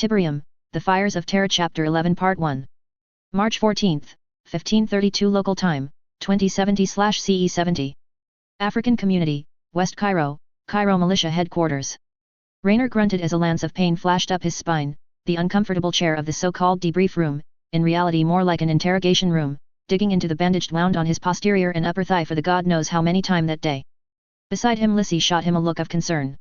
Tiberium, The Fires of Terra Chapter 11 Part 1. March 14, 1532 Local Time, 2070/CE 70. African Community, West Cairo, Cairo Militia Headquarters. Rainer grunted as a lance of pain flashed up his spine. The uncomfortable chair of the so-called debrief room, in reality more like an interrogation room, digging into the bandaged wound on his posterior and upper thigh for the god knows how many time that day. Beside him Lissy shot him a look of concern.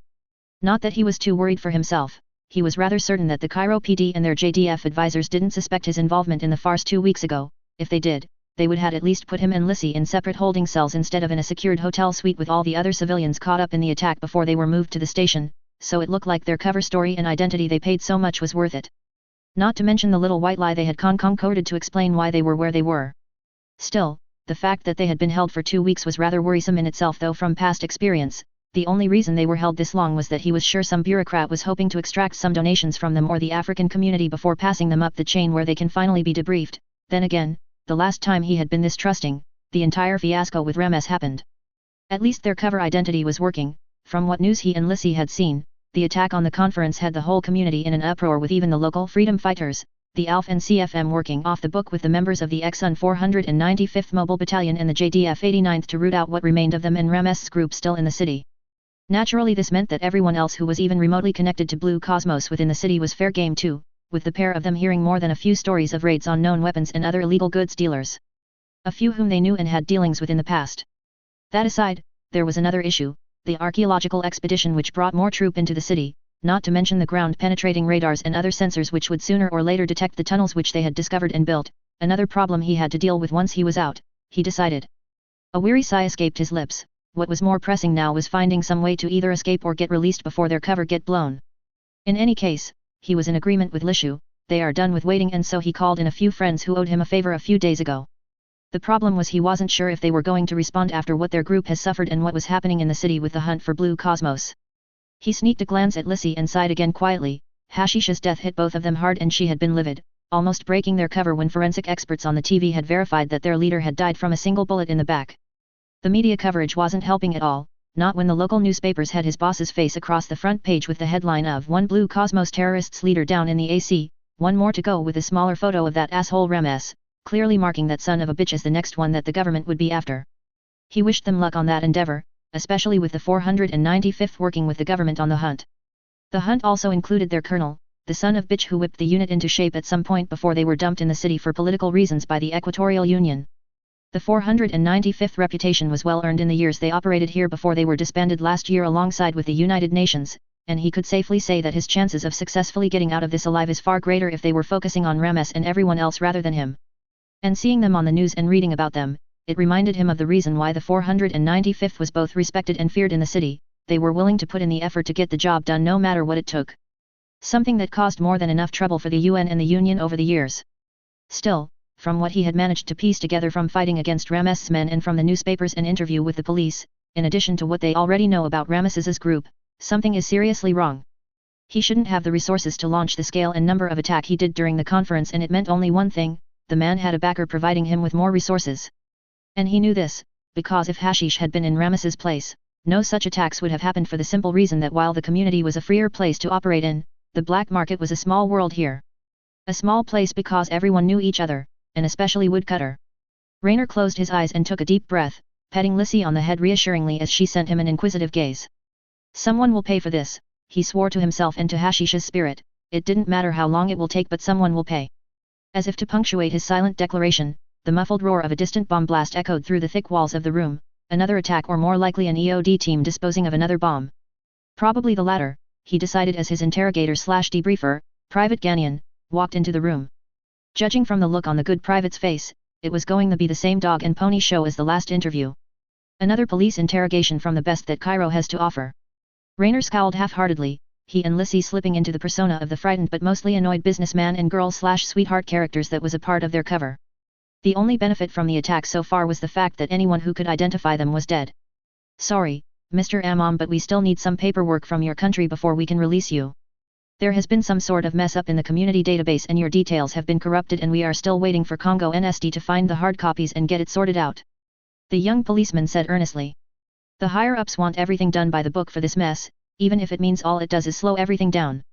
Not that he was too worried for himself. He was rather certain that the Cairo PD and their JDF advisors didn't suspect his involvement in the farce 2 weeks ago. If they did, they would have at least put him and Lissy in separate holding cells instead of in a secured hotel suite with all the other civilians caught up in the attack before they were moved to the station, so it looked like their cover story and identity they paid so much was worth it. Not to mention the little white lie they had concocted to explain why they were where they were. Still, the fact that they had been held for 2 weeks was rather worrisome in itself, though from past experience, the only reason they were held this long was that he was sure some bureaucrat was hoping to extract some donations from them or the African community before passing them up the chain where they can finally be debriefed. Then again, the last time he had been this trusting, the entire fiasco with Rames happened. At least their cover identity was working. From what news he and Lissy had seen, the attack on the conference had the whole community in an uproar, with even the local freedom fighters, the ALF and CFM, working off the book with the members of the ex-UN 495th Mobile Battalion and the JDF 89th to root out what remained of them and Rames's group still in the city. Naturally, this meant that everyone else who was even remotely connected to Blue Cosmos within the city was fair game too, with the pair of them hearing more than a few stories of raids on known weapons and other illegal goods dealers. A few whom they knew and had dealings with in the past. That aside, there was another issue, the archaeological expedition which brought more troop into the city, not to mention the ground-penetrating radars and other sensors which would sooner or later detect the tunnels which they had discovered and built, another problem he had to deal with once he was out, he decided. A weary sigh escaped his lips. What was more pressing now was finding some way to either escape or get released before their cover get blown. In any case, he was in agreement with Lishu. They are done with waiting, and so he called in a few friends who owed him a favor a few days ago. The problem was he wasn't sure if they were going to respond after what their group has suffered and what was happening in the city with the hunt for Blue Cosmos. He sneaked a glance at Lissy and sighed again quietly. Hashisha's death hit both of them hard and she had been livid, almost breaking their cover when forensic experts on the TV had verified that their leader had died from a single bullet in the back. The media coverage wasn't helping at all, not when the local newspapers had his boss's face across the front page with the headline of "One Blue Cosmos terrorists leader down in the AC, one more to go," with a smaller photo of that asshole Rames, clearly marking that son of a bitch as the next one that the government would be after. He wished them luck on that endeavor, especially with the 495th working with the government on the hunt. The hunt also included their colonel, the son of bitch who whipped the unit into shape at some point before they were dumped in the city for political reasons by the Equatorial Union. The 495th reputation was well earned in the years they operated here before they were disbanded last year alongside with the United Nations, and he could safely say that his chances of successfully getting out of this alive is far greater if they were focusing on Rames and everyone else rather than him. And seeing them on the news and reading about them, it reminded him of the reason why the 495th was both respected and feared in the city. They were willing to put in the effort to get the job done no matter what it took. Something that caused more than enough trouble for the UN and the Union over the years. Still, from what he had managed to piece together from fighting against Rames's men and from the newspapers and interview with the police, in addition to what they already know about Rames's group, something is seriously wrong. He shouldn't have the resources to launch the scale and number of attack he did during the conference, and it meant only one thing: the man had a backer providing him with more resources. And he knew this, because if Hashish had been in Rames's place, no such attacks would have happened, for the simple reason that while the community was a freer place to operate in, the black market was a small world here. A small place because everyone knew each other, and especially Woodcutter. Rainer closed his eyes and took a deep breath, petting Lissy on the head reassuringly as she sent him an inquisitive gaze. Someone will pay for this, he swore to himself and to Hashish's spirit. It didn't matter how long it will take, but someone will pay. As if to punctuate his silent declaration, the muffled roar of a distant bomb blast echoed through the thick walls of the room. Another attack, or more likely an EOD team disposing of another bomb. Probably the latter, he decided as his interrogator/debriefer, Private Ganyan, walked into the room. Judging from the look on the good private's face, it was going to be the same dog and pony show as the last interview. Another police interrogation from the best that Cairo has to offer. Rainer scowled half-heartedly, he and Lissy slipping into the persona of the frightened but mostly annoyed businessman and girl/sweetheart characters that was a part of their cover. The only benefit from the attack so far was the fact that anyone who could identify them was dead. "Sorry, Mr. Amam, but we still need some paperwork from your country before we can release you. There has been some sort of mess up in the community database and your details have been corrupted, and we are still waiting for Congo NSD to find the hard copies and get it sorted out," the young policeman said earnestly. "The higher-ups want everything done by the book for this mess, even if it means all it does is slow everything down.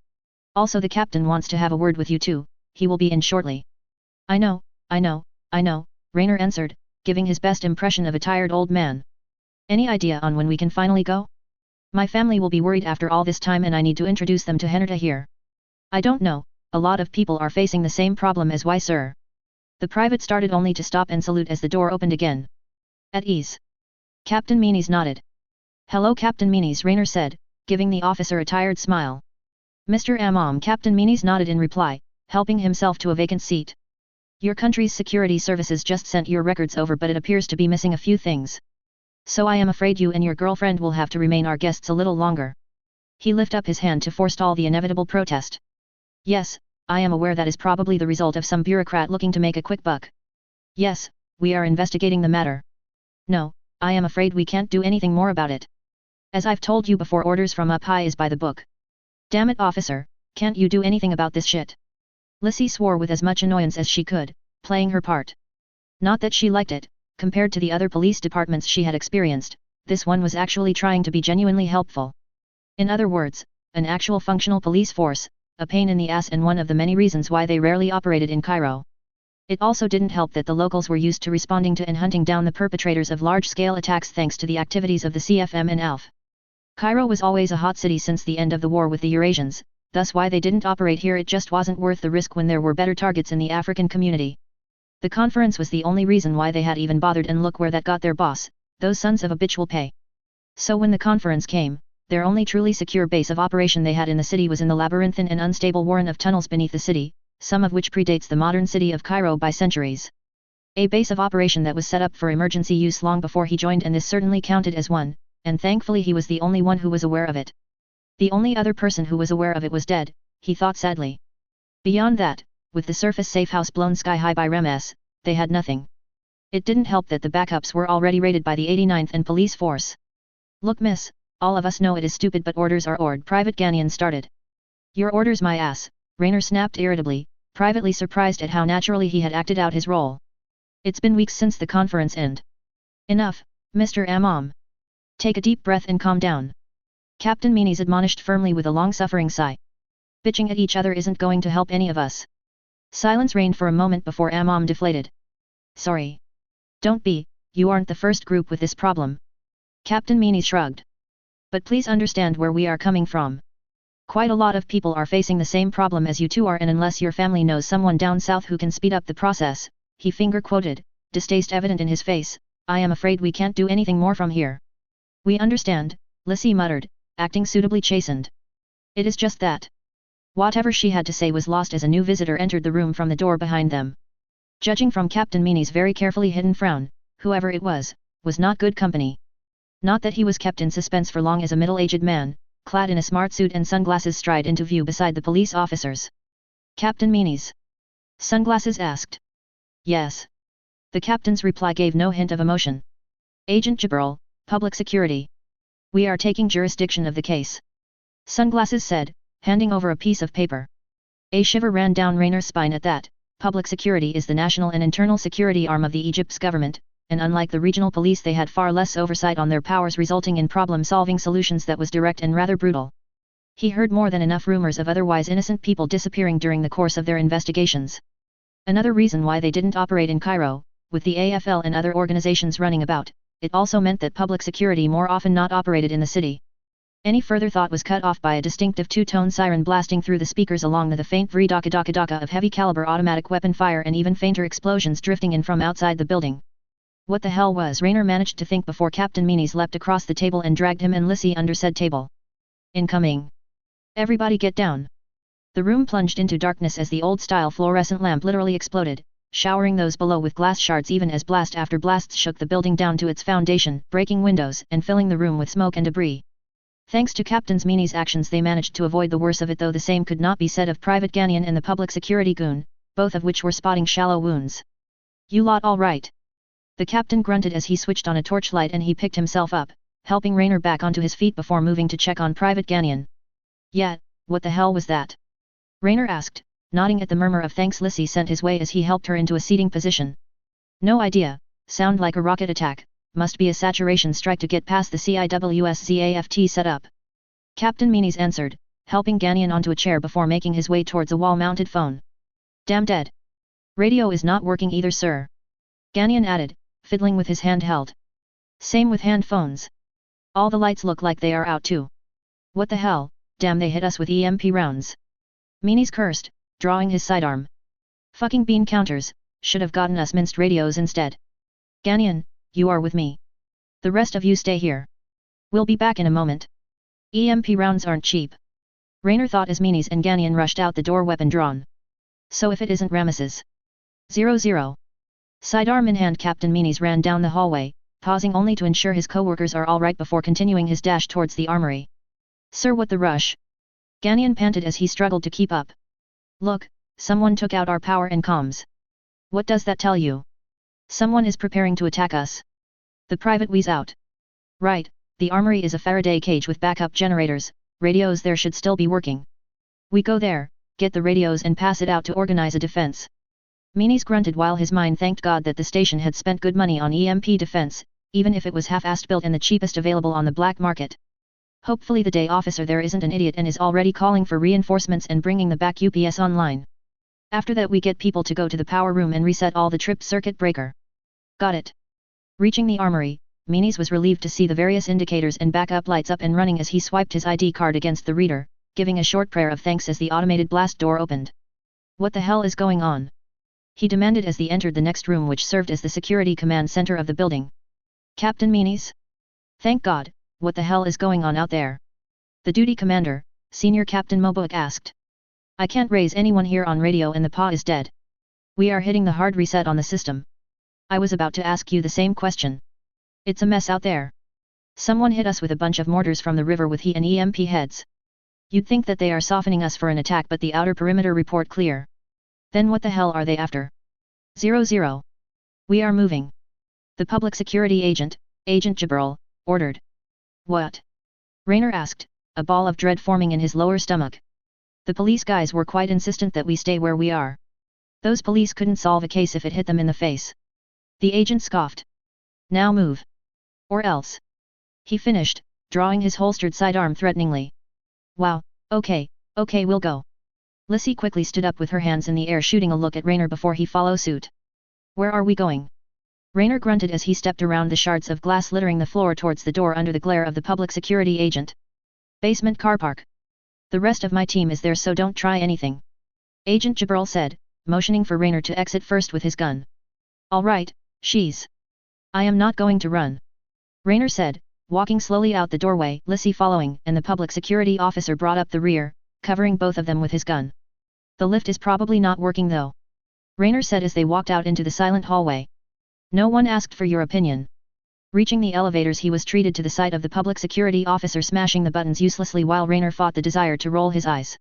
Also the captain wants to have a word with you too, he will be in shortly. I know, Rainer answered, giving his best impression of a tired old man. Any idea on when we can finally go? My family will be worried after all this time and I need to introduce them to Henrietta here. I don't know, a lot of people are facing the same problem as why sir. The private started only to stop and salute as the door opened again. At ease. Captain Meanies nodded. Hello Captain Meanies, Rainer said, giving the officer a tired smile. Mr. Amam, Captain Meanies nodded in reply, helping himself to a vacant seat. Your country's security services just sent your records over but it appears to be missing a few things. So I am afraid you and your girlfriend will have to remain our guests a little longer. He lifted up his hand to forestall the inevitable protest. Yes, I am aware that is probably the result of some bureaucrat looking to make a quick buck. Yes, we are investigating the matter. No, I am afraid we can't do anything more about it. As I've told you before, orders from up high is by the book. Damn it officer, can't you do anything about this shit? Lissy swore with as much annoyance as she could, playing her part. Not that she liked it, compared to the other police departments she had experienced, this one was actually trying to be genuinely helpful. In other words, an actual functional police force, a pain in the ass and one of the many reasons why they rarely operated in Cairo. It also didn't help that the locals were used to responding to and hunting down the perpetrators of large-scale attacks thanks to the activities of the CFM and ALF. Cairo was always a hot city since the end of the war with the Eurasians, thus why they didn't operate here, it just wasn't worth the risk when there were better targets in the African community. The conference was the only reason why they had even bothered, and look where that got their boss, those sons of a bitch will pay. So when the conference came, their only truly secure base of operation they had in the city was in the labyrinthine and unstable warren of tunnels beneath the city, some of which predates the modern city of Cairo by centuries. A base of operation that was set up for emergency use long before he joined, and this certainly counted as one, and thankfully he was the only one who was aware of it. The only other person who was aware of it was dead, he thought sadly. Beyond that, with the surface safe house blown sky high by REMS, they had nothing. It didn't help that the backups were already raided by the 89th and police force. Look miss, all of us know it is stupid but orders are ord, Private Ganian started. Your orders my ass, Rainer snapped irritably, privately surprised at how naturally he had acted out his role. It's been weeks since the conference end. Enough, Mr. Amam. Take a deep breath and calm down. Captain Meanies admonished firmly with a long-suffering sigh. Bitching at each other isn't going to help any of us. Silence reigned for a moment before Amam deflated. Sorry. Don't be, you aren't the first group with this problem. Captain Meanies shrugged. But please understand where we are coming from. Quite a lot of people are facing the same problem as you two are, and unless your family knows someone down south who can speed up the process, he finger-quoted, distaste evident in his face, I am afraid we can't do anything more from here. We understand, Lissy muttered, acting suitably chastened. It is just that. Whatever she had to say was lost as a new visitor entered the room from the door behind them. Judging from Captain Meanies' very carefully hidden frown, whoever it was not good company. Not that he was kept in suspense for long, as a middle-aged man, clad in a smart suit and sunglasses, stride into view beside the police officers. Captain Meanies. Sunglasses asked. Yes. The captain's reply gave no hint of emotion. Agent Jibril, Public Security. We are taking jurisdiction of the case. Sunglasses said, handing over a piece of paper. A shiver ran down Rainer's spine at that. Public Security is the national and internal security arm of the Egypt's government, and unlike the regional police they had far less oversight on their powers, resulting in problem-solving solutions that was direct and rather brutal. He heard more than enough rumors of otherwise innocent people disappearing during the course of their investigations. Another reason why they didn't operate in Cairo, with the AFL and other organizations running about, it also meant that public security more often not operated in the city. Any further thought was cut off by a distinctive two-tone siren blasting through the speakers, along with the faint vree-daka-daka-daka of heavy-caliber automatic weapon fire and even fainter explosions drifting in from outside the building. What the hell was Rainer managed to think before Captain Meanies leapt across the table and dragged him and Lissy under said table. Incoming. Everybody get down. The room plunged into darkness as the old-style fluorescent lamp literally exploded, showering those below with glass shards even as blast after blasts shook the building down to its foundation, breaking windows and filling the room with smoke and debris. Thanks to Captain Meanies' actions they managed to avoid the worst of it, though the same could not be said of Private Ganian and the public security goon, both of which were spotting shallow wounds. You lot all right? The captain grunted as he switched on a torchlight and he picked himself up, helping Rainer back onto his feet before moving to check on Private Ganian. Yeah, what the hell was that? Rainer asked, nodding at the murmur of thanks Lissy sent his way as he helped her into a seating position. No idea, sound like a rocket attack, must be a saturation strike to get past the CIWS ZAFT setup. Captain Meanies answered, helping Ganyan onto a chair before making his way towards a wall-mounted phone. Damn dead. Radio is not working either, sir. Ganyan added, fiddling with his handheld. Same with hand phones. All the lights look like they are out too. What the hell, damn, they hit us with EMP rounds. Meanies cursed, drawing his sidearm. Fucking bean counters, should have gotten us minced radios instead. Ganyan, you are with me. The rest of you stay here. We'll be back in a moment. EMP rounds aren't cheap. Raynor thought as Meanies and Ganyan rushed out the door, weapon drawn. So if it isn't Ramesses. 00. Sidearm in hand, Captain Meanies ran down the hallway, pausing only to ensure his co-workers are all right before continuing his dash towards the armory. Sir, what the rush? Ganyan panted as he struggled to keep up. Look, someone took out our power and comms. What does that tell you? Someone is preparing to attack us. The private wheezed out. Right, the armory is a Faraday cage with backup generators, radios there should still be working. We go there, get the radios and pass it out to organize a defense. Meanies grunted while his mind thanked God that the station had spent good money on EMP defense, even if it was half-assed built and the cheapest available on the black market. Hopefully the day officer there isn't an idiot and is already calling for reinforcements and bringing the back UPS online. After that we get people to go to the power room and reset all the tripped circuit breaker. Got it. Reaching the armory, Meanies was relieved to see the various indicators and backup lights up and running as he swiped his ID card against the reader, giving a short prayer of thanks as the automated blast door opened. What the hell is going on? He demanded as they entered the next room, which served as the security command center of the building. Captain Meanies? Thank God, what the hell is going on out there? The duty commander, Senior Captain Mobuik, asked. I can't raise anyone here on radio and the PA is dead. We are hitting the hard reset on the system. I was about to ask you the same question. It's a mess out there. Someone hit us with a bunch of mortars from the river with HE and EMP heads. You'd think that they are softening us for an attack, but the outer perimeter report clear. Then what the hell are they after? 00. We are moving. The public security agent, Agent Jibril, ordered. What? Raynor asked, a ball of dread forming in his lower stomach. The police guys were quite insistent that we stay where we are. Those police couldn't solve a case if it hit them in the face. The agent scoffed. Now move. Or else. He finished, drawing his holstered sidearm threateningly. Wow, okay, we'll go. Lissy quickly stood up with her hands in the air, shooting a look at Raynor before he followed suit. Where are we going? Raynor grunted as he stepped around the shards of glass littering the floor towards the door under the glare of the public security agent. Basement car park. The rest of my team is there, so don't try anything. Agent Jibril said, motioning for Raynor to exit first with his gun. All right, she's. I am not going to run. Raynor said, walking slowly out the doorway, Lissy following, and the public security officer brought up the rear, covering both of them with his gun. The lift is probably not working though. Raynor said as they walked out into the silent hallway. No one asked for your opinion. Reaching the elevators, he was treated to the sight of the public security officer smashing the buttons uselessly while Raynor fought the desire to roll his eyes.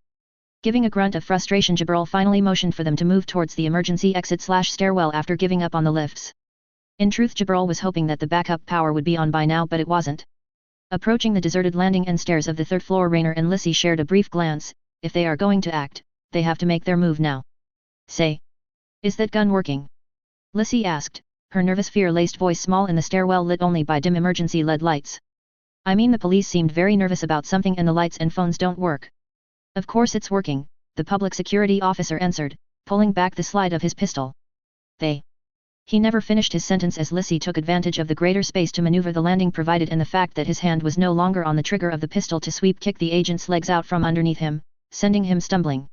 Giving a grunt of frustration, Jibril finally motioned for them to move towards the emergency exit/stairwell after giving up on the lifts. In truth, Jibril was hoping that the backup power would be on by now, but it wasn't. Approaching the deserted landing and stairs of the third floor, Raynor and Lissy shared a brief glance. If they are going to act, they have to make their move now. Say. Is that gun working? Lissy asked, her nervous fear-laced voice small in the stairwell lit only by dim emergency LED lights. I mean, the police seemed very nervous about something and the lights and phones don't work. Of course it's working, the public security officer answered, pulling back the slide of his pistol. They. He never finished his sentence as Lissy took advantage of the greater space to maneuver the landing provided and the fact that his hand was no longer on the trigger of the pistol to sweep kick the agent's legs out from underneath him, sending him stumbling.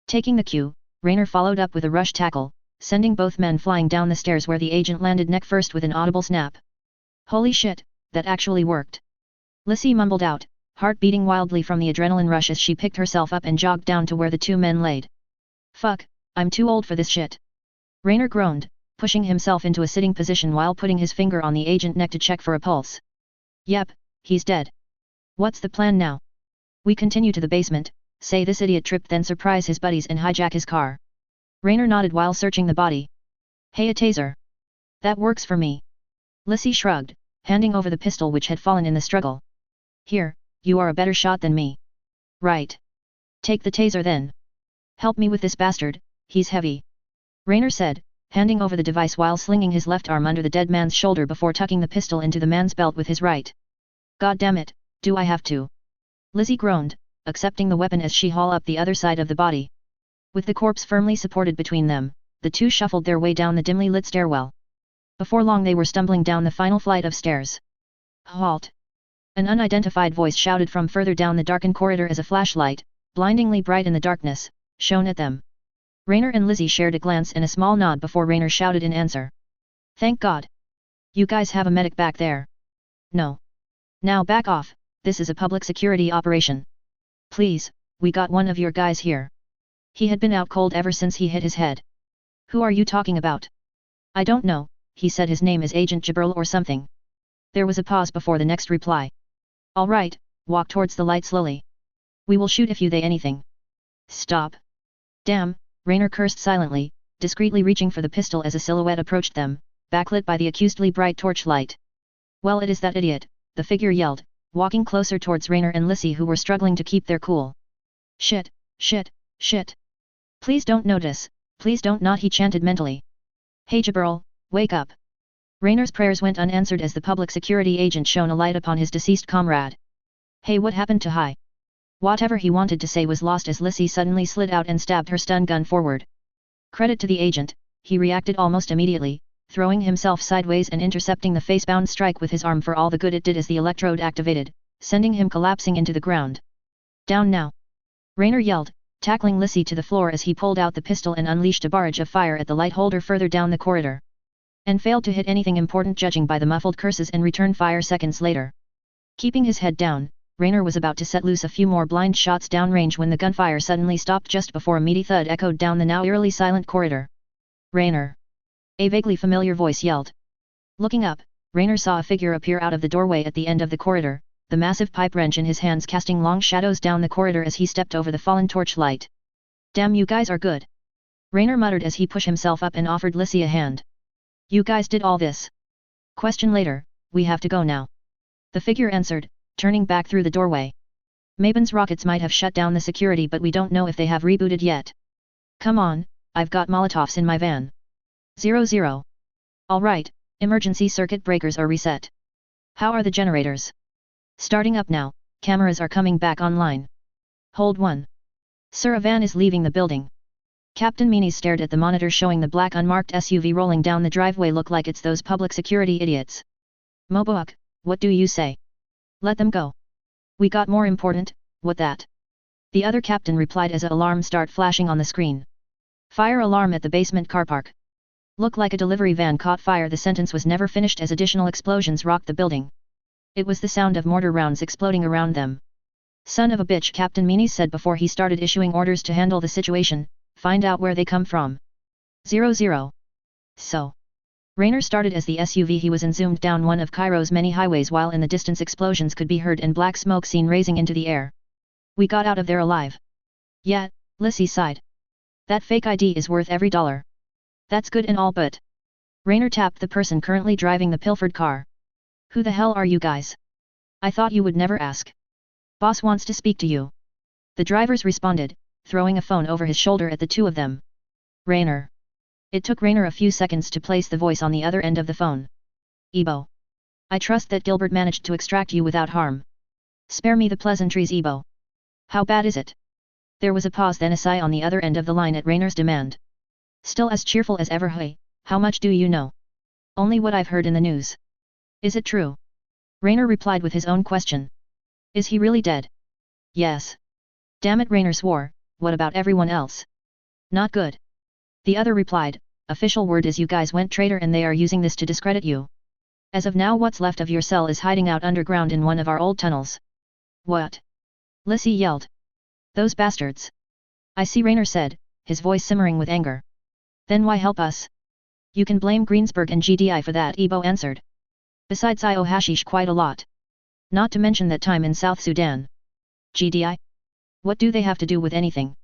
Taking the cue, Raynor followed up with a rush tackle, sending both men flying down the stairs where the agent landed neck first with an audible snap. Holy shit, that actually worked. Lissy mumbled out, heart beating wildly from the adrenaline rush as she picked herself up and jogged down to where the two men laid. Fuck, I'm too old for this shit. Raynor groaned, pushing himself into a sitting position while putting his finger on the agent's neck to check for a pulse. Yep, he's dead. What's the plan now? We continue to the basement, say this idiot tripped, then surprise his buddies and hijack his car. Raynor nodded while searching the body. Hey, a taser. That works for me. Lissy shrugged, handing over the pistol which had fallen in the struggle. Here, you are a better shot than me. Right. Take the taser then. Help me with this bastard, he's heavy. Raynor said, handing over the device while slinging his left arm under the dead man's shoulder before tucking the pistol into the man's belt with his right. God damn it, do I have to? Lizzie groaned, accepting the weapon as she hauled up the other side of the body. With the corpse firmly supported between them, the two shuffled their way down the dimly lit stairwell. Before long they were stumbling down the final flight of stairs. Halt! An unidentified voice shouted from further down the darkened corridor as a flashlight, blindingly bright in the darkness, shone at them. Rainer and Lizzie shared a glance and a small nod before Rainer shouted in answer. Thank God! You guys have a medic back there? No. Now back off, this is a public security operation. Please, we got one of your guys here. He had been out cold ever since he hit his head. Who are you talking about? I don't know, he said his name is Agent Jibril or something. There was a pause before the next reply. All right, walk towards the light slowly. We will shoot if you say anything. Stop. Damn, Rainer cursed silently, discreetly reaching for the pistol as a silhouette approached them, backlit by the accusedly bright torchlight. Well, it is that idiot, the figure yelled, walking closer towards Rainer and Lizzie who were struggling to keep their cool. Shit, shit, shit. Please don't notice, please don't not, he chanted mentally. Hey Jibril, wake up. Rainer's prayers went unanswered as the public security agent shone a light upon his deceased comrade. Hey, what happened to Hai? Whatever he wanted to say was lost as Lizzie suddenly slid out and stabbed her stun gun forward. Credit to the agent, he reacted almost immediately, throwing himself sideways and intercepting the face-bound strike with his arm for all the good it did as the electrode activated, sending him collapsing into the ground. Down now! Rainer yelled, tackling Lizzie to the floor as he pulled out the pistol and unleashed a barrage of fire at the light holder further down the corridor. And failed to hit anything important judging by the muffled curses and return fire seconds later. Keeping his head down, Rainer was about to set loose a few more blind shots downrange when the gunfire suddenly stopped just before a meaty thud echoed down the now eerily silent corridor. Rainer! A vaguely familiar voice yelled. Looking up, Rainer saw a figure appear out of the doorway at the end of the corridor, the massive pipe wrench in his hands casting long shadows down the corridor as he stepped over the fallen torchlight. Damn, you guys are good! Rainer muttered as he pushed himself up and offered Lizzie a hand. You guys did all this? Question later, we have to go now. The figure answered, turning back through the doorway. Mabon's rockets might have shut down the security, but we don't know if they have rebooted yet. Come on, I've got Molotovs in my van. 00. Alright, emergency circuit breakers are reset. How are the generators? Starting up now, cameras are coming back online. Hold 1. Sir, a van is leaving the building. Captain Meanies stared at the monitor showing the black unmarked SUV rolling down the driveway. Look like it's those public security idiots. Moboak, what do you say? Let them go. We got more important, what that? The other captain replied as a alarm start flashing on the screen. Fire alarm at the basement car park. Look like a delivery van caught fire. The sentence was never finished as additional explosions rocked the building. It was the sound of mortar rounds exploding around them. Son of a bitch, Captain Meanies said before he started issuing orders to handle the situation. Find out where they come from. 00. So. Rainer started as the SUV he was in zoomed down one of Cairo's many highways while in the distance explosions could be heard and black smoke seen raising into the air. We got out of there alive. Yeah, Lizzie sighed. That fake ID is worth every dollar. That's good and all, but... Rainer tapped the person currently driving the pilfered car. Who the hell are you guys? I thought you would never ask. Boss wants to speak to you. The drivers responded, throwing a phone over his shoulder at the two of them. Rainer. It took Rainer a few seconds to place the voice on the other end of the phone. Ebo. I trust that Gilbert managed to extract you without harm. Spare me the pleasantries, Ebo. How bad is it? There was a pause, then a sigh on the other end of the line at Rainer's demand. Still as cheerful as ever. Hey, how much do you know? Only what I've heard in the news. Is it true? Rainer replied with his own question. Is he really dead? Yes. Damn it, Rainer swore. What about everyone else? Not good. The other replied, official word is you guys went traitor and they are using this to discredit you. As of now what's left of your cell is hiding out underground in one of our old tunnels. What? Lizzie yelled. Those bastards. I see, Rainer said, his voice simmering with anger. Then why help us? You can blame Greensburg and GDI for that, Ebo answered. Besides I owe hashish quite a lot. Not to mention that time in South Sudan. GDI? What do they have to do with anything?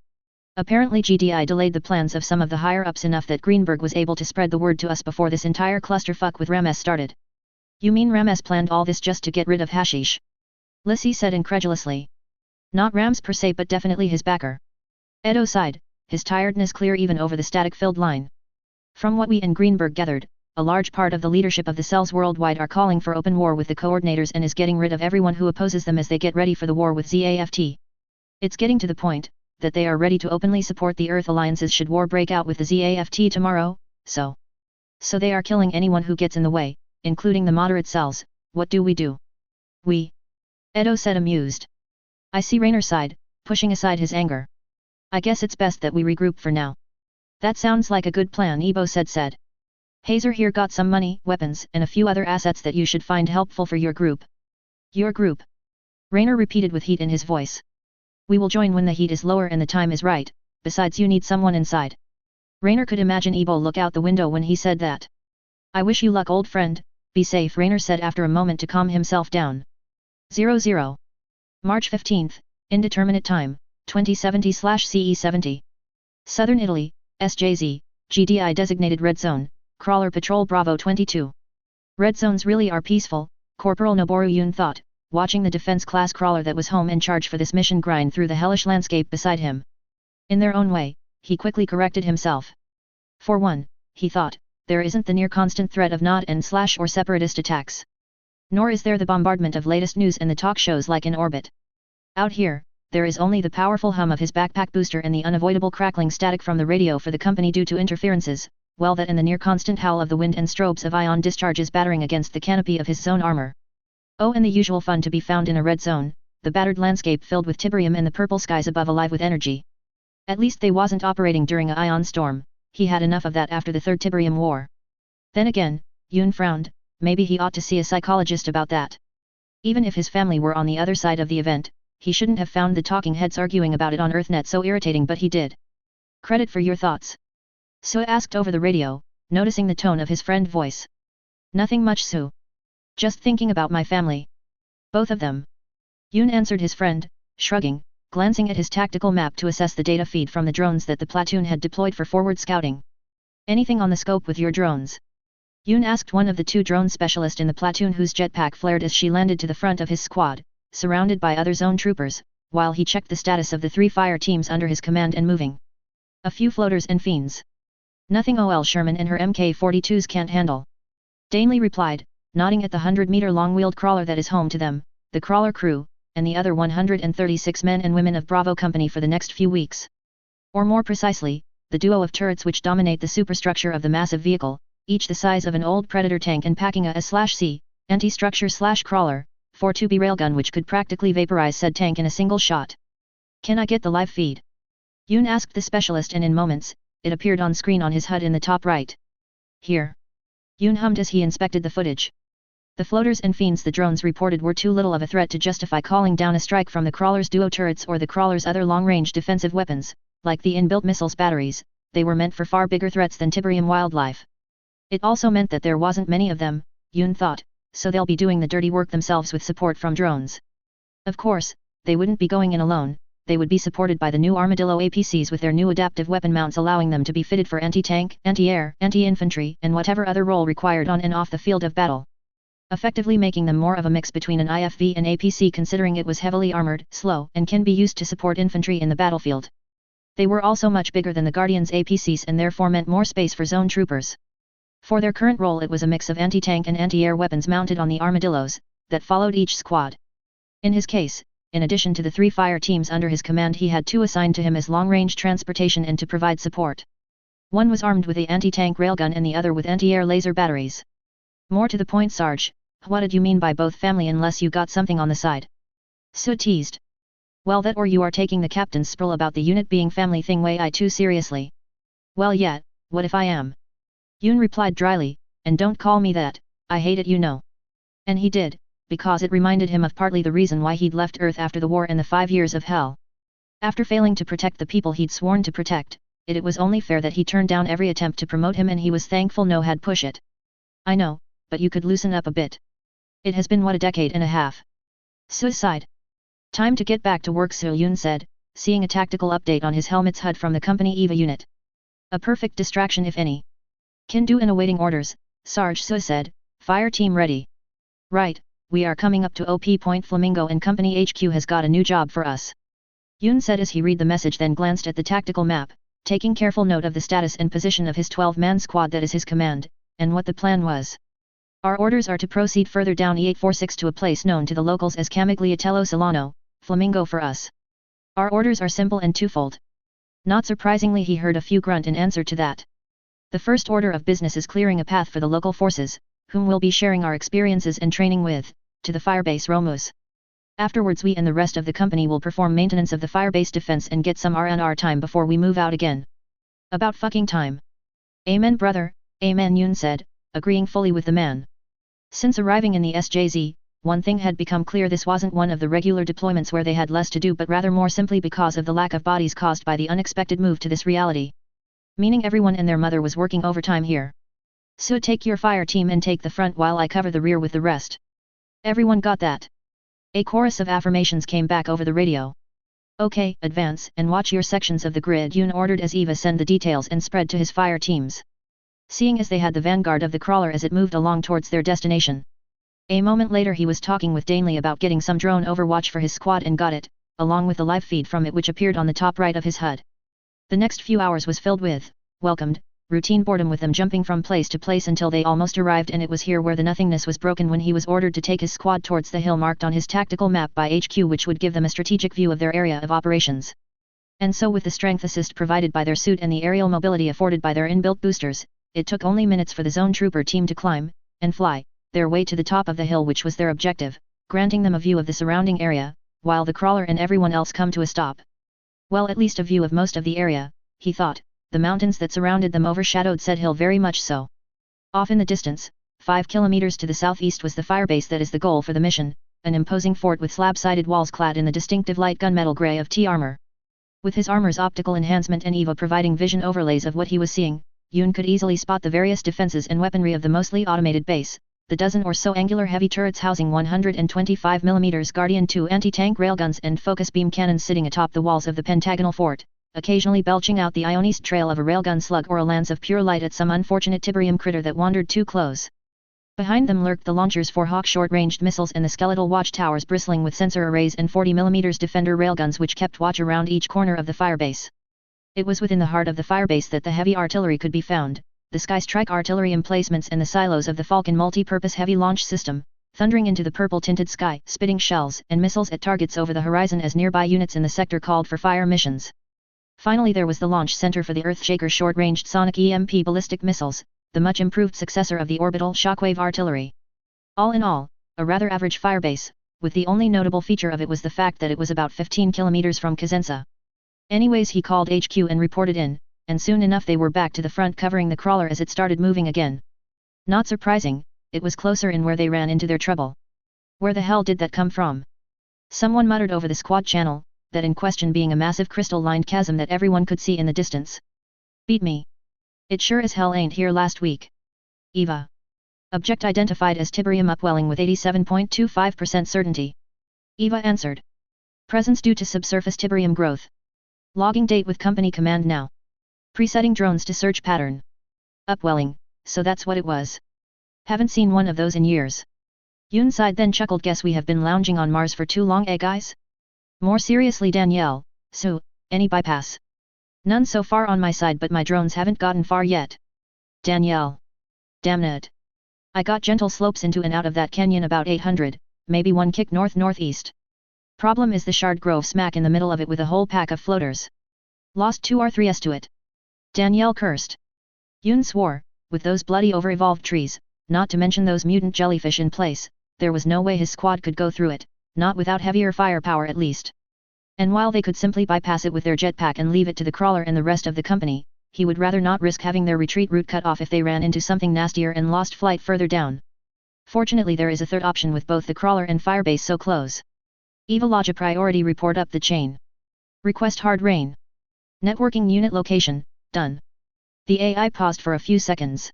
Apparently GDI delayed the plans of some of the higher-ups enough that Greenberg was able to spread the word to us before this entire clusterfuck with Rames started. You mean Rames planned all this just to get rid of hashish? Lizzie said incredulously. Not Rams per se, but definitely his backer. Edo sighed, his tiredness clear even over the static-filled line. From what we in Greenberg gathered, a large part of the leadership of the cells worldwide are calling for open war with the coordinators and is getting rid of everyone who opposes them as they get ready for the war with ZAFT. It's getting to the point that they are ready to openly support the Earth alliances should war break out with the ZAFT tomorrow, so they are killing anyone who gets in the way, including the moderate cells. What do we do? Edo said, amused. I see. Rainer sighed, pushing aside his anger. I guess it's best that we regroup for now. That sounds like a good plan, Ebo said. Hazer here got some money, weapons, and a few other assets that you should find helpful for your group. Your group? Rainer repeated with heat in his voice. We will join when the heat is lower and the time is right, besides you need someone inside. Rainer could imagine Ebo look out the window when he said that. I wish you luck, old friend. Be safe, Rainer said after a moment to calm himself down. 00. March 15th, Indeterminate Time, 2070/CE70. Southern Italy, SJZ, GDI designated Red Zone, Crawler Patrol Bravo 22. Red Zones really are peaceful, Corporal Noboru Yun thought, watching the defense class crawler that was home in charge for this mission grind through the hellish landscape beside him. In their own way, he quickly corrected himself. For one, he thought, there isn't the near constant threat of not and slash or separatist attacks. Nor is there the bombardment of latest news and the talk shows like in orbit. Out here, there is only the powerful hum of his backpack booster and the unavoidable crackling static from the radio for the company due to interferences, well that and the near constant howl of the wind and strobes of ion discharges battering against the canopy of his zone armor. Oh, and the usual fun to be found in a red zone, the battered landscape filled with Tiberium and the purple skies above alive with energy. At least they wasn't operating during a ion storm, he had enough of that after the Third Tiberium War. Then again, Yoon frowned, maybe he ought to see a psychologist about that. Even if his family were on the other side of the event, he shouldn't have found the talking heads arguing about it on EarthNet so irritating, but he did. Credit for your thoughts? Sue asked over the radio, noticing the tone of his friend's voice. Nothing much, Sue. Just thinking about my family. Both of them. Yoon answered his friend, shrugging, glancing at his tactical map to assess the data feed from the drones that the platoon had deployed for forward scouting. Anything on the scope with your drones? Yoon asked one of the two drone specialists in the platoon whose jetpack flared as she landed to the front of his squad, surrounded by other zone troopers, while he checked the status of the 3 fire teams under his command and moving. A few floaters and fiends. Nothing OL Sherman and her Mk-42s can't handle. Danley replied, nodding at the 100-meter-long wheeled crawler that is home to them, the crawler crew, and the other 136 men and women of Bravo Company for the next few weeks. Or more precisely, the duo of turrets which dominate the superstructure of the massive vehicle, each the size of an old Predator tank and packing a S/C, anti-structure/crawler, 4-2B railgun which could practically vaporize said tank in a single shot. Can I get the live feed? Yoon asked the specialist, and in moments, it appeared on screen on his HUD in the top right. Here. Yoon hummed as he inspected the footage. The floaters and fiends the drones reported were too little of a threat to justify calling down a strike from the crawler's duo turrets or the crawler's other long-range defensive weapons, like the inbuilt missiles batteries. They were meant for far bigger threats than Tiberium wildlife. It also meant that there wasn't many of them, Yoon thought, so they'll be doing the dirty work themselves with support from drones. Of course, they wouldn't be going in alone, they would be supported by the new Armadillo APCs with their new adaptive weapon mounts allowing them to be fitted for anti-tank, anti-air, anti-infantry and whatever other role required on and off the field of battle. Effectively making them more of a mix between an IFV and APC, considering it was heavily armored, slow, and can be used to support infantry in the battlefield. They were also much bigger than the Guardian's APCs and therefore meant more space for zone troopers. For their current role it was a mix of anti-tank and anti-air weapons mounted on the Armadillos, that followed each squad. In his case, in addition to the 3 fire teams under his command, he had 2 assigned to him as long-range transportation and to provide support. One was armed with the anti-tank railgun and the other with anti-air laser batteries. More to the point, Sarge, what did you mean by both family unless you got something on the side? Sue teased. Well, that or you are taking the captain's spiel about the unit being family thing way too seriously. Well, yet, what if I am? Yoon replied dryly, and don't call me that, I hate it, you know. And he did, because it reminded him of partly the reason why he'd left Earth after the war and the 5 years of hell. After failing to protect the people he'd sworn to protect, it was only fair that he turned down every attempt to promote him, and he was thankful no had push it. I know, but you could loosen up a bit. It has been what, a decade and a half? Sue sighed. Time to get back to work, Soo Yoon said, seeing a tactical update on his helmet's HUD from the company EVA unit. A perfect distraction if any. Can do and awaiting orders, Sarge, Sue said, fire team ready. Right, we are coming up to OP Point Flamingo and company HQ has got a new job for us. Yoon said as he read the message, then glanced at the tactical map, taking careful note of the status and position of his 12-man squad that is his command, and what the plan was. Our orders are to proceed further down E846 to a place known to the locals as Camigliatello Solano, Flamingo for us. Our orders are simple and twofold. Not surprisingly, he heard a few grunt in answer to that. The first order of business is clearing a path for the local forces, whom we'll be sharing our experiences and training with, to the firebase Romus. Afterwards we and the rest of the company will perform maintenance of the firebase defense and get some R&R time before we move out again. About fucking time. Amen brother, amen Yoon said, agreeing fully with the man. Since arriving in the SJZ, one thing had become clear: this wasn't one of the regular deployments where they had less to do, but rather more simply because of the lack of bodies caused by the unexpected move to this reality. Meaning everyone and their mother was working overtime here. So take your fire team and take the front while I cover the rear with the rest. Everyone got that? A chorus of affirmations came back over the radio. Okay, advance and watch your sections of the grid, Yoon ordered as Eva sent the details and spread to his fire teams. Seeing as they had the vanguard of the crawler as it moved along towards their destination. A moment later he was talking with Danley about getting some drone overwatch for his squad and got it, along with the live feed from it which appeared on the top right of his HUD. The next few hours was filled with, welcomed, routine boredom with them jumping from place to place until they almost arrived, and it was here where the nothingness was broken when he was ordered to take his squad towards the hill marked on his tactical map by HQ, which would give them a strategic view of their area of operations. And so with the strength assist provided by their suit and the aerial mobility afforded by their inbuilt boosters, it took only minutes for the zone trooper team to climb, and fly, their way to the top of the hill which was their objective, granting them a view of the surrounding area, while the crawler and everyone else come to a stop. Well, at least a view of most of the area, he thought. The mountains that surrounded them overshadowed said hill very much so. Off in the distance, 5 kilometers to the southeast was the firebase that is the goal for the mission, an imposing fort with slab-sided walls clad in the distinctive light gunmetal grey of T armor. With his armor's optical enhancement and Eva providing vision overlays of what he was seeing, Yoon could easily spot the various defenses and weaponry of the mostly automated base, the dozen or so angular heavy turrets housing 125mm Guardian II anti-tank railguns and focus beam cannons sitting atop the walls of the pentagonal fort, occasionally belching out the ionized trail of a railgun slug or a lance of pure light at some unfortunate Tiberium critter that wandered too close. Behind them lurked the launchers for Hawk short-ranged missiles and the skeletal watchtowers bristling with sensor arrays and 40mm Defender railguns which kept watch around each corner of the firebase. It was within the heart of the firebase that the heavy artillery could be found, the Sky Strike artillery emplacements and the silos of the Falcon multi-purpose heavy launch system, thundering into the purple-tinted sky, spitting shells and missiles at targets over the horizon as nearby units in the sector called for fire missions. Finally there was the launch center for the Earthshaker short-ranged sonic EMP ballistic missiles, the much improved successor of the orbital shockwave artillery. All in all, a rather average firebase, with the only notable feature of it was the fact that it was about 15 kilometers from Cosenza. Anyways, he called HQ and reported in, and soon enough they were back to the front covering the crawler as it started moving again. Not surprising, it was closer in where they ran into their trouble. Where the hell did that come from? Someone muttered over the squad channel, that in question being a massive crystal-lined chasm that everyone could see in the distance. Beat me. It sure as hell ain't here last week. Eva. Object identified as Tiberium upwelling with 87.25% certainty. Eva answered. Presence due to subsurface Tiberium growth. Logging date with company command now. Presetting drones to search pattern. Upwelling, so that's what it was. Haven't seen one of those in years. Yoon sighed then chuckled. Guess we have been lounging on Mars for too long, guys? More seriously, Danielle, so, any bypass? None so far on my side, but my drones haven't gotten far yet. Danielle. Damn it. I got gentle slopes into and out of that canyon about 800, maybe one kick north-northeast. Problem is the shard grove smack in the middle of it with a whole pack of floaters. Lost 2 R3s to it. Danielle cursed. Yoon swore, with those bloody over-evolved trees, not to mention those mutant jellyfish in place, there was no way his squad could go through it. Not without heavier firepower at least. And while they could simply bypass it with their jetpack and leave it to the crawler and the rest of the company, he would rather not risk having their retreat route cut off if they ran into something nastier and lost flight further down. Fortunately there is a third option with both the crawler and firebase so close. Eva lodge a priority report up the chain. Request hard rain. Networking unit location, done. The AI paused for a few seconds.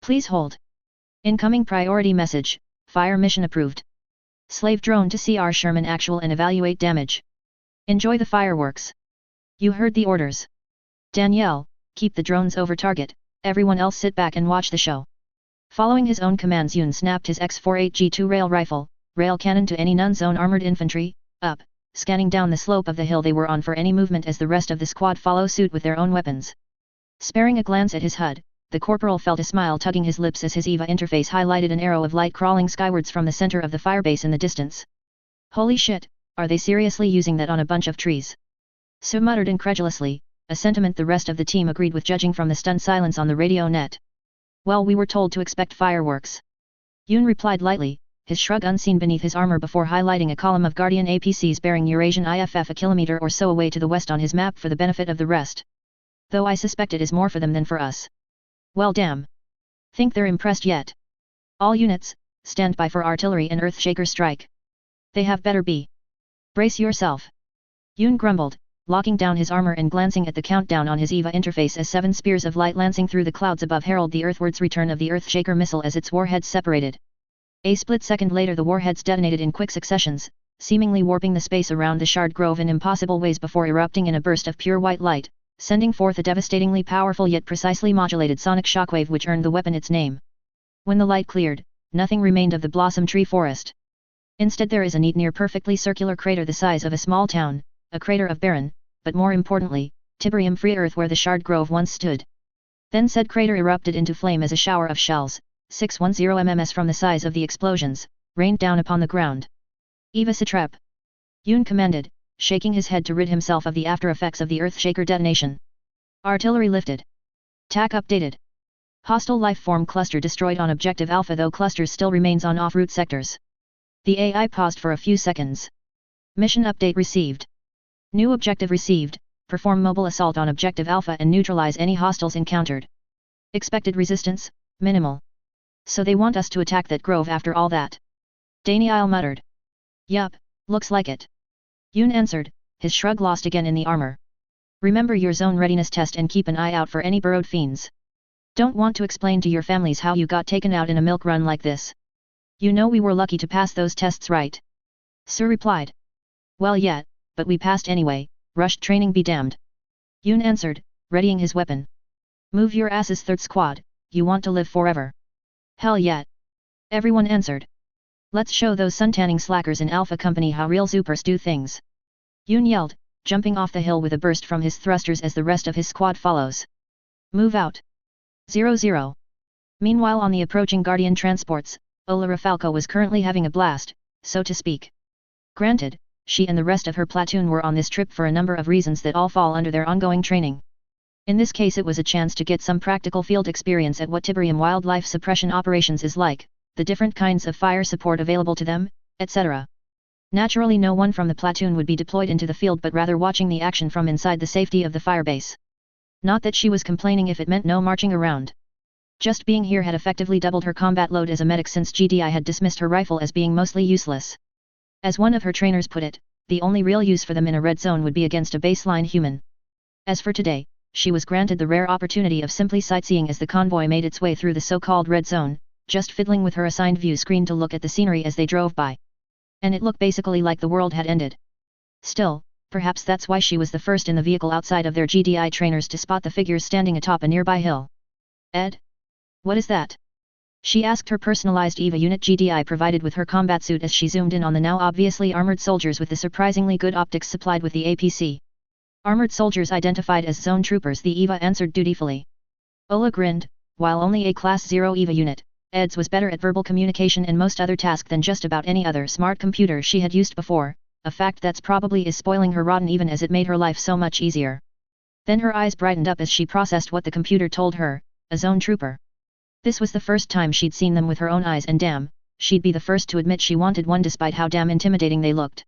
Please hold. Incoming priority message, fire mission approved. Slave drone to CR Sherman actual and evaluate damage. Enjoy the fireworks. You heard the orders. Danielle, keep the drones over target, everyone else sit back and watch the show. Following his own commands, Yoon snapped his X-48G2 rail rifle, rail cannon to any non-zone armored infantry, up, scanning down the slope of the hill they were on for any movement as the rest of the squad follow suit with their own weapons. Sparing a glance at his HUD, the corporal felt a smile tugging his lips as his EVA interface highlighted an arrow of light crawling skywards from the center of the firebase in the distance. Holy shit, are they seriously using that on a bunch of trees? Sue muttered incredulously, a sentiment the rest of the team agreed with judging from the stunned silence on the radio net. Well, we were told to expect fireworks. Yoon replied lightly, his shrug unseen beneath his armor before highlighting a column of Guardian APCs bearing Eurasian IFF a kilometer or so away to the west on his map for the benefit of the rest. Though I suspect it is more for them than for us. Well damn. Think they're impressed yet? All units, stand by for artillery and Earthshaker strike. They have better be. Brace yourself. Yoon grumbled, locking down his armor and glancing at the countdown on his EVA interface as 7 spears of light lancing through the clouds above herald the earthwards return of the Earthshaker missile as its warheads separated. A split second later the warheads detonated in quick successions, seemingly warping the space around the Shard Grove in impossible ways before erupting in a burst of pure white light, sending forth a devastatingly powerful yet precisely modulated sonic shockwave which earned the weapon its name. When the light cleared, nothing remained of the blossom tree forest. Instead there is a neat near perfectly circular crater the size of a small town, a crater of barren, but more importantly, Tiberium free earth where the Shard Grove once stood. Then said crater erupted into flame as a shower of shells, 610 mms from the size of the explosions, rained down upon the ground. Eva Satrep. Yoon commanded, shaking his head to rid himself of the after effects of the Earthshaker detonation. Artillery lifted. TAC updated. Hostile life form cluster destroyed on objective Alpha though clusters still remains on off-route sectors. The AI paused for a few seconds. Mission update received. New objective received, perform mobile assault on objective Alpha and neutralize any hostiles encountered. Expected resistance, minimal. So they want us to attack that grove after all that? Daniel muttered. Yup, looks like it. Yoon answered, his shrug lost again in the armor. Remember your zone readiness test and keep an eye out for any burrowed fiends. Don't want to explain to your families how you got taken out in a milk run like this. You know we were lucky to pass those tests, right? Sir replied. Well yet, but we passed anyway, rushed training be damned. Yoon answered, readying his weapon. Move your asses third squad, you want to live forever. Hell yet. Everyone answered. Let's show those suntanning slackers in Alpha Company how real Zoopers do things. Yoon yelled, jumping off the hill with a burst from his thrusters as the rest of his squad follows. Move out. 00. Meanwhile on the approaching Guardian transports, Ola Rafalco was currently having a blast, so to speak. Granted, she and the rest of her platoon were on this trip for a number of reasons that all fall under their ongoing training. In this case it was a chance to get some practical field experience at what Tiberium wildlife suppression operations is like, the different kinds of fire support available to them, etc. Naturally no one from the platoon would be deployed into the field but rather watching the action from inside the safety of the firebase. Not that she was complaining if it meant no marching around. Just being here had effectively doubled her combat load as a medic since GDI had dismissed her rifle as being mostly useless. As one of her trainers put it, the only real use for them in a red zone would be against a baseline human. As for today, she was granted the rare opportunity of simply sightseeing as the convoy made its way through the so-called red zone, just fiddling with her assigned view screen to look at the scenery as they drove by. And it looked basically like the world had ended. Still, perhaps that's why she was the first in the vehicle outside of their GDI trainers to spot the figures standing atop a nearby hill. Ed? What is that? She asked her personalized EVA unit GDI provided with her combat suit as she zoomed in on the now obviously armored soldiers with the surprisingly good optics supplied with the APC. Armored soldiers identified as zone troopers, the EVA answered dutifully. Ola grinned, while only a Class 0 EVA unit, EDS was better at verbal communication and most other tasks than just about any other smart computer she had used before, a fact that's probably is spoiling her rotten even as it made her life so much easier. Then her eyes brightened up as she processed what the computer told her, a zone trooper. This was the first time she'd seen them with her own eyes and damn, she'd be the first to admit she wanted one despite how damn intimidating they looked.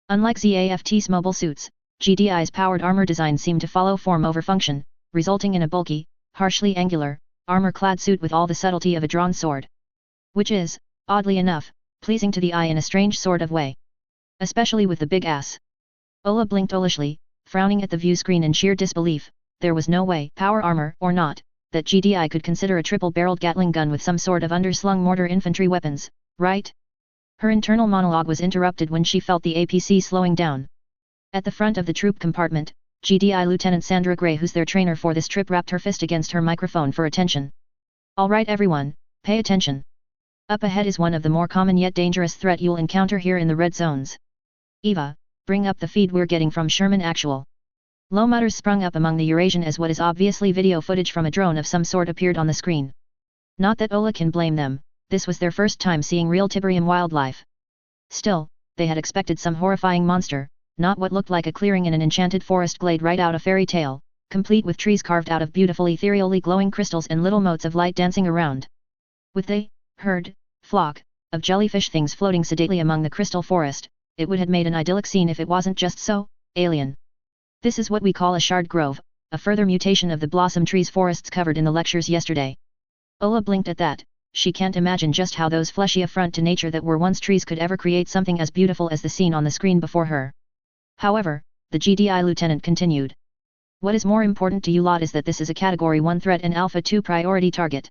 Unlike ZAFT's mobile suits, GDI's powered armor design seemed to follow form over function, resulting in a bulky, harshly angular, armor-clad suit with all the subtlety of a drawn sword. Which is, oddly enough, pleasing to the eye in a strange sort of way. Especially with the big ass. Ola blinked olishly, frowning at the view screen in sheer disbelief. There was no way, power armor or not, that GDI could consider a triple-barreled Gatling gun with some sort of underslung mortar infantry weapons, right? Her internal monologue was interrupted when she felt the APC slowing down. At the front of the troop compartment, GDI Lieutenant Sandra Gray, who's their trainer for this trip, wrapped her fist against her microphone for attention. All right everyone, pay attention. Up ahead is one of the more common yet dangerous threat you'll encounter here in the red zones. Eva, bring up the feed we're getting from Sherman Actual. Low mutters sprung up among the Eurasian as what is obviously video footage from a drone of some sort appeared on the screen. Not that Ola can blame them, this was their first time seeing real Tiberium wildlife. Still, they had expected some horrifying monster, not what looked like a clearing in an enchanted forest glade right out a fairy tale, complete with trees carved out of beautiful ethereally glowing crystals and little motes of light dancing around. With the flock of jellyfish things floating sedately among the crystal forest, it would have made an idyllic scene if it wasn't just so alien. This is what we call a shard grove, a further mutation of the blossom trees forests covered in the lectures yesterday. Ola blinked at that. She can't imagine just how those fleshy affront to nature that were once trees could ever create something as beautiful as the scene on the screen before her. However, the GDI lieutenant continued. What is more important to you lot is that this is a Category 1 threat and Alpha 2 priority target.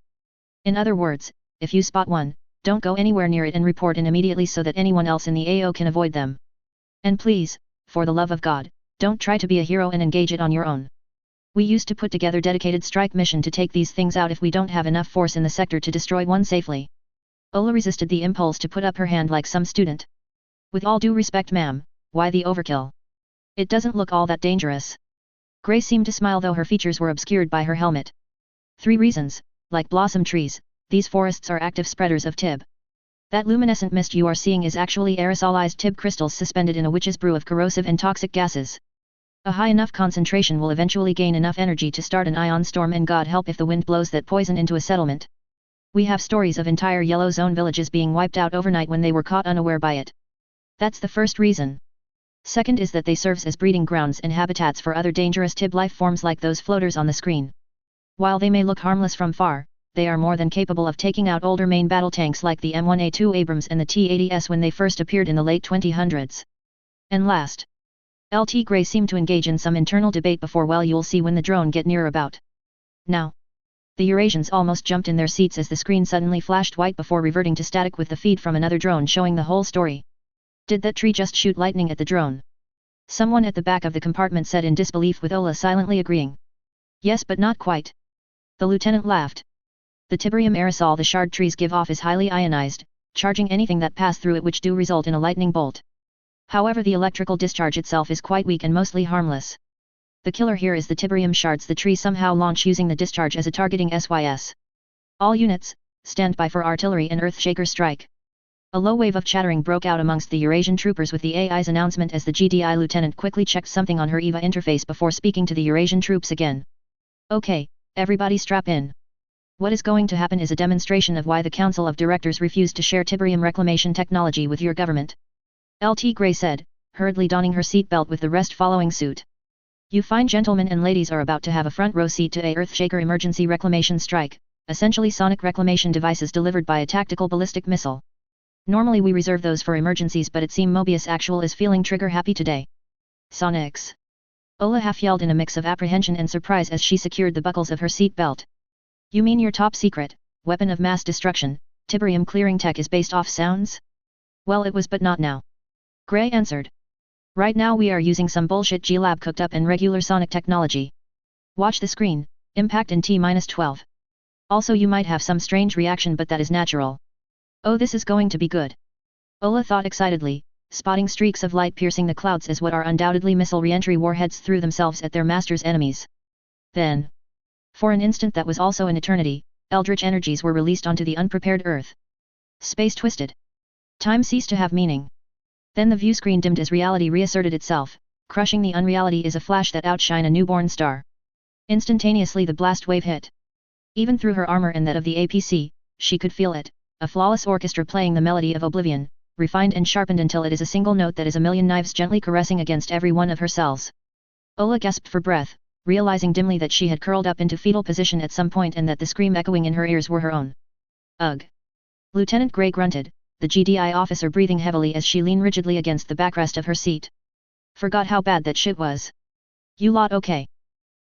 In other words, if you spot one, don't go anywhere near it and report in immediately so that anyone else in the AO can avoid them. And please, for the love of God, don't try to be a hero and engage it on your own. We used to put together dedicated strike mission to take these things out if we don't have enough force in the sector to destroy one safely. Ola resisted the impulse to put up her hand like some student. With all due respect ma'am, why the overkill? It doesn't look all that dangerous. Grey seemed to smile though her features were obscured by her helmet. 3 reasons, like blossom trees, these forests are active spreaders of Tib. That luminescent mist you are seeing is actually aerosolized Tib crystals suspended in a witch's brew of corrosive and toxic gases. A high enough concentration will eventually gain enough energy to start an ion storm and God help if the wind blows that poison into a settlement. We have stories of entire yellow zone villages being wiped out overnight when they were caught unaware by it. That's the first reason. Second is that they serve as breeding grounds and habitats for other dangerous Tib life forms like those floaters on the screen. While they may look harmless from far, they are more than capable of taking out older main battle tanks like the M1A2 Abrams and the T-80S when they first appeared in the late 2000s. And last, LT Grey seemed to engage in some internal debate before well you'll see when the drone get near about. Now. The Eurasians almost jumped in their seats as the screen suddenly flashed white before reverting to static with the feed from another drone showing the whole story. Did that tree just shoot lightning at the drone? Someone at the back of the compartment said in disbelief with Ola silently agreeing. Yes but not quite. The lieutenant laughed. The Tiberium aerosol the shard trees give off is highly ionized, charging anything that pass through it which do result in a lightning bolt. However the electrical discharge itself is quite weak and mostly harmless. The killer here is the Tiberium shards the tree somehow launch using the discharge as a targeting SYS. All units, stand by for artillery and earthshaker strike. A low wave of chattering broke out amongst the Eurasian troopers with the AI's announcement as the GDI lieutenant quickly checked something on her EVA interface before speaking to the Eurasian troops again. Okay, everybody strap in. What is going to happen is a demonstration of why the Council of Directors refused to share Tiberium reclamation technology with your government. LT Grey said, hurriedly donning her seatbelt with the rest following suit. You fine gentlemen and ladies are about to have a front row seat to a Earthshaker emergency reclamation strike, essentially sonic reclamation devices delivered by a tactical ballistic missile. Normally we reserve those for emergencies but it seems Mobius Actual is feeling trigger happy today. Sonics. Ola half yelled in a mix of apprehension and surprise as she secured the buckles of her seat belt. You mean your top secret, weapon of mass destruction, Tiberium clearing tech is based off sounds? Well it was but not now. Grey answered. Right now we are using some bullshit G-Lab cooked up and regular sonic technology. Watch the screen, impact in T-12. Also you might have some strange reaction but that is natural. Oh this is going to be good. Ola thought excitedly, spotting streaks of light piercing the clouds as what are undoubtedly missile re-entry warheads threw themselves at their master's enemies. Then. For an instant that was also an eternity, eldritch energies were released onto the unprepared Earth. Space twisted. Time ceased to have meaning. Then the view screen dimmed as reality reasserted itself, crushing the unreality is a flash that outshine a newborn star. Instantaneously the blast wave hit. Even through her armor and that of the APC, she could feel it, a flawless orchestra playing the melody of oblivion, refined and sharpened until it is a single note that is a million knives gently caressing against every one of her cells. Ola gasped for breath, realizing dimly that she had curled up into fetal position at some point and that the scream echoing in her ears were her own. Ugh! Lieutenant Grey grunted, the GDI officer breathing heavily as she leaned rigidly against the backrest of her seat. Forgot how bad that shit was. You lot okay?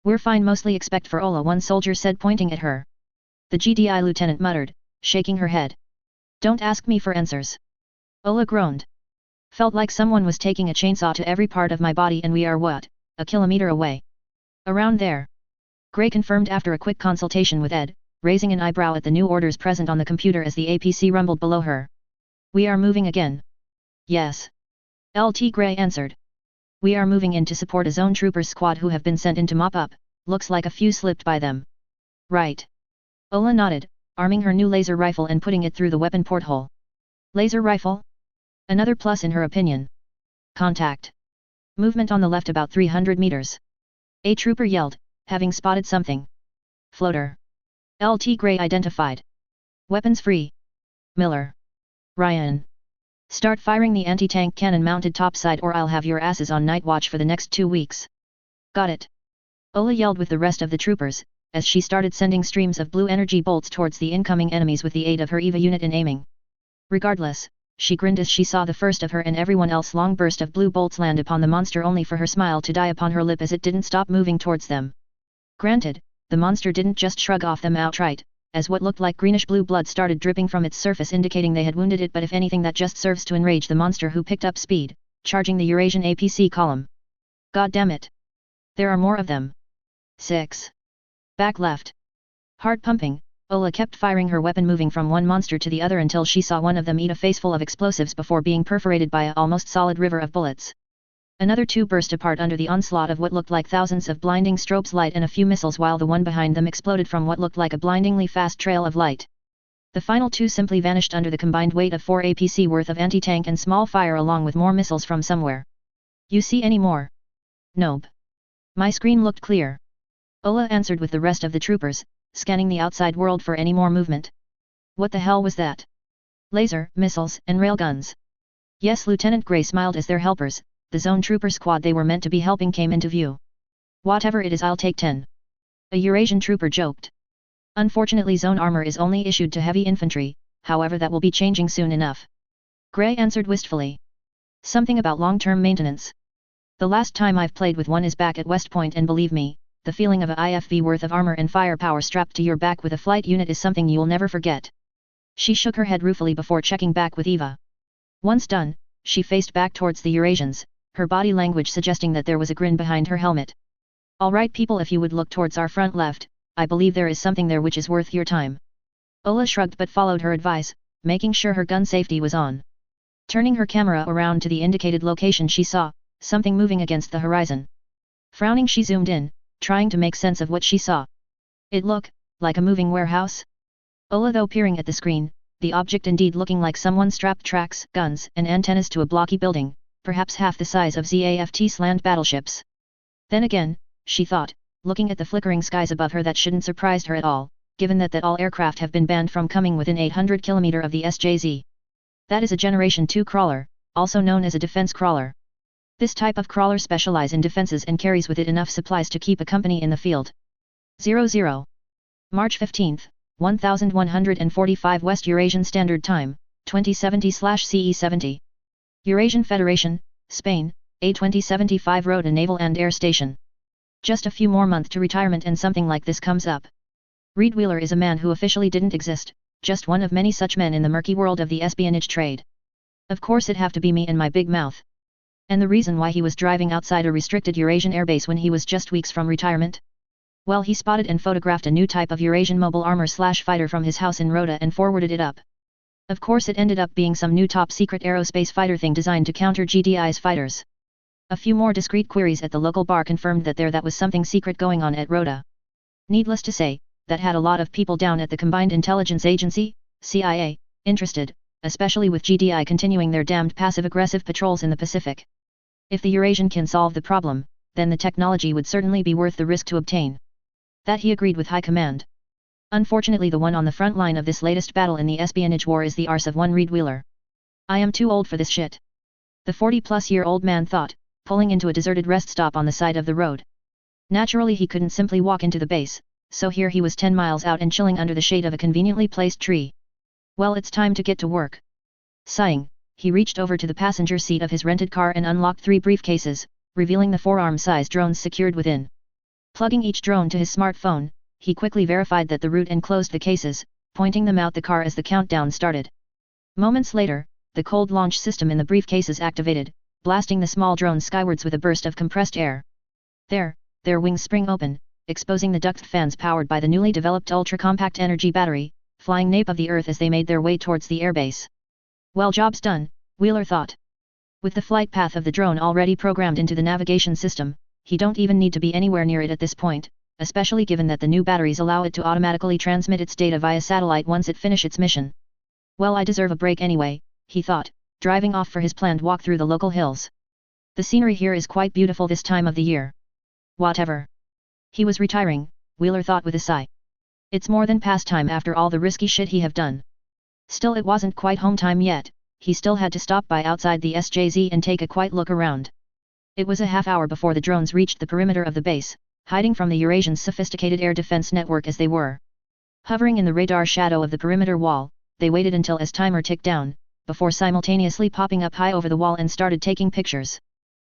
We're fine mostly except for Ola one soldier said pointing at her. The GDI lieutenant muttered, shaking her head. Don't ask me for answers. Ola groaned. Felt like someone was taking a chainsaw to every part of my body and we are what, a kilometer away? Around there. Grey confirmed after a quick consultation with Ed, raising an eyebrow at the new orders present on the computer as the APC rumbled below her. We are moving again. Yes. LT Grey answered. We are moving in to support a zone troopers squad who have been sent in to mop up, looks like a few slipped by them. Right. Ola nodded, arming her new laser rifle and putting it through the weapon porthole. Laser rifle? Another plus in her opinion. Contact. Movement on the left about 300 meters. A trooper yelled, having spotted something. Floater. LT Gray identified. Weapons free. Miller. Ryan. Start firing the anti-tank cannon mounted topside or I'll have your asses on night watch for the next 2 weeks. Got it. Ola yelled with the rest of the troopers, as she started sending streams of blue energy bolts towards the incoming enemies with the aid of her EVA unit in aiming. Regardless, she grinned as she saw the first of her and everyone else long burst of blue bolts land upon the monster only for her smile to die upon her lip as it didn't stop moving towards them. Granted, the monster didn't just shrug off them outright, as what looked like greenish-blue blood started dripping from its surface indicating they had wounded it, but if anything that just serves to enrage the monster who picked up speed, charging the Eurasian APC column. God damn it! There are more of them. 6. Back left. Hard pumping, Ola kept firing her weapon moving from one monster to the other until she saw one of them eat a face full of explosives before being perforated by an almost solid river of bullets. Another 2 burst apart under the onslaught of what looked like thousands of blinding strobes light and a few missiles while the one behind them exploded from what looked like a blindingly fast trail of light. The final 2 simply vanished under the combined weight of 4 APC worth of anti-tank and small fire along with more missiles from somewhere. You see any more? Nope. My screen looked clear. Ola answered with the rest of the troopers, scanning the outside world for any more movement. What the hell was that? Laser, missiles, and railguns. Yes, Lieutenant Gray smiled as their helpers, the zone trooper squad they were meant to be helping came into view. Whatever it is, I'll take 10. A Eurasian trooper joked. Unfortunately, zone armor is only issued to heavy infantry, however that will be changing soon enough. Gray answered wistfully. Something about long-term maintenance. The last time I've played with one is back at West Point, and believe me, the feeling of a IFV worth of armor and firepower strapped to your back with a flight unit is something you'll never forget. She shook her head ruefully before checking back with Eva. Once done, she faced back towards the Eurasians, her body language suggesting that there was a grin behind her helmet. Alright people, if you would look towards our front left, I believe there is something there which is worth your time. Ola shrugged but followed her advice, making sure her gun safety was on. Turning her camera around to the indicated location, she saw something moving against the horizon. Frowning, she zoomed in, trying to make sense of what she saw. It looked like a moving warehouse. Ola, though peering at the screen, the object indeed looking like someone strapped tracks, guns, and antennas to a blocky building, perhaps half the size of ZAFT's land battleships. Then again, she thought, looking at the flickering skies above her, that shouldn't surprise her at all, given that all aircraft have been banned from coming within 800 km of the SJZ. That is a Generation 2 crawler, also known as a defense crawler. This type of crawler specializes in defenses and carries with it enough supplies to keep a company in the field. 00. March 15, 1145 West Eurasian Standard Time, 2070/CE70. Eurasian Federation, Spain, A2075 Road, a naval and air station. Just a few more months to retirement and something like this comes up. Reed Wheeler is a man who officially didn't exist, just one of many such men in the murky world of the espionage trade. Of course it'd have to be me and my big mouth. And the reason why he was driving outside a restricted Eurasian airbase when he was just weeks from retirement? Well, he spotted and photographed a new type of Eurasian mobile armor/fighter from his house in Rota and forwarded it up. Of course it ended up being some new top-secret aerospace fighter thing designed to counter GDI's fighters. A few more discreet queries at the local bar confirmed that was something secret going on at Rota. Needless to say, that had a lot of people down at the Combined Intelligence Agency, CIA, interested, especially with GDI continuing their damned passive-aggressive patrols in the Pacific. If the Eurasian can solve the problem, then the technology would certainly be worth the risk to obtain. That he agreed with High Command. Unfortunately, the one on the front line of this latest battle in the espionage war is the arse of one Reed Wheeler. I am too old for this shit. The 40-plus-year-old man thought, pulling into a deserted rest stop on the side of the road. Naturally he couldn't simply walk into the base, so here he was 10 miles out and chilling under the shade of a conveniently placed tree. Well, it's time to get to work. Sighing, he reached over to the passenger seat of his rented car and unlocked 3 briefcases, revealing the forearm-sized drones secured within. Plugging each drone to his smartphone, he quickly verified that the route and closed the cases, pointing them out the car as the countdown started. Moments later, the cold launch system in the briefcases activated, blasting the small drones skywards with a burst of compressed air. There, their wings spring open, exposing the duct fans powered by the newly developed ultra-compact energy battery, flying nape of the earth as they made their way towards the airbase. Well, job's done, Wheeler thought. With the flight path of the drone already programmed into the navigation system, he don't even need to be anywhere near it at this point, especially given that the new batteries allow it to automatically transmit its data via satellite once it finishes its mission. Well, I deserve a break anyway, he thought, driving off for his planned walk through the local hills. The scenery here is quite beautiful this time of the year. Whatever. He was retiring, Wheeler thought with a sigh. It's more than past time after all the risky shit he have done. Still it wasn't quite home time yet, he still had to stop by outside the SJZ and take a quiet look around. It was a half hour before the drones reached the perimeter of the base, hiding from the Eurasians' sophisticated air defense network as they were. Hovering in the radar shadow of the perimeter wall, they waited until as timer ticked down, before simultaneously popping up high over the wall and started taking pictures.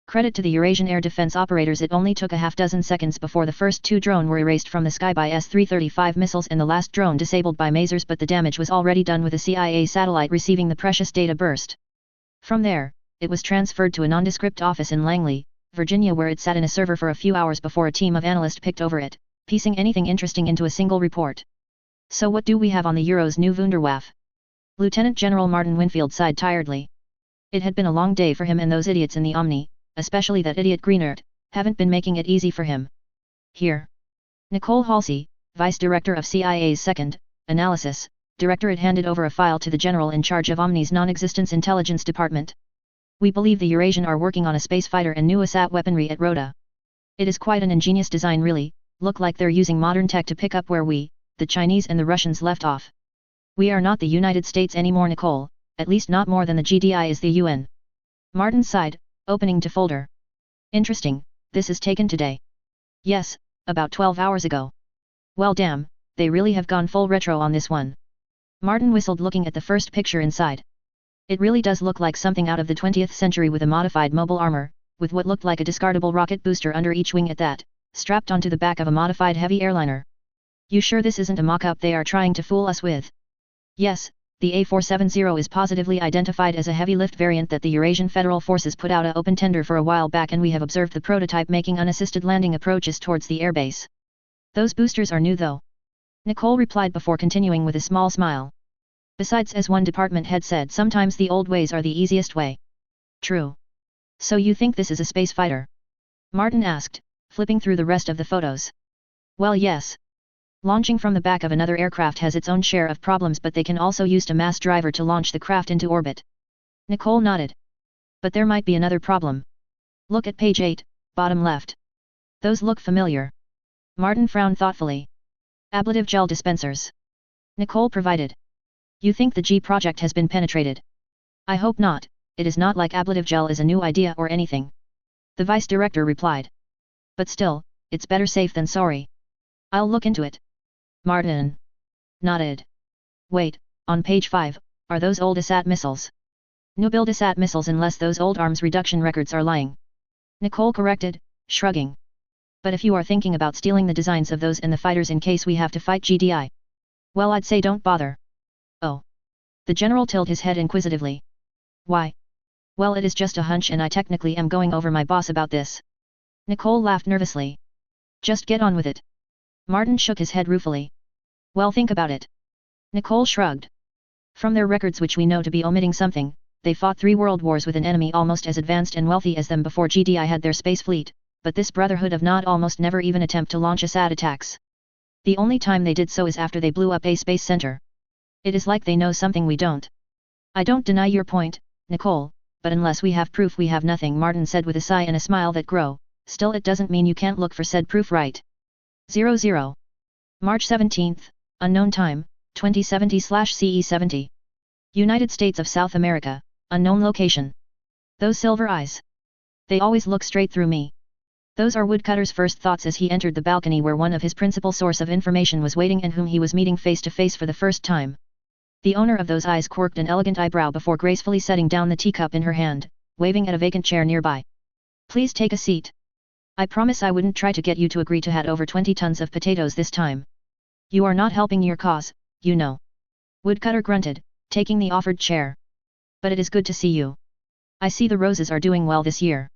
Credit to the Eurasian air defense operators, it only took a half dozen seconds before the first two drones were erased from the sky by S-335 missiles and the last drone disabled by masers, but the damage was already done with a CIA satellite receiving the precious data burst. From there, it was transferred to a nondescript office in Langley, Virginia, where it sat in a server for a few hours before a team of analysts picked over it, piecing anything interesting into a single report. So what do we have on the Euro's new Wunderwaffe? Lieutenant General Martin Winfield sighed tiredly. It had been a long day for him, and those idiots in the Omni, especially that idiot Greenert, haven't been making it easy for him. Here. Nicole Halsey, Vice Director of CIA's Second Analysis Directorate, handed over a file to the General in charge of Omni's Non-Existence Intelligence Department. We believe the Eurasian are working on a space fighter and new ASAT weaponry at Rhoda. It is quite an ingenious design, really, look like they're using modern tech to pick up where we, the Chinese and the Russians, left off. We are not the United States anymore, Nicole, at least not more than the GDI is the UN. Martin sighed, opening to folder. Interesting, this is taken today. Yes, about 12 hours ago. Well damn, they really have gone full retro on this one. Martin whistled, looking at the first picture inside. It really does look like something out of the 20th century, with a modified mobile armor, with what looked like a discardable rocket booster under each wing at that, strapped onto the back of a modified heavy airliner. You sure this isn't a mock-up they are trying to fool us with? Yes, the A470 is positively identified as a heavy lift variant that the Eurasian Federal Forces put out an open tender for a while back, and we have observed the prototype making unassisted landing approaches towards the airbase. Those boosters are new though. Nicole replied before continuing with a small smile. Besides, as one department head said, sometimes the old ways are the easiest way. True. So you think this is a space fighter? Martin asked, flipping through the rest of the photos. Well, yes. Launching from the back of another aircraft has its own share of problems, but they can also use a mass driver to launch the craft into orbit. Nicole nodded. But there might be another problem. Look at page 8, bottom left. Those look familiar. Martin frowned thoughtfully. Ablative gel dispensers. Nicole provided. You think the G project has been penetrated? I hope not, it is not like ablative gel is a new idea or anything. The vice director replied. But still, it's better safe than sorry. I'll look into it. Martin nodded. Wait, on page 5, are those old ASAT missiles? New build ASAT missiles, unless those old arms reduction records are lying. Nicole corrected, shrugging. But if you are thinking about stealing the designs of those in the fighters in case we have to fight GDI, well, I'd say don't bother. Oh. The general tilted his head inquisitively. Why? Well, it is just a hunch, and I technically am going over my boss about this. Nicole laughed nervously. Just get on with it. Martin shook his head ruefully. Well, think about it. Nicole shrugged. From their records, which we know to be omitting something, they fought 3 world wars with an enemy almost as advanced and wealthy as them before GDI had their space fleet, but this brotherhood of not almost never even attempt to launch ASAT attacks. The only time they did so is after they blew up a space center. It is like they know something we don't. I don't deny your point, Nicole, but unless we have proof we have nothing, Martin said with a sigh and a smile that grew. Still, it doesn't mean you can't look for said proof, right? 00. March 17th, unknown time, 2070/CE70. United States of South America, unknown location. Those silver eyes. They always look straight through me. Those are Woodcutter's first thoughts as he entered the balcony where one of his principal source of information was waiting and whom he was meeting face to face for the first time. The owner of those eyes quirked an elegant eyebrow before gracefully setting down the teacup in her hand, waving at a vacant chair nearby. Please take a seat. I promise I wouldn't try to get you to agree to hand over 20 tons of potatoes this time. You are not helping your cause, you know. Woodcutter grunted, taking the offered chair. But it is good to see you. I see the roses are doing well this year.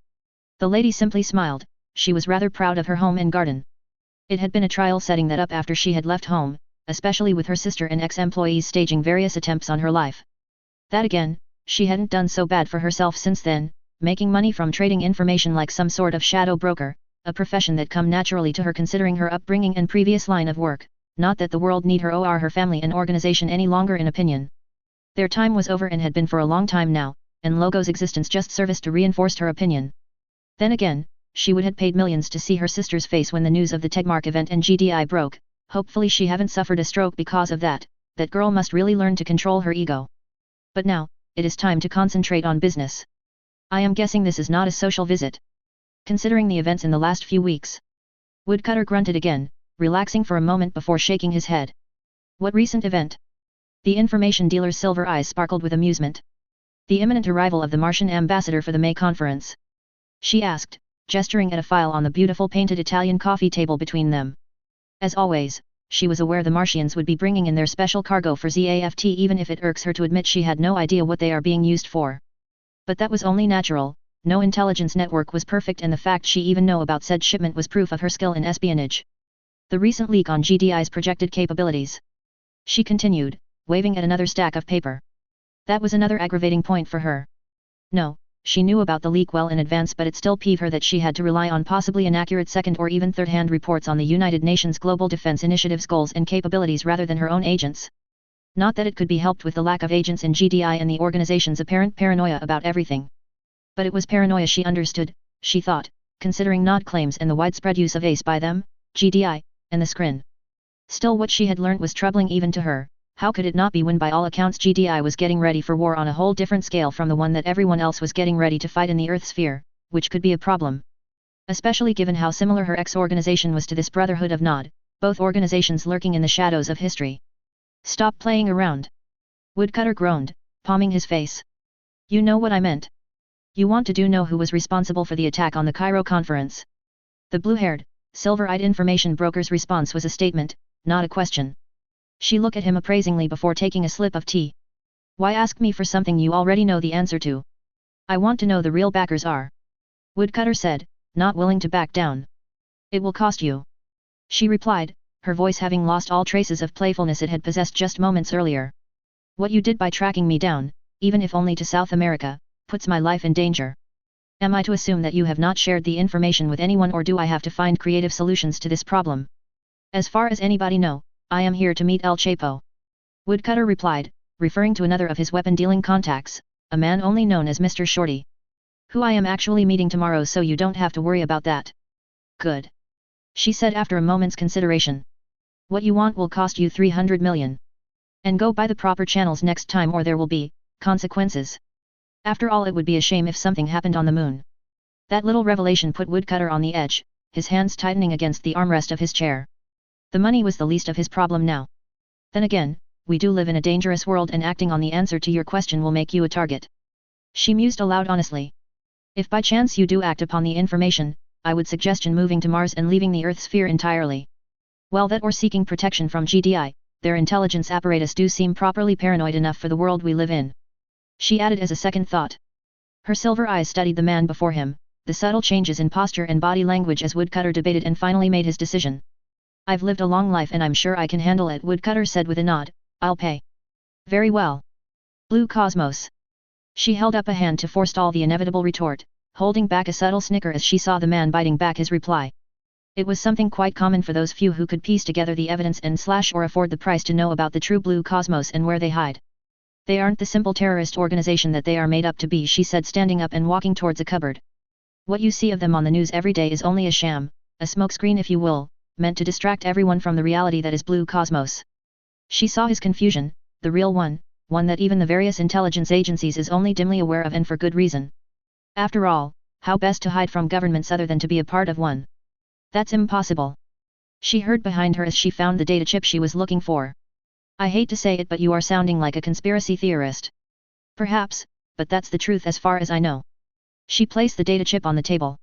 The lady simply smiled, she was rather proud of her home and garden. It had been a trial setting that up after she had left home, especially with her sister and ex-employees staging various attempts on her life. That again, she hadn't done so bad for herself since then, making money from trading information like some sort of shadow broker, a profession that come naturally to her considering her upbringing and previous line of work, not that the world need her or her family and organization any longer in opinion. Their time was over and had been for a long time now, and Logo's existence just serviced to reinforce her opinion. Then again, she would have paid millions to see her sister's face when the news of the Tegmark event and GDI broke. Hopefully she haven't suffered a stroke because of that. That girl must really learn to control her ego. But now, it is time to concentrate on business. I am guessing this is not a social visit. Considering the events in the last few weeks. Woodcutter grunted again, relaxing for a moment before shaking his head. What recent event? The information dealer's silver eyes sparkled with amusement. The imminent arrival of the Martian ambassador for the May conference. She asked, gesturing at a file on the beautiful painted Italian coffee table between them. As always, she was aware the Martians would be bringing in their special cargo for ZAFT even if it irks her to admit she had no idea what they are being used for. But that was only natural. No intelligence network was perfect and the fact she even knew about said shipment was proof of her skill in espionage. The recent leak on GDI's projected capabilities. She continued, waving at another stack of paper. That was another aggravating point for her. No, she knew about the leak well in advance but it still peeved her that she had to rely on possibly inaccurate second or even third-hand reports on the United Nations Global Defense Initiative's goals and capabilities rather than her own agents. Not that it could be helped with the lack of agents in GDI and the organization's apparent paranoia about everything. But it was paranoia she understood, she thought, considering not claims and the widespread use of ACE by them, GDI, and the Skrin. Still what she had learnt was troubling even to her. How could it not be when by all accounts GDI was getting ready for war on a whole different scale from the one that everyone else was getting ready to fight in the Earth sphere, which could be a problem. Especially given how similar her ex-organization was to this Brotherhood of Nod, both organizations lurking in the shadows of history. Stop playing around. Woodcutter groaned, palming his face. You know what I meant. You want to know who was responsible for the attack on the Cairo conference. The blue-haired, silver-eyed information broker's response was a statement, not a question. She looked at him appraisingly before taking a sip of tea. Why ask me for something you already know the answer to? I want to know the real backers are. Woodcutter said, not willing to back down. It will cost you. She replied, her voice having lost all traces of playfulness it had possessed just moments earlier. What you did by tracking me down, even if only to South America, puts my life in danger. Am I to assume that you have not shared the information with anyone or do I have to find creative solutions to this problem? As far as anybody know, I am here to meet El Chapo. Woodcutter replied, referring to another of his weapon-dealing contacts, a man only known as Mr. Shorty. Who I am actually meeting tomorrow so you don't have to worry about that. Good. She said after a moment's consideration. What you want will cost you 300 million. And go by the proper channels next time or there will be consequences. After all it would be a shame if something happened on the moon. That little revelation put Woodcutter on the edge, his hands tightening against the armrest of his chair. The money was the least of his problem now. Then again, we do live in a dangerous world and acting on the answer to your question will make you a target. She mused aloud honestly. If by chance you do act upon the information, I would suggest moving to Mars and leaving the Earth sphere entirely. Well that or seeking protection from GDI, their intelligence apparatus do seem properly paranoid enough for the world we live in. She added as a second thought. Her silver eyes studied the man before him, the subtle changes in posture and body language as Woodcutter debated and finally made his decision. I've lived a long life and I'm sure I can handle it, Woodcutter said with a nod. I'll pay. Very well. Blue Cosmos. She held up a hand to forestall the inevitable retort, holding back a subtle snicker as she saw the man biting back his reply. It was something quite common for those few who could piece together the evidence and or afford the price to know about the true Blue Cosmos and where they hide. They aren't the simple terrorist organization that they are made up to be, she said, standing up and walking towards a cupboard. What you see of them on the news every day is only a sham, a smokescreen if you will, meant to distract everyone from the reality that is Blue Cosmos. She saw his confusion, the real one that even the various intelligence agencies is only dimly aware of and for good reason. After all, how best to hide from governments other than to be a part of one? That's impossible. She heard behind her as she found the data chip she was looking for. I hate to say it but you are sounding like a conspiracy theorist. Perhaps, but that's the truth as far as I know. She placed the data chip on the table.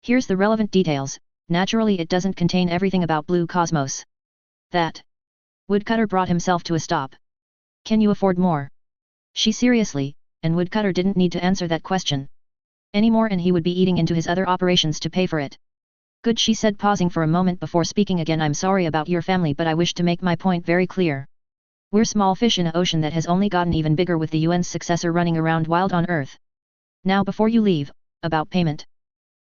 Here's the relevant details. Naturally it doesn't contain everything about Blue Cosmos. That. Woodcutter brought himself to a stop. Can you afford more? She seriously, and Woodcutter didn't need to answer that question. Any more and he would be eating into his other operations to pay for it. Good, she said, pausing for a moment before speaking again. I'm sorry about your family but I wish to make my point very clear. We're small fish in an ocean that has only gotten even bigger with the UN's successor running around wild on Earth. Now before you leave, about payment.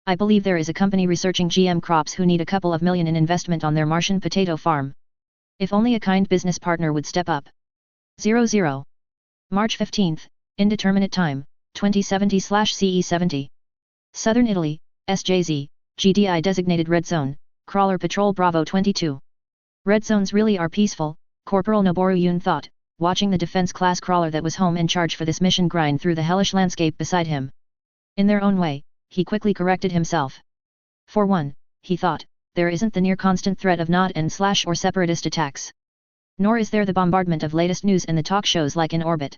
I believe there is a company researching GM crops who need a couple of million in investment on their Martian potato farm. If only a kind business partner would step up. 00. March 15th, Indeterminate Time, 2070/CE70. Southern Italy, SJZ, GDI designated Red Zone, Crawler Patrol Bravo 22. Red Zones really are peaceful, Corporal Noboru Yun thought, watching the defense class crawler that was home in charge for this mission grind through the hellish landscape beside him. In their own way, he quickly corrected himself. For one, he thought, there isn't the near constant threat of not or separatist attacks. Nor is there the bombardment of latest news and the talk shows like in orbit.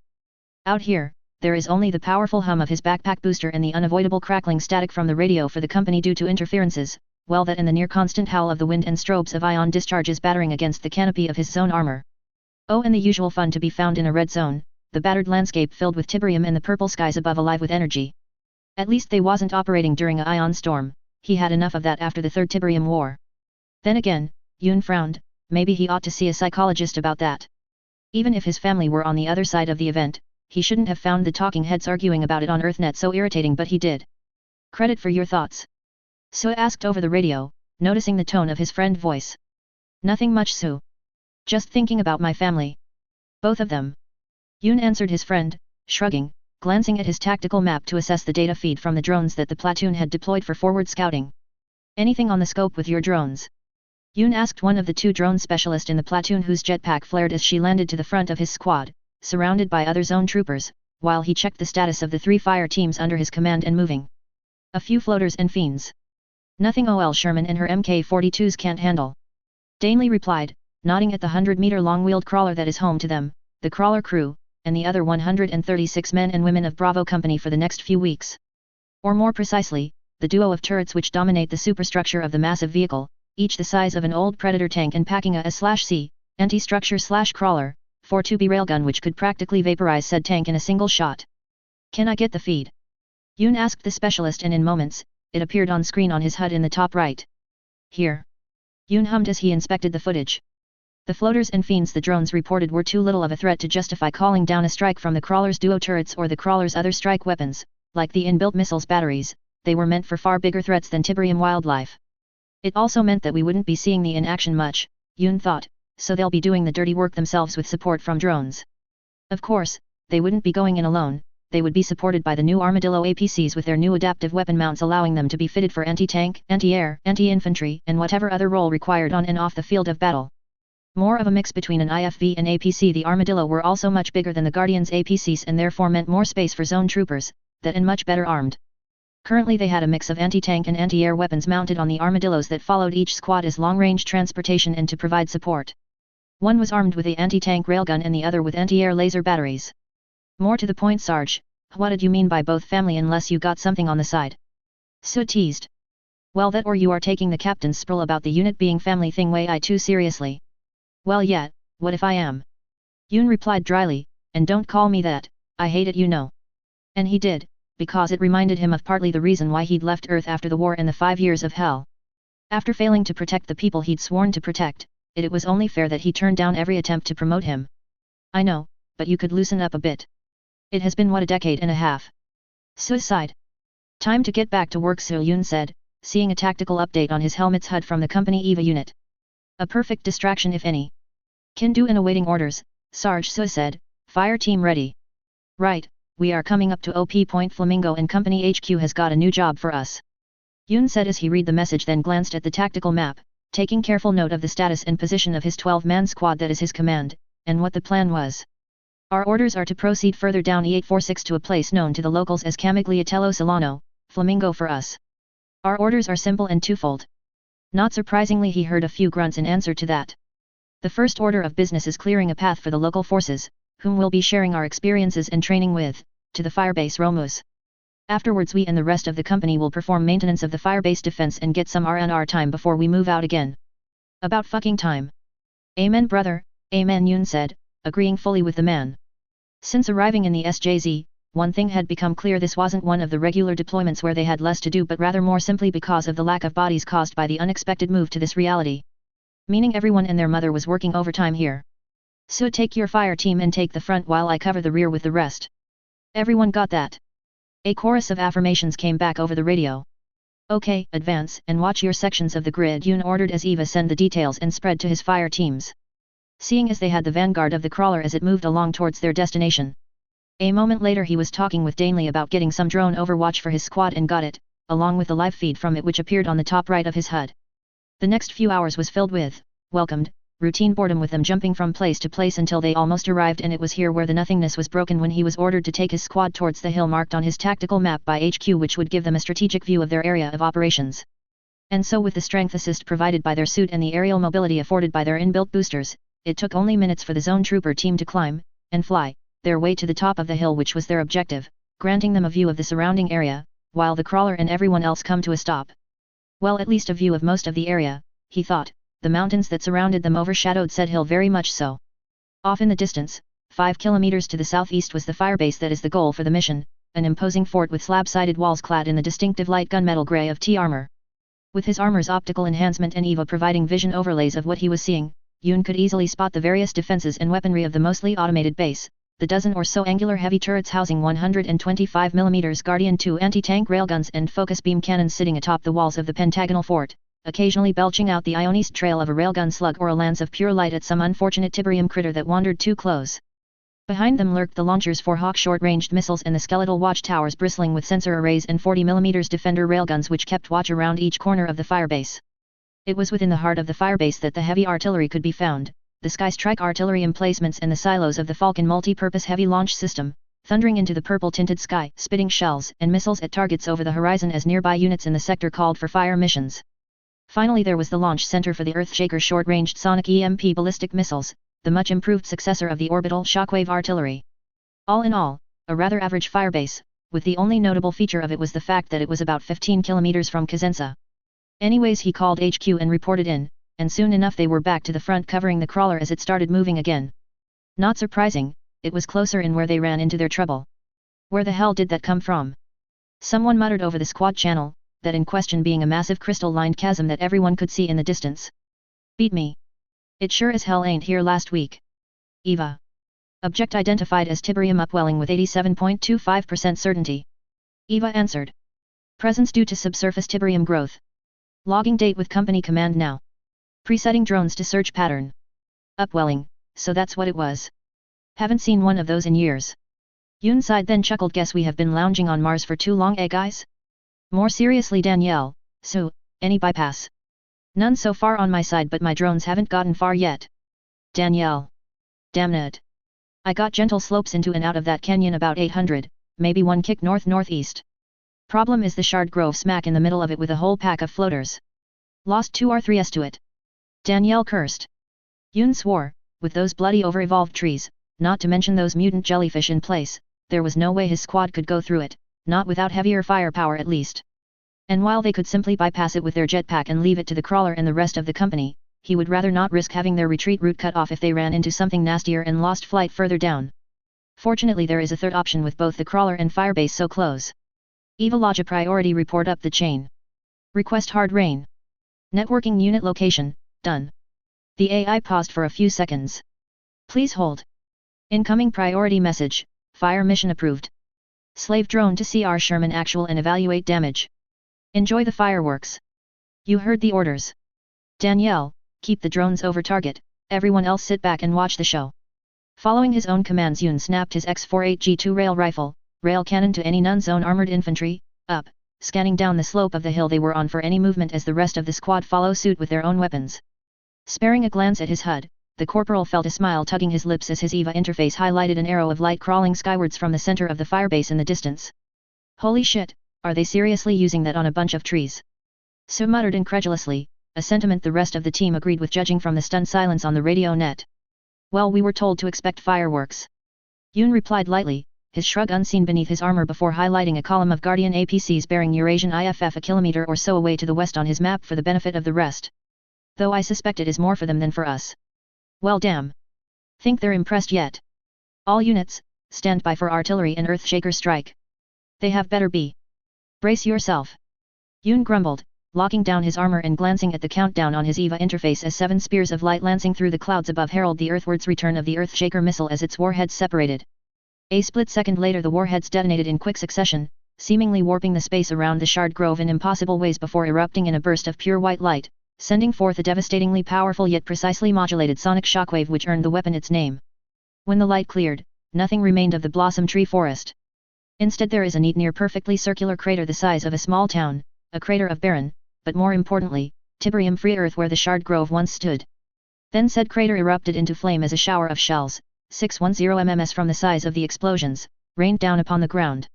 Out here, there is only the powerful hum of his backpack booster and the unavoidable crackling static from the radio for the company due to interferences, well that and the near constant howl of the wind and strobes of ion discharges battering against the canopy of his zone armor. Oh, and the usual fun to be found in a red zone, the battered landscape filled with Tiberium and the purple skies above alive with energy. At least they wasn't operating during a ion storm, he had enough of that after the Third Tiberium War. Then again, Yun frowned, maybe he ought to see a psychologist about that. Even if his family were on the other side of the event, he shouldn't have found the talking heads arguing about it on EarthNet so irritating, but he did. Credit for your thoughts? Sue asked over the radio, noticing the tone of his friend's voice. Nothing much, Sue. Just thinking about my family. Both of them. Yun answered his friend, shrugging, glancing at his tactical map to assess the data feed from the drones that the platoon had deployed for forward scouting. Anything on the scope with your drones? Yun asked one of the two drone specialists in the platoon whose jetpack flared as she landed to the front of his squad, surrounded by other zone troopers, while he checked the status of the 3 fire teams under his command and moving. A few floaters and fiends. Nothing OL Sherman and her Mk-42s can't handle. Danley replied, nodding at the 100-meter long-wheeled crawler that is home to them, the crawler crew, and the other 136 men and women of Bravo Company for the next few weeks. Or more precisely, the duo of turrets which dominate the superstructure of the massive vehicle, each the size of an old Predator tank and packing a S/C, anti-structure/crawler, 4-2B railgun which could practically vaporize said tank in a single shot. Can I get the feed? Yun asked the specialist, and in moments, it appeared on screen on his HUD in the top right. Here. Yun hummed as he inspected the footage. The floaters and fiends the drones reported were too little of a threat to justify calling down a strike from the crawler's duo turrets or the crawler's other strike weapons, like the inbuilt missiles batteries. They were meant for far bigger threats than Tiberium wildlife. It also meant that we wouldn't be seeing the in action much, Yun thought, so they'll be doing the dirty work themselves with support from drones. Of course, they wouldn't be going in alone, they would be supported by the new Armadillo APCs with their new adaptive weapon mounts allowing them to be fitted for anti-tank, anti-air, anti-infantry and whatever other role required on and off the field of battle. More of a mix between an IFV and APC. The Armadillo were also much bigger than the Guardian's APCs and therefore meant more space for zone troopers, that and much better armed. Currently they had a mix of anti-tank and anti-air weapons mounted on the Armadillos that followed each squad as long-range transportation and to provide support. One was armed with a anti-tank railgun and the other with anti-air laser batteries. More to the point, Sarge, what did you mean by both family unless you got something on the side? Sue teased. Well, that or you are taking the captain's spiel about the unit being family thing way too seriously. Well, yet, what if I am? Yun replied dryly, and don't call me that, I hate it, you know. And he did, because it reminded him of partly the reason why he'd left Earth after the war and the 5 years of hell. After failing to protect the people he'd sworn to protect, it was only fair that he turned down every attempt to promote him. I know, but you could loosen up a bit. It has been what, a decade and a half? Sue sighed. Time to get back to work, Sue, Yun said, seeing a tactical update on his helmet's HUD from the company EVA unit. A perfect distraction if any. Can do and awaiting orders, Sarge, Sue said, fire team ready. Right, we are coming up to OP Point Flamingo and company HQ has got a new job for us. Yun said as he read the message, then glanced at the tactical map, taking careful note of the status and position of his 12-man squad that is his command, and what the plan was. Our orders are to proceed further down E846 to a place known to the locals as Camigliatello Solano, Flamingo for us. Our orders are simple and twofold. Not surprisingly, he heard a few grunts in answer to that. The first order of business is clearing a path for the local forces, whom we'll be sharing our experiences and training with, to the firebase Romus. Afterwards we and the rest of the company will perform maintenance of the firebase defense and get some R&R time before we move out again. About fucking time. Amen, brother, amen, Yun said, agreeing fully with the man. Since arriving in the SJZ, one thing had become clear: this wasn't one of the regular deployments where they had less to do, but rather more simply because of the lack of bodies caused by the unexpected move to this reality. Meaning everyone and their mother was working overtime here. So take your fire team and take the front while I cover the rear with the rest. Everyone got that? A chorus of affirmations came back over the radio. Okay, advance and watch your sections of the grid, Yun ordered as Eva sent the details and spread to his fire teams. Seeing as they had the vanguard of the crawler as it moved along towards their destination. A moment later he was talking with Danley about getting some drone overwatch for his squad and got it, along with the live feed from it which appeared on the top right of his HUD. The next few hours was filled with, welcomed, routine boredom with them jumping from place to place until they almost arrived, and it was here where the nothingness was broken when he was ordered to take his squad towards the hill marked on his tactical map by HQ, which would give them a strategic view of their area of operations. And so, with the strength assist provided by their suit and the aerial mobility afforded by their inbuilt boosters, it took only minutes for the zone trooper team to climb, and fly, their way to the top of the hill, which was their objective, granting them a view of the surrounding area, while the crawler and everyone else come to a stop. Well, at least a view of most of the area, he thought. The mountains that surrounded them overshadowed said hill very much so. Off in the distance, 5 kilometers to the southeast, was the firebase that is the goal for the mission, an imposing fort with slab-sided walls clad in the distinctive light gunmetal gray of T armor. With his armor's optical enhancement and EVA providing vision overlays of what he was seeing, Yoon could easily spot the various defenses and weaponry of the mostly automated base, the dozen or so angular heavy turrets housing 125mm Guardian II anti-tank railguns and focus beam cannons sitting atop the walls of the pentagonal fort, occasionally belching out the ionized trail of a railgun slug or a lance of pure light at some unfortunate Tiberium critter that wandered too close. Behind them lurked the launchers for Hawk short-ranged missiles and the skeletal watchtowers bristling with sensor arrays and 40mm Defender railguns which kept watch around each corner of the firebase. It was within the heart of the firebase that the heavy artillery could be found, the Sky Strike artillery emplacements and the silos of the Falcon multi-purpose heavy launch system, thundering into the purple-tinted sky, spitting shells and missiles at targets over the horizon as nearby units in the sector called for fire missions. Finally, there was the launch center for the Earthshaker short-ranged sonic EMP ballistic missiles, the much improved successor of the orbital shockwave artillery. All in all, a rather average firebase, with the only notable feature of it was the fact that it was about 15 kilometers from Cosenza. Anyways, he called HQ and reported in, and soon enough they were back to the front covering the crawler as it started moving again. Not surprising, it was closer in where they ran into their trouble. Where the hell did that come from? Someone muttered over the squad channel, that in question being a massive crystal-lined chasm that everyone could see in the distance. Beat me. It sure as hell ain't here last week. EVA. Object identified as Tiberium upwelling with 87.25% certainty. EVA answered. Presence due to subsurface Tiberium growth. Logging date with company command now. Presetting drones to search pattern. Upwelling, so that's what it was. Haven't seen one of those in years. Yoon sighed then chuckled. Guess we have been lounging on Mars for too long, eh guys? More seriously, Danielle, so, any bypass? None so far on my side, but my drones haven't gotten far yet. Danielle. Damn it. I got gentle slopes into and out of that canyon about 800, maybe one kick north-northeast. Problem is the shard grove smack in the middle of it with a whole pack of floaters. Lost 2 or 3s to it. Danielle cursed. Yoon swore, with those bloody over-evolved trees, not to mention those mutant jellyfish in place, there was no way his squad could go through it. Not without heavier firepower at least. And while they could simply bypass it with their jetpack and leave it to the crawler and the rest of the company, he would rather not risk having their retreat route cut off if they ran into something nastier and lost flight further down. Fortunately, there is a third option with both the crawler and firebase so close. EVA lodge a priority report up the chain. Request hard rain. Networking unit location, done. The AI paused for a few seconds. Please hold. Incoming priority message, fire mission approved. Slave drone to CR Sherman actual and evaluate damage. Enjoy the fireworks. You heard the orders. Danielle, keep the drones over target, everyone else sit back and watch the show. Following his own commands, Yoon snapped his X-48G2 rail rifle, rail cannon to any non-zone armored infantry, up, scanning down the slope of the hill they were on for any movement as the rest of the squad follow suit with their own weapons. Sparing a glance at his HUD, the corporal felt a smile tugging his lips as his EVA interface highlighted an arrow of light crawling skywards from the center of the firebase in the distance. Holy shit, are they seriously using that on a bunch of trees? Sue muttered incredulously, a sentiment the rest of the team agreed with judging from the stunned silence on the radio net. Well, we were told to expect fireworks. Yoon replied lightly, his shrug unseen beneath his armor before highlighting a column of Guardian APCs bearing Eurasian IFF a kilometer or so away to the west on his map for the benefit of the rest. Though I suspect it is more for them than for us. Well damn. Think they're impressed yet? All units, stand by for artillery and Earthshaker strike. They have better be. Brace yourself. Yoon grumbled, locking down his armor and glancing at the countdown on his EVA interface as 7 spears of light lancing through the clouds above herald the earthwards return of the Earthshaker missile as its warheads separated. A split second later the warheads detonated in quick succession, seemingly warping the space around the shard grove in impossible ways before erupting in a burst of pure white light, sending forth a devastatingly powerful yet precisely modulated sonic shockwave which earned the weapon its name. When the light cleared, nothing remained of the blossom tree forest. Instead there is a neat near perfectly circular crater the size of a small town, a crater of barren, but more importantly, Tiberium-free earth where the shard grove once stood. Then said crater erupted into flame as a shower of shells, 610 mm from the size of the explosions, rained down upon the ground.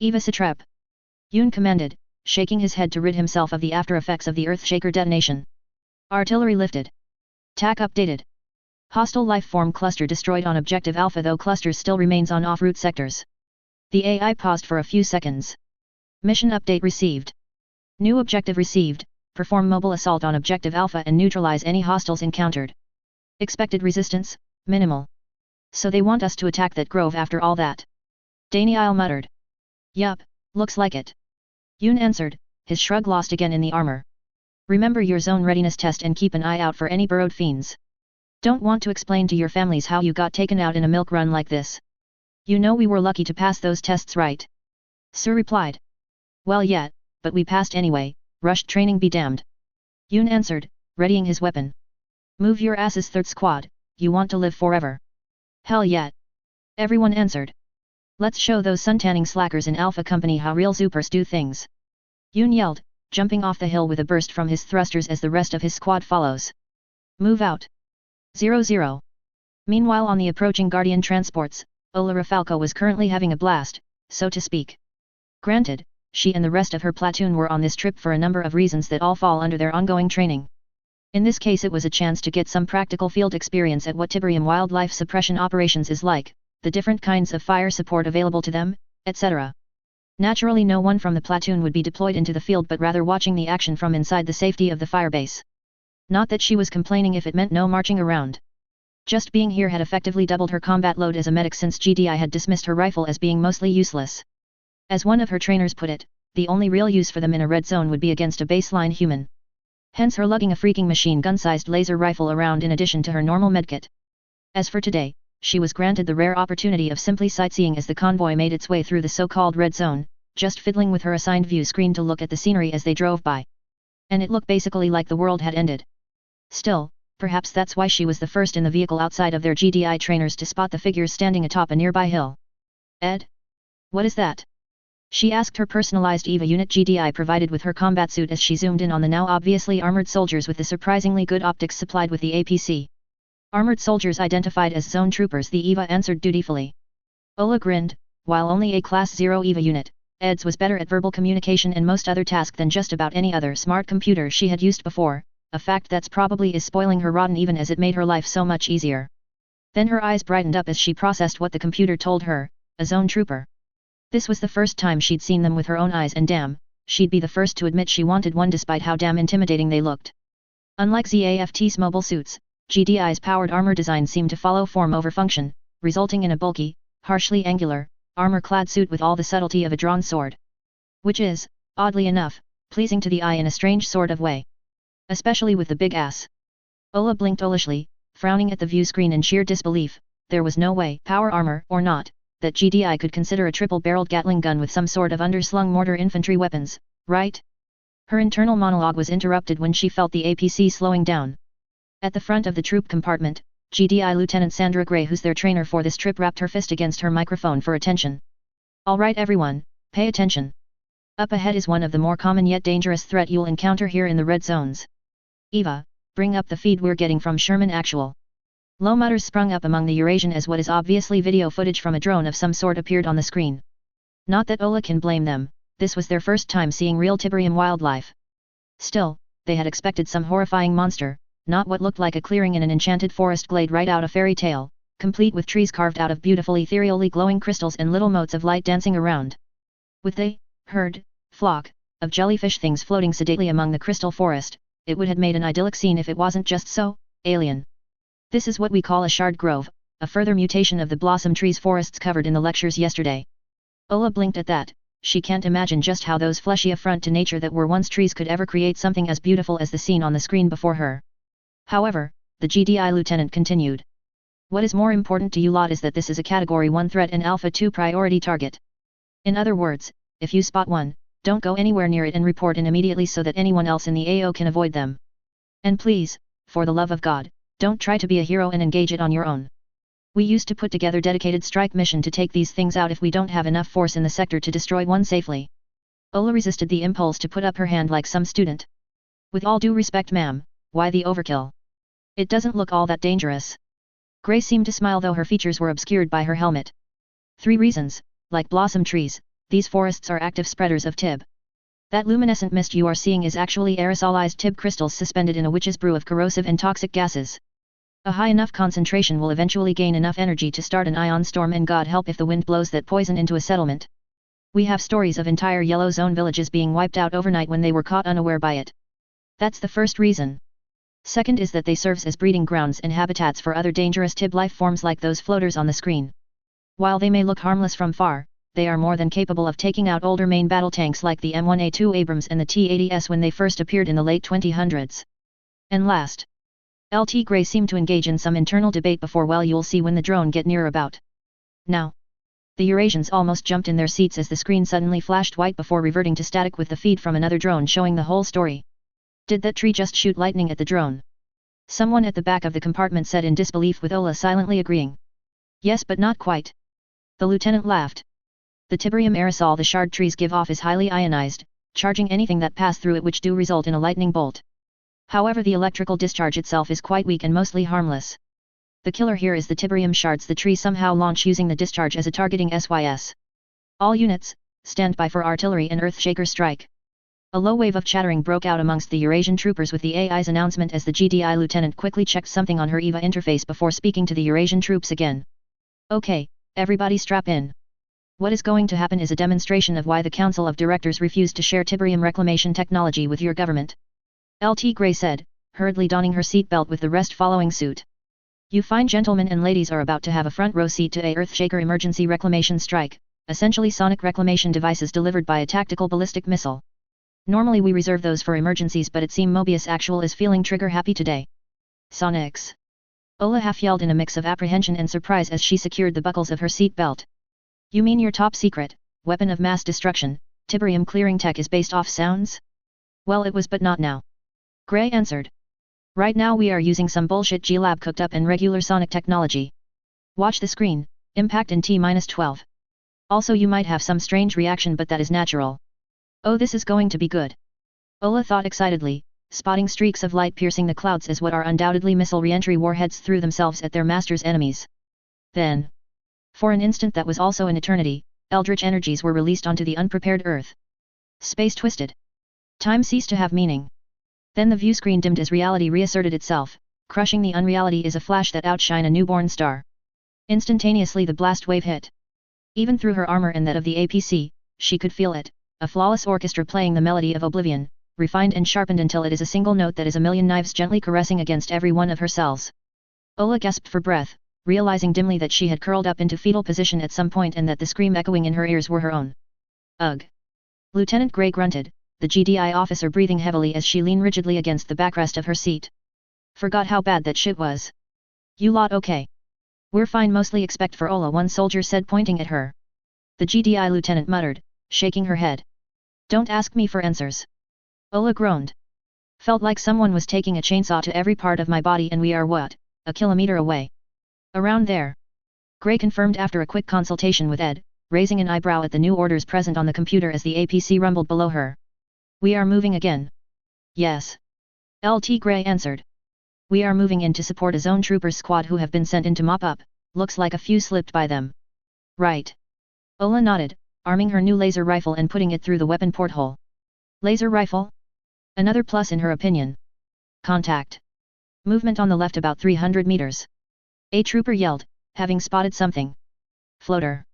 Eva Satrap. Yoon commanded, shaking his head to rid himself of the after effects of the Earthshaker detonation. Artillery lifted. TAC updated. Hostile life form cluster destroyed on objective Alpha though clusters still remains on off-route sectors. The AI paused for a few seconds. Mission update received. New objective received, perform mobile assault on objective Alpha and neutralize any hostiles encountered. Expected resistance, minimal. So they want us to attack that grove after all that? Daniel muttered. Yup, looks like it. Yoon answered, his shrug lost again in the armor. Remember your zone readiness test and keep an eye out for any burrowed fiends. Don't want to explain to your families how you got taken out in a milk run like this. You know we were lucky to pass those tests, right? Sir replied. Well yeah, but we passed anyway, rushed training be damned. Yoon answered, readying his weapon. Move your asses, third squad, you want to live forever. Hell yeah. Everyone answered. Let's show those suntanning slackers in Alpha Company how real Zoopers do things. Yoon yelled, jumping off the hill with a burst from his thrusters as the rest of his squad follows. Move out. 00. Meanwhile on the approaching Guardian transports, Ola Rafalco was currently having a blast, so to speak. Granted, she and the rest of her platoon were on this trip for a number of reasons that all fall under their ongoing training. In this case it was a chance to get some practical field experience at what Tiberium wildlife suppression operations is like, the different kinds of fire support available to them, etc. Naturally no one from the platoon would be deployed into the field but rather watching the action from inside the safety of the firebase. Not that she was complaining if it meant no marching around. Just being here had effectively doubled her combat load as a medic since GDI had dismissed her rifle as being mostly useless. As one of her trainers put it, the only real use for them in a red zone would be against a baseline human. Hence her lugging a freaking machine gun-sized laser rifle around in addition to her normal medkit. As for today, she was granted the rare opportunity of simply sightseeing as the convoy made its way through the so-called red zone, just fiddling with her assigned view screen to look at the scenery as they drove by. And it looked basically like the world had ended. Still, perhaps that's why she was the first in the vehicle outside of their GDI trainers to spot the figures standing atop a nearby hill. Ed? What is that? She asked her personalized EVA unit GDI provided with her combat suit as she zoomed in on the now obviously armored soldiers with the surprisingly good optics supplied with the APC. Armored soldiers identified as zone troopers, the EVA answered dutifully. Ola grinned, while only a Class 0 EVA unit, Ed's was better at verbal communication and most other tasks than just about any other smart computer she had used before, a fact that's probably is spoiling her rotten even as it made her life so much easier. Then her eyes brightened up as she processed what the computer told her, a zone trooper. This was the first time she'd seen them with her own eyes and damn, she'd be the first to admit she wanted one despite how damn intimidating they looked. Unlike ZAFT's mobile suits, GDI's powered armor design seemed to follow form over function, resulting in a bulky, harshly angular, armor-clad suit with all the subtlety of a drawn sword. Which is, oddly enough, pleasing to the eye in a strange sort of way. Especially with the big ass. Ola blinked olishly, frowning at the view screen in sheer disbelief. There was no way, power armor or not, that GDI could consider a triple-barreled Gatling gun with some sort of underslung mortar infantry weapons, right? Her internal monologue was interrupted when she felt the APC slowing down. At the front of the troop compartment, GDI Lieutenant Sandra Gray, who's their trainer for this trip, wrapped her fist against her microphone for attention. All right everyone, pay attention. Up ahead is one of the more common yet dangerous threat you'll encounter here in the red zones. Eva, bring up the feed we're getting from Sherman Actual. Low mutters sprung up among the Eurasian as what is obviously video footage from a drone of some sort appeared on the screen. Not that Ola can blame them, this was their first time seeing real Tiberium wildlife. Still, they had expected some horrifying monster, not what looked like a clearing in an enchanted forest glade right out of fairy tale, complete with trees carved out of beautiful ethereally glowing crystals and little motes of light dancing around. With the flock of jellyfish things floating sedately among the crystal forest, it would have made an idyllic scene if it wasn't just so alien. This is what we call a shard grove, a further mutation of the blossom trees forests covered in the lectures yesterday. Ola blinked at that. She can't imagine just how those fleshy affront to nature that were once trees could ever create something as beautiful as the scene on the screen before her. However, the GDI lieutenant continued. What is more important to you lot is that this is a Category 1 threat and Alpha 2 priority target. In other words, if you spot one, don't go anywhere near it and report in immediately so that anyone else in the AO can avoid them. And please, for the love of God, don't try to be a hero and engage it on your own. We used to put together dedicated strike mission to take these things out if we don't have enough force in the sector to destroy one safely. Ola resisted the impulse to put up her hand like some student. With all due respect, ma'am, why the overkill? It doesn't look all that dangerous. Grey seemed to smile though her features were obscured by her helmet. 3 reasons, like blossom trees, these forests are active spreaders of Tib. That luminescent mist you are seeing is actually aerosolized Tib crystals suspended in a witch's brew of corrosive and toxic gases. A high enough concentration will eventually gain enough energy to start an ion storm, and God help if the wind blows that poison into a settlement. We have stories of entire yellow zone villages being wiped out overnight when they were caught unaware by it. That's the first reason. Second is that they serve as breeding grounds and habitats for other dangerous Tib life forms like those floaters on the screen. While they may look harmless from far, they are more than capable of taking out older main battle tanks like the M1A2 Abrams and the T-80S when they first appeared in the late 2000s. And last, LT Grey seemed to engage in some internal debate before. Well, you'll see when the drone get near about. Now. The Eurasians almost jumped in their seats as the screen suddenly flashed white before reverting to static with the feed from another drone showing the whole story. Did that tree just shoot lightning at the drone? Someone at the back of the compartment said in disbelief, with Ola silently agreeing. Yes, but not quite. The lieutenant laughed. The Tiberium aerosol the shard trees give off is highly ionized, charging anything that pass through it, which do result in a lightning bolt. However, the electrical discharge itself is quite weak and mostly harmless. The killer here is the Tiberium shards the tree somehow launch using the discharge as a targeting SYS. All units, stand by for artillery and earthshaker strike. A low wave of chattering broke out amongst the Eurasian troopers with the AI's announcement as the GDI lieutenant quickly checked something on her EVA interface before speaking to the Eurasian troops again. Okay, everybody strap in. What is going to happen is a demonstration of why the Council of Directors refused to share Tiberium reclamation technology with your government. LT Grey said, hurriedly donning her seatbelt with the rest following suit. You fine gentlemen and ladies are about to have a front row seat to a Earthshaker emergency reclamation strike, essentially sonic reclamation devices delivered by a tactical ballistic missile. Normally we reserve those for emergencies, but it seems Mobius Actual is feeling trigger happy today. Sonics. Ola half yelled in a mix of apprehension and surprise as she secured the buckles of her seat belt. You mean your top secret, weapon of mass destruction, Tiberium clearing tech is based off sounds? Well, it was, but not now. Grey answered. Right now we are using some bullshit G-Lab cooked up and regular sonic technology. Watch the screen, impact in T-12. Also you might have some strange reaction, but that is natural. Oh, this is going to be good. Ola thought excitedly, spotting streaks of light piercing the clouds as what are undoubtedly missile re-entry warheads threw themselves at their master's enemies. Then, for an instant that was also an eternity, eldritch energies were released onto the unprepared Earth. Space twisted. Time ceased to have meaning. Then the view screen dimmed as reality reasserted itself, crushing the unreality is a flash that outshine a newborn star. Instantaneously the blast wave hit. Even through her armor and that of the APC, she could feel it, a flawless orchestra playing the melody of oblivion, refined and sharpened until it is a single note that is a million knives gently caressing against every one of her cells. Ola gasped for breath, realizing dimly that she had curled up into fetal position at some point and that the scream echoing in her ears were her own. Ugh! Lieutenant Grey grunted, the GDI officer breathing heavily as she leaned rigidly against the backrest of her seat. Forgot how bad that shit was. You lot okay? We're fine mostly except for Ola, one soldier said pointing at her. The GDI lieutenant muttered, shaking her head. Don't ask me for answers. Ola groaned. Felt like someone was taking a chainsaw to every part of my body, and we are what, a kilometer away? Around there. Grey confirmed after a quick consultation with Ed, raising an eyebrow at the new orders present on the computer as the APC rumbled below her. We are moving again. Yes. LT Grey answered. We are moving in to support a zone troopers squad who have been sent in to mop up, looks like a few slipped by them. Right. Ola nodded, arming her new laser rifle and putting it through the weapon porthole. Laser rifle? Another plus in her opinion. Contact. Movement on the left about 300 meters. A trooper yelled, having spotted something. Floater.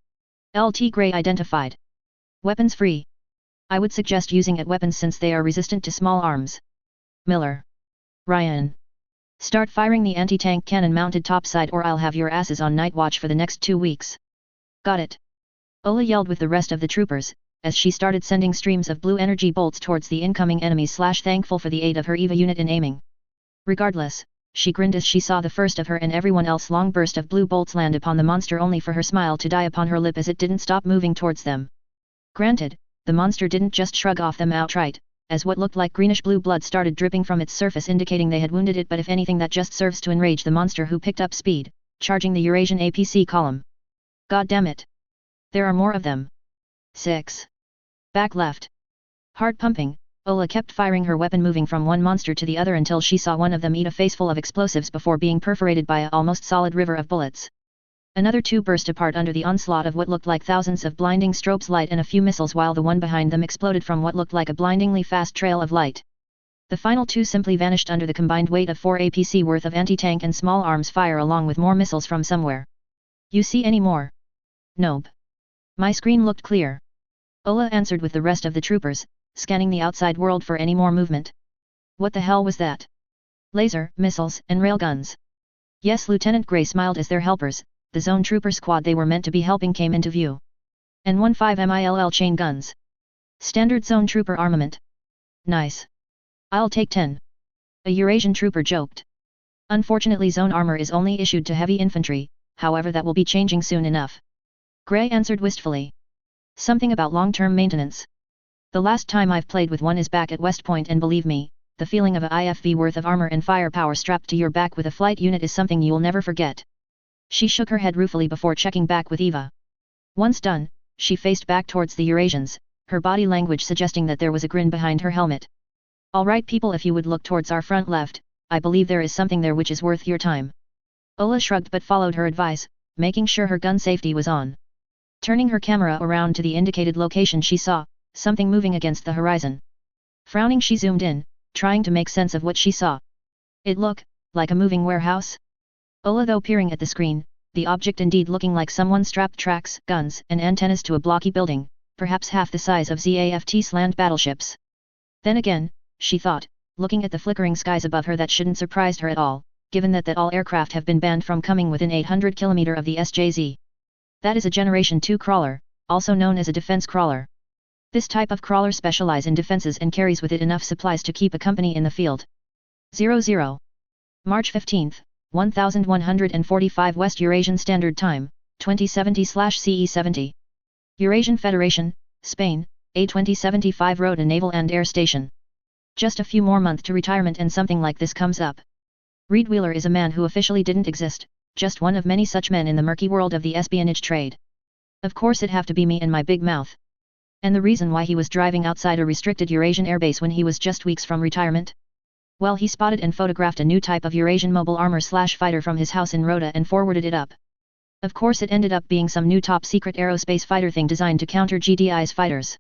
LT Grey identified. Weapons free. I would suggest using at weapons since they are resistant to small arms. Miller. Ryan. Start firing the anti-tank cannon mounted topside or I'll have your asses on night watch for the next 2 weeks. Got it. Ola yelled with the rest of the troopers, as she started sending streams of blue energy bolts towards the incoming enemies. Thankful for the aid of her EVA unit in aiming. Regardless, she grinned as she saw the first of her and everyone else long burst of blue bolts land upon the monster, only for her smile to die upon her lip as it didn't stop moving towards them. Granted, the monster didn't just shrug off them outright, as what looked like greenish-blue blood started dripping from its surface indicating they had wounded it, but if anything that just serves to enrage the monster, who picked up speed, charging the Eurasian APC column. God damn it! There are more of them. 6. Back left. Hard pumping, Ola kept firing her weapon, moving from one monster to the other until she saw one of them eat a faceful of explosives before being perforated by an almost solid river of bullets. Another two burst apart under the onslaught of what looked like thousands of blinding strobes light and a few missiles, while the one behind them exploded from what looked like a blindingly fast trail of light. The final two simply vanished under the combined weight of 4 APC worth of anti-tank and small arms fire, along with more missiles from somewhere. You see any more? Nope. My screen looked clear. Ola answered with the rest of the troopers, scanning the outside world for any more movement. What the hell was that? Laser, missiles, and railguns. Yes, Lieutenant Gray smiled as their helpers, the zone trooper squad they were meant to be helping, came into view. And 15 MILL chain guns. Standard zone trooper armament. Nice. I'll take 10. A Eurasian trooper joked. Unfortunately, zone armor is only issued to heavy infantry, however that will be changing soon enough. Gray answered wistfully. Something about long-term maintenance. The last time I've played with one is back at West Point, and believe me, the feeling of a IFV worth of armor and firepower strapped to your back with a flight unit is something you'll never forget. She shook her head ruefully before checking back with Eva. Once done, she faced back towards the Eurasians, her body language suggesting that there was a grin behind her helmet. Alright people, if you would look towards our front left, I believe there is something there which is worth your time. Ola shrugged but followed her advice, making sure her gun safety was on. Turning her camera around to the indicated location, she saw something moving against the horizon. Frowning, she zoomed in, trying to make sense of what she saw. It looked like a moving warehouse. Ola, though peering at the screen, the object indeed looking like someone strapped tracks, guns, and antennas to a blocky building, perhaps half the size of ZAFT's land battleships. Then again, she thought, looking at the flickering skies above her, that shouldn't surprise her at all, given that all aircraft have been banned from coming within 800 km of the SJZ. That is a Generation 2 crawler, also known as a defense crawler. This type of crawler specializes in defenses and carries with it enough supplies to keep a company in the field. 00. March 15, 1145 West Eurasian Standard Time, 2070/CE70. Eurasian Federation, Spain, A2075 Road, a naval and air station. Just a few more months to retirement and something like this comes up. Reed Wheeler is a man who officially didn't exist, just one of many such men in the murky world of the espionage trade. Of course it'd have to be me and my big mouth. And the reason why he was driving outside a restricted Eurasian airbase when he was just weeks from retirement? Well, he spotted and photographed a new type of Eurasian mobile armor/fighter from his house in Rota and forwarded it up. Of course it ended up being some new top-secret aerospace fighter thing designed to counter GDI's fighters.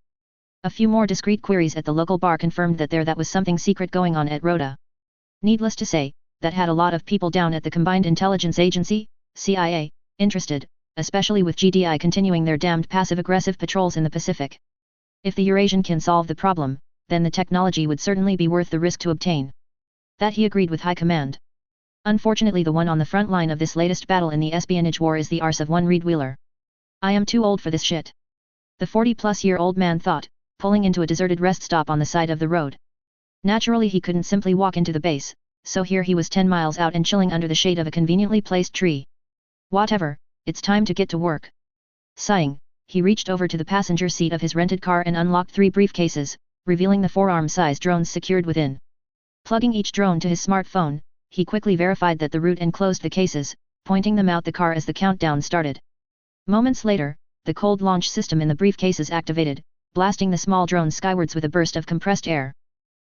A few more discreet queries at the local bar confirmed that was something secret going on at Rota. Needless to say, that had a lot of people down at the Combined Intelligence Agency, CIA, interested, especially with GDI continuing their damned passive-aggressive patrols in the Pacific. If the Eurasian can solve the problem, then the technology would certainly be worth the risk to obtain. That he agreed with High Command. Unfortunately, the one on the front line of this latest battle in the espionage war is the arse of one Reed Wheeler. I am too old for this shit. The 40-plus-year-old man thought, pulling into a deserted rest stop on the side of the road. Naturally he couldn't simply walk into the base, so here he was 10 miles out and chilling under the shade of a conveniently placed tree. Whatever, it's time to get to work. Sighing, he reached over to the passenger seat of his rented car and unlocked 3 briefcases, revealing the forearm-sized drones secured within. Plugging each drone to his smartphone, he quickly verified that the route and closed the cases, pointing them out the car as the countdown started. Moments later, the cold launch system in the briefcases activated, blasting the small drones skywards with a burst of compressed air.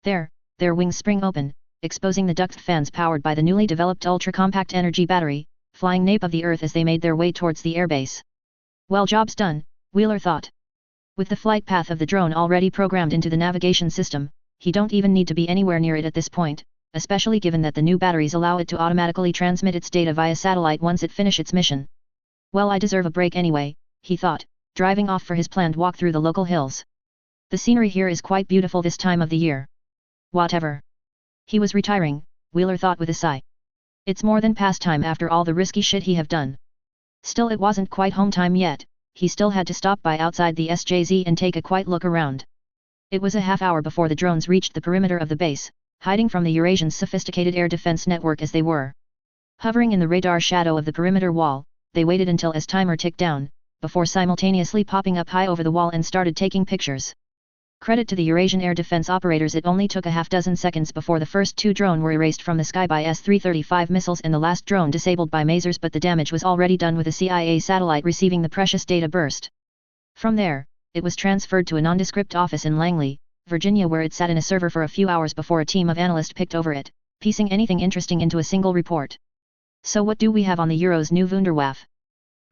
Their wings spring open, exposing the duct fans powered by the newly developed ultra-compact energy battery, flying nape of the earth as they made their way towards the airbase. Well, job's done, Wheeler thought. With the flight path of the drone already programmed into the navigation system, he don't even need to be anywhere near it at this point, especially given that the new batteries allow it to automatically transmit its data via satellite once it finishes its mission. Well, I deserve a break anyway, he thought, driving off for his planned walk through the local hills. The scenery here is quite beautiful this time of the year. Whatever. He was retiring, Wheeler thought with a sigh. It's more than past time after all the risky shit he have done. Still, it wasn't quite home time yet, he still had to stop by outside the SJZ and take a quiet look around. It was a half-hour before the drones reached the perimeter of the base, hiding from the Eurasians' sophisticated air defense network as they were. Hovering in the radar shadow of the perimeter wall, they waited until as timer ticked down, before simultaneously popping up high over the wall and started taking pictures. Credit to the Eurasian air defense operators, it only took a half-dozen seconds before the first two drones were erased from the sky by S-335 missiles and the last drone disabled by masers, but the damage was already done with a CIA satellite receiving the precious data burst. From there, it was transferred to a nondescript office in Langley, Virginia, where it sat in a server for a few hours before a team of analysts picked over it, piecing anything interesting into a single report. So what do we have on the Euro's new Wunderwaffe?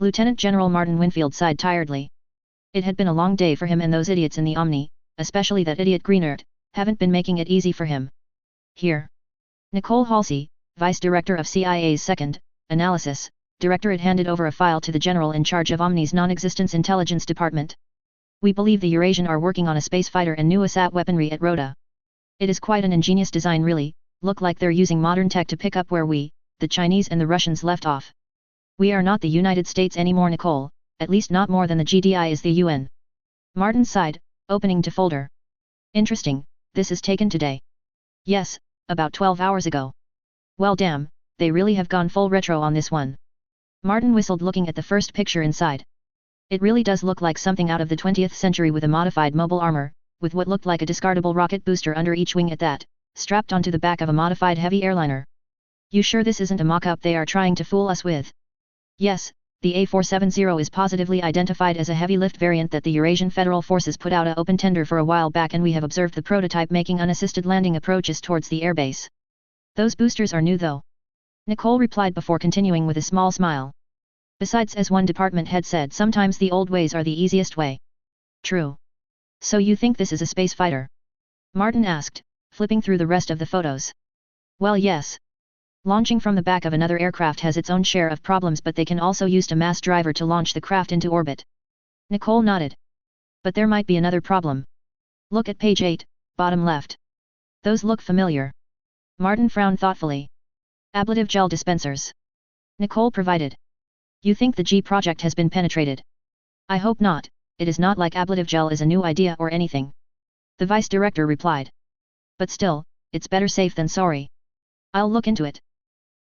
Lieutenant General Martin Winfield sighed tiredly. It had been a long day for him, and those idiots in the Omni, especially that idiot Greenert, haven't been making it easy for him. Here. Nicole Halsey, Vice Director of CIA's Second Analysis Directorate, handed over a file to the General in charge of Omni's non-existence intelligence department. We believe the Eurasian are working on a space fighter and new ASAT weaponry at Rota. It is quite an ingenious design, really, look like they're using modern tech to pick up where we, the Chinese and the Russians, left off. We are not the United States anymore, Nicole, at least not more than the GDI is the UN. Martin sighed, opening to folder. Interesting, this is taken today. Yes, about 12 hours ago. Well damn, they really have gone full retro on this one. Martin whistled, looking at the first picture inside. It really does look like something out of the 20th century, with a modified mobile armor, with what looked like a discardable rocket booster under each wing at that, strapped onto the back of a modified heavy airliner. You sure this isn't a mock-up they are trying to fool us with? Yes, the A470 is positively identified as a heavy lift variant that the Eurasian Federal Forces put out an open tender for a while back, and we have observed the prototype making unassisted landing approaches towards the airbase. Those boosters are new though. Nicole replied before continuing with a small smile. Besides, as one department head said, sometimes the old ways are the easiest way. True. So you think this is a space fighter? Martin asked, flipping through the rest of the photos. Well, yes. Launching from the back of another aircraft has its own share of problems, but they can also use a mass driver to launch the craft into orbit. Nicole nodded. But there might be another problem. Look at page 8, bottom left. Those look familiar. Martin frowned thoughtfully. Ablative gel dispensers. Nicole provided. You think the G project has been penetrated? I hope not, it is not like ablative gel is a new idea or anything. The vice director replied. But still, it's better safe than sorry. I'll look into it.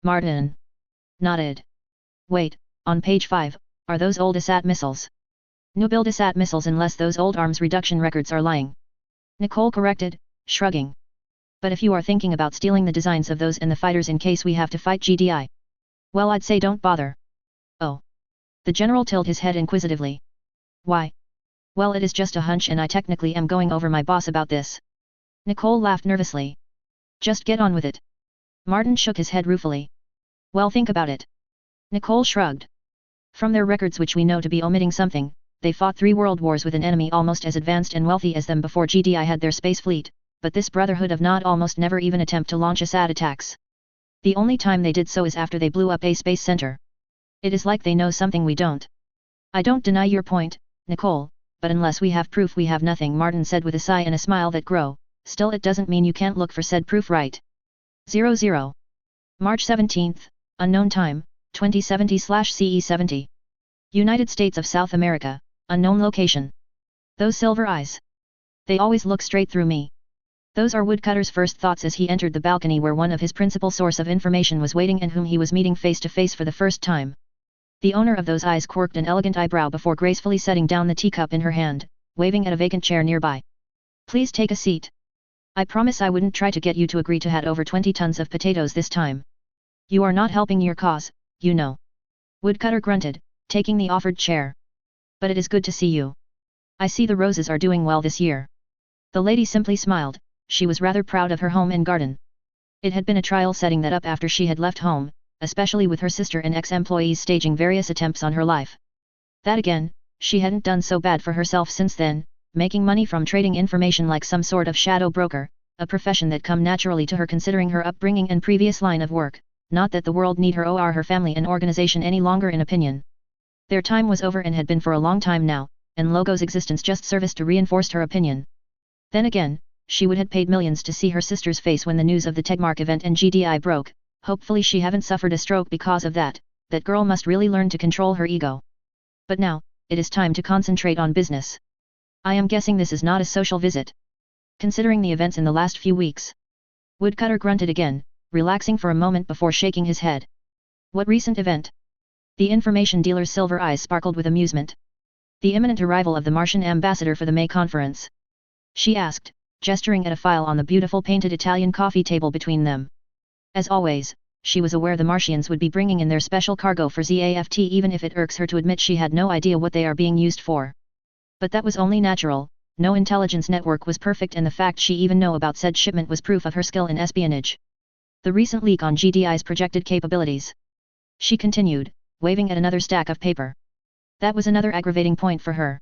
Martin nodded. Wait, on page 5, are those old ASAT missiles? New build ASAT missiles, unless those old arms reduction records are lying. Nicole corrected, shrugging. But if you are thinking about stealing the designs of those and the fighters in case we have to fight GDI, well, I'd say don't bother. Oh. The general tilted his head inquisitively. Why? Well, it is just a hunch, and I technically am going over my boss about this. Nicole laughed nervously. Just get on with it. Martin shook his head ruefully. Well, think about it. Nicole shrugged. From their records, which we know to be omitting something, they fought 3 world wars with an enemy almost as advanced and wealthy as them before GDI had their space fleet, but this brotherhood of not almost never even attempt to launch ASAT attacks. The only time they did so is after they blew up a space center. It is like they know something we don't. I don't deny your point, Nicole, but unless we have proof we have nothing, Martin said with a sigh and a smile that grew. Still, it doesn't mean you can't look for said proof, right? 00. March 17, unknown time, 2070/CE70. United States of South America, unknown location. Those silver eyes. They always look straight through me. Those are Woodcutter's first thoughts as he entered the balcony where one of his principal source of information was waiting and whom he was meeting face to face for the first time. The owner of those eyes quirked an elegant eyebrow before gracefully setting down the teacup in her hand, waving at a vacant chair nearby. Please take a seat. I promise I wouldn't try to get you to agree to hand over 20 tons of potatoes this time. You are not helping your cause, you know. Woodcutter grunted, taking the offered chair. But it is good to see you. I see the roses are doing well this year. The lady simply smiled, she was rather proud of her home and garden. It had been a trial setting that up after she had left home, especially with her sister and ex-employees staging various attempts on her life. That again, she hadn't done so bad for herself since then, making money from trading information like some sort of shadow broker, a profession that come naturally to her considering her upbringing and previous line of work, not that the world need her or her family and organization any longer in opinion. Their time was over and had been for a long time now, and Logo's existence just serviced to reinforce her opinion. Then again, she would have paid millions to see her sister's face when the news of the Tegmark event and GDI broke. Hopefully she haven't suffered a stroke because of that, that girl must really learn to control her ego. But now, it is time to concentrate on business. I am guessing this is not a social visit. Considering the events in the last few weeks. Woodcutter grunted again, relaxing for a moment before shaking his head. What recent event? The information dealer's silver eyes sparkled with amusement. The imminent arrival of the Martian ambassador for the May conference. she asked, gesturing at a file on the beautiful painted Italian coffee table between them. As always, she was aware the Martians would be bringing in their special cargo for ZAFT even if it irks her to admit she had no idea what they are being used for. But that was only natural, no intelligence network was perfect and the fact she even know about said shipment was proof of her skill in espionage. The recent leak on GDI's projected capabilities. She continued, waving at another stack of paper. That was another aggravating point for her.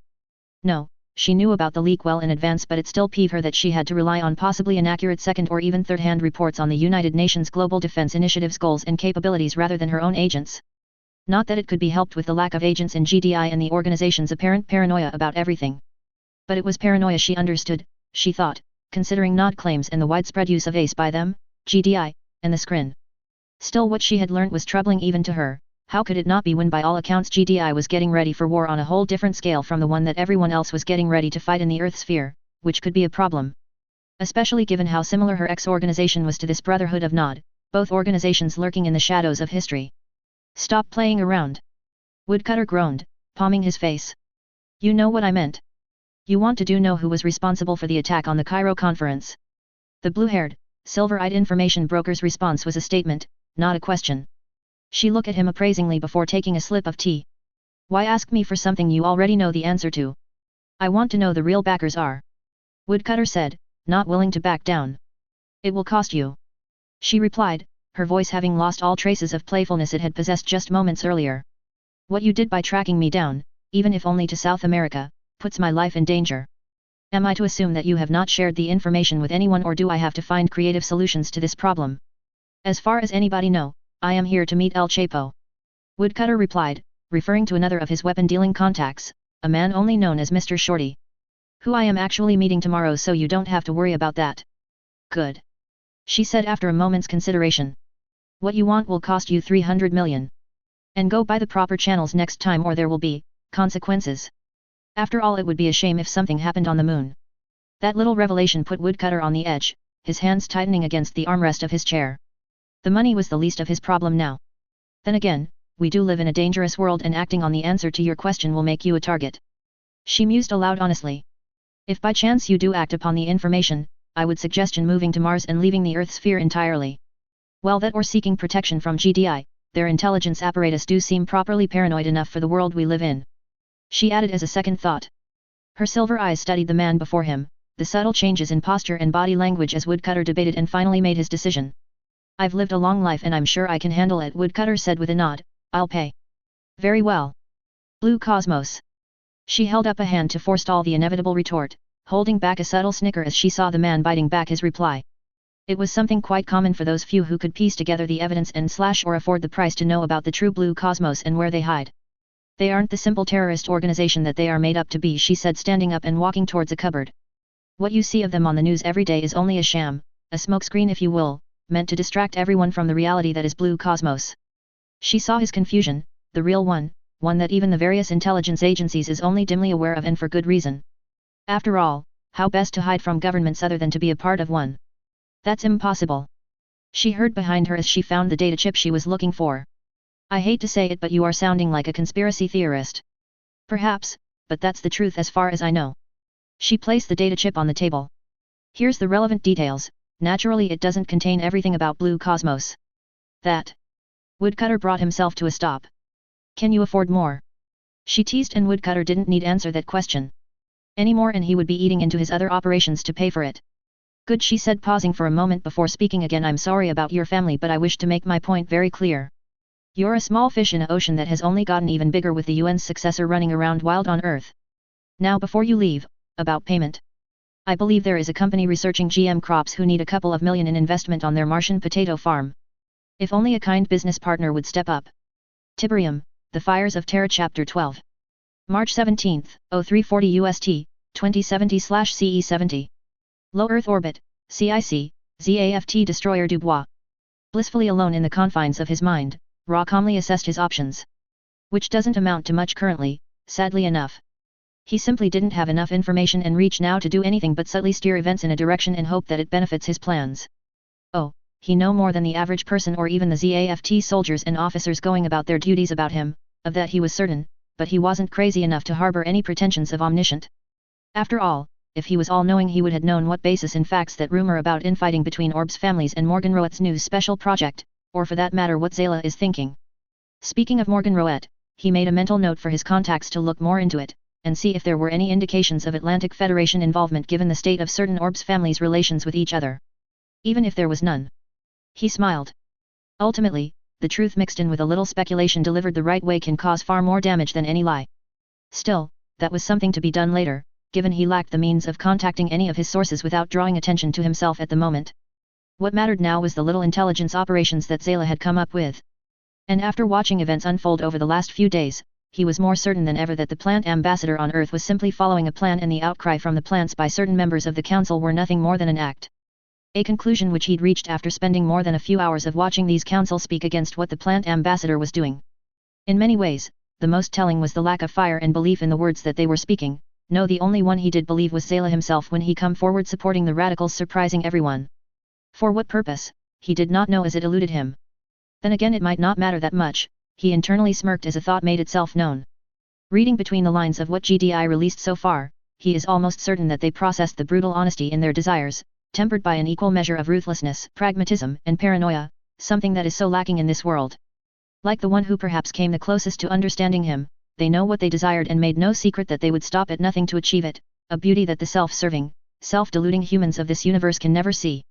No, she knew about the leak well in advance but it still peeved her that she had to rely on possibly inaccurate second or even third-hand reports on the United Nations Global Defense Initiative's goals and capabilities rather than her own agents. Not that it could be helped with the lack of agents in GDI and the organization's apparent paranoia about everything. But it was paranoia she understood, she thought, considering Nod claims and the widespread use of ACE by them, GDI, and the Skrin. Still what she had learnt was troubling even to her. How could it not be when by all accounts GDI was getting ready for war on a whole different scale from the one that everyone else was getting ready to fight in the Earth sphere, which could be a problem. Especially given how similar her ex-organization was to this Brotherhood of Nod, both organizations lurking in the shadows of history. Stop playing around. Woodcutter groaned, palming his face. You know what I meant. You want to know who was responsible for the attack on the Cairo conference. The blue-haired, silver-eyed information broker's response was a statement, not a question. She looked at him appraisingly before taking a sip of tea. Why ask me for something you already know the answer to? I want to know the real backers are. Woodcutter said, not willing to back down. It will cost you. She replied, her voice having lost all traces of playfulness it had possessed just moments earlier. What you did by tracking me down, even if only to South America, puts my life in danger. Am I to assume that you have not shared the information with anyone or do I have to find creative solutions to this problem? As far as anybody know, I am here to meet El Chapo. Woodcutter replied, referring to another of his weapon-dealing contacts, a man only known as Mr. Shorty. Who I am actually meeting tomorrow so you don't have to worry about that. Good. She said after a moment's consideration. What you want will cost you 300 million. And go by the proper channels next time or there will be consequences. After all it would be a shame if something happened on the moon. That little revelation put Woodcutter on the edge, his hands tightening against the armrest of his chair. The money was the least of his problem now. Then again, we do live in a dangerous world and acting on the answer to your question will make you a target. She mused aloud honestly. If by chance you do act upon the information, I would suggest moving to Mars and leaving the Earth sphere entirely. Well that or seeking protection from GDI, their intelligence apparatus do seem properly paranoid enough for the world we live in. She added as a second thought. Her silver eyes studied the man before him, the subtle changes in posture and body language as Woodcutter debated and finally made his decision. I've lived a long life and I'm sure I can handle it, Woodcutter said with a nod. I'll pay. Very well. Blue Cosmos. She held up a hand to forestall the inevitable retort, holding back a subtle snicker as she saw the man biting back his reply. It was something quite common for those few who could piece together the evidence and or afford the price to know about the true Blue Cosmos and where they hide. They aren't the simple terrorist organization that they are made up to be, she said, standing up and walking towards a cupboard. What you see of them on the news every day is only a sham, a smokescreen if you will, meant to distract everyone from the reality that is Blue Cosmos. She saw his confusion, the real one that even the various intelligence agencies is only dimly aware of and for good reason. After all, how best to hide from governments other than to be a part of one? That's impossible. She heard behind her as she found the data chip she was looking for. I hate to say it but you are sounding like a conspiracy theorist. Perhaps, but that's the truth as far as I know. She placed the data chip on the table. Here's the relevant details. Naturally it doesn't contain everything about Blue Cosmos. That. Woodcutter brought himself to a stop. Can you afford more? She teased and Woodcutter didn't need answer that question. Any more and he would be eating into his other operations to pay for it. Good, she said, pausing for a moment before speaking again. I'm sorry about your family but I wish to make my point very clear. You're a small fish in an ocean that has only gotten even bigger with the UN's successor running around wild on Earth. Now before you leave, about payment. I believe there is a company researching GM crops who need a couple of million in investment on their Martian potato farm. If only a kind business partner would step up. Tiberium, The Fires of Terra Chapter 12. March 17, 0340 UST, 2070/CE70. Low Earth Orbit, CIC, ZAFT Destroyer Dubois. Blissfully alone in the confines of his mind, Ra calmly assessed his options. Which doesn't amount to much currently, sadly enough. He simply didn't have enough information and reach now to do anything but subtly steer events in a direction and hope that it benefits his plans. Oh, he know more than the average person or even the ZAFT soldiers and officers going about their duties about him, of that he was certain, but he wasn't crazy enough to harbor any pretensions of omniscient. After all, if he was all-knowing he would have known what basis in facts that rumor about infighting between Orb's families and Morgan Roet's new special project, or for that matter what Zayla is thinking. Speaking of Morgan Roet, he made a mental note for his contacts to look more into it, and see if there were any indications of Atlantic Federation involvement given the state of certain Orb's families' relations with each other. Even if there was none. He smiled. Ultimately, the truth mixed in with a little speculation delivered the right way can cause far more damage than any lie. Still, that was something to be done later, given he lacked the means of contacting any of his sources without drawing attention to himself at the moment. What mattered now was the little intelligence operations that Zayla had come up with. And after watching events unfold over the last few days, he was more certain than ever that the plant ambassador on Earth was simply following a plan, and the outcry from the plants by certain members of the council were nothing more than an act. A conclusion which he'd reached after spending more than a few hours of watching these councils speak against what the plant ambassador was doing. In many ways, the most telling was the lack of fire and belief in the words that they were speaking. No, the only one he did believe was Zayla himself when he come forward supporting the radicals, surprising everyone. For what purpose, he did not know as it eluded him. Then again, it might not matter that much, he internally smirked as a thought made itself known. Reading between the lines of what GDI released so far, he is almost certain that they processed the brutal honesty in their desires, tempered by an equal measure of ruthlessness, pragmatism, and paranoia, something that is so lacking in this world. Like the one who perhaps came the closest to understanding him, they know what they desired and made no secret that they would stop at nothing to achieve it, a beauty that the self-serving, self-deluding humans of this universe can never see.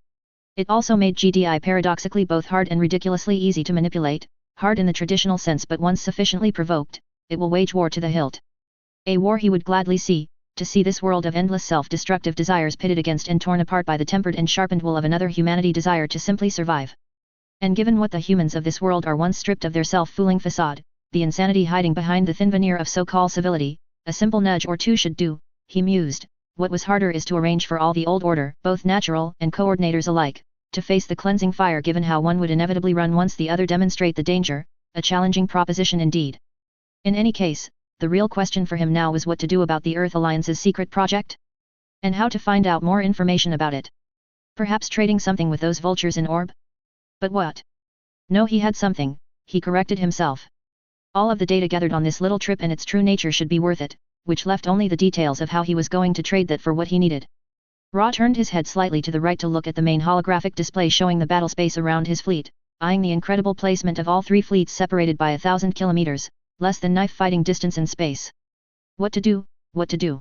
It also made GDI paradoxically both hard and ridiculously easy to manipulate, hard in the traditional sense, but once sufficiently provoked, it will wage war to the hilt. A war he would gladly see, to see this world of endless self-destructive desires pitted against and torn apart by the tempered and sharpened will of another humanity desire to simply survive. And given what the humans of this world are once stripped of their self-fooling facade, the insanity hiding behind the thin veneer of so-called civility, a simple nudge or two should do, he mused. What was harder is to arrange for all the old order, both natural and coordinators alike, to face the cleansing fire, given how one would inevitably run once the other demonstrate the danger, a challenging proposition indeed. In any case, the real question for him now was what to do about the Earth Alliance's secret project? And how to find out more information about it. Perhaps trading something with those vultures in Orb? But what? No, he had something, he corrected himself. All of the data gathered on this little trip and its true nature should be worth it, which left only the details of how he was going to trade that for what he needed. Ra turned his head slightly to the right to look at the main holographic display showing the battle space around his fleet, eyeing the incredible placement of all three fleets separated by 1,000 kilometers, less than knife fighting distance in space. What to do, what to do?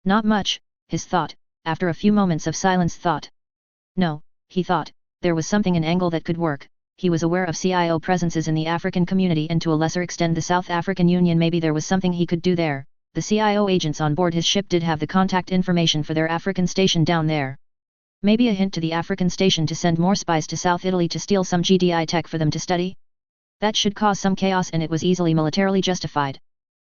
Not much, his thought, after a few moments of silence thought. No, he thought, there was something, an angle that could work. He was aware of CIO presences in the African community and to a lesser extent the South African Union. Maybe there was something he could do there. The CIO agents on board his ship did have the contact information for their African station down there. Maybe a hint to the African station to send more spies to South Italy to steal some GDI tech for them to study? That should cause some chaos, and it was easily militarily justified.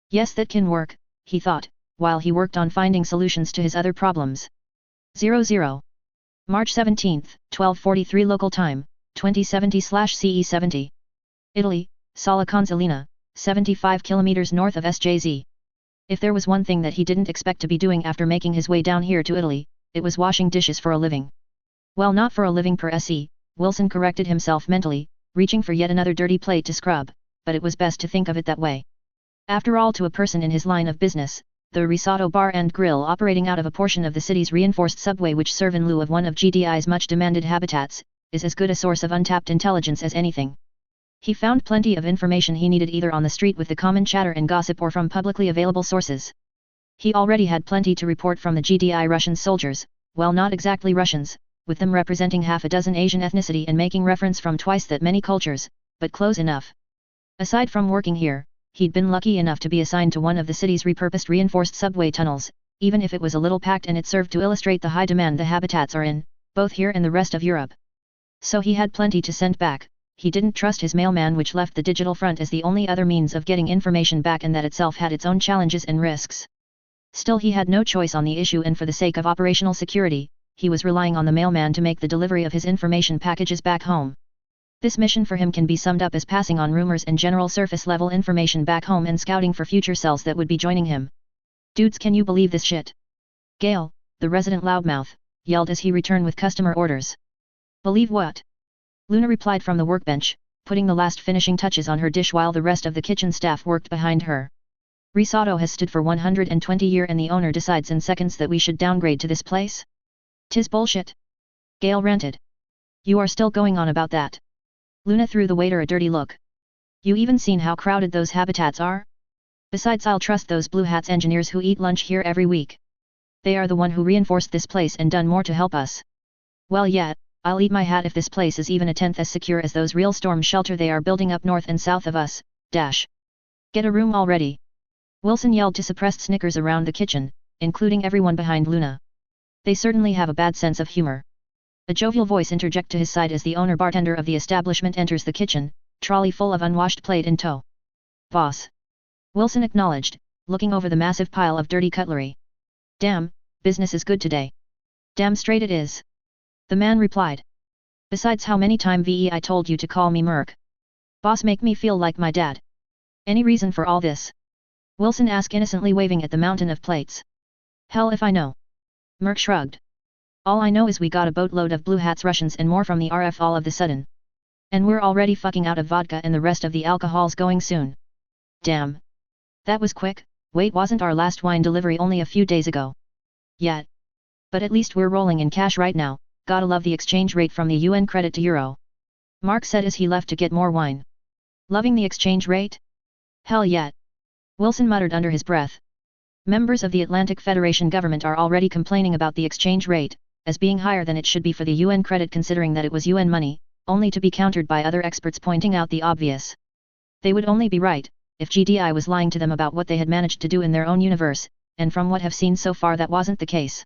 Yes, that can work, he thought, while he worked on finding solutions to his other problems. 00. March 17, 12:43 local time, 2070/CE70. Italy, Sala Consilina, 75 kilometers north of SJZ. If there was one thing that he didn't expect to be doing after making his way down here to Italy, it was washing dishes for a living. Well, not for a living per se, Wilson corrected himself mentally, reaching for yet another dirty plate to scrub, but it was best to think of it that way. After all, to a person in his line of business, the Risotto Bar and Grill operating out of a portion of the city's reinforced subway which serve in lieu of one of GDI's much demanded habitats, is as good a source of untapped intelligence as anything. He found plenty of information he needed either on the street with the common chatter and gossip or from publicly available sources. He already had plenty to report from the GDI Russian soldiers, well, not exactly Russians, with them representing half a dozen Asian ethnicity and making reference from twice that many cultures, but close enough. Aside from working here, he'd been lucky enough to be assigned to one of the city's repurposed reinforced subway tunnels, even if it was a little packed, and it served to illustrate the high demand the habitats are in, both here and the rest of Europe. So he had plenty to send back. He didn't trust his mailman, which left the digital front as the only other means of getting information back, and that itself had its own challenges and risks. Still, he had no choice on the issue, and for the sake of operational security, he was relying on the mailman to make the delivery of his information packages back home. This mission for him can be summed up as passing on rumors and general surface-level information back home and scouting for future cells that would be joining him. Dudes, can you believe this shit? Gale, the resident loudmouth, yelled as he returned with customer orders. Believe what? Luna replied from the workbench, putting the last finishing touches on her dish while the rest of the kitchen staff worked behind her. Risotto has stood for 120 years and the owner decides in seconds that we should downgrade to this place? 'Tis bullshit. Gale ranted. You are still going on about that. Luna threw the waiter a dirty look. You even seen how crowded those habitats are? Besides, I'll trust those Blue Hats engineers who eat lunch here every week. They are the one who reinforced this place and done more to help us. Well, yeah, I'll eat my hat if this place is even a tenth as secure as those real storm shelter they are building up north and south of us. Dash. Get a room already. Wilson yelled to suppressed snickers around the kitchen, including everyone behind Luna. They certainly have a bad sense of humor. A jovial voice interjects to his side as the owner bartender of the establishment enters the kitchen, trolley full of unwashed plate in tow. Boss. Wilson acknowledged, looking over the massive pile of dirty cutlery. Damn, business is good today. Damn straight it is. The man replied. Besides, how many times I told you to call me Merc? Boss make me feel like my dad. Any reason for all this? Wilson asked, innocently waving at the mountain of plates. Hell if I know. Merc shrugged. All I know is we got a boatload of Blue Hats Russians and more from the RF all of the sudden. And we're already fucking out of vodka and the rest of the alcohol's going soon. Damn. That was quick. Wait, wasn't our last wine delivery only a few days ago? Yeah. But at least we're rolling in cash right now, gotta love the exchange rate from the UN credit to euro. Mark said as he left to get more wine. Loving the exchange rate? Hell yeah. Wilson muttered under his breath. Members of the Atlantic Federation government are already complaining about the exchange rate, as being higher than it should be for the UN credit considering that it was UN money, only to be countered by other experts pointing out the obvious. They would only be right, if GDI was lying to them about what they had managed to do in their own universe, and from what have seen so far that wasn't the case.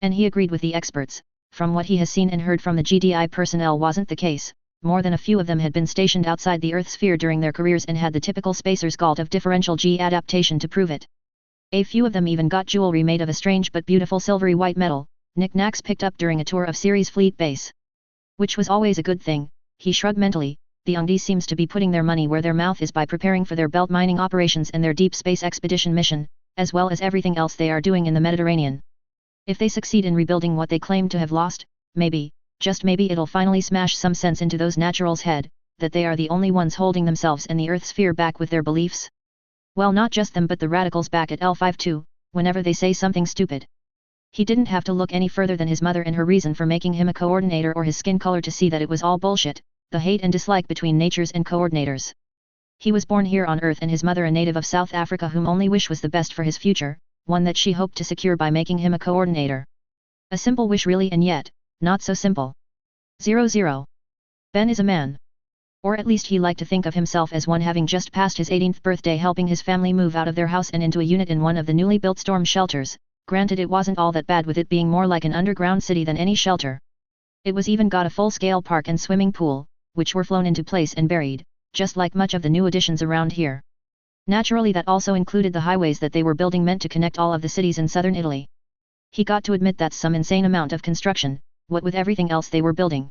And he agreed with the experts, from what he has seen and heard from the GDI personnel wasn't the case. More than a few of them had been stationed outside the Earth sphere during their careers and had the typical spacer's galt of differential G adaptation to prove it. A few of them even got jewelry made of a strange but beautiful silvery white metal, knickknacks picked up during a tour of Ceres Fleet Base. Which was always a good thing, he shrugged mentally. The UND seems to be putting their money where their mouth is by preparing for their belt mining operations and their deep space expedition mission, as well as everything else they are doing in the Mediterranean. If they succeed in rebuilding what they claim to have lost, maybe, just maybe it'll finally smash some sense into those naturals' head, that they are the only ones holding themselves and the Earth sphere back with their beliefs. Well, not just them but the radicals back at L5 too, whenever they say something stupid. He didn't have to look any further than his mother and her reason for making him a coordinator or his skin color to see that it was all bullshit, the hate and dislike between natures and coordinators. He was born here on Earth and his mother a native of South Africa whom only wish was the best for his future, one that she hoped to secure by making him a coordinator. A simple wish really, and yet, not so simple. 00. Ben is a man. Or at least he liked to think of himself as one, having just passed his 18th birthday helping his family move out of their house and into a unit in one of the newly built storm shelters. Granted, it wasn't all that bad, with it being more like an underground city than any shelter. It was even got a full-scale park and swimming pool, which were flown into place and buried, just like much of the new additions around here. Naturally, that also included the highways that they were building meant to connect all of the cities in southern Italy. He got to admit that's some insane amount of construction, what with everything else they were building.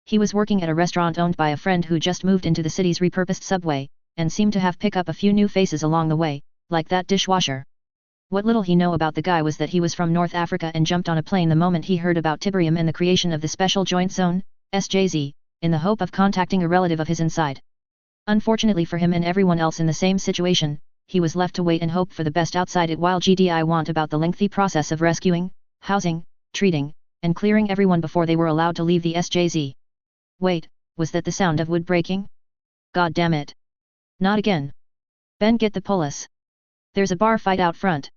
He was working at a restaurant owned by a friend who just moved into the city's repurposed subway, and seemed to have picked up a few new faces along the way, like that dishwasher. What little he knew about the guy was that he was from North Africa and jumped on a plane the moment he heard about Tiberium and the creation of the Special Joint Zone, SJZ, in the hope of contacting a relative of his inside. Unfortunately for him and everyone else in the same situation, he was left to wait and hope for the best outside it while GDI went about the lengthy process of rescuing, housing, treating, and clearing everyone before they were allowed to leave the SJZ. Wait, was that the sound of wood breaking? God damn it. Not again. Ben, get the police. There's a bar fight out front.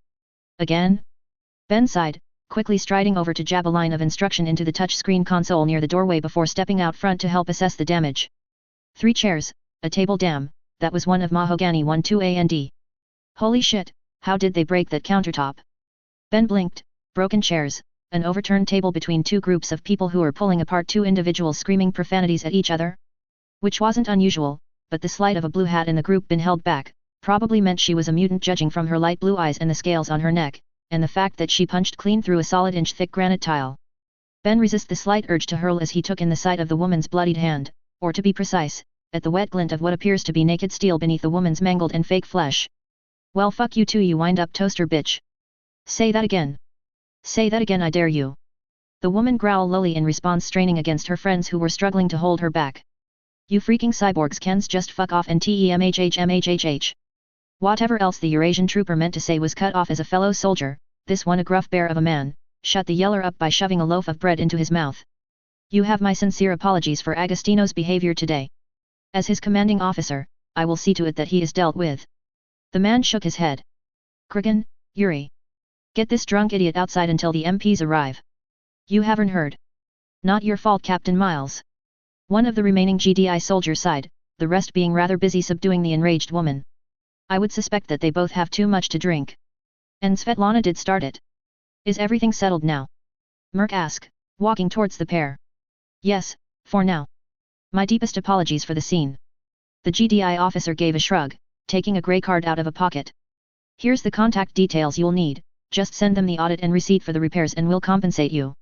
Again? Ben sighed, quickly striding over to jab a line of instruction into the touchscreen console near the doorway before stepping out front to help assess the damage. 3 chairs, a table, damn, that was one of mahogany 1-2 and. Holy shit, how did they break that countertop? Ben blinked. Broken chairs, an overturned table between 2 groups of people who were pulling apart 2 individuals screaming profanities at each other. Which wasn't unusual, but the slight of a blue hat in the group been held back, probably meant she was a mutant judging from her light blue eyes and the scales on her neck, and the fact that she punched clean through a solid inch-thick granite tile. Ben resisted the slight urge to hurl as he took in the sight of the woman's bloodied hand, or to be precise, at the wet glint of what appears to be naked steel beneath the woman's mangled and fake flesh. Well, fuck you too, you wind-up toaster bitch. Say that again. Say that again, I dare you. The woman growled lowly in response, straining against her friends who were struggling to hold her back. You freaking cyborgs cans just fuck off and TEMHHMHHH. Whatever else the Eurasian trooper meant to say was cut off as a fellow soldier, this one, a gruff bear of a man, shut the yeller up by shoving a loaf of bread into his mouth. You have my sincere apologies for Agostino's behavior today. As his commanding officer, I will see to it that he is dealt with. The man shook his head. Krigan, Yuri. Get this drunk idiot outside until the MPs arrive. You haven't heard. Not your fault, Captain Miles. One of the remaining GDI soldiers sighed, the rest being rather busy subduing the enraged woman. I would suspect that they both have too much to drink. And Svetlana did start it. Is everything settled now? Merc asked, walking towards the pair. Yes, for now. My deepest apologies for the scene. The GDI officer gave a shrug, taking a grey card out of a pocket. Here's the contact details you'll need, just send them the audit and receipt for the repairs and we'll compensate you.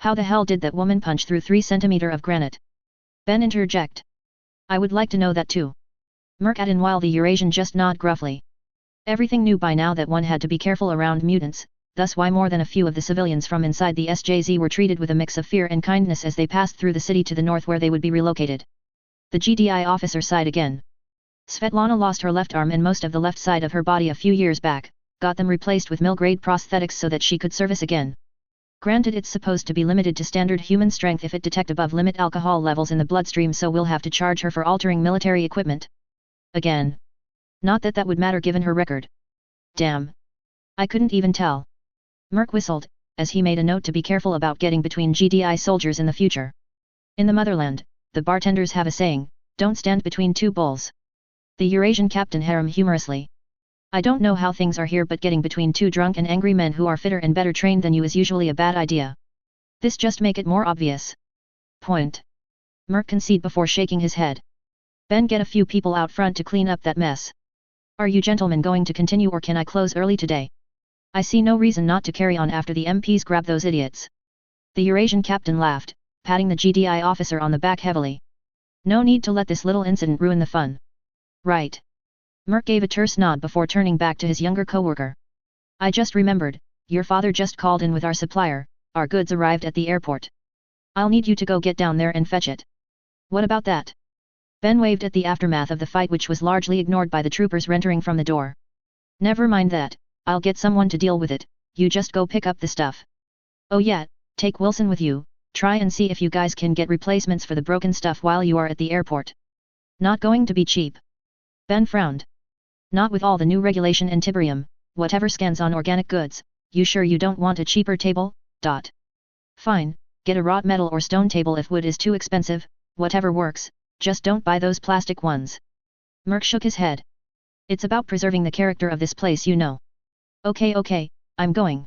How the hell did that woman punch through 3 centimeters of granite? Ben interject. I would like to know that too. Merc add in while the Eurasian just nod gruffly. Everything knew by now that one had to be careful around mutants, thus why more than a few of the civilians from inside the SJZ were treated with a mix of fear and kindness as they passed through the city to the north where they would be relocated. The GDI officer sighed again. Svetlana lost her left arm and most of the left side of her body a few years back, got them replaced with mill-grade prosthetics so that she could service again. Granted, it's supposed to be limited to standard human strength if it detect above limit alcohol levels in the bloodstream, so we'll have to charge her for altering military equipment. Again. Not that that would matter given her record. Damn. I couldn't even tell. Merc whistled, as he made a note to be careful about getting between GDI soldiers in the future. In the motherland, the bartenders have a saying, don't stand between two bulls. The Eurasian captain harem humorously. I don't know how things are here, but getting between two drunk and angry men who are fitter and better trained than you is usually a bad idea. This just make it more obvious. Point. Merc conceded before shaking his head. Ben, get a few people out front to clean up that mess. Are you gentlemen going to continue or can I close early today? I see no reason not to carry on after the MPs grab those idiots. The Eurasian captain laughed, patting the GDI officer on the back heavily. No need to let this little incident ruin the fun. Right. Merc gave a terse nod before turning back to his younger coworker. I just remembered, your father just called in with our supplier, our goods arrived at the airport. I'll need you to go get down there and fetch it. What about that? Ben waved at the aftermath of the fight, which was largely ignored by the troopers entering from the door. Never mind that, I'll get someone to deal with it, you just go pick up the stuff. Oh yeah, take Wilson with you, try and see if you guys can get replacements for the broken stuff while you are at the airport. Not going to be cheap. Ben frowned. Not with all the new regulation in Tiberium, whatever scans on organic goods, you sure you don't want a cheaper table? Fine, get a wrought metal or stone table if wood is too expensive, whatever works, just don't buy those plastic ones. Merc shook his head. It's about preserving the character of this place, you know. Okay, I'm going.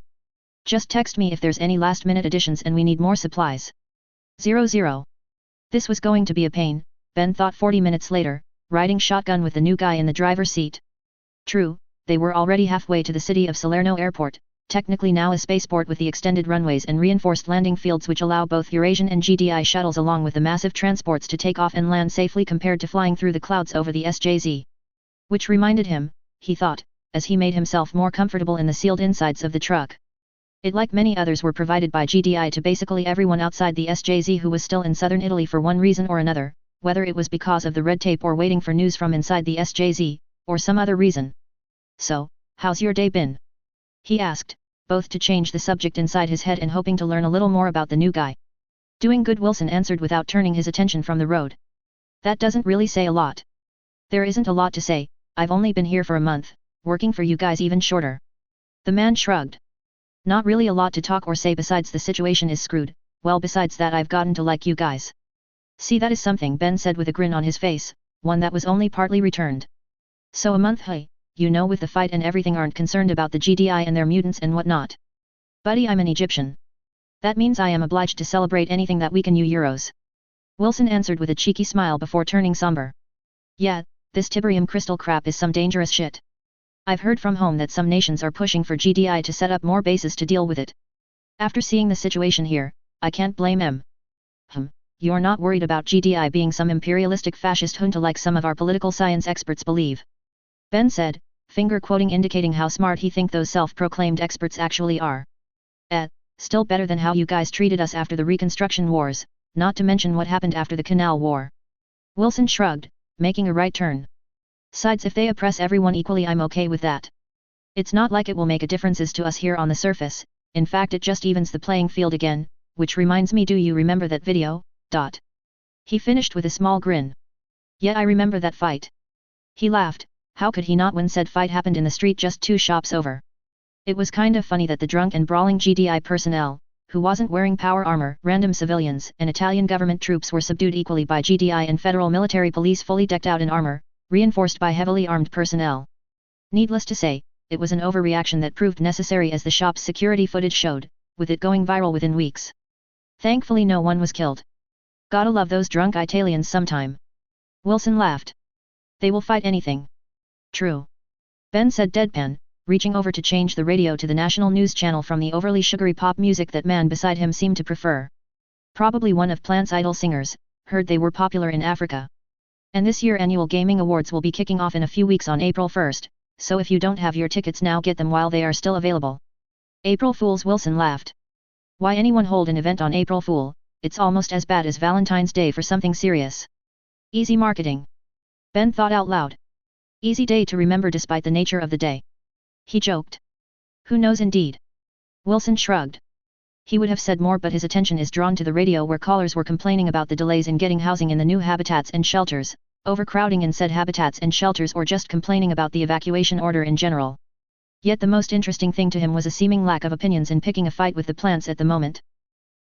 Just text me if there's any last minute additions and we need more supplies. 00. This was going to be a pain, Ben thought 40 minutes later, riding shotgun with the new guy in the driver's seat. True, they were already halfway to the city of Salerno Airport, technically now a spaceport with the extended runways and reinforced landing fields which allow both Eurasian and GDI shuttles along with the massive transports to take off and land safely compared to flying through the clouds over the SJZ. Which reminded him, he thought, as he made himself more comfortable in the sealed insides of the truck. It, like many others, were provided by GDI to basically everyone outside the SJZ who was still in southern Italy for one reason or another, whether it was because of the red tape or waiting for news from inside the SJZ, or some other reason. So, how's your day been? He asked, both to change the subject inside his head and hoping to learn a little more about the new guy. Doing good, Wilson answered without turning his attention from the road. That doesn't really say a lot. There isn't a lot to say, I've only been here for a month, working for you guys even shorter. The man shrugged. Not really a lot to talk or say besides the situation is screwed, well besides that I've gotten to like you guys. See, that is something, Ben said with a grin on his face, one that was only partly returned. So a month, hey, you know, with the fight and everything aren't concerned about the GDI and their mutants and whatnot. Buddy, I'm an Egyptian. That means I am obliged to celebrate anything that weaken you Euros. Wilson answered with a cheeky smile before turning somber. Yeah, this Tiberium crystal crap is some dangerous shit. I've heard from home that some nations are pushing for GDI to set up more bases to deal with it. After seeing the situation here, I can't blame them. You're not worried about GDI being some imperialistic fascist junta like some of our political science experts believe? Ben said, finger quoting indicating how smart he think those self-proclaimed experts actually are. Still better than how you guys treated us after the Reconstruction Wars, not to mention what happened after the Canal War. Wilson shrugged, making a right turn. Sides, if they oppress everyone equally, I'm okay with that. It's not like it will make a difference to us here on the surface, in fact it just evens the playing field again, which reminds me, do you remember that video? He finished with a small grin. Yeah, I remember that fight. He laughed. How could he not when said fight happened in the street just 2 shops over? It was kind of funny that the drunk and brawling GDI personnel, who wasn't wearing power armor, random civilians and Italian government troops were subdued equally by GDI and federal military police fully decked out in armor, reinforced by heavily armed personnel. Needless to say, it was an overreaction that proved necessary as the shop's security footage showed, with it going viral within weeks. Thankfully no one was killed. Gotta love those drunk Italians sometime. Wilson laughed. They will fight anything. True. Ben said deadpan, reaching over to change the radio to the national news channel from the overly sugary pop music that man beside him seemed to prefer. Probably one of Plant's idol singers, heard they were popular in Africa. And this year annual gaming awards will be kicking off in a few weeks on April 1st, so if you don't have your tickets now, get them while they are still available. April Fools, Wilson laughed. Why anyone hold an event on April Fool? It's almost as bad as Valentine's Day for something serious. Easy marketing. Ben thought out loud. Easy day to remember despite the nature of the day. He joked. Who knows indeed. Wilson shrugged. He would have said more, but his attention is drawn to the radio where callers were complaining about the delays in getting housing in the new habitats and shelters, overcrowding in said habitats and shelters, or just complaining about the evacuation order in general. Yet the most interesting thing to him was a seeming lack of opinions in picking a fight with the plants at the moment.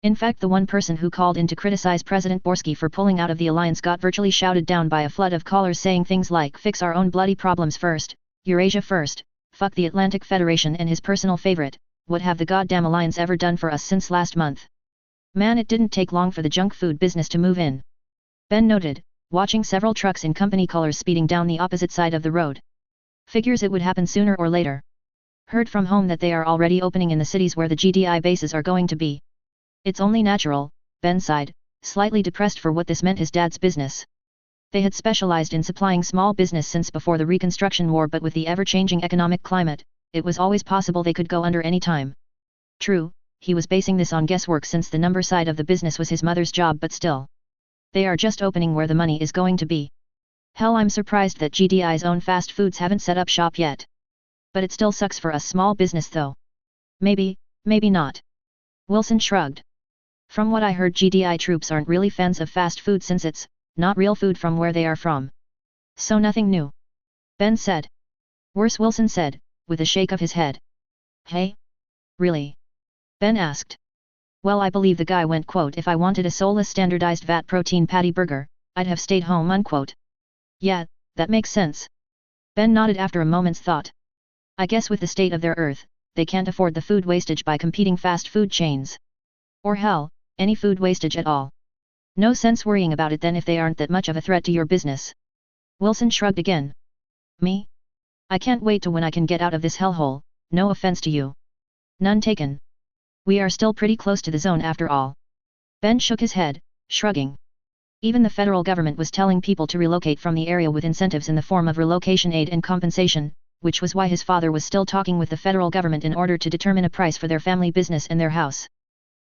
In fact, the one person who called in to criticize President Borski for pulling out of the alliance got virtually shouted down by a flood of callers saying things like fix our own bloody problems first, Eurasia first, fuck the Atlantic Federation, and his personal favorite, what have the goddamn alliance ever done for us since last month? Man, it didn't take long for the junk food business to move in. Ben noted, watching several trucks in company colors speeding down the opposite side of the road. Figures it would happen sooner or later. Heard from home that they are already opening in the cities where the GDI bases are going to be. It's only natural, Ben sighed, slightly depressed for what this meant his dad's business. They had specialized in supplying small business since before the Reconstruction War, but with the ever-changing economic climate, it was always possible they could go under any time. True, he was basing this on guesswork since the number side of the business was his mother's job, but still. They are just opening where the money is going to be. Hell, I'm surprised that GDI's own fast foods haven't set up shop yet. But it still sucks for us small business though. Maybe, maybe not. Wilson shrugged. From what I heard, GDI troops aren't really fans of fast food since it's not real food from where they are from. So nothing new. Ben said. Worse, Wilson said, with a shake of his head. Hey? Really? Ben asked. Well, I believe the guy went, quote, if I wanted a soulless standardized VAT protein patty burger, I'd have stayed home, unquote. Yeah, that makes sense. Ben nodded after a moment's thought. I guess with the state of their earth, they can't afford the food wastage by competing fast food chains. Or hell, any food wastage at all. No sense worrying about it then if they aren't that much of a threat to your business. Wilson shrugged again. Me? I can't wait to when I can get out of this hellhole, no offense to you. None taken. We are still pretty close to the zone after all. Ben shook his head, shrugging. Even the federal government was telling people to relocate from the area with incentives in the form of relocation aid and compensation, which was why his father was still talking with the federal government in order to determine a price for their family business and their house.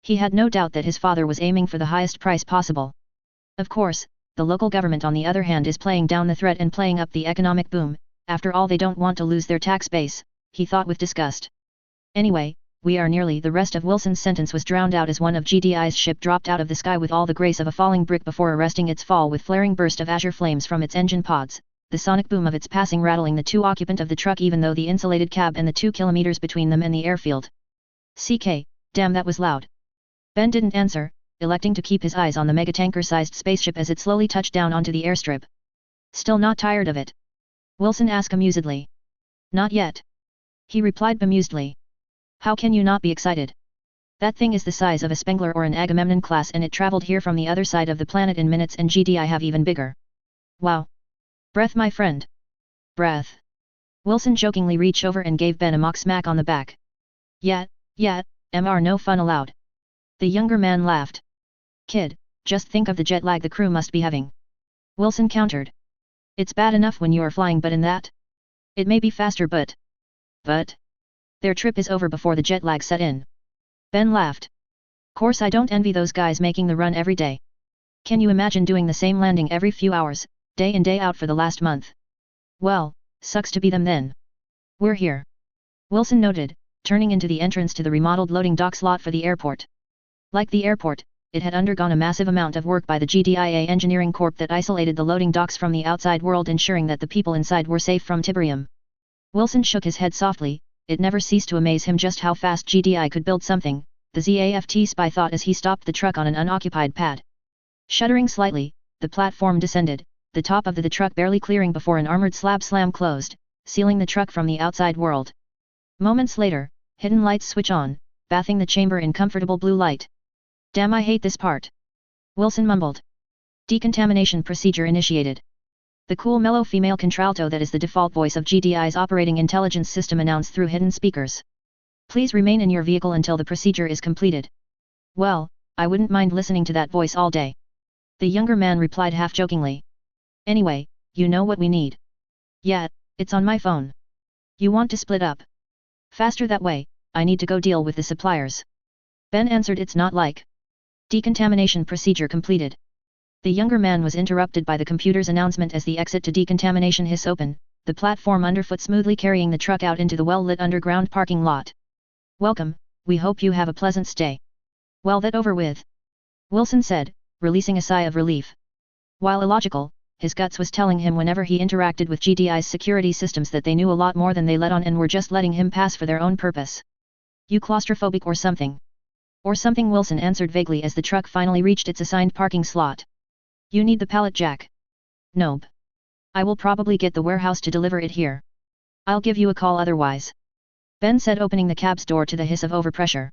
He had no doubt that his father was aiming for the highest price possible. Of course, the local government on the other hand is playing down the threat and playing up the economic boom. After all, they don't want to lose their tax base, he thought with disgust. Anyway, we are nearly. The rest of Wilson's sentence was drowned out as one of GDI's ship dropped out of the sky with all the grace of a falling brick before arresting its fall with flaring burst of azure flames from its engine pods, the sonic boom of its passing rattling the two occupant of the truck even though the insulated cab and the 2 kilometers between them and the airfield. CK, damn, that was loud. Ben didn't answer, electing to keep his eyes on the megatanker-sized spaceship as it slowly touched down onto the airstrip. Still not tired of it? Wilson asked amusedly. Not yet. He replied bemusedly. How can you not be excited? That thing is the size of a Spengler or an Agamemnon class, and it traveled here from the other side of the planet in minutes, and GDI have even bigger. Wow. Breath, my friend. Breath. Wilson jokingly reached over and gave Ben a mock smack on the back. Yeah, MR, no fun allowed. The younger man laughed. Kid, just think of the jet lag the crew must be having. Wilson countered. It's bad enough when you are flying, but in that? It may be faster, but... Their trip is over before the jet lag set in. Ben laughed. Course I don't envy those guys making the run every day. Can you imagine doing the same landing every few hours, day in day out for the last month? Well, sucks to be them then. We're here. Wilson noted, turning into the entrance to the remodeled loading dock slot for the airport. Like the airport, it had undergone a massive amount of work by the GDIA Engineering Corp that isolated the loading docks from the outside world, ensuring that the people inside were safe from Tiberium. Wilson shook his head softly. It never ceased to amaze him just how fast GDI could build something, the ZAFT spy thought as he stopped the truck on an unoccupied pad. Shuddering slightly, the platform descended, the top of the truck barely clearing before an armored slab slam closed, sealing the truck from the outside world. Moments later, hidden lights switch on, bathing the chamber in comfortable blue light. Damn, I hate this part. Wilson mumbled. Decontamination procedure initiated. The cool mellow female contralto that is the default voice of GDI's operating intelligence system announced through hidden speakers. Please remain in your vehicle until the procedure is completed. Well, I wouldn't mind listening to that voice all day. The younger man replied half-jokingly. Anyway, you know what we need. Yeah, it's on my phone. You want to split up? Faster that way, I need to go deal with the suppliers. Ben answered, it's not like. Decontamination procedure completed. The younger man was interrupted by the computer's announcement as the exit to decontamination hiss open, the platform underfoot smoothly carrying the truck out into the well-lit underground parking lot. Welcome, we hope you have a pleasant stay. Well, that over with. Wilson said, releasing a sigh of relief. While illogical, his guts was telling him whenever he interacted with GDI's security systems that they knew a lot more than they let on and were just letting him pass for their own purpose. You claustrophobic or something? Or something, Wilson answered vaguely as the truck finally reached its assigned parking slot. You need the pallet jack. Nope. I will probably get the warehouse to deliver it here. I'll give you a call otherwise. Ben said, opening the cab's door to the hiss of overpressure.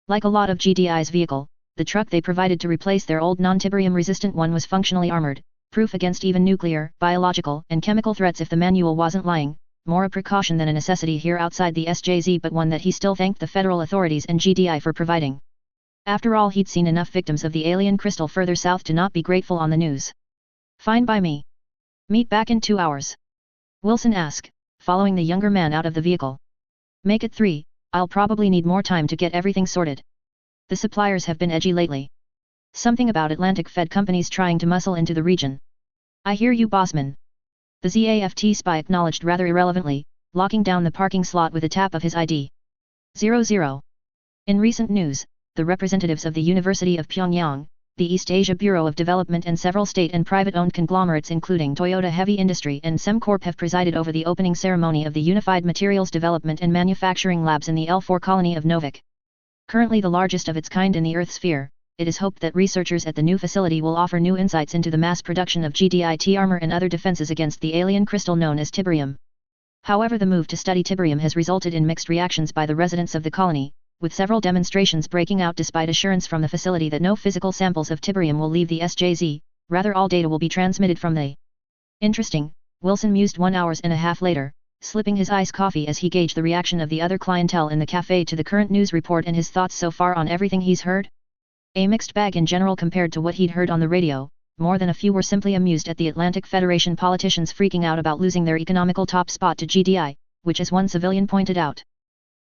Like a lot of GDI's vehicle, the truck they provided to replace their old non-Tiberium resistant one was functionally armored, proof against even nuclear, biological, and chemical threats if the manual wasn't lying, more a precaution than a necessity here outside the SJZ, but one that he still thanked the federal authorities and GDI for providing. After all, he'd seen enough victims of the alien crystal further south to not be grateful on the news. Fine by me. Meet back in 2 hours. Wilson asked, following the younger man out of the vehicle. Make it 3, I'll probably need more time to get everything sorted. The suppliers have been edgy lately. Something about Atlantic-fed companies trying to muscle into the region. I hear you, bossman. The ZAFT spy acknowledged rather irrelevantly, locking down the parking slot with a tap of his ID. 00. In recent news, the representatives of the University of Pyongyang, the East Asia Bureau of Development and several state and private-owned conglomerates including Toyota Heavy Industry and SemCorp have presided over the opening ceremony of the Unified Materials Development and Manufacturing Labs in the L4 colony of Novik. Currently the largest of its kind in the Earth's sphere, it is hoped that researchers at the new facility will offer new insights into the mass production of GDIT armor and other defenses against the alien crystal known as Tiberium. However, the move to study Tiberium has resulted in mixed reactions by the residents of the colony, with several demonstrations breaking out despite assurance from the facility that no physical samples of Tiberium will leave the SJZ, rather all data will be transmitted from the. Interesting, Wilson mused 1 hour and a half later, slipping his iced coffee as he gauged the reaction of the other clientele in the cafe to the current news report and his thoughts so far on everything he's heard. A mixed bag in general compared to what he'd heard on the radio. More than a few were simply amused at the Atlantic Federation politicians freaking out about losing their economical top spot to GDI, which as one civilian pointed out.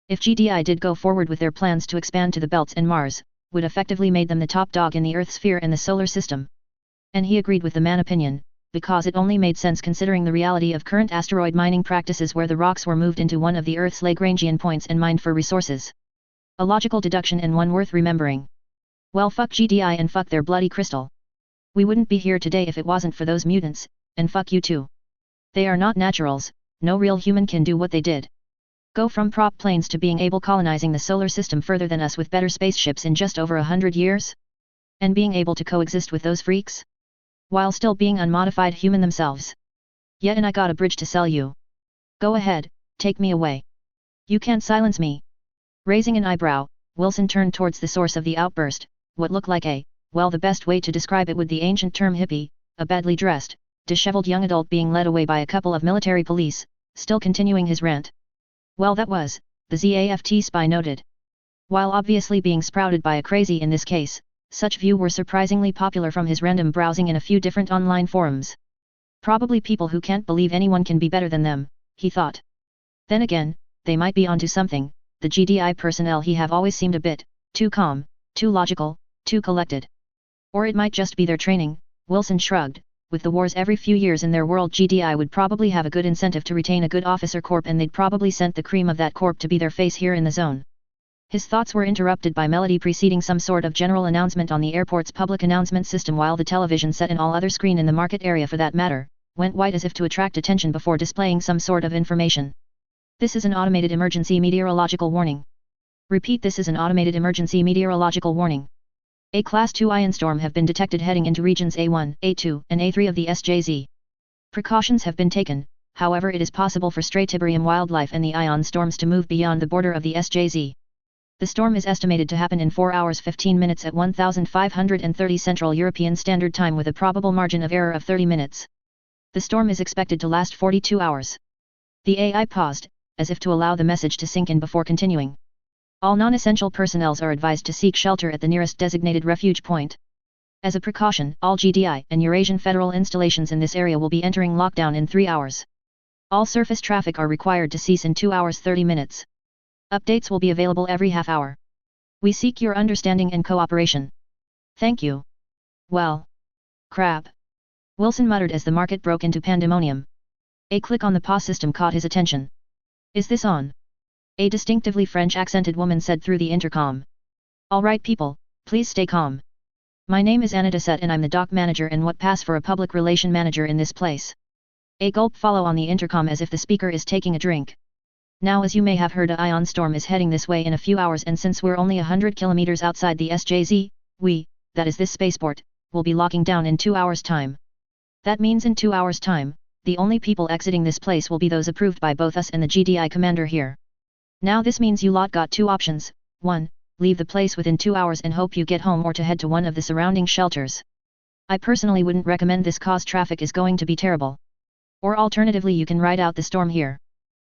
If GDI did go forward with their plans to expand to the belts and Mars, would effectively made them the top dog in the Earth sphere and the solar system. And he agreed with the man opinion, because it only made sense considering the reality of current asteroid mining practices where the rocks were moved into one of the Earth's Lagrangian points and mined for resources. A logical deduction and one worth remembering. Well, fuck GDI and fuck their bloody crystal. We wouldn't be here today if it wasn't for those mutants, and fuck you too. They are not naturals, no real human can do what they did. Go from prop planes to being able colonizing the solar system further than us with better spaceships in just over 100 years? And being able to coexist with those freaks? While still being unmodified human themselves. Yeah, and I got a bridge to sell you. Go ahead, take me away. You can't silence me. Raising an eyebrow, Wilson turned towards the source of the outburst, what looked like well, the best way to describe it would the ancient term hippie, a badly dressed, disheveled young adult being led away by a couple of military police, still continuing his rant. Well, that was, the ZAFT spy noted. While obviously being sprouted by a crazy in this case, such view were surprisingly popular from his random browsing in a few different online forums. Probably people who can't believe anyone can be better than them, he thought. Then again, they might be onto something. The GDI personnel he have always seemed a bit too calm, too logical, too collected. Or it might just be their training. Wilson shrugged, with the wars every few years in their world, GDI would probably have a good incentive to retain a good officer corp, and they'd probably sent the cream of that corp to be their face here in the zone. His thoughts were interrupted by melody preceding some sort of general announcement on the airport's public announcement system, while the television set and all other screen in the market area for that matter, went white as if to attract attention before displaying some sort of information. This is an automated emergency meteorological warning. Repeat, this is an automated emergency meteorological warning. A Class 2 ion storm have been detected heading into regions A1, A2, and A3 of the SJZ. Precautions have been taken, however it is possible for stray Tiberium wildlife and the ion storms to move beyond the border of the SJZ. The storm is estimated to happen in 4 hours 15 minutes at 1530 Central European Standard Time with a probable margin of error of 30 minutes. The storm is expected to last 42 hours. The AI paused, as if to allow the message to sink in before continuing. All non-essential personnel are advised to seek shelter at the nearest designated refuge point. As a precaution, all GDI and Eurasian federal installations in this area will be entering lockdown in 3 hours. All surface traffic are required to cease in 2 hours 30 minutes. Updates will be available every half hour. We seek your understanding and cooperation. Thank you. Well. Crap. Wilson muttered as the market broke into pandemonium. A click on the PA system caught his attention. Is this on? A distinctively French-accented woman said through the intercom. All right people, please stay calm. My name is Anna Dessette and I'm the dock manager and what pass for a public relation manager in this place. A gulp follow on the intercom as if the speaker is taking a drink. Now, as you may have heard, a ion storm is heading this way in a few hours, and since we're only 100 kilometers outside the SJZ, we, that is this spaceport, will be locking down in 2 hours time. That means in 2 hours time, the only people exiting this place will be those approved by both us and the GDI commander here. Now this means you lot got 2 options: 1, leave the place within 2 hours and hope you get home, or to head to one of the surrounding shelters. I personally wouldn't recommend this cause traffic is going to be terrible. Or alternatively you can ride out the storm here.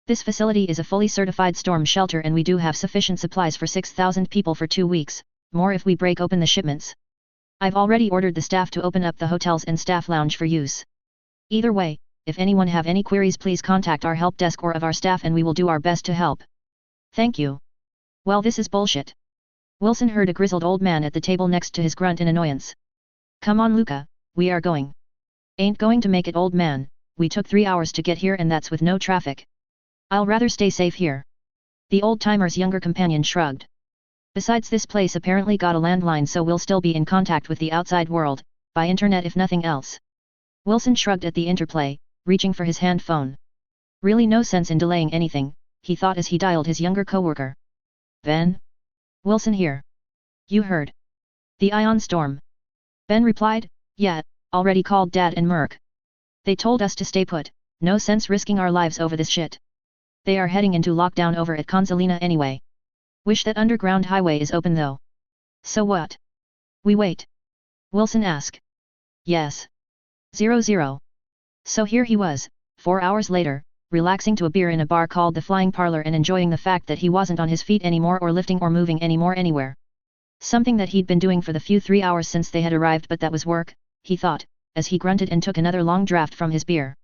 This facility is a fully certified storm shelter and we do have sufficient supplies for 6,000 people for 2 weeks, more if we break open the shipments. I've already ordered the staff to open up the hotels and staff lounge for use. Either way, if anyone have any queries please contact our help desk or of our staff and we will do our best to help. Thank you. Well, this is bullshit. Wilson heard a grizzled old man at the table next to his grunt in annoyance. Come on Luca, we are going. Ain't going to make it, old man, we took 3 hours to get here and that's with no traffic. I'll rather stay safe here. The old-timer's younger companion shrugged. Besides, this place apparently got a landline, so we'll still be in contact with the outside world, by internet if nothing else. Wilson shrugged at the interplay, reaching for his hand phone. Really no sense in delaying anything, he thought as he dialed his younger coworker. Ben? Wilson here. You heard. The ion storm. Ben replied, yeah, already called Dad and Merc. They told us to stay put, no sense risking our lives over this shit. They are heading into lockdown over at Consolina anyway. Wish that underground highway is open though. So what? We wait? Wilson asked. Yes. 00. So here he was, 4 hours later, relaxing to a beer in a bar called the Flying Parlor and enjoying the fact that he wasn't on his feet anymore or lifting or moving anymore anywhere. Something that he'd been doing for the few 3 hours since they had arrived, but that was work, he thought, as he grunted and took another long draught from his beer.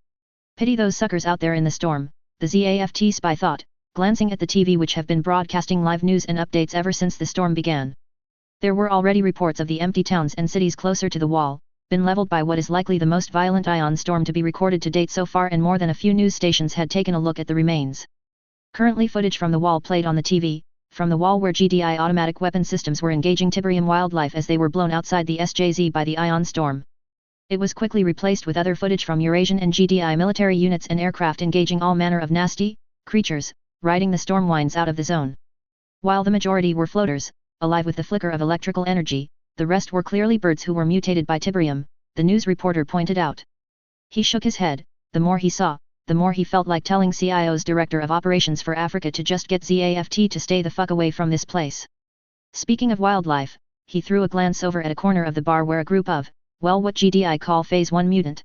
Pity those suckers out there in the storm, the ZAFT spy thought, glancing at the TV which have been broadcasting live news and updates ever since the storm began. There were already reports of the empty towns and cities closer to the wall, been leveled by what is likely the most violent ion storm to be recorded to date so far, and more than a few news stations had taken a look at the remains. Currently footage from the wall played on the TV, from the wall where GDI automatic weapon systems were engaging Tiberium wildlife as they were blown outside the SJZ by the ion storm. It was quickly replaced with other footage from Eurasian and GDI military units and aircraft engaging all manner of nasty creatures, riding the storm winds out of the zone. While the majority were floaters, alive with the flicker of electrical energy, the rest were clearly birds who were mutated by Tiberium, the news reporter pointed out. He shook his head. The more he saw, the more he felt like telling CIO's Director of Operations for Africa to just get ZAFT to stay the fuck away from this place. Speaking of wildlife, he threw a glance over at a corner of the bar where a group of, well, what GDI call Phase 1 mutant.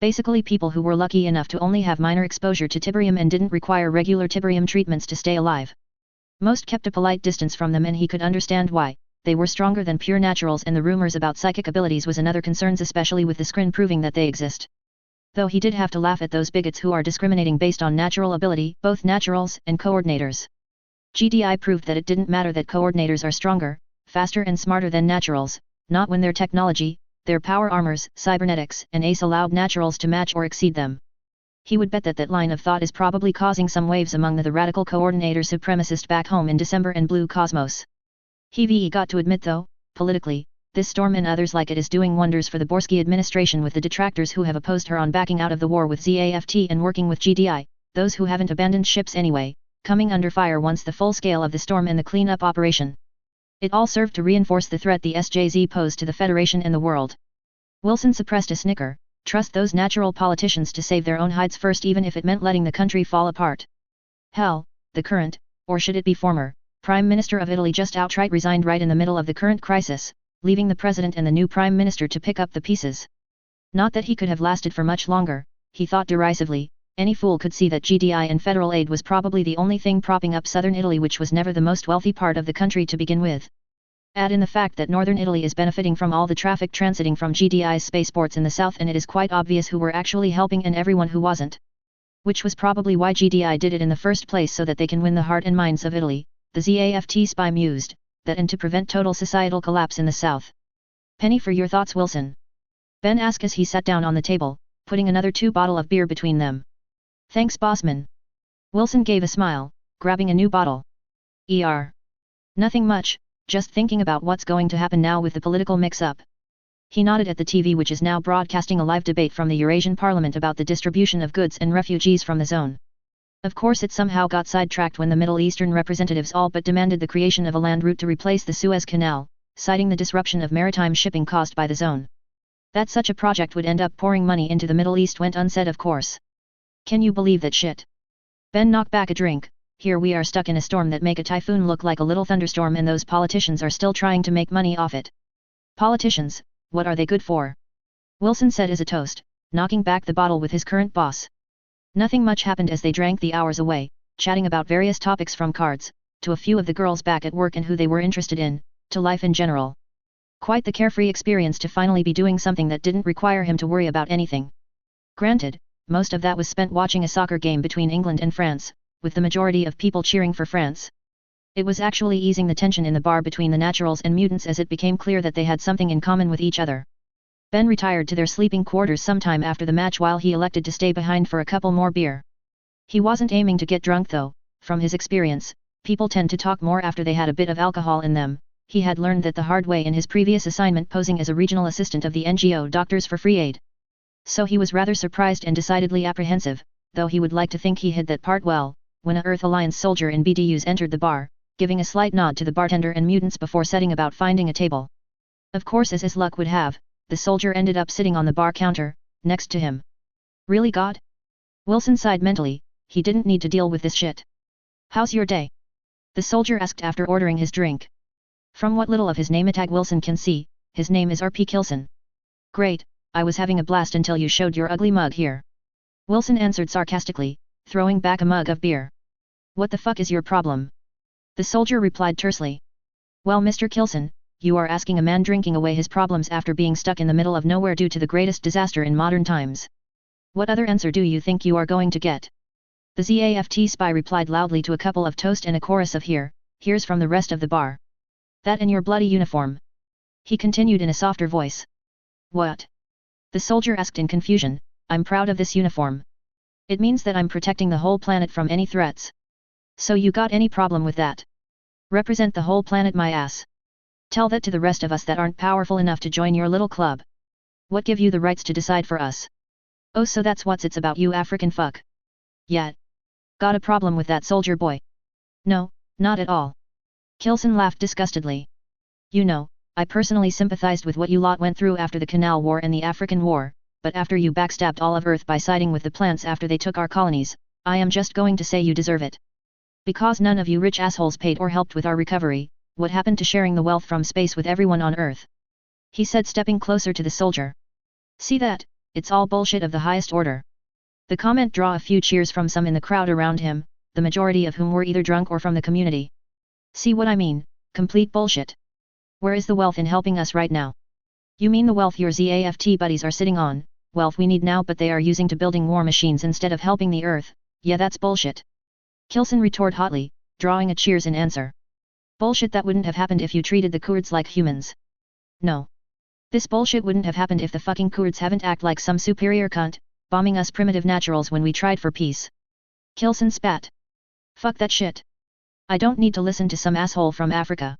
Basically people who were lucky enough to only have minor exposure to Tiberium and didn't require regular Tiberium treatments to stay alive. Most kept a polite distance from them and he could understand why. They were stronger than pure naturals and the rumors about psychic abilities was another concern, especially with the screen proving that they exist. Though he did have to laugh at those bigots who are discriminating based on natural ability, both naturals and coordinators. GDI proved that it didn't matter that coordinators are stronger, faster and smarter than naturals, not when their their power armors, cybernetics, and ace allowed naturals to match or exceed them. He would bet that that line of thought is probably causing some waves among the radical coordinator supremacist back home in December and Blue Cosmos. He got to admit though, politically, this storm and others like it is doing wonders for the Borsky administration, with the detractors who have opposed her on backing out of the war with ZAFT and working with GDI, those who haven't abandoned ships anyway, coming under fire once the full scale of the storm and the cleanup operation. It all served to reinforce the threat the SJZ posed to the Federation and the world. Wilson suppressed a snicker. Trust those natural politicians to save their own hides first, even if it meant letting the country fall apart. Hell, the current, or should it be former, Prime Minister of Italy just outright resigned right in the middle of the current crisis, leaving the President and the new Prime Minister to pick up the pieces. Not that he could have lasted for much longer, he thought derisively. Any fool could see that GDI and federal aid was probably the only thing propping up southern Italy, which was never the most wealthy part of the country to begin with. Add in the fact that northern Italy is benefiting from all the traffic transiting from GDI's spaceports in the south, and it is quite obvious who were actually helping and everyone who wasn't. Which was probably why GDI did it in the first place, so that they can win the heart and minds of Italy, the ZAFT spy mused, that and to prevent total societal collapse in the south. Penny for your thoughts, Wilson? Ben asked as he sat down on the table, putting another 2 bottles of beer between them. Thanks, bossman. Wilson gave a smile, grabbing a new bottle. Nothing much. Just thinking about what's going to happen now with the political mix-up. He nodded at the TV, which is now broadcasting a live debate from the Eurasian Parliament about the distribution of goods and refugees from the zone. Of course it somehow got sidetracked when the Middle Eastern representatives all but demanded the creation of a land route to replace the Suez Canal, citing the disruption of maritime shipping caused by the zone. That such a project would end up pouring money into the Middle East went unsaid, of course. Can you believe that shit? Ben knocked back a drink. Here we are stuck in a storm that make a typhoon look like a little thunderstorm, and those politicians are still trying to make money off it. Politicians, what are they good for? Wilson said as a toast, knocking back the bottle with his current boss. Nothing much happened as they drank the hours away, chatting about various topics from cards, to a few of the girls back at work and who they were interested in, to life in general. Quite the carefree experience to finally be doing something that didn't require him to worry about anything. Granted, most of that was spent watching a soccer game between England and France, with the majority of people cheering for France. It was actually easing the tension in the bar between the naturals and mutants, as it became clear that they had something in common with each other. Ben retired to their sleeping quarters sometime after the match, while he elected to stay behind for a couple more beer. He wasn't aiming to get drunk though. From his experience, people tend to talk more after they had a bit of alcohol in them. He had learned that the hard way in his previous assignment posing as a regional assistant of the NGO Doctors for Free Aid. So he was rather surprised and decidedly apprehensive, though he would like to think he hid that part well, when a Earth Alliance soldier in BDUs entered the bar, giving a slight nod to the bartender and mutants before setting about finding a table. Of course, as his luck would have, the soldier ended up sitting on the bar counter, next to him. Really, God? Wilson sighed mentally. He didn't need to deal with this shit. How's your day? The soldier asked after ordering his drink. From what little of his name tag Wilson can see, his name is R.P. Kilson. Great, I was having a blast until you showed your ugly mug here. Wilson answered sarcastically, throwing back a mug of beer. What the fuck is your problem? The soldier replied tersely. Well, Mr. Kilson, you are asking a man drinking away his problems after being stuck in the middle of nowhere due to the greatest disaster in modern times. What other answer do you think you are going to get? The ZAFT spy replied loudly to a couple of toast and a chorus of here's from the rest of the bar. That and your bloody uniform. He continued in a softer voice. What? The soldier asked in confusion. I'm proud of this uniform. It means that I'm protecting the whole planet from any threats. So you got any problem with that? Represent the whole planet, my ass. Tell that to the rest of us that aren't powerful enough to join your little club. What give you the rights to decide for us? Oh, so that's what's it's about, you African fuck. Yeah. Got a problem with that, soldier boy? No, not at all. Kilson laughed disgustedly. You know, I personally sympathized with what you lot went through after the Canal War and the African War, but after you backstabbed all of Earth by siding with the plants after they took our colonies, I am just going to say you deserve it. Because none of you rich assholes paid or helped with our recovery, what happened to sharing the wealth from space with everyone on Earth? He said, stepping closer to the soldier. See that? It's all bullshit of the highest order. The comment drew a few cheers from some in the crowd around him, the majority of whom were either drunk or from the community. See what I mean? Complete bullshit. Where is the wealth in helping us right now? You mean the wealth your ZAFT buddies are sitting on, wealth we need now but they are using to building war machines instead of helping the Earth? Yeah, that's bullshit. Kilson retorted hotly, drawing a cheers in answer. Bullshit that wouldn't have happened if you treated the Kurds like humans. No. This bullshit wouldn't have happened if the fucking Kurds haven't act like some superior cunt, bombing us primitive naturals when we tried for peace. Kilson spat. Fuck that shit. I don't need to listen to some asshole from Africa.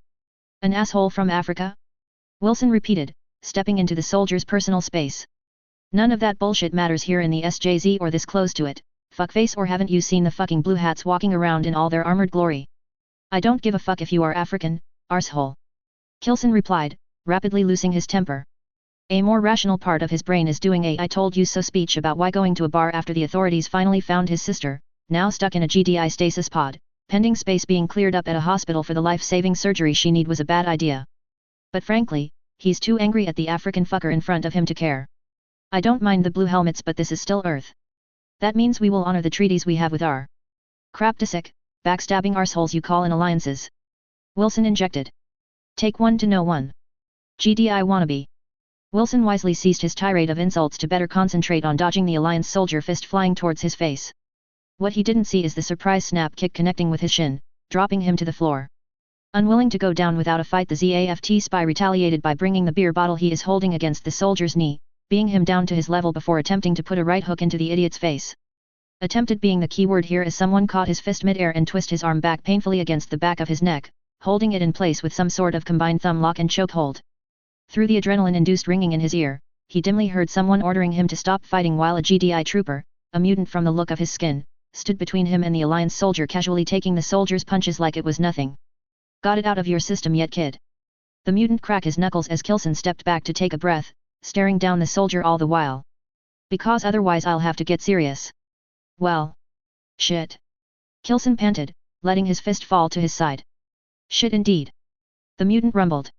An asshole from Africa? Wilson repeated, stepping into the soldier's personal space. None of that bullshit matters here in the SJZ or this close to it, fuckface, or haven't you seen the fucking blue hats walking around in all their armored glory? I don't give a fuck if you are African, arsehole. Kilson replied, rapidly losing his temper. A more rational part of his brain is doing a I told you so speech about why going to a bar after the authorities finally found his sister, now stuck in a GDI stasis pod, pending space being cleared up at a hospital for the life-saving surgery she need, was a bad idea. But frankly, he's too angry at the African fucker in front of him to care. I don't mind the blue helmets, but this is still Earth. That means we will honor the treaties we have with our craptasic, backstabbing arseholes you call in alliances. Wilson injected. Take one to know one. GDI wannabe. Wilson wisely ceased his tirade of insults to better concentrate on dodging the Alliance soldier fist flying towards his face. What he didn't see is the surprise snap kick connecting with his shin, dropping him to the floor. Unwilling to go down without a fight, the ZAFT spy retaliated by bringing the beer bottle he is holding against the soldier's knee, being him down to his level before attempting to put a right hook into the idiot's face. Attempted being the key word here, as someone caught his fist mid-air and twist his arm back painfully against the back of his neck, holding it in place with some sort of combined thumb lock and chokehold. Through the adrenaline-induced ringing in his ear, he dimly heard someone ordering him to stop fighting, while a GDI trooper, a mutant from the look of his skin, stood between him and the Alliance soldier, casually taking the soldier's punches like it was nothing. Got it out of your system yet, kid? The mutant cracked his knuckles as Kilson stepped back to take a breath, staring down the soldier all the while. Because otherwise I'll have to get serious. Well. Shit. Kilson panted, letting his fist fall to his side. Shit indeed. The mutant rumbled.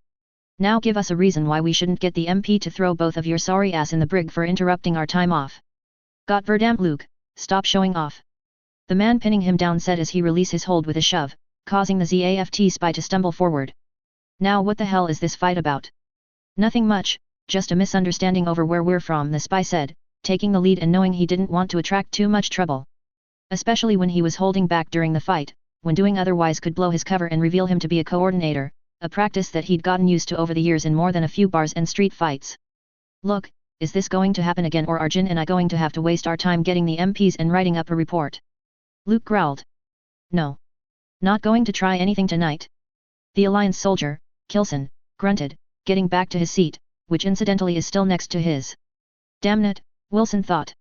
Now give us a reason why we shouldn't get the MP to throw both of your sorry ass in the brig for interrupting our time off. God verdammt, Luke, stop showing off. The man pinning him down said as he released his hold with a shove, causing the ZAFT spy to stumble forward. Now what the hell is this fight about? Nothing much, just a misunderstanding over where we're from, the spy said, taking the lead and knowing he didn't want to attract too much trouble. Especially when he was holding back during the fight, when doing otherwise could blow his cover and reveal him to be a coordinator, a practice that he'd gotten used to over the years in more than a few bars and street fights. Look, is this going to happen again, or are Jin and I going to have to waste our time getting the MPs and writing up a report? Luke growled. No. Not going to try anything tonight. The Alliance soldier, Kilson, grunted, getting back to his seat, which incidentally is still next to his. Damn it, Wilson thought.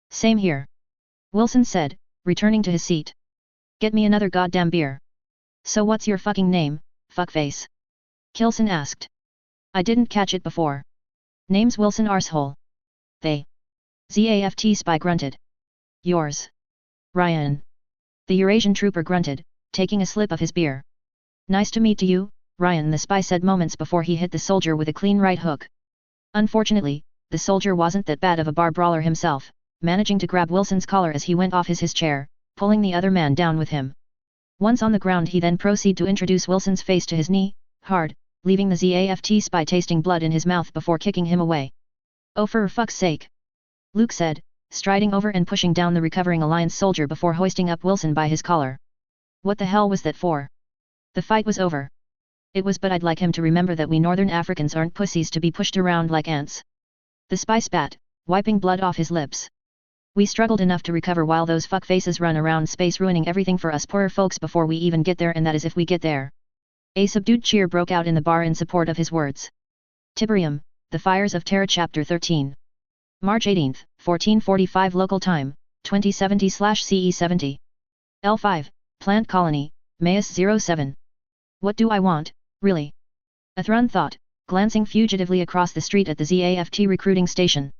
Same here. Wilson said, returning to his seat. Get me another goddamn beer. So what's your fucking name, fuckface? Kilson asked. I didn't catch it before. Name's Wilson, arsehole. They. ZAFT spy grunted. Yours. Ryan. The Eurasian trooper grunted, taking a slip of his beer. Nice to meet you, Ryan, the spy said moments before he hit the soldier with a clean right hook. Unfortunately, the soldier wasn't that bad of a bar brawler himself, managing to grab Wilson's collar as he went off his chair, pulling the other man down with him. Once on the ground, he then proceeded to introduce Wilson's face to his knee, hard, leaving the ZAFT spy tasting blood in his mouth before kicking him away. Oh, for fuck's sake! Luke said, striding over and pushing down the recovering Alliance soldier before hoisting up Wilson by his collar. What the hell was that for? The fight was over. It was, but I'd like him to remember that we Northern Africans aren't pussies to be pushed around like ants. The spy spat, wiping blood off his lips. We struggled enough to recover while those fuckfaces run around space ruining everything for us poorer folks before we even get there, and that is if we get there. A subdued cheer broke out in the bar in support of his words. Tiberium, The Fires of Terra Chapter 13. March 18, 1445 local time, 2070/CE70. L5, Plant Colony, Mayus 07. What do I want, really? Athrun thought, glancing fugitively across the street at the ZAFT recruiting station.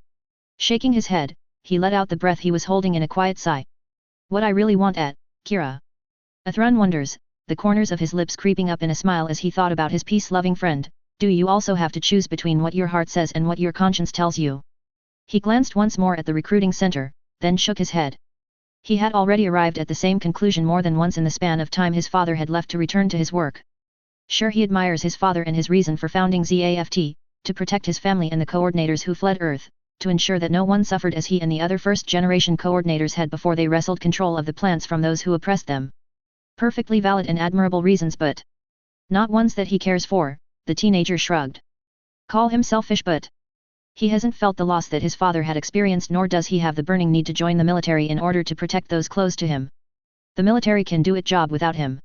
Shaking his head, he let out the breath he was holding in a quiet sigh. What I really want at, Kira. Athrun wonders, the corners of his lips creeping up in a smile as he thought about his peace-loving friend. Do you also have to choose between what your heart says and what your conscience tells you? He glanced once more at the recruiting center, then shook his head. He had already arrived at the same conclusion more than once in the span of time his father had left to return to his work. Sure, he admires his father and his reason for founding ZAFT, to protect his family and the coordinators who fled Earth, to ensure that no one suffered as he and the other first-generation coordinators had before they wrestled control of the plants from those who oppressed them. Perfectly valid and admirable reasons, but not ones that he cares for, the teenager shrugged. call him selfish, but he hasn't felt the loss that his father had experienced, nor does he have the burning need to join the military in order to protect those close to him. The military can do its job without him.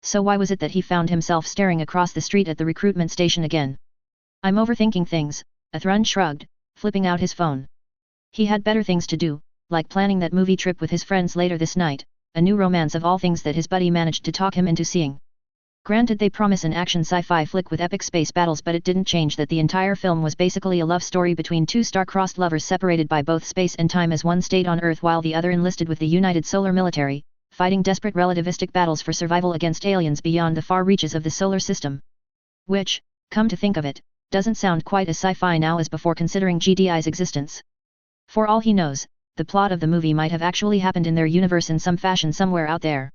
So why was it that he found himself staring across the street at the recruitment station again? I'm overthinking things, Athrun shrugged, flipping out his phone. He had better things to do, like planning that movie trip with his friends later this night, a new romance of all things that his buddy managed to talk him into seeing. Granted, they promise an action sci-fi flick with epic space battles, but it didn't change that the entire film was basically a love story between two star-crossed lovers separated by both space and time, as one stayed on Earth while the other enlisted with the United Solar Military, fighting desperate relativistic battles for survival against aliens beyond the far reaches of the solar system. Which, come to think of it, doesn't sound quite as sci-fi now as before, considering GDI's existence. For all he knows, the plot of the movie might have actually happened in their universe in some fashion somewhere out there.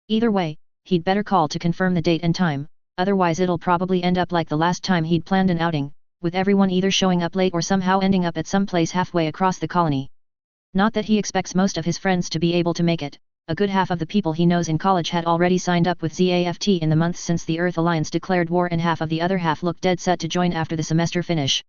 Either way, he'd better call to confirm the date and time, otherwise it'll probably end up like the last time he'd planned an outing, with everyone either showing up late or somehow ending up at some place halfway across the colony. Not that he expects most of his friends to be able to make it. A good half of the people he knows in college had already signed up with ZAFT in the months since the Earth Alliance declared war, and half of the other half looked dead set to join after the semester finish.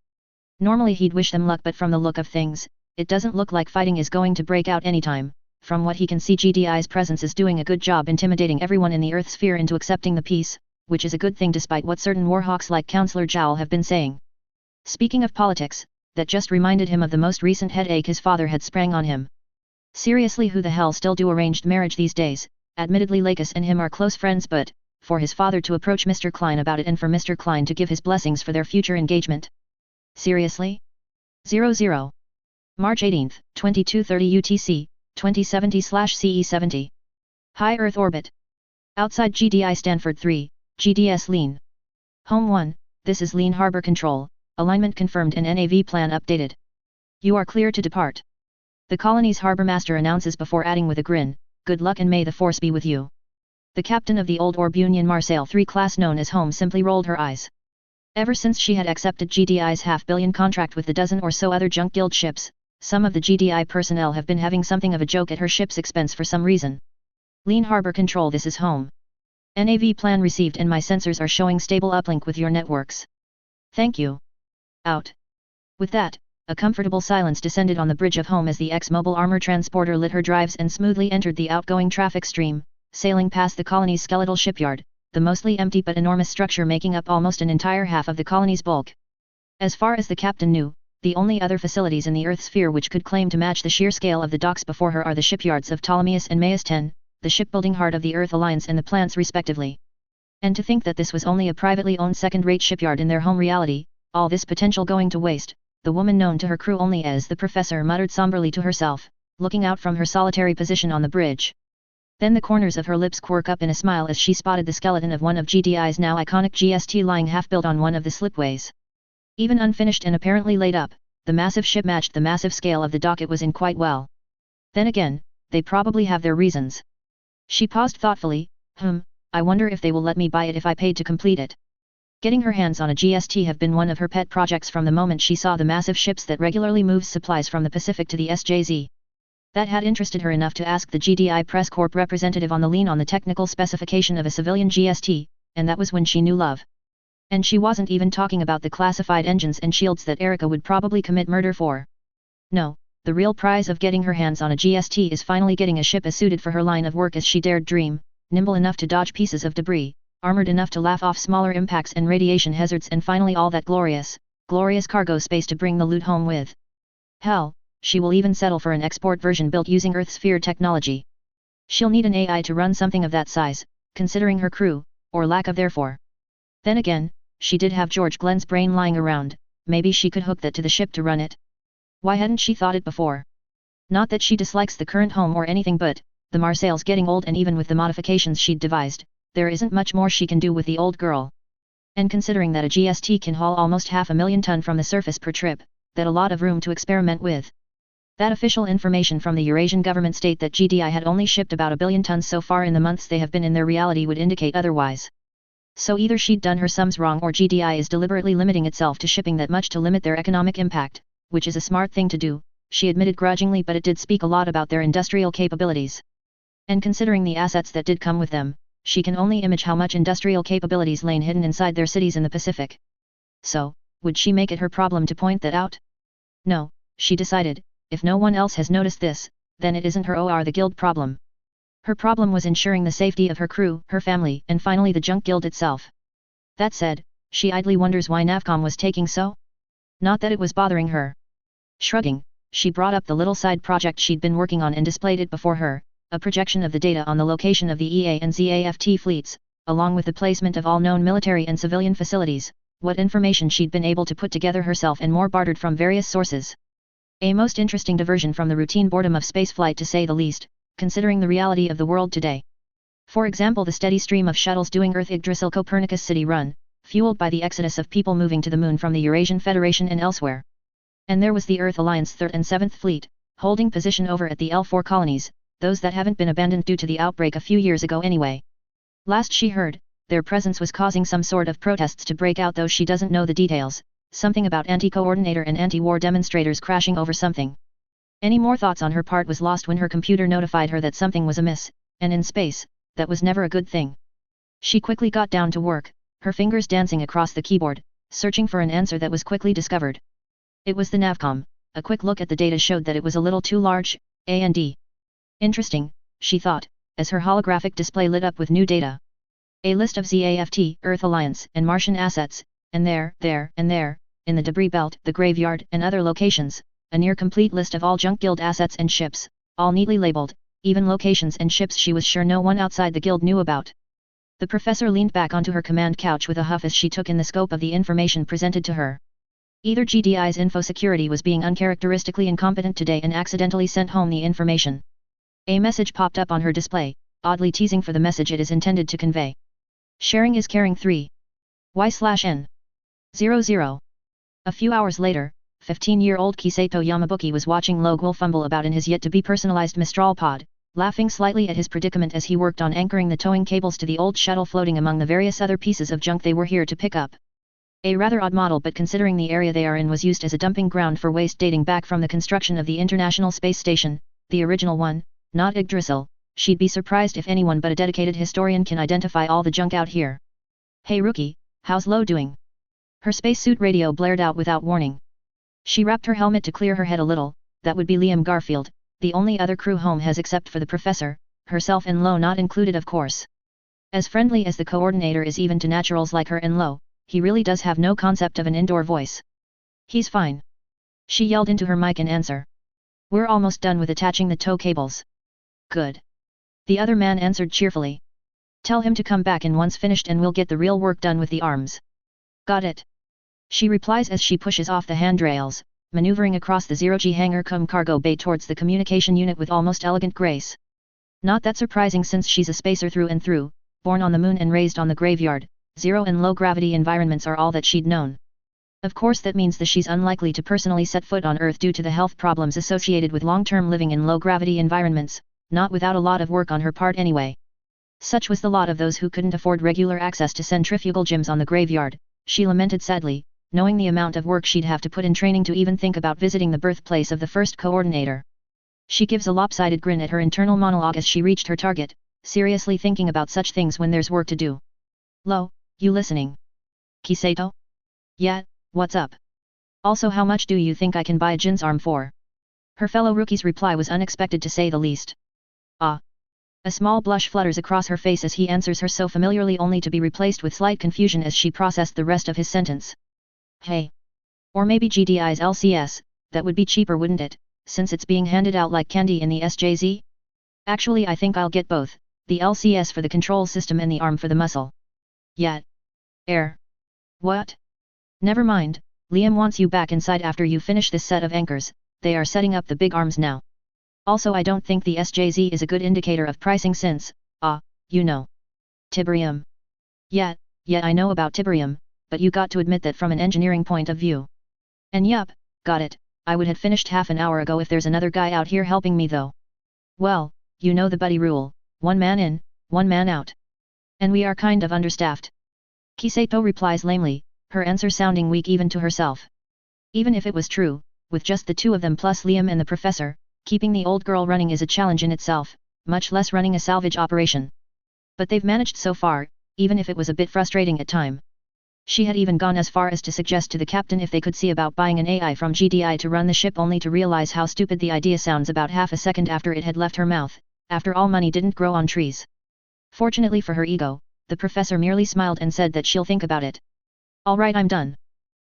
Normally he'd wish them luck, but from the look of things, it doesn't look like fighting is going to break out anytime. From what he can see, GDI's presence is doing a good job intimidating everyone in the Earth sphere into accepting the peace, which is a good thing despite what certain warhawks like Counselor Jowl have been saying. Speaking of politics, that just reminded him of the most recent headache his father had sprang on him. Seriously, who the hell still do arranged marriage these days? Admittedly Lakis and him are close friends, but for his father to approach Mr. Klein about it and for Mr. Klein to give his blessings for their future engagement. Seriously? 00. March 18, 2230 UTC, 2070/CE70. High Earth Orbit. Outside GDI Stanford 3, GDS Lean. Home 1, this is Lean Harbor Control, alignment confirmed and NAV plan updated. You are clear to depart. The colony's harbor master announces before adding with a grin, good luck and may the force be with you. The captain of the old Orb Union Marseille 3 class known as Home simply rolled her eyes. Ever since she had accepted GDI's $500 contract with the dozen or so other junk guild ships, some of the GDI personnel have been having something of a joke at her ship's expense for some reason. Lean Harbor Control, this is Home. NAV plan received and my sensors are showing stable uplink with your networks. Thank you. Out. With that, a comfortable silence descended on the bridge of Home as the ex-mobile armor transporter lit her drives and smoothly entered the outgoing traffic stream, sailing past the colony's skeletal shipyard, the mostly empty but enormous structure making up almost an entire half of the colony's bulk. As far as the captain knew, the only other facilities in the Earth sphere which could claim to match the sheer scale of the docks before her are the shipyards of Ptolemais and Maius 10, the shipbuilding heart of the Earth Alliance, and the plants respectively. And to think that this was only a privately owned second-rate shipyard in their home reality, all this potential going to waste, the woman known to her crew only as the Professor muttered somberly to herself, looking out from her solitary position on the bridge. Then the corners of her lips quirk up in a smile as she spotted the skeleton of one of GDI's now iconic GST lying half-built on one of the slipways. Even unfinished and apparently laid up, the massive ship matched the massive scale of the dock it was in quite well. Then again, they probably have their reasons. She paused thoughtfully, I wonder if they will let me buy it if I paid to complete it. Getting her hands on a GST have been one of her pet projects from the moment she saw the massive ships that regularly moves supplies from the Pacific to the SJZ. That had interested her enough to ask the GDI Press Corp representative on the lean on the technical specification of a civilian GST, and that was when she knew love. And she wasn't even talking about the classified engines and shields that Erica would probably commit murder for. No, the real prize of getting her hands on a GST is finally getting a ship as suited for her line of work as she dared dream, nimble enough to dodge pieces of debris, armored enough to laugh off smaller impacts and radiation hazards, and finally all that glorious cargo space to bring the loot home with. Hell, she will even settle for an export version built using Earth sphere technology. She'll need an AI to run something of that size, considering her crew, or lack of therefore. Then again, she did have George Glenn's brain lying around, maybe she could hook that to the ship to run it. Why hadn't she thought it before? Not that she dislikes the current home or anything, but the Marseille's getting old, and even with the modifications she'd devised, there isn't much more she can do with the old girl. And considering that a GST can haul almost 500,000 ton from the surface per trip, that a lot of room to experiment with. That official information from the Eurasian government state that GDI had only shipped about 1 billion tons so far in the months they have been in their reality would indicate otherwise. So either she'd done her sums wrong, or GDI is deliberately limiting itself to shipping that much to limit their economic impact, which is a smart thing to do, she admitted grudgingly, but it did speak a lot about their industrial capabilities. And considering the assets that did come with them, she can only imagine how much industrial capabilities lay hidden inside their cities in the Pacific. So, would she make it her problem to point that out? No, she decided, if no one else has noticed this, then it isn't her or the guild problem. Her problem was ensuring the safety of her crew, her family, and finally the junk guild itself. That said, she idly wonders why Navcom was taking so? Not that it was bothering her. Shrugging, she brought up the little side project she'd been working on and displayed it before her, a projection of the data on the location of the EA and ZAFT fleets, along with the placement of all known military and civilian facilities, what information she'd been able to put together herself and more bartered from various sources. A most interesting diversion from the routine boredom of spaceflight to say the least, considering the reality of the world today. For example, the steady stream of shuttles doing Earth Yggdrasil Copernicus city run, fueled by the exodus of people moving to the moon from the Eurasian Federation and elsewhere. And there was the Earth Alliance 3rd and 7th Fleet, holding position over at the L4 colonies, those that haven't been abandoned due to the outbreak a few years ago anyway. Last she heard, their presence was causing some sort of protests to break out, though she doesn't know the details, something about anti-coordinator and anti-war demonstrators crashing over something. Any more thoughts on her part was lost when her computer notified her that something was amiss, and in space, that was never a good thing. She quickly got down to work, her fingers dancing across the keyboard, searching for an answer that was quickly discovered. It was the Navcom. A quick look at the data showed that it was a little too large, A&D. Interesting, she thought, as her holographic display lit up with new data. A list of ZAFT, Earth Alliance, and Martian assets, and there, in the debris belt, the graveyard, and other locations, a near-complete list of all junk guild assets and ships, all neatly labeled, even locations and ships she was sure no one outside the guild knew about. The professor leaned back onto her command couch with a huff as she took in the scope of the information presented to her. Either GDI's infosecurity was being uncharacteristically incompetent today and accidentally sent home the information. A message popped up on her display, oddly teasing for the message it is intended to convey. Sharing is caring 3. Y/N. 00. A few hours later, 15-year-old Kisato Yamabuki was watching Logwell fumble about in his yet-to-be-personalized Mistral pod, laughing slightly at his predicament as he worked on anchoring the towing cables to the old shuttle floating among the various other pieces of junk they were here to pick up. A rather odd model, but considering the area they are in was used as a dumping ground for waste dating back from the construction of the International Space Station, the original one, not Yggdrasil, she'd be surprised if anyone but a dedicated historian can identify all the junk out here. Hey rookie, how's Lo doing? Her spacesuit radio blared out without warning. She wrapped her helmet to clear her head a little. That would be Liam Garfield, the only other crew home has except for the professor, herself and Lo not included of course. As friendly as the coordinator is even to naturals like her and Lo, he really does have no concept of an indoor voice. He's fine. She yelled into her mic in answer. We're almost done with attaching the tow cables. Good. The other man answered cheerfully. Tell him to come back in once finished and we'll get the real work done with the arms. Got it. She replies as she pushes off the handrails, maneuvering across the zero-G hangar cum cargo bay towards the communication unit with almost elegant grace. Not that surprising since she's a spacer through and through, born on the moon and raised on the graveyard. Zero and low-gravity environments are all that she'd known. Of course that means that she's unlikely to personally set foot on Earth due to the health problems associated with long-term living in low-gravity environments, not without a lot of work on her part anyway. Such was the lot of those who couldn't afford regular access to centrifugal gyms on the graveyard, she lamented sadly, knowing the amount of work she'd have to put in training to even think about visiting the birthplace of the first coordinator. She gives a lopsided grin at her internal monologue as she reached her target, seriously thinking about such things when there's work to do. Lo, you listening? Kisato? Yeah, what's up? Also, how much do you think I can buy a Jin's arm for? Her fellow rookie's reply was unexpected to say the least. Ah. A small blush flutters across her face as he answers her so familiarly only to be replaced with slight confusion as she processed the rest of his sentence. Hey. Or maybe GDI's LCS, that would be cheaper wouldn't it, since it's being handed out like candy in the SJZ? Actually I think I'll get both, the LCS for the control system and the arm for the muscle. Yeah. What? Never mind, Liam wants you back inside after you finish this set of anchors, they are setting up the big arms now. Also I don't think the SJZ is a good indicator of pricing since, you know. Tiberium. Yeah, I know about Tiberium, but you got to admit that from an engineering point of view. And yup, got it, I would have finished half an hour ago if there's another guy out here helping me though. Well, you know the buddy rule, one man in, one man out. And we are kind of understaffed. Kisato replies lamely, her answer sounding weak even to herself. Even if it was true, with just the two of them plus Liam and the professor, keeping the old girl running is a challenge in itself, much less running a salvage operation. But they've managed so far, even if it was a bit frustrating at time. She had even gone as far as to suggest to the captain if they could see about buying an AI from GDI to run the ship, only to realize how stupid the idea sounds about half a second after it had left her mouth. After all, money didn't grow on trees. Fortunately for her ego, the professor merely smiled and said that she'll think about it. Alright, I'm done.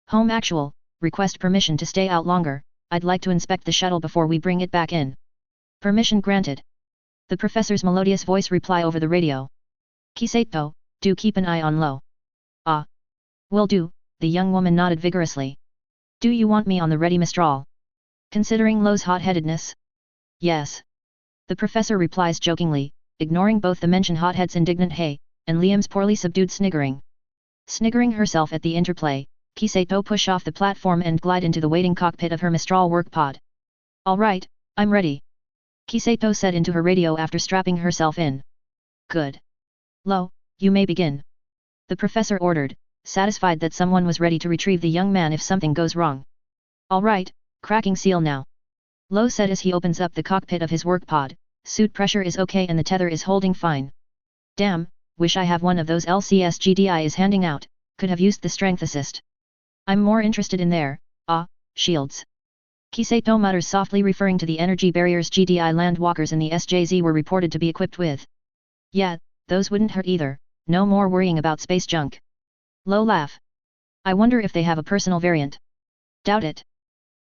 Home actual, request permission to stay out longer, I'd like to inspect the shuttle before we bring it back in. Permission granted. The professor's melodious voice reply over the radio. Kisato, do keep an eye on Lo. Ah. Will do, the young woman nodded vigorously. Do you want me on the ready, Mistral? Considering Lo's hot-headedness? Yes. The professor replies jokingly, ignoring both the mentioned hothead's indignant hey, and Liam's poorly subdued sniggering. Sniggering herself at the interplay, Kisato push off the platform and glide into the waiting cockpit of her Mistral work pod. Alright, I'm ready. Kisato said into her radio after strapping herself in. Good. Lo, you may begin. The professor ordered, satisfied that someone was ready to retrieve the young man if something goes wrong. Alright, cracking seal now. Lo said as he opens up the cockpit of his work pod, suit pressure is okay and the tether is holding fine. Damn, wish I have one of those LCS GDI is handing out, could have used the strength assist. I'm more interested in their, shields. Kisato mutters softly, referring to the energy barriers GDI landwalkers in the SJZ were reported to be equipped with. Yeah, those wouldn't hurt either, no more worrying about space junk. Lo laugh. I wonder if they have a personal variant. Doubt it.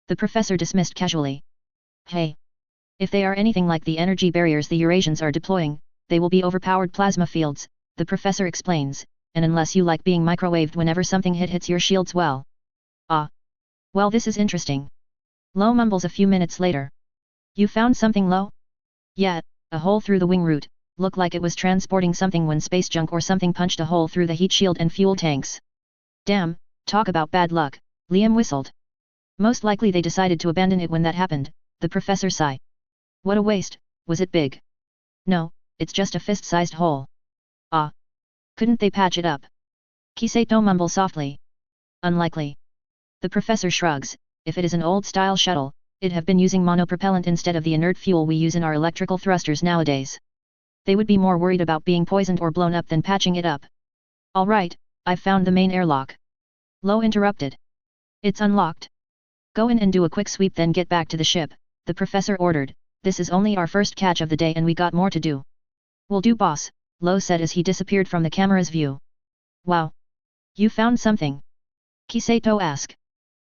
The professor dismissed casually. Hey. If they are anything like the energy barriers the Eurasians are deploying, they will be overpowered plasma fields, the professor explains, and unless you like being microwaved whenever something hits your shields, well. Well, this is interesting. Lo mumbles a few minutes later. You found something, Lo? Yeah, a hole through the wing root, looked like it was transporting something when space junk or something punched a hole through the heat shield and fuel tanks. Damn, talk about bad luck, Liam whistled. Most likely they decided to abandon it when that happened, the professor sighed. What a waste, was it big? No, it's just a fist-sized hole. Couldn't they patch it up? Kisato mumbles softly. Unlikely. The professor shrugs, if it is an old-style shuttle, it'd have been using monopropellant instead of the inert fuel we use in our electrical thrusters nowadays. They would be more worried about being poisoned or blown up than patching it up. Alright, I've found the main airlock. Lo interrupted. It's unlocked. Go in and do a quick sweep, then get back to the ship, the professor ordered. This is only our first catch of the day and we got more to do. Will do, boss, Lo said as he disappeared from the camera's view. Wow. You found something? Kisato asked.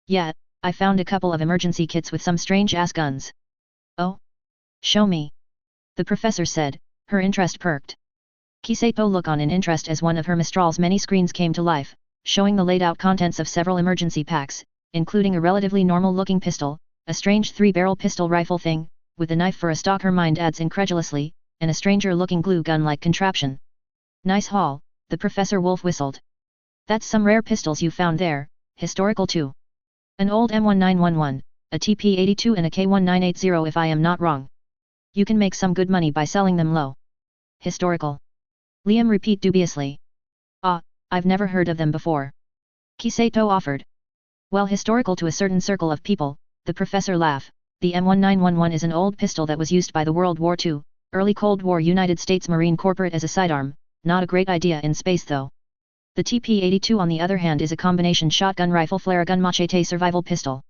Yeah, I found a couple of emergency kits with some strange-ass guns. Oh? Show me. The professor said, her interest perked. Kisato looked on in interest as one of her Mistral's many screens came to life, showing the laid-out contents of several emergency packs, including a relatively normal-looking pistol, a strange 3-barrel pistol rifle thing, with a knife for a stock, her mind adds incredulously, and a stranger-looking glue gun-like contraption. Nice haul, the Professor Wolf whistled. That's some rare pistols you found there, historical too. An old M1911, a TP82 and a K1980 if I am not wrong. You can make some good money by selling them low. Historical. Liam repeated dubiously. I've never heard of them before. Kisato offered. Well, historical to a certain circle of people, the Professor laughed. The M1911 is an old pistol that was used by the World War II, early Cold War United States Marine Corps as a sidearm, not a great idea in space though. The TP82 on the other hand is a combination shotgun rifle flare gun machete survival pistol.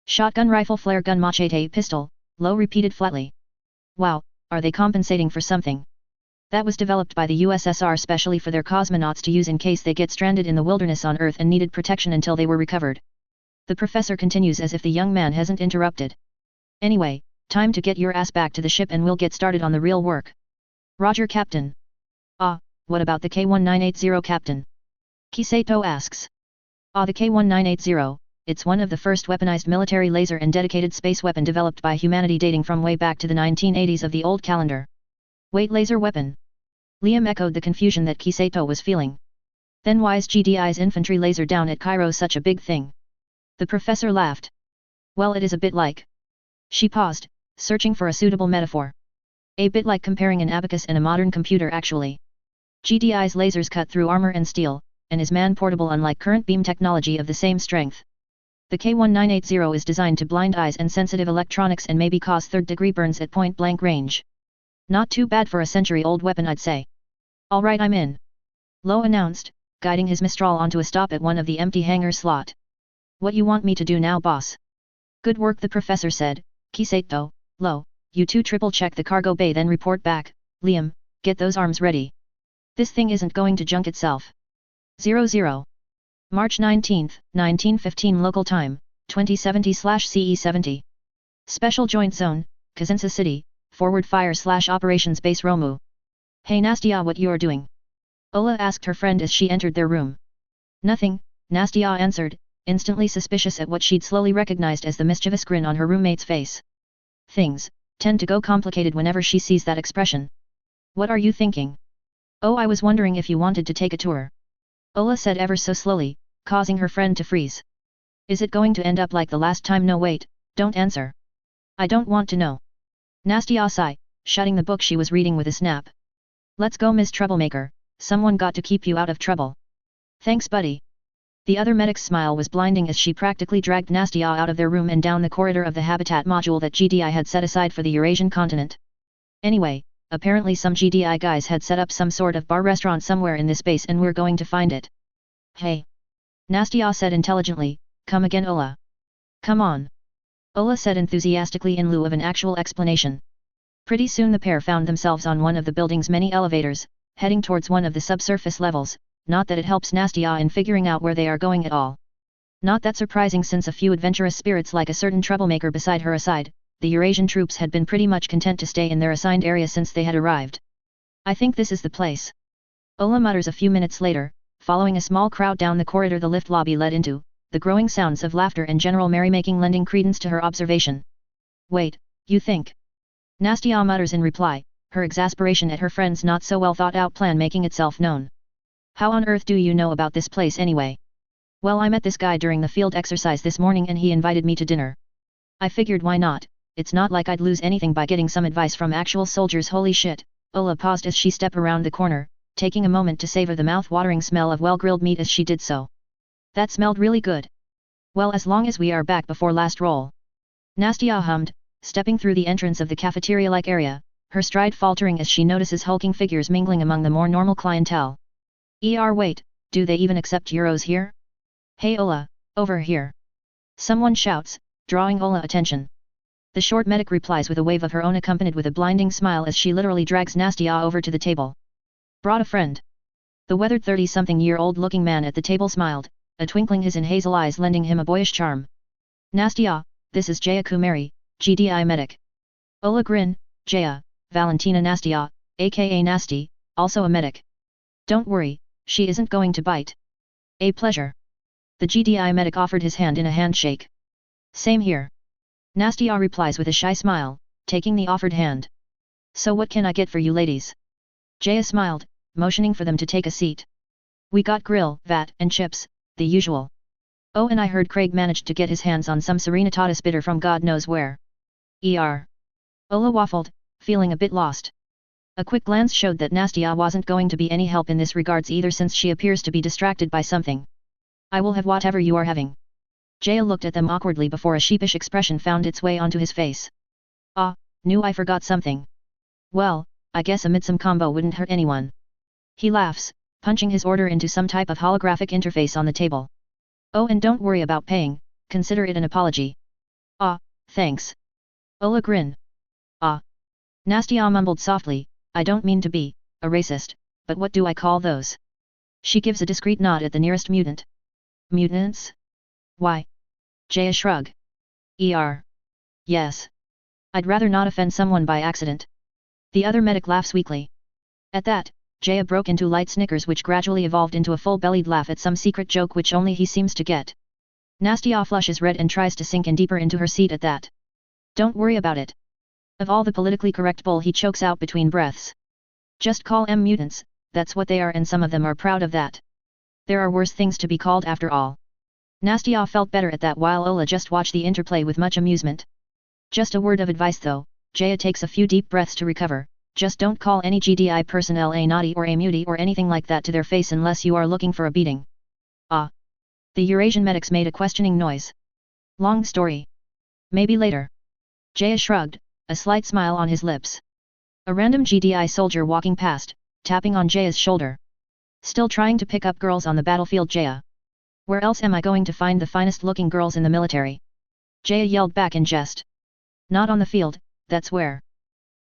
Shotgun rifle flare gun machete pistol, Lo repeated flatly. Wow, are they compensating for something? That was developed by the USSR specially for their cosmonauts to use in case they get stranded in the wilderness on Earth and needed protection until they were recovered. The professor continues as if the young man hasn't interrupted. Anyway, time to get your ass back to the ship and we'll get started on the real work. Roger, Captain. What about the K1980, Captain? Kisato asks. The K1980, it's one of the first weaponized military laser and dedicated space weapon developed by humanity dating from way back to the 1980s of the old calendar. Wait, laser weapon? Liam echoed the confusion that Kisato was feeling. Then why's GDI's infantry laser down at Cairo such a big thing? The professor laughed. Well, it is a bit like. She paused, searching for a suitable metaphor. A bit like comparing an abacus and a modern computer actually. GDI's lasers cut through armor and steel, and is man-portable unlike current beam technology of the same strength. The K1980 is designed to blind eyes and sensitive electronics and maybe cause third-degree burns at point-blank range. Not too bad for a century-old weapon, I'd say. Alright, I'm in. Lo announced, guiding his Mistral onto a stop at one of the empty hangar slot. What you want me to do now, boss? Good work, the professor said. Kisato, Lo, you two triple check the cargo bay then report back. Liam, get those arms ready. This thing isn't going to junk itself. 00. March 19, 1915 local time, 2070/CE70. Special Joint Zone, Kazensa City, Forward Fire/Operations Base Romu. Hey Nastia, what you're doing? Ola asked her friend as she entered their room. Nothing, Nastia answered, instantly suspicious at what she'd slowly recognized as the mischievous grin on her roommate's face. Things tend to go complicated whenever she sees that expression. What are you thinking? Oh, I was wondering if you wanted to take a tour. Ola said ever so slowly, causing her friend to freeze. Is it going to end up like the last time? No, wait, don't answer. I don't want to know. Nastia sighed, shutting the book she was reading with a snap. Let's go, Ms. Troublemaker, someone got to keep you out of trouble. Thanks, buddy. The other medic's smile was blinding as she practically dragged Nastia out of their room and down the corridor of the habitat module that GDI had set aside for the Eurasian continent. Anyway, apparently some GDI guys had set up some sort of bar restaurant somewhere in this base and we're going to find it. Hey. Nastia said intelligently, come again, Ola. Come on. Ola said enthusiastically in lieu of an actual explanation. Pretty soon the pair found themselves on one of the building's many elevators, heading towards one of the subsurface levels, not that it helps Nastia in figuring out where they are going at all. Not that surprising since a few adventurous spirits like a certain troublemaker beside her aside, the Eurasian troops had been pretty much content to stay in their assigned area since they had arrived. I think this is the place. Ola mutters a few minutes later, following a small crowd down the corridor the lift lobby led into, the growing sounds of laughter and general merrymaking lending credence to her observation. Wait, you think? Nastia mutters in reply, her exasperation at her friend's not so well thought out plan making itself known. How on earth do you know about this place anyway? Well, I met this guy during the field exercise this morning and he invited me to dinner. I figured why not, it's not like I'd lose anything by getting some advice from actual soldiers. Holy shit. Ola paused as she stepped around the corner, taking a moment to savor the mouth-watering smell of well-grilled meat as she did so. That smelled really good. Well, as long as we are back before last roll. Nastia hummed, stepping through the entrance of the cafeteria-like area, her stride faltering as she notices hulking figures mingling among the more normal clientele. Wait, do they even accept euros here? Hey Ola, over here. Someone shouts, drawing Ola attention. The short medic replies with a wave of her own accompanied with a blinding smile as she literally drags Nastia over to the table. Brought a friend. The weathered 30-something-year-old looking man at the table smiled, a twinkling his in hazel eyes lending him a boyish charm. Nastia, this is Jaya Kumari, GDI medic. Ola grin, Jaya, Valentina Nastia, aka Nasty, also a medic. Don't worry, she isn't going to bite. A pleasure. The GDI medic offered his hand in a handshake. Same here. Nastia replies with a shy smile, taking the offered hand. So what can I get for you ladies? Jaya smiled, motioning for them to take a seat. We got grill, vat, and chips, the usual. Oh, and I heard Craig managed to get his hands on some Serenitatis bitter from God knows where. Ola waffled, feeling a bit lost. A quick glance showed that Nastia wasn't going to be any help in this regards either since she appears to be distracted by something. I will have whatever you are having. Jaya looked at them awkwardly before a sheepish expression found its way onto his face. Knew I forgot something. Well, I guess a midsum combo wouldn't hurt anyone. He laughs, punching his order into some type of holographic interface on the table. Oh, and don't worry about paying, consider it an apology. Thanks. Ola grin. Nastia mumbled softly, I don't mean to be a racist, but what do I call those? She gives a discreet nod at the nearest mutant. Mutants? Why? Jaya shrug. Yes. I'd rather not offend someone by accident. The other medic laughs weakly. At that, Jaya broke into light snickers which gradually evolved into a full-bellied laugh at some secret joke which only he seems to get. Nastia flushes red and tries to sink in deeper into her seat at that. Don't worry about it. Of all the politically correct bull he chokes out between breaths. Just call them mutants, that's what they are and some of them are proud of that. There are worse things to be called after all. Nastia felt better at that while Ola just watched the interplay with much amusement. Just a word of advice though, Jaya takes a few deep breaths to recover, just don't call any GDI personnel a naughty or a mutie or anything like that to their face unless you are looking for a beating. The Eurasian medics made a questioning noise. Long story. Maybe later. Jaya shrugged, a slight smile on his lips. A random GDI soldier walking past, tapping on Jaya's shoulder. Still trying to pick up girls on the battlefield, Jaya? Where else am I going to find the finest looking girls in the military? Jaya yelled back in jest. Not on the field, that's where.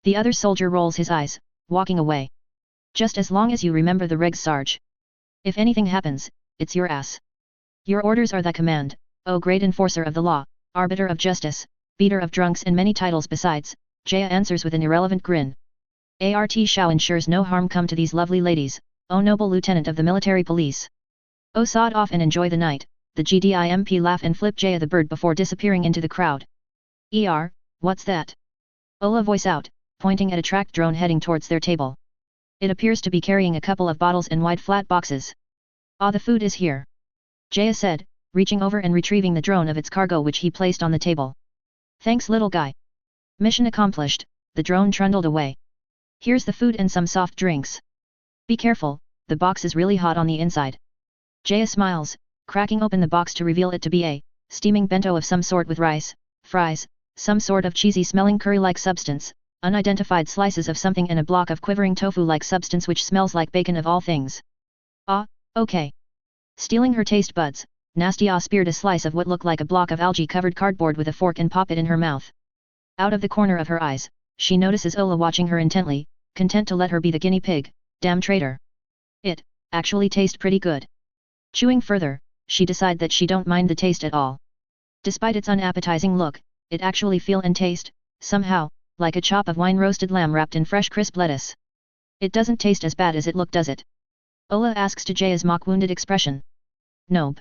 The other soldier rolls his eyes, walking away. Just as long as you remember the regs, Sarge. If anything happens, it's your ass. Your orders are the command, oh great enforcer of the law, arbiter of justice, beater of drunks and many titles besides, Jaya answers with an irrelevant grin. Art Shao ensures no harm come to these lovely ladies, oh noble lieutenant of the military police. Oh sod off and enjoy the night, the GDIMP laugh and flip Jaya the bird before disappearing into the crowd. What's that? Ola voice out, pointing at a tracked drone heading towards their table. It appears to be carrying a couple of bottles and wide flat boxes. Ah, the food is here. Jaya said, reaching over and retrieving the drone of its cargo which he placed on the table. Thanks little guy. Mission accomplished, the drone trundled away. Here's the food and some soft drinks. Be careful, the box is really hot on the inside. Jaya smiles, cracking open the box to reveal it to be a steaming bento of some sort with rice, fries, some sort of cheesy smelling curry-like substance, unidentified slices of something and a block of quivering tofu-like substance which smells like bacon of all things. Ah, okay. Stealing her taste buds, Nastya speared a slice of what looked like a block of algae-covered cardboard with a fork and pop it in her mouth. Out of the corner of her eyes, she notices Ola watching her intently, content to let her be the guinea pig, damn traitor. It actually tastes pretty good. Chewing further, she decide that she don't mind the taste at all. Despite its unappetizing look, it actually feel and taste, somehow, like a chop of wine-roasted lamb wrapped in fresh crisp lettuce. It doesn't taste as bad as it look, does it? Ola asks to Jaya's mock-wounded expression. Nope.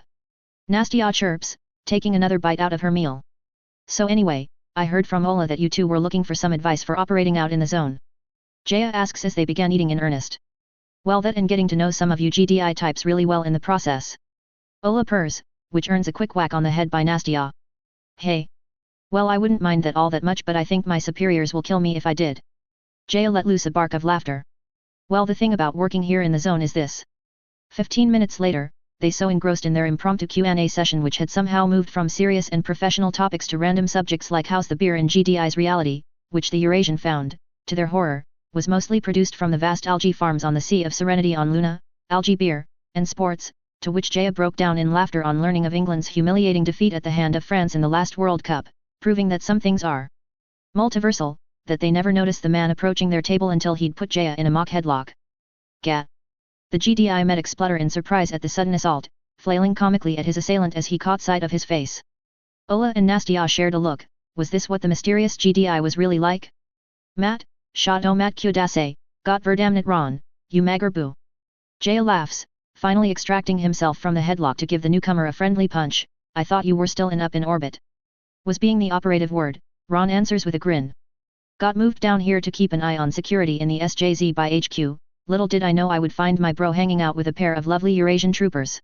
Nastya chirps, taking another bite out of her meal. So anyway, I heard from Ola that you two were looking for some advice for operating out in the zone. Jaya asks as they began eating in earnest. Well, that and getting to know some of you GDI types really well in the process. Ola purrs, which earns a quick whack on the head by Nastya. Hey. Well, I wouldn't mind that all that much, but I think my superiors will kill me if I did. Jaya let loose a bark of laughter. Well, the thing about working here in the zone is this. 15 minutes later, they so engrossed in their impromptu Q&A session which had somehow moved from serious and professional topics to random subjects like how's the beer in GDI's reality, which the Eurasian found, to their horror, was mostly produced from the vast algae farms on the Sea of Serenity on Luna, algae beer, and sports, to which Jaya broke down in laughter on learning of England's humiliating defeat at the hand of France in the last World Cup, proving that some things are multiversal, that they never noticed the man approaching their table until he'd put Jaya in a mock headlock. Gat. The GDI medic splutter in surprise at the sudden assault, flailing comically at his assailant as he caught sight of his face. Ola and Nastya shared a look. Was this what the mysterious GDI was really like? Matt, shot o mat kudase, got verdamnit ron, you mager boo. Jaya laughs, finally extracting himself from the headlock to give the newcomer a friendly punch. I thought you were still up in orbit. Was being the operative word, Ron answers with a grin. Got moved down here to keep an eye on security in the SJZ by HQ, little did I know I would find my bro hanging out with a pair of lovely Eurasian troopers.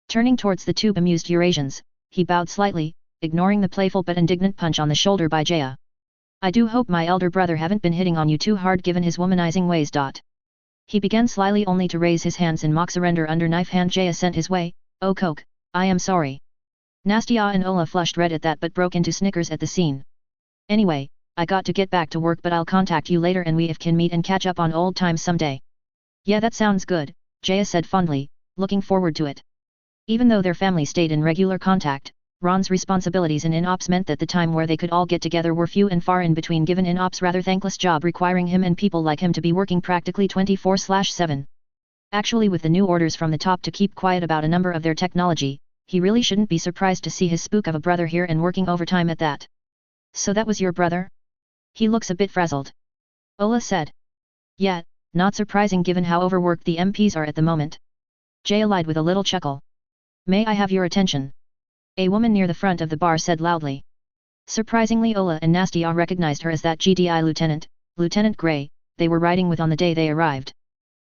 Turning towards the two bemused Eurasians, he bowed slightly, ignoring the playful but indignant punch on the shoulder by Jaya. I do hope my elder brother haven't been hitting on you too hard given his womanizing ways. He began slyly only to raise his hands in mock surrender under knife hand Jaya sent his way. Oh coke, I am sorry. Nastya and Ola flushed red at that but broke into snickers at the scene. Anyway, I got to get back to work but I'll contact you later and we can meet and catch up on old times someday. Yeah, that sounds good, Jaya said fondly, looking forward to it. Even though their family stayed in regular contact, Ron's responsibilities in InOps meant that the time where they could all get together were few and far in between given InOps' rather thankless job requiring him and people like him to be working practically 24/7. Actually, with the new orders from the top to keep quiet about a number of their technology, he really shouldn't be surprised to see his spook of a brother here and working overtime at that. So that was your brother? He looks a bit frazzled. Ola said. Yeah, not surprising given how overworked the MPs are at the moment. Jaya lied with a little chuckle. May I have your attention? A woman near the front of the bar said loudly. Surprisingly, Ola and Nastya recognized her as that GDI lieutenant, Lieutenant Gray, they were riding with on the day they arrived.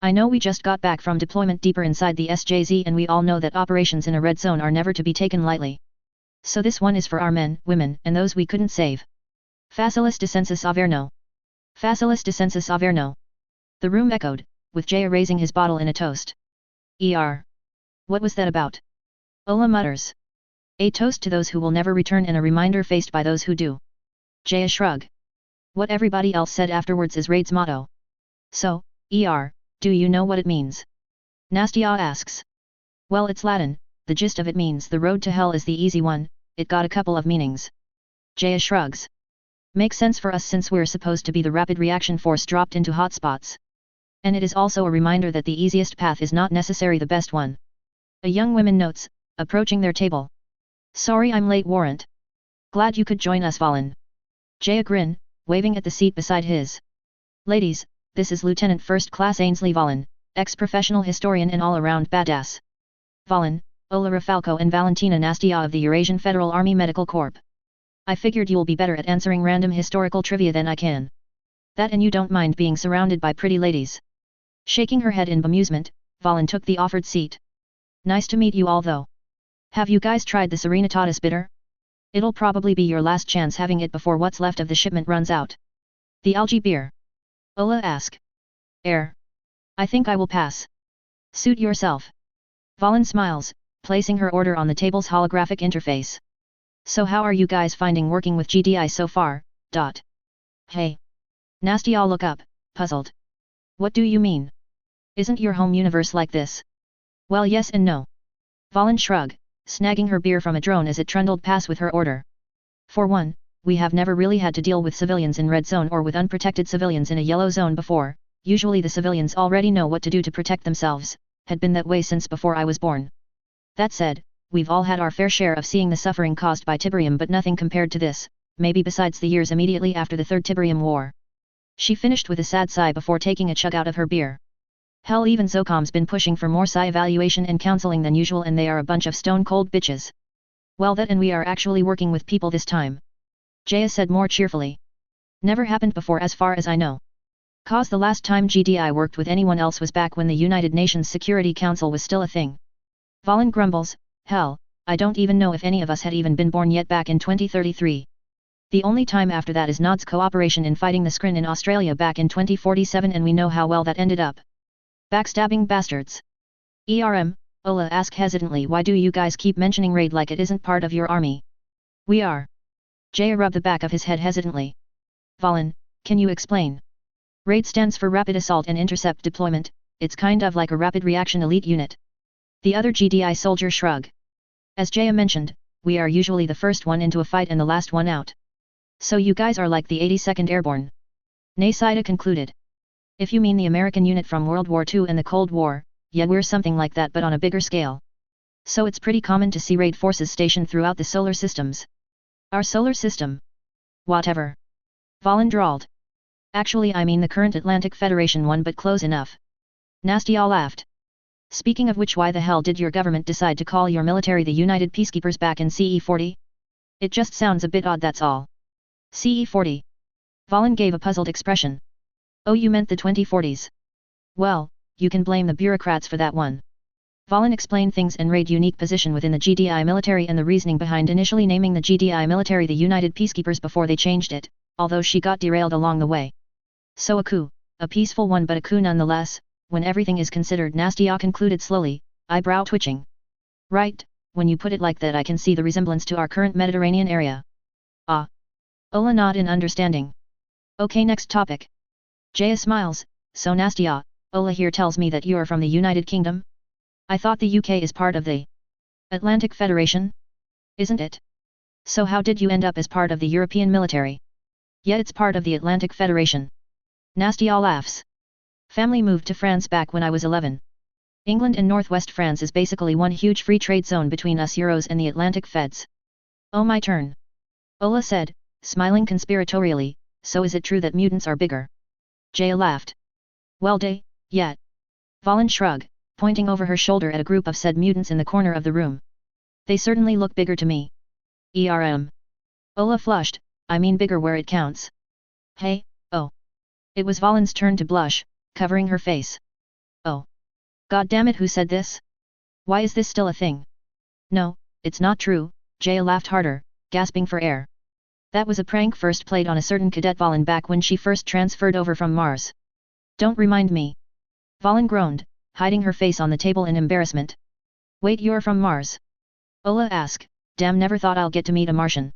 I know we just got back from deployment deeper inside the SJZ and we all know that operations in a red zone are never to be taken lightly. So this one is for our men, women, and those we couldn't save. Facilis descensus averno. Facilis descensus averno. The room echoed, with Jaya raising his bottle in a toast. What was that about? Ola mutters. A toast to those who will never return and a reminder faced by those who do. Jaya shrug. What everybody else said afterwards is Raid's motto. So, do you know what it means? Nastia asks. Well, it's Latin, the gist of it means the road to hell is the easy one, it got a couple of meanings. Jaya shrugs. Makes sense for us since we're supposed to be the rapid reaction force dropped into hotspots. And it is also a reminder that the easiest path is not necessarily the best one. A young woman notes, approaching their table. Sorry I'm late, Warrant. Glad you could join us, Valen. Jaya grin, waving at the seat beside his. Ladies, this is Lieutenant First Class Ainsley Valen, ex-professional historian and all-around badass. Valen, Ola Rafalco and Valentina Nastia of the Eurasian Federal Army Medical Corps. I figured you'll be better at answering random historical trivia than I can. That and you don't mind being surrounded by pretty ladies. Shaking her head in bemusement, Valen took the offered seat. Nice to meet you all though. Have you guys tried the Serenitatis bitter? It'll probably be your last chance having it before what's left of the shipment runs out. The algae beer. Ola asked. I think I will pass. Suit yourself. Valen smiles, placing her order on the table's holographic interface. So how are you guys finding working with GDI so far? Hey. Nastia look up, puzzled. What do you mean? Isn't your home universe like this? Well, yes and no. Valen shrug, snagging her beer from a drone as it trundled past with her order. For one, we have never really had to deal with civilians in red zone or with unprotected civilians in a yellow zone before. Usually the civilians already know what to do to protect themselves, had been that way since before I was born. That said, we've all had our fair share of seeing the suffering caused by Tiberium, but nothing compared to this, maybe besides the years immediately after the Third Tiberium War. She finished with a sad sigh before taking a chug out of her beer. Hell, even Zocom's been pushing for more psi evaluation and counseling than usual, and they are a bunch of stone-cold bitches. Well, that and we are actually working with people this time. Jaya said more cheerfully. Never happened before as far as I know. Cause the last time GDI worked with anyone else was back when the United Nations Security Council was still a thing. Valen grumbles, hell, I don't even know if any of us had even been born yet back in 2033. The only time after that is Nod's cooperation in fighting the Skrin in Australia back in 2047, and we know how well that ended up. Backstabbing bastards. Ola asked hesitantly, why do you guys keep mentioning raid like it isn't part of your army? We are. Jaya rubbed the back of his head hesitantly. Valen, can you explain? RAID stands for Rapid Assault and Intercept Deployment, it's kind of like a rapid reaction elite unit. The other GDI soldier shrugged. As Jaya mentioned, we are usually the first one into a fight and the last one out. So you guys are like the 82nd Airborne. Naysida concluded. If you mean the American unit from World War II and the Cold War, yeah, we're something like that but on a bigger scale. So it's pretty common to see raid forces stationed throughout the solar systems. Our solar system? Whatever. Valen drawled. Actually, I mean the current Atlantic Federation one, but close enough. Nastia laughed. Speaking of which, why the hell did your government decide to call your military the United Peacekeepers back in CE40? It just sounds a bit odd, that's all. CE40. Valen gave a puzzled expression. Oh, you meant the 2040s. Well, you can blame the bureaucrats for that one. Valen explained things and RAID unique position within the GDI military and the reasoning behind initially naming the GDI military the United Peacekeepers before they changed it, although she got derailed along the way. So a coup, a peaceful one but a coup nonetheless, when everything is considered, Nastia concluded slowly, eyebrow twitching. Right, when you put it like that I can see the resemblance to our current Mediterranean area. Ah. Ola nodded in understanding. Okay, next topic. Jaya smiles, so Nastia, Ola here tells me that you are from the United Kingdom? I thought the UK is part of the Atlantic Federation? Isn't it? So how did you end up as part of the European military? Yeah, it's part of the Atlantic Federation. Nastia laughs. Family moved to France back when I was 11. England and Northwest France is basically one huge free trade zone between us Euros and the Atlantic Feds. Oh, my turn. Ola said, smiling conspiratorially, so is it true that mutants are bigger? Jaya laughed. Well, yeah. Valen shrugged, pointing over her shoulder at a group of said mutants in the corner of the room. They certainly look bigger to me. Ola flushed, I mean bigger where it counts. Hey, oh. It was Valen's turn to blush, covering her face. Oh. God damn it, who said this? Why is this still a thing? No, it's not true, Jaya laughed harder, gasping for air. That was a prank first played on a certain cadet Valen back when she first transferred over from Mars. Don't remind me. Valen groaned, hiding her face on the table in embarrassment. Wait, you're from Mars? Ola asked, damn, never thought I'll get to meet a Martian.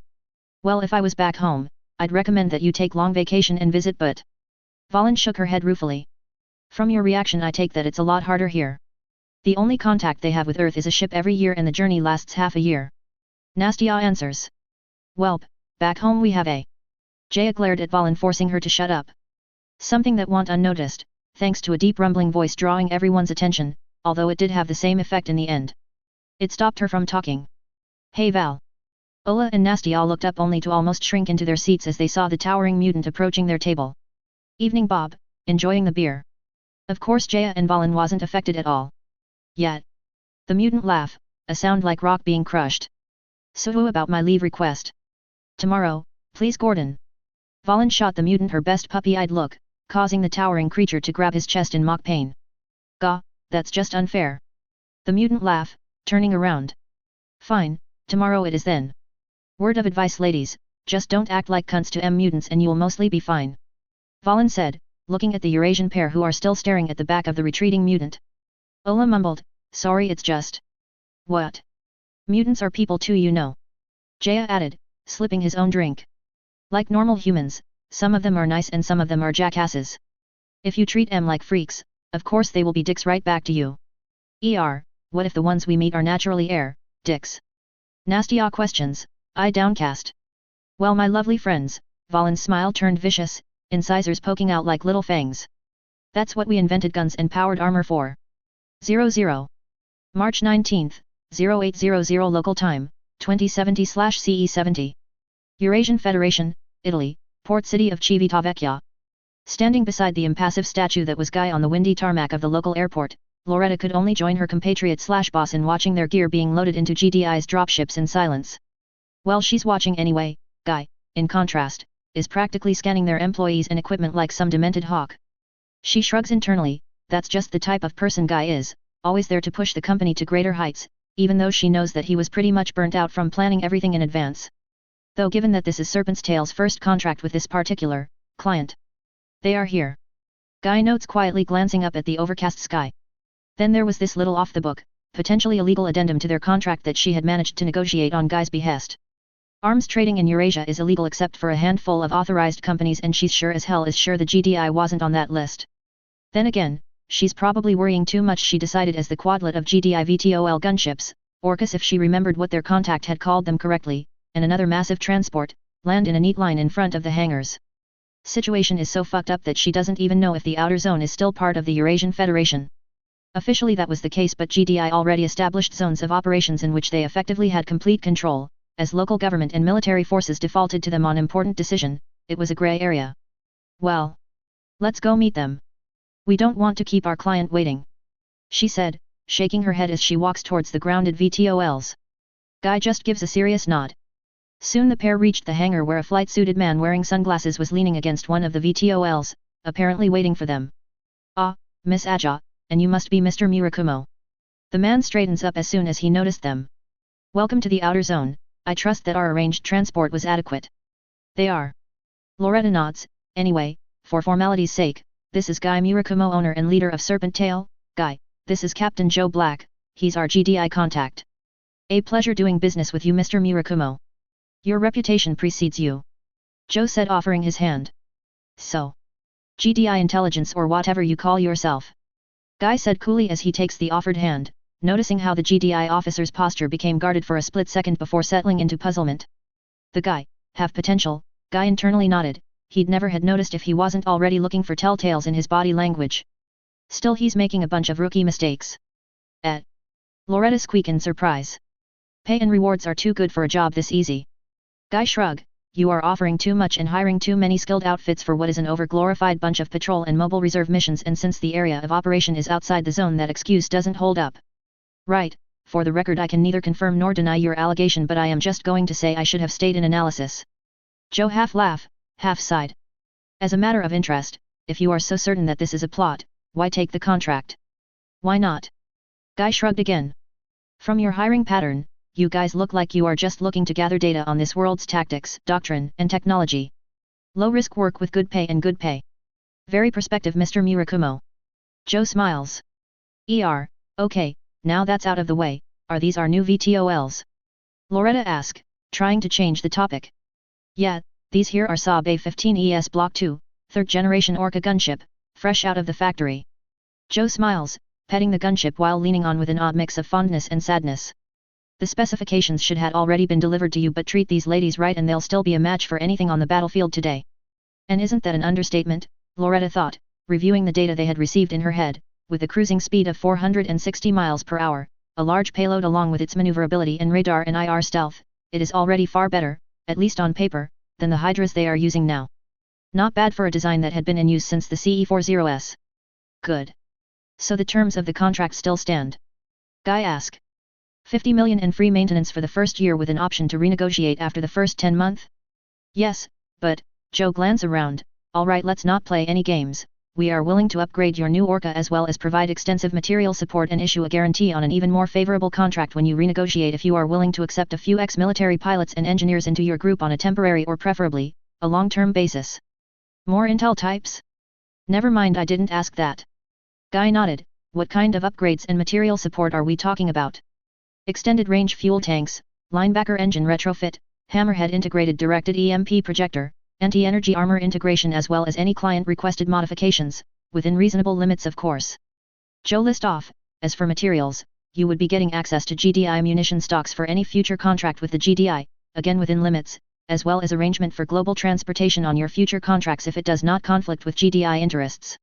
Well, if I was back home, I'd recommend that you take long vacation and visit, but... Valen shook her head ruefully. From your reaction I take that it's a lot harder here. The only contact they have with Earth is a ship every year and the journey lasts half a year. Nastya answers. Welp, back home we have a. Jaya glared at Valen, forcing her to shut up. Something that went unnoticed, thanks to a deep rumbling voice drawing everyone's attention, although it did have the same effect in the end. It stopped her from talking. Hey Val. Ola and Nastya all looked up only to almost shrink into their seats as they saw the towering mutant approaching their table. Evening Bob, enjoying the beer. Of course Jaya and Valen wasn't affected at all. Yet. The mutant laugh, a sound like rock being crushed. So about my leave request. Tomorrow, please Gordon. Valen shot the mutant her best puppy-eyed look, causing the towering creature to grab his chest in mock pain. Gah, that's just unfair. The mutant laugh, turning around. Fine, tomorrow it is then. Word of advice ladies, just don't act like cunts to mutants and you'll mostly be fine. Valen said, looking at the Eurasian pair who are still staring at the back of the retreating mutant. Ola mumbled, sorry it's just. What? Mutants are people too you know. Jaya added, slipping his own drink. Like normal humans, some of them are nice and some of them are jackasses. If you treat them like freaks, of course they will be dicks right back to you. What if the ones we meet are naturally dicks? Nastya questions, eye downcast. Well my lovely friends, Valen's smile turned vicious, incisors poking out like little fangs. That's what we invented guns and powered armor for. 00. March 19, 0800 local time, 2070/CE70. Eurasian Federation, Italy, port city of Civitavecchia. Standing beside the impassive statue that was Guy on the windy tarmac of the local airport, Loretta could only join her compatriot/boss in watching their gear being loaded into GDI's dropships in silence. Well, she's watching anyway. Guy, in contrast, is practically scanning their employees and equipment like some demented hawk. She shrugs internally, that's just the type of person Guy is, always there to push the company to greater heights, even though she knows that he was pretty much burnt out from planning everything in advance. Though given that this is Serpent's Tail's first contract with this particular client. They are here. Guy notes quietly, glancing up at the overcast sky. Then there was this little off-the-book, potentially illegal addendum to their contract that she had managed to negotiate on Guy's behest. Arms trading in Eurasia is illegal except for a handful of authorized companies, and she's sure as hell is sure the GDI wasn't on that list. Then again, she's probably worrying too much, she decided as the quadlet of GDI VTOL gunships, Orcus if she remembered what their contact had called them correctly, and another massive transport, land in a neat line in front of the hangars. Situation is so fucked up that she doesn't even know if the outer zone is still part of the Eurasian Federation. Officially that was the case, but GDI already established zones of operations in which they effectively had complete control, as local government and military forces defaulted to them on important decision. It was a grey area. Well, let's go meet them. We don't want to keep our client waiting, she said, shaking her head as she walks towards the grounded VTOLs. Guy just gives a serious nod. Soon the pair reached the hangar where a flight-suited man wearing sunglasses was leaning against one of the VTOLs, apparently waiting for them. Ah, Miss Aja, and you must be Mr. Murakumo. The man straightens up as soon as he noticed them. Welcome to the outer zone, I trust that our arranged transport was adequate. They are. Loretta nods, anyway, for formality's sake, this is Guy Murakumo, owner and leader of Serpent Tail. Guy, this is Captain Joe Black, he's our GDI contact. A pleasure doing business with you, Mr. Murakumo. Your reputation precedes you. Joe said, offering his hand. So. GDI intelligence or whatever you call yourself. Guy said coolly as he takes the offered hand, noticing how the GDI officer's posture became guarded for a split second before settling into puzzlement. The guy, have potential, Guy internally nodded, he'd never had noticed if he wasn't already looking for telltales in his body language. Still he's making a bunch of rookie mistakes. Loretta squeaked in surprise. Pay and rewards are too good for a job this easy. Guy shrug, you are offering too much and hiring too many skilled outfits for what is an over-glorified bunch of patrol and mobile reserve missions, and since the area of operation is outside the zone that excuse doesn't hold up. Right, for the record I can neither confirm nor deny your allegation, but I am just going to say I should have stayed in analysis. Joe half laughed, half sighed. As a matter of interest, if you are so certain that this is a plot, why take the contract? Why not? Guy shrugged again. From your hiring pattern, you guys look like you are just looking to gather data on this world's tactics, doctrine, and technology. Low-risk work with good pay and good pay. Very prospective, Mr. Murakumo. Joe smiles. Okay, now that's out of the way, are these our new VTOLs? Loretta asked, trying to change the topic. Yeah, these here are Saab A-15ES Block 2, third-generation Orca gunship, fresh out of the factory. Joe smiles, petting the gunship while leaning on with an odd mix of fondness and sadness. The specifications should had already been delivered to you, but treat these ladies right and they'll still be a match for anything on the battlefield today. And isn't that an understatement, Loretta thought, reviewing the data they had received in her head. With a cruising speed of 460 miles per hour, a large payload along with its maneuverability and radar and IR stealth, it is already far better, at least on paper, than the Hydras they are using now. Not bad for a design that had been in use since the CE-40S. Good. So the terms of the contract still stand? Guy asked. 50 million in free maintenance for the first year with an option to renegotiate after the first 10 months? Yes, but, Joe glanced around, alright, let's not play any games. We are willing to upgrade your new Orca as well as provide extensive material support and issue a guarantee on an even more favorable contract when you renegotiate if you are willing to accept a few ex-military pilots and engineers into your group on a temporary or preferably, a long-term basis. More intel types? Never mind, I didn't ask that. Guy nodded. What kind of upgrades and material support are we talking about? Extended range fuel tanks, linebacker engine retrofit, hammerhead integrated directed EMP projector, anti-energy armor integration as well as any client-requested modifications, within reasonable limits of course. Joe list off. As for materials, you would be getting access to GDI munition stocks for any future contract with the GDI, again within limits, as well as arrangement for global transportation on your future contracts if it does not conflict with GDI interests.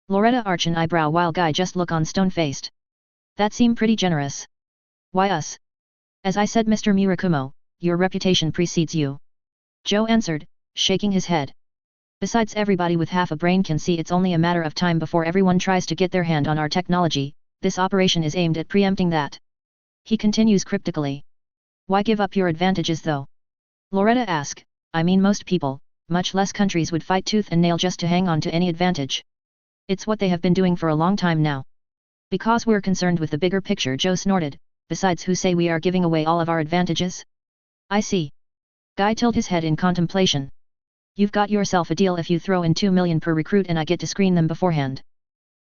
Loretta arched an eyebrow while Guy just looked on stone-faced. That seemed pretty generous. Why us? As I said, Mr. Murakumo, your reputation precedes you. Joe answered, shaking his head. Besides, everybody with half a brain can see it's only a matter of time before everyone tries to get their hand on our technology. This operation is aimed at preempting that. He continues cryptically. Why give up your advantages though? Loretta asked. I mean, most people, much less countries, would fight tooth and nail just to hang on to any advantage. It's what they have been doing for a long time now. Because we're concerned with the bigger picture, Joe snorted. Besides, who say we are giving away all of our advantages? I see. Guy tilted his head in contemplation. You've got yourself a deal if you throw in 2 million per recruit and I get to screen them beforehand.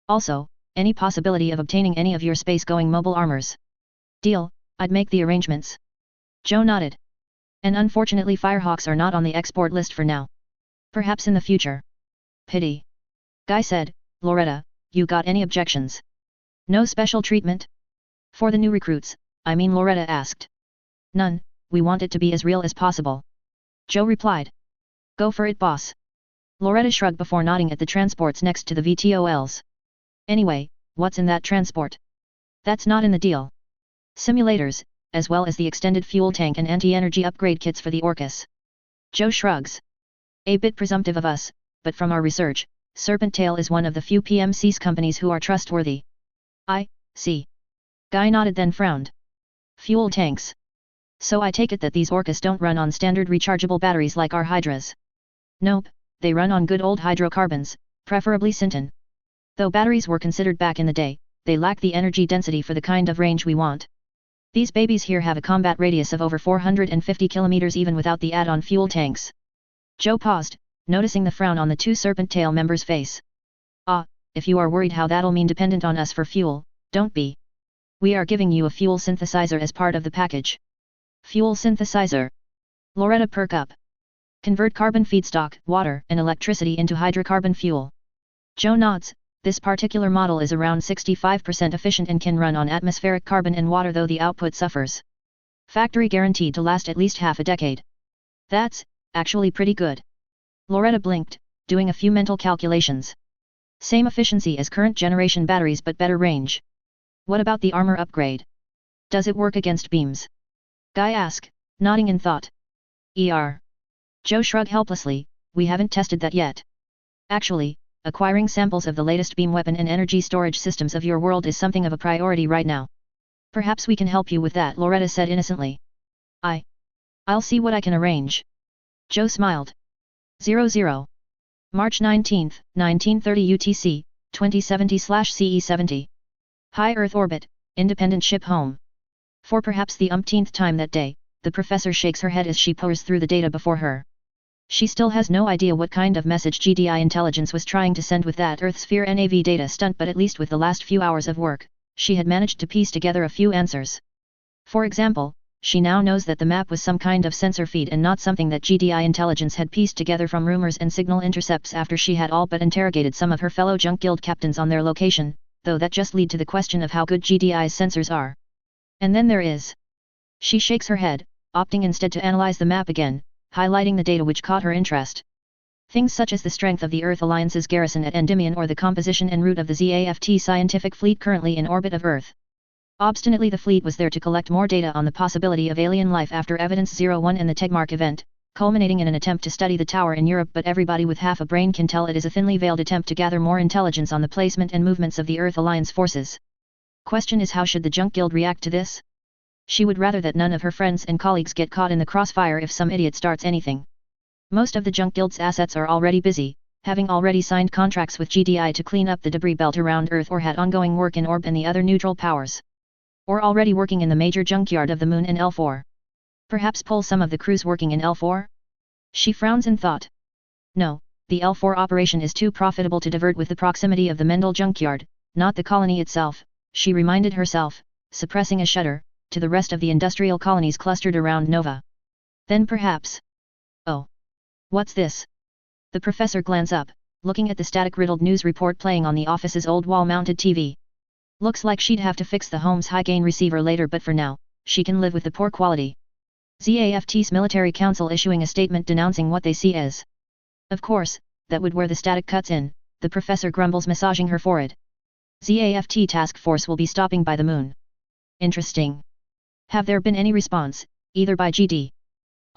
Also, any possibility of obtaining any of your space-going mobile armors. Deal, I'd make the arrangements. Joe nodded. And unfortunately Firehawks are not on the export list for now. Perhaps in the future. Pity. Guy said. Loretta, you got any objections? No special treatment? For the new recruits, I mean, Loretta asked. None, we want it to be as real as possible. Joe replied. Go for it, boss. Loretta shrugged before nodding at the transports next to the VTOLs. Anyway, what's in that transport? That's not in the deal. Simulators, as well as the extended fuel tank and anti-energy upgrade kits for the Orcus. Joe shrugs. A bit presumptive of us, but from our research, Serpent-Tail is one of the few PMCs companies who are trustworthy. I see. Guy nodded then frowned. Fuel tanks. So I take it that these Orcus don't run on standard rechargeable batteries like our Hydras. Nope, they run on good old hydrocarbons, preferably synton. Though batteries were considered back in the day, they lack the energy density for the kind of range we want. These babies here have a combat radius of over 450 kilometers even without the add-on fuel tanks. Joe paused, noticing the frown on the two Serpent-Tail members' face. Ah, if you are worried how that'll mean dependent on us for fuel, don't be. We are giving you a fuel synthesizer as part of the package. Fuel synthesizer. Loretta perked up. Convert carbon feedstock, water, and electricity into hydrocarbon fuel. Joe nods. This particular model is around 65% efficient and can run on atmospheric carbon and water, though the output suffers. Factory guaranteed to last at least half a decade. That's actually pretty good. Loretta blinked, doing a few mental calculations. Same efficiency as current generation batteries but better range. What about the armor upgrade? Does it work against beams? Guy asked, nodding in thought. Joe shrugged helplessly. We haven't tested that yet. Actually, acquiring samples of the latest beam weapon and energy storage systems of your world is something of a priority right now. Perhaps we can help you with that, Loretta said innocently. I'll see what I can arrange. Joe smiled. 00. March 19, 1930 UTC, 2070/CE70. High Earth orbit, independent ship home. For perhaps the umpteenth time that day, the professor shakes her head as she pores through the data before her. She still has no idea what kind of message GDI intelligence was trying to send with that Earth sphere NAV data stunt, but at least with the last few hours of work, she had managed to piece together a few answers. For example, she now knows that the map was some kind of sensor feed and not something that GDI intelligence had pieced together from rumors and signal intercepts after she had all but interrogated some of her fellow Junk Guild captains on their location, though that just lead to the question of how good GDI's sensors are. And then there is. She shakes her head, opting instead to analyze the map again, highlighting the data which caught her interest. Things such as the strength of the Earth Alliance's garrison at Endymion or the composition and route of the ZAFT scientific fleet currently in orbit of Earth. Obstinately the fleet was there to collect more data on the possibility of alien life after Evidence 01 and the Tegmark event, culminating in an attempt to study the tower in Europe, but everybody with half a brain can tell it is a thinly veiled attempt to gather more intelligence on the placement and movements of the Earth Alliance forces. Question is, how should the Junk Guild react to this? She would rather that none of her friends and colleagues get caught in the crossfire if some idiot starts anything. Most of the Junk Guild's assets are already busy, having already signed contracts with GDI to clean up the debris belt around Earth or had ongoing work in Orb and the other neutral powers. Or already working in the major junkyard of the Moon in L4. Perhaps pull some of the crews working in L4? She frowns in thought. No, the L4 operation is too profitable to divert with the proximity of the Mendel junkyard, not the colony itself, she reminded herself, suppressing a shudder, to the rest of the industrial colonies clustered around Nova. Then perhaps. Oh. What's this? The professor glanced up, looking at the static-riddled news report playing on the office's old wall-mounted TV. Looks like she'd have to fix the home's high-gain receiver later, but for now, she can live with the poor quality. ZAFT's military council issuing a statement denouncing what they see as. Of course, that would where the static cuts in, the professor grumbles, massaging her forehead. ZAFT task force will be stopping by the Moon. Interesting. Have there been any response, either by GD?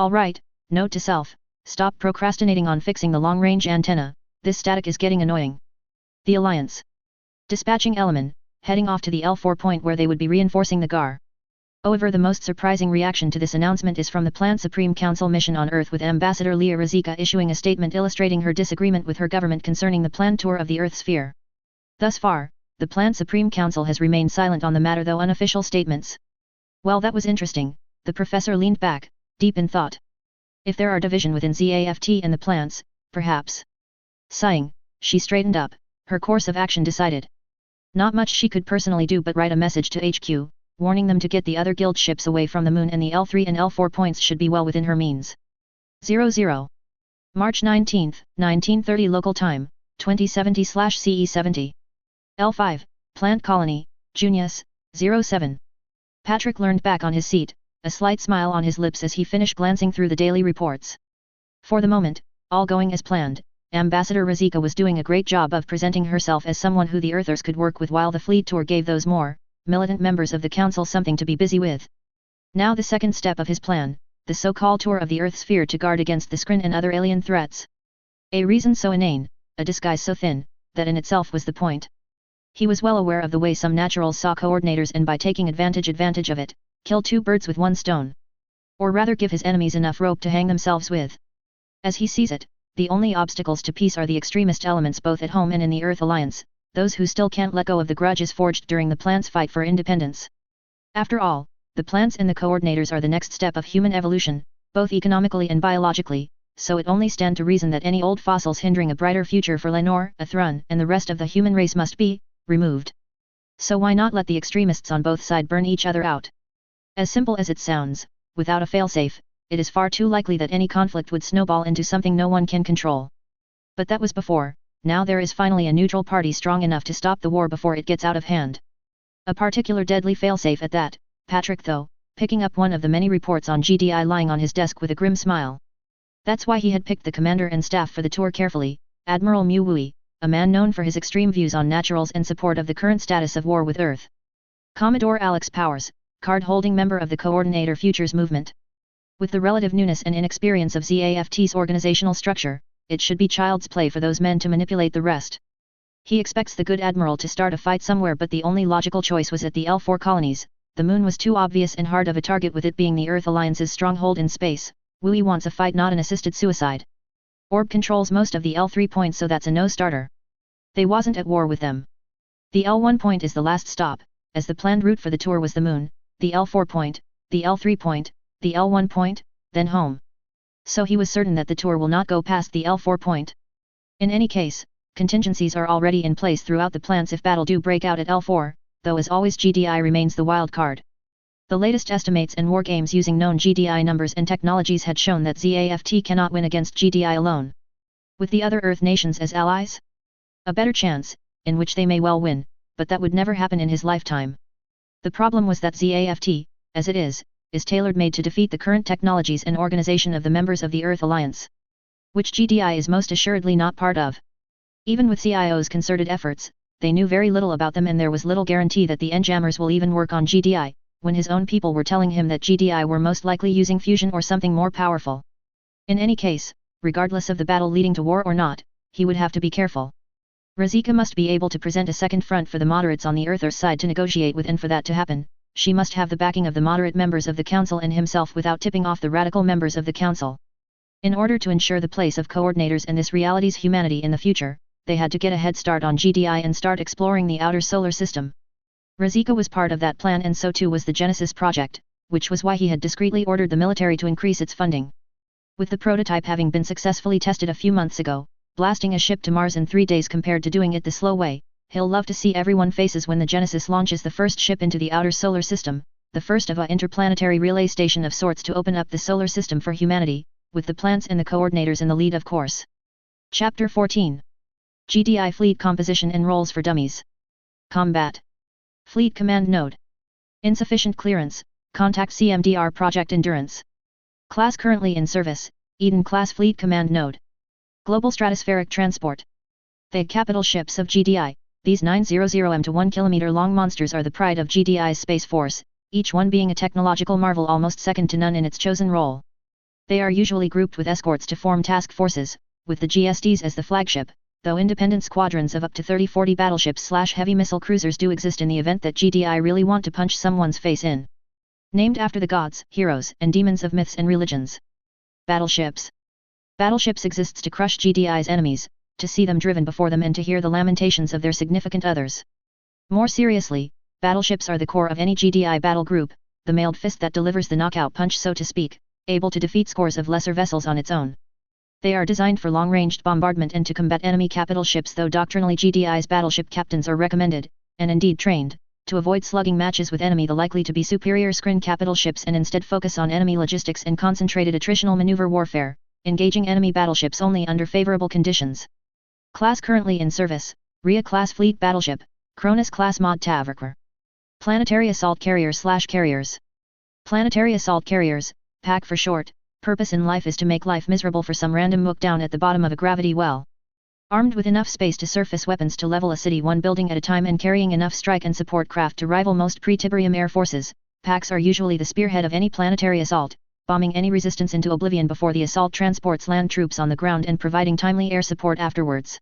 Alright, note to self, stop procrastinating on fixing the long-range antenna, this static is getting annoying. The Alliance. Dispatching Elman, heading off to the L4 point where they would be reinforcing the GAR. However, the most surprising reaction to this announcement is from the planned Supreme Council mission on Earth, with Ambassador Leah Razika issuing a statement illustrating her disagreement with her government concerning the planned tour of the Earth sphere. Thus far, the planned Supreme Council has remained silent on the matter, though unofficial statements. Well, that was interesting, the professor leaned back, deep in thought. If there are division within ZAFT and the plants, perhaps. Sighing, she straightened up, her course of action decided. Not much she could personally do but write a message to HQ, warning them to get the other guild ships away from the Moon, and the L3 and L4 points should be well within her means. 00. March 19, 1930 local time, 2070/CE70. L5, Plant Colony, Junius, 07. Patrick leaned back on his seat, a slight smile on his lips as he finished glancing through the daily reports. For the moment, all going as planned, Ambassador Razika was doing a great job of presenting herself as someone who the Earthers could work with, while the fleet tour gave those more militant members of the council something to be busy with. Now the second step of his plan, the so-called tour of the Earth sphere to guard against the Skrin and other alien threats. A reason so inane, a disguise so thin, that in itself was the point. He was well aware of the way some naturals saw coordinators, and by taking advantage of it, kill two birds with one stone. Or rather, give his enemies enough rope to hang themselves with. As he sees it, the only obstacles to peace are the extremist elements both at home and in the Earth Alliance, those who still can't let go of the grudges forged during the plant's fight for independence. After all, the plants and the coordinators are the next step of human evolution, both economically and biologically, so it only stands to reason that any old fossils hindering a brighter future for Lenore, Athrun, and the rest of the human race must be removed. So why not let the extremists on both sides burn each other out? As simple as it sounds, without a failsafe, it is far too likely that any conflict would snowball into something no one can control. But that was before. Now there is finally a neutral party strong enough to stop the war before it gets out of hand. A particular deadly failsafe at that, Patrick though, picking up one of the many reports on GDI lying on his desk with a grim smile. That's why he had picked the commander and staff for the tour carefully, Admiral Mu Wui, a man known for his extreme views on naturals and support of the current status of war with Earth. Commodore Alex Powers, card-holding member of the Coordinator Futures Movement. With the relative newness and inexperience of ZAFT's organizational structure, it should be child's play for those men to manipulate the rest. He expects the good admiral to start a fight somewhere, but the only logical choice was at the L4 colonies. The Moon was too obvious and hard of a target, with it being the Earth Alliance's stronghold in space. Wui wants a fight, not an assisted suicide. Orb controls most of the L3 points, so that's a no-starter. They wasn't at war with them. The L1 point is the last stop, as the planned route for the tour was the Moon, the L4 point, the L3 point, the L1 point, then home. So he was certain that the tour will not go past the L4 point. In any case, contingencies are already in place throughout the plants if battle do break out at L4, though as always GDI remains the wild card. The latest estimates and war games using known GDI numbers and technologies had shown that ZAFT cannot win against GDI alone. With the other Earth nations as allies? A better chance, in which they may well win, but that would never happen in his lifetime. The problem was that ZAFT, as it is tailor-made to defeat the current technologies and organization of the members of the Earth Alliance, which GDI is most assuredly not part of. Even with CIO's concerted efforts, they knew very little about them, and there was little guarantee that the Enjammers will even work on GDI, when his own people were telling him that GDI were most likely using fusion or something more powerful. In any case, regardless of the battle leading to war or not, he would have to be careful. Razika must be able to present a second front for the moderates on the Earth's side to negotiate with, and for that to happen, she must have the backing of the moderate members of the Council and himself without tipping off the radical members of the Council. In order to ensure the place of coordinators in this reality's humanity in the future, they had to get a head start on GDI and start exploring the outer solar system. Razika was part of that plan, and so too was the Genesis project, which was why he had discreetly ordered the military to increase its funding. With the prototype having been successfully tested a few months ago, blasting a ship to Mars in 3 days compared to doing it the slow way, he'll love to see everyone's faces when the Genesis launches the first ship into the outer solar system, the first of a interplanetary relay station of sorts to open up the solar system for humanity, with the plants and the coordinators in the lead, of course. Chapter 14. GDI Fleet Composition and Roles for Dummies. Combat. Fleet Command Node. Insufficient clearance, contact CMDR Project Endurance. Class currently in service, Eden Class Fleet Command Node. Global Stratospheric Transport. The capital ships of GDI, these 900m to 1 km long monsters are the pride of GDI's Space Force, each one being a technological marvel almost second to none in its chosen role. They are usually grouped with escorts to form task forces, with the GSDs as the flagship, though independent squadrons of up to 30-40 battleships/heavy missile cruisers do exist in the event that GDI really want to punch someone's face in. Named after the gods, heroes, and demons of myths and religions. Battleships. Battleships exists to crush GDI's enemies, to see them driven before them and to hear the lamentations of their significant others. More seriously, battleships are the core of any GDI battle group, the mailed fist that delivers the knockout punch, so to speak, able to defeat scores of lesser vessels on its own. They are designed for long-ranged bombardment and to combat enemy capital ships, though doctrinally GDI's battleship captains are recommended, and indeed trained, to avoid slugging matches with enemy the likely to be superior screen capital ships and instead focus on enemy logistics and concentrated attritional maneuver warfare, engaging enemy battleships only under favorable conditions. Class currently in service, Rhea Class Fleet Battleship, Cronus Class Mod Tavriker. Planetary Assault Carriers/Carriers. Planetary Assault Carriers, PAC for short, purpose in life is to make life miserable for some random mook down at the bottom of a gravity well. Armed with enough space to surface weapons to level a city one building at a time and carrying enough strike and support craft to rival most pre-Tiberium air forces, PACs are usually the spearhead of any planetary assault, bombing any resistance into oblivion before the assault transports land troops on the ground and providing timely air support afterwards.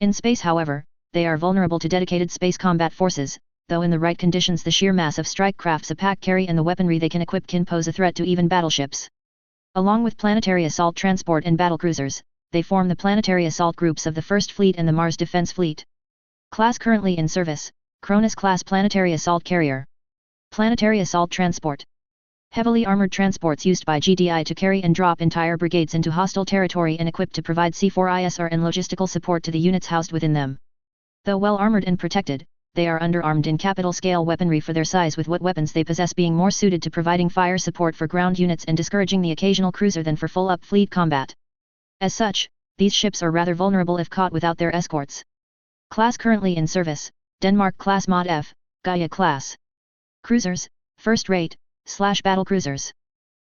In space, however, they are vulnerable to dedicated space combat forces, though in the right conditions the sheer mass of strike crafts a PAC carry and the weaponry they can equip can pose a threat to even battleships. Along with planetary assault transport and battlecruisers, they form the planetary assault groups of the First Fleet and the Mars Defense Fleet. Class currently in service, Cronus Class Planetary Assault Carrier. Planetary Assault Transport. Heavily armored transports used by GDI to carry and drop entire brigades into hostile territory and equipped to provide C4ISR and logistical support to the units housed within them. Though well armored and protected, they are underarmed in capital-scale weaponry for their size, with what weapons they possess being more suited to providing fire support for ground units and discouraging the occasional cruiser than for full-up fleet combat. As such, these ships are rather vulnerable if caught without their escorts. Class currently in service, Denmark Class Mod F, Gaia Class. Cruisers, first-rate/battlecruisers.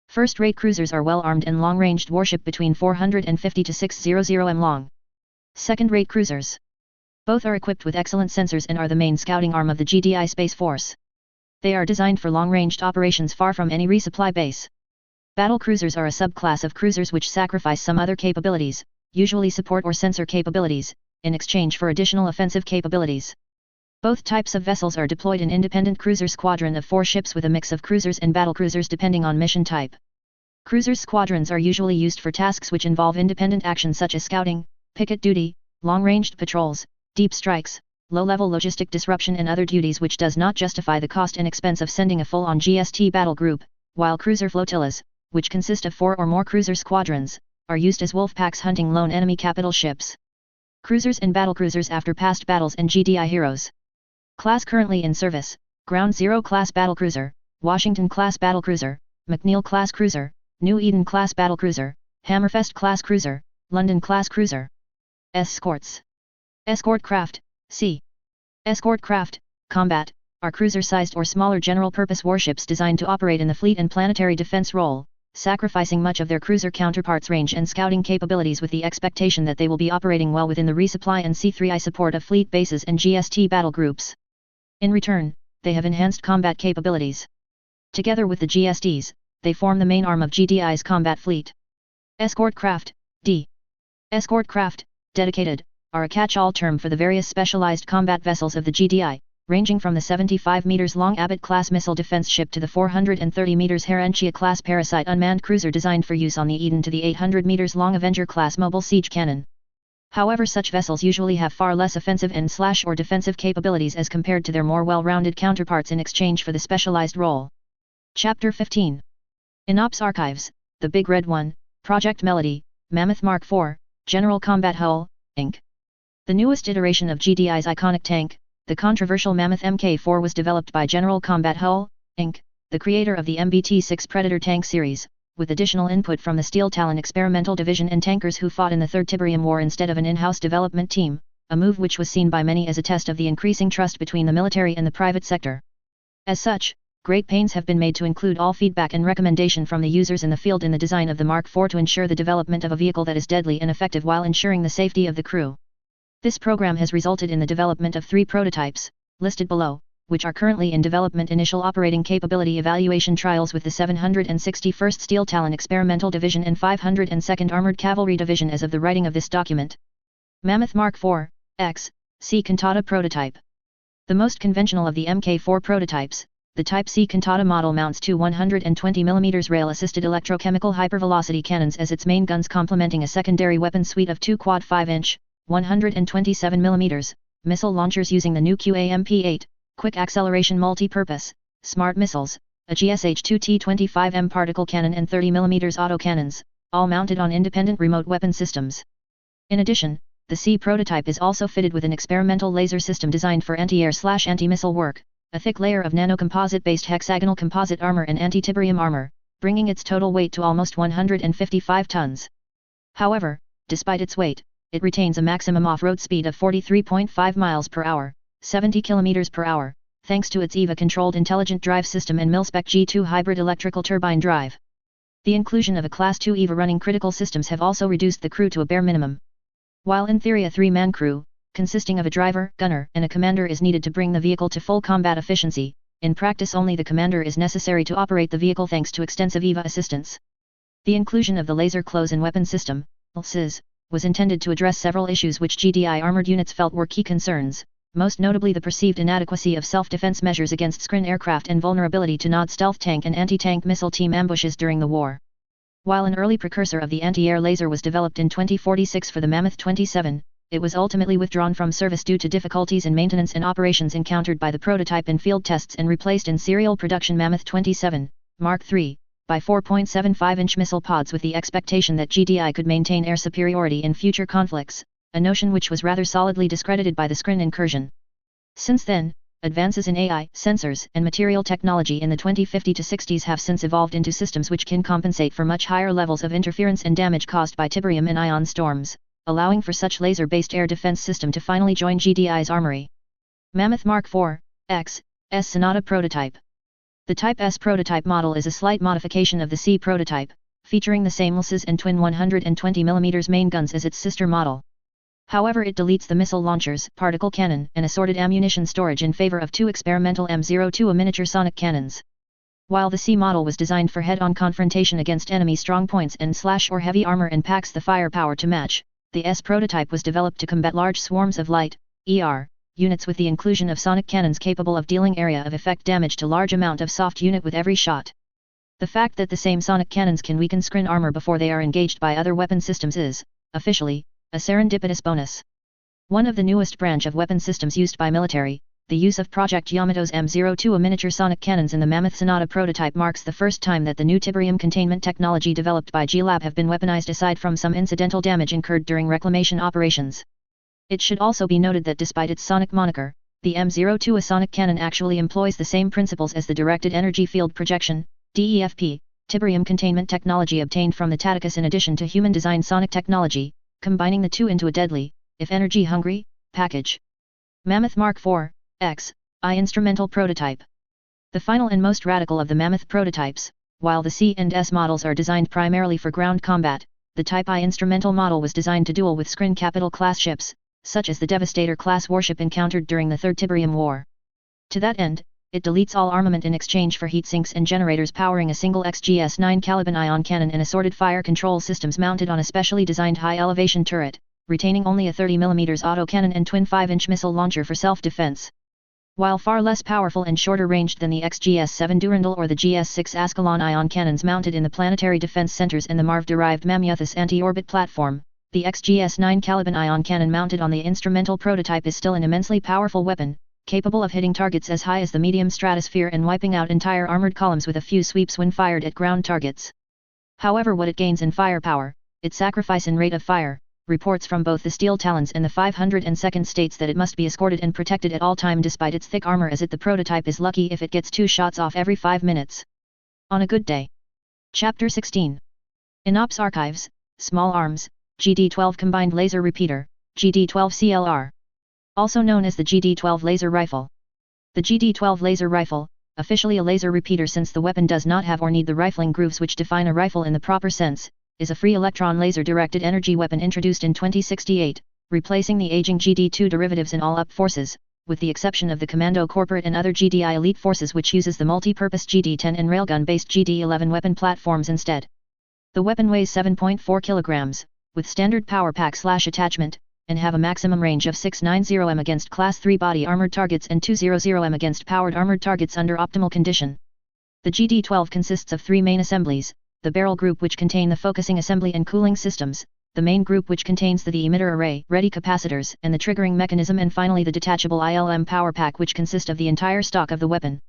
First-rate cruisers are well-armed and long-ranged warship between 450 to 600 m long. Second-rate cruisers. Both are equipped with excellent sensors and are the main scouting arm of the GDI Space Force. They are designed for long-ranged operations far from any resupply base. Battle cruisers are a subclass of cruisers which sacrifice some other capabilities, usually support or sensor capabilities, in exchange for additional offensive capabilities. Both types of vessels are deployed in independent cruiser squadron of 4 ships with a mix of cruisers and battlecruisers depending on mission type. Cruisers squadrons are usually used for tasks which involve independent action such as scouting, picket duty, long-ranged patrols, deep strikes, low-level logistic disruption and other duties which does not justify the cost and expense of sending a full-on GST battle group, while cruiser flotillas, which consist of 4 or more cruiser squadrons, are used as wolf packs hunting lone enemy capital ships. Cruisers and battlecruisers after past battles and GDI heroes. Class currently in service, Ground Zero Class Battlecruiser, Washington Class Battlecruiser, McNeil Class Cruiser, New Eden Class Battlecruiser, Hammerfest Class Cruiser, London Class Cruiser. Escorts. Escort craft, c. Escort craft, combat, are cruiser-sized or smaller general-purpose warships designed to operate in the fleet and planetary defense role, sacrificing much of their cruiser counterparts' range and scouting capabilities with the expectation that they will be operating well within the resupply and C3I support of fleet bases and GST battle groups. In return, they have enhanced combat capabilities. Together with the GSTs, they form the main arm of GDI's combat fleet. Escort craft, D. Escort craft, dedicated, are a catch-all term for the various specialized combat vessels of the GDI, ranging from the 75 meters long Abbott-class missile defense ship to the 430 meters Herentia-class Parasite unmanned cruiser designed for use on the Eden to the 800 meters long Avenger-class mobile siege cannon. However, such vessels usually have far less offensive and/or defensive capabilities as compared to their more well-rounded counterparts in exchange for the specialized role. Chapter 15. In Ops Archives, The Big Red One, Project Melody, Mammoth Mark IV, General Combat Hull, Inc. The newest iteration of GDI's iconic tank, the controversial Mammoth Mk4, was developed by General Combat Hull, Inc., the creator of the MBT-6 Predator tank series, with additional input from the Steel Talon Experimental Division and tankers who fought in the Third Tiberium War instead of an in-house development team, a move which was seen by many as a test of the increasing trust between the military and the private sector. As such, great pains have been made to include all feedback and recommendation from the users in the field in the design of the Mark IV to ensure the development of a vehicle that is deadly and effective while ensuring the safety of the crew. This program has resulted in the development of 3 prototypes, listed below, which are currently in development initial operating capability evaluation trials with the 761st Steel Talon Experimental Division and 502nd Armored Cavalry Division as of the writing of this document. Mammoth Mark IV, X, C Cantata prototype. The most conventional of the Mk4 prototypes, the Type C Cantata model mounts 2 120mm rail-assisted electrochemical hypervelocity cannons as its main guns, complementing a secondary weapon suite of 2 quad 5-inch, 127mm, missile launchers using the new QAMP-8, quick acceleration multi-purpose, smart missiles, a GSH-2T25M particle cannon and 30mm autocannons, all mounted on independent remote weapon systems. In addition, the C prototype is also fitted with an experimental laser system designed for anti-air/anti-missile work, a thick layer of nanocomposite-based hexagonal composite armor and anti-Tiberium armor, bringing its total weight to almost 155 tons. However, despite its weight, it retains a maximum off-road speed of 43.5 miles per hour, 70 kilometers per hour, thanks to its EVA-controlled intelligent drive system and mil-spec G2 hybrid electrical turbine drive. The inclusion of a Class 2 EVA running critical systems have also reduced the crew to a bare minimum. While in theory a 3-man crew, consisting of a driver, gunner, and a commander is needed to bring the vehicle to full combat efficiency, in practice only the commander is necessary to operate the vehicle thanks to extensive EVA assistance. The inclusion of the Laser Close and Weapon System, LCS, was intended to address several issues which GDI armored units felt were key concerns, most notably the perceived inadequacy of self-defense measures against screen aircraft and vulnerability to NOD stealth tank and anti-tank missile team ambushes during the war. While an early precursor of the anti-air laser was developed in 2046 for the Mammoth 27, it was ultimately withdrawn from service due to difficulties in maintenance and operations encountered by the prototype in field tests and replaced in serial production Mammoth 27, Mark III, by 4.75-inch missile pods with the expectation that GDI could maintain air superiority in future conflicts, a notion which was rather solidly discredited by the Skrin incursion. Since then, advances in AI, sensors, and material technology in the 2050 to 60s have since evolved into systems which can compensate for much higher levels of interference and damage caused by Tiberium and ion storms, allowing for such laser-based air defense system to finally join GDI's armory. Mammoth Mark IV, X, S Sonata prototype. The Type S prototype model is a slight modification of the C prototype, featuring the same LCS and twin 120mm main guns as its sister model. However, it deletes the missile launchers, particle cannon, and assorted ammunition storage in favor of 2 experimental M02A miniature sonic cannons. While the C model was designed for head-on confrontation against enemy strong points and/or heavy armor and packs the firepower to match, the S prototype was developed to combat large swarms of light, ER, units with the inclusion of sonic cannons capable of dealing area of effect damage to large amount of soft unit with every shot. The fact that the same sonic cannons can weaken screen armor before they are engaged by other weapon systems is, officially, a serendipitous bonus. One of the newest branch of weapon systems used by military, the use of Project Yamato's M02A miniature sonic cannons in the Mammoth Sonata prototype marks the first time that the new Tiberium containment technology developed by G-Lab have been weaponized aside from some incidental damage incurred during reclamation operations. It should also be noted that despite its sonic moniker, the M02A sonic cannon actually employs the same principles as the directed energy field projection, DEFP, Tiberium containment technology obtained from the Taticus in addition to human-designed sonic technology, combining the two into a deadly, if energy-hungry, package. Mammoth Mark IV, I instrumental prototype. The final and most radical of the mammoth prototypes, while the C and S models are designed primarily for ground combat, the Type I instrumental model was designed to duel with Skrin capital class ships, such as the Devastator class warship encountered during the Third Tiberium War. To that end, it deletes all armament in exchange for heat sinks and generators powering a single XGS-9 Caliban ion cannon and assorted fire control systems mounted on a specially designed high-elevation turret, retaining only a 30mm autocannon and twin 5-inch missile launcher for self-defense. While far less powerful and shorter-ranged than the XGS-7 Durandal or the GS-6 Ascalon ion cannons mounted in the planetary defense centers and the MARV-derived Mammuthus anti-orbit platform, the XGS-9 Caliban ion cannon mounted on the instrumental prototype is still an immensely powerful weapon, capable of hitting targets as high as the medium stratosphere and wiping out entire armored columns with a few sweeps when fired at ground targets. However, what it gains in firepower, its sacrifice in rate of fire, reports from both the Steel Talons and the 502nd states that it must be escorted and protected at all time despite its thick armor, as the prototype is lucky if it gets 2 shots off every 5 minutes. On a good day. Chapter 16. In Ops Archives, Small Arms, GD-12 Combined Laser Repeater, GD-12 CLR. Also known as the GD-12 Laser Rifle. The GD-12 Laser Rifle, officially a laser repeater since the weapon does not have or need the rifling grooves which define a rifle in the proper sense, is a free electron laser-directed energy weapon introduced in 2068, replacing the aging GD-2 derivatives in all UP forces, with the exception of the Commando Corporate and other GDI elite forces which uses the multi-purpose GD-10 and railgun-based GD-11 weapon platforms instead. The weapon weighs 7.4 kg, with standard power pack/attachment, and have a maximum range of 690 m against Class 3 body armored targets and 200 m against powered armored targets under optimal condition. The GD-12 consists of 3 main assemblies, the barrel group which contain the focusing assembly and cooling systems, the main group which contains the emitter array, ready capacitors, and the triggering mechanism, and finally the detachable ILM power pack which consist of the entire stock of the weapon.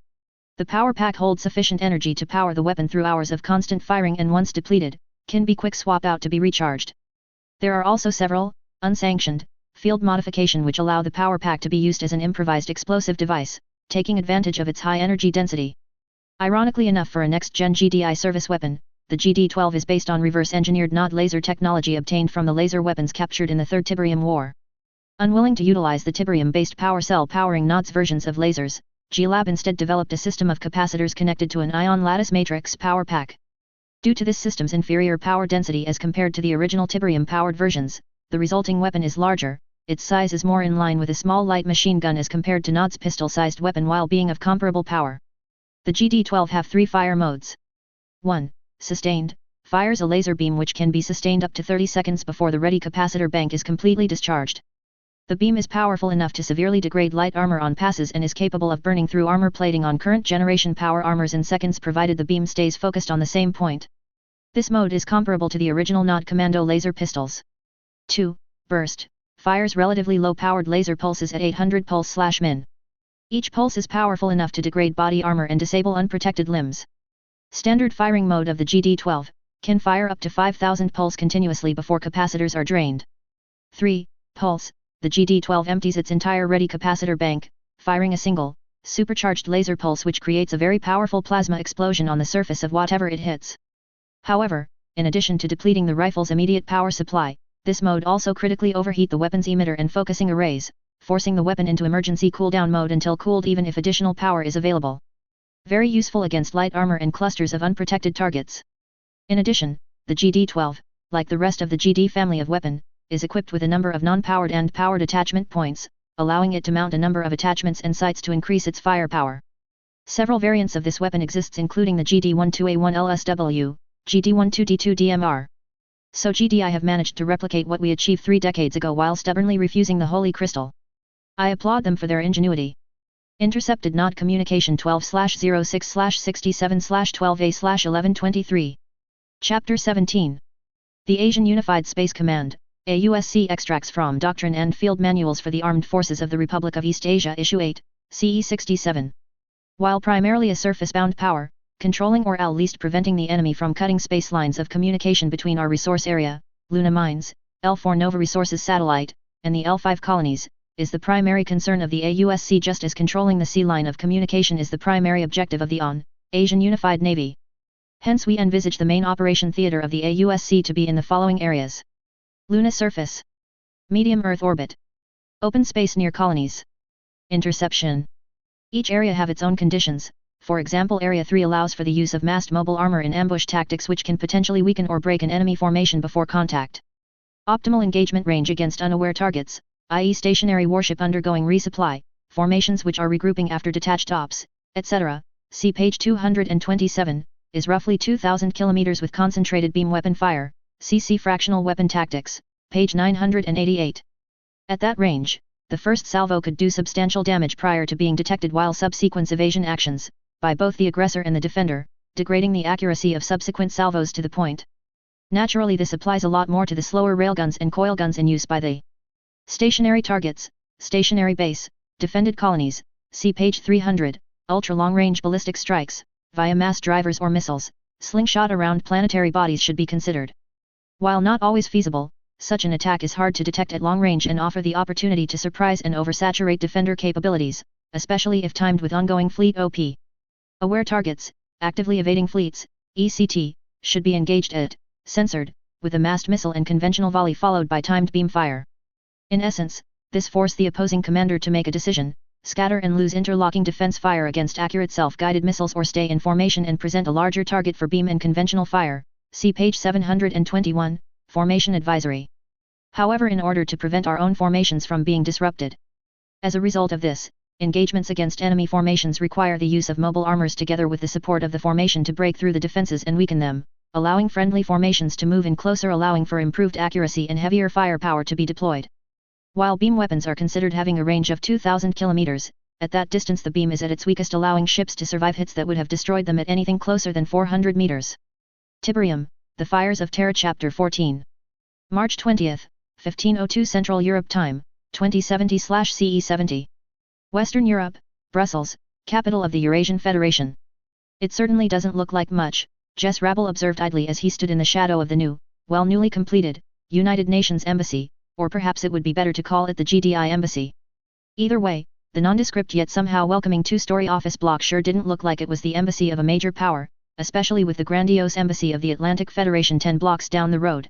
The power pack holds sufficient energy to power the weapon through hours of constant firing and once depleted, can be quick swap out to be recharged. There are also several, unsanctioned, field modification which allow the power pack to be used as an improvised explosive device, taking advantage of its high energy density. Ironically enough, for a next-gen GDI service weapon, the GD-12 is based on reverse-engineered NOD laser technology obtained from the laser weapons captured in the Third Tiberium War. Unwilling to utilize the Tiberium-based power cell powering NOD's versions of lasers, G-Lab instead developed a system of capacitors connected to an ion lattice matrix power pack. Due to this system's inferior power density as compared to the original Tiberium-powered versions, the resulting weapon is larger, its size is more in line with a small light machine gun as compared to NOD's pistol-sized weapon while being of comparable power. The GD-12 have 3 fire modes. 1. Sustained, fires a laser beam which can be sustained up to 30 seconds before the ready capacitor bank is completely discharged. The beam is powerful enough to severely degrade light armor on passes and is capable of burning through armor plating on current generation power armors in seconds provided the beam stays focused on the same point. This mode is comparable to the original NOD Commando laser pistols. 2. Burst, fires relatively low-powered laser pulses at 800 pulse/min. Each pulse is powerful enough to degrade body armor and disable unprotected limbs. Standard firing mode of the GD-12, can fire up to 5000 pulse continuously before capacitors are drained. 3. Pulse, the GD-12 empties its entire ready capacitor bank, firing a single, supercharged laser pulse which creates a very powerful plasma explosion on the surface of whatever it hits. However, in addition to depleting the rifle's immediate power supply, this mode also critically overheat the weapon's emitter and focusing arrays, forcing the weapon into emergency cooldown mode until cooled even if additional power is available. Very useful against light armor and clusters of unprotected targets. In addition, the GD-12, like the rest of the GD family of weapon, is equipped with a number of non-powered and powered attachment points, allowing it to mount a number of attachments and sights to increase its firepower. Several variants of this weapon exists including the GD-12A1 LSW, GD-12D2 DMR. So GDI have managed to replicate what we achieved 3 decades ago while stubbornly refusing the Holy Crystal. I applaud them for their ingenuity. Intercepted NOD Communication 12/06/67/12A/1123. Chapter 17. The Asian Unified Space Command, AUSC, extracts from Doctrine and Field Manuals for the Armed Forces of the Republic of East Asia, Issue 8, CE 67. While primarily a surface-bound power, controlling or at least preventing the enemy from cutting space lines of communication between our resource area, Luna Mines, L4 Nova Resources Satellite, and the L5 colonies, is the primary concern of the AUSC, just as controlling the sea line of communication is the primary objective of the Asian Unified Navy. Hence we envisage the main operation theater of the AUSC to be in the following areas. Luna surface. Medium Earth orbit. Open space near colonies. Interception. Each area have its own conditions. For example, Area 3 allows for the use of massed mobile armor in ambush tactics which can potentially weaken or break an enemy formation before contact. Optimal engagement range against unaware targets, i.e. stationary warship undergoing resupply, formations which are regrouping after detached ops, etc., see page 227, is roughly 2,000 km with concentrated beam weapon fire, CC fractional weapon tactics, page 988. At that range, the first salvo could do substantial damage prior to being detected, while subsequent evasion actions, by both the aggressor and the defender, degrading the accuracy of subsequent salvos to the point. Naturally, this applies a lot more to the slower railguns and coil guns in use by the stationary targets, stationary base, defended colonies, see page 300, ultra-long-range ballistic strikes, via mass drivers or missiles, slingshot around planetary bodies should be considered. While not always feasible, such an attack is hard to detect at long range and offer the opportunity to surprise and oversaturate defender capabilities, especially if timed with ongoing fleet OP. Aware targets, actively evading fleets, ECT, should be engaged at, censored, with a massed missile and conventional volley followed by timed beam fire. In essence, this forced the opposing commander to make a decision: scatter and lose interlocking defense fire against accurate self-guided missiles, or stay in formation and present a larger target for beam and conventional fire, see page 721, Formation Advisory. However, in order to prevent our own formations from being disrupted. As a result of this, engagements against enemy formations require the use of mobile armors together with the support of the formation to break through the defenses and weaken them, allowing friendly formations to move in closer, allowing for improved accuracy and heavier firepower to be deployed. While beam weapons are considered having a range of 2,000 km, at that distance the beam is at its weakest, allowing ships to survive hits that would have destroyed them at anything closer than 400 meters. Tiberium, The Fires of Terra Chapter 14. March 20, 1502 Central Europe Time, 2070/CE70. Western Europe, Brussels, capital of the Eurasian Federation. It certainly doesn't look like much, Jess Rabel observed idly as he stood in the shadow of the newly completed, United Nations Embassy, or perhaps it would be better to call it the GDI Embassy. Either way, the nondescript yet somehow welcoming two-story office block sure didn't look like it was the embassy of a major power, especially with the grandiose embassy of the Atlantic Federation 10 blocks down the road.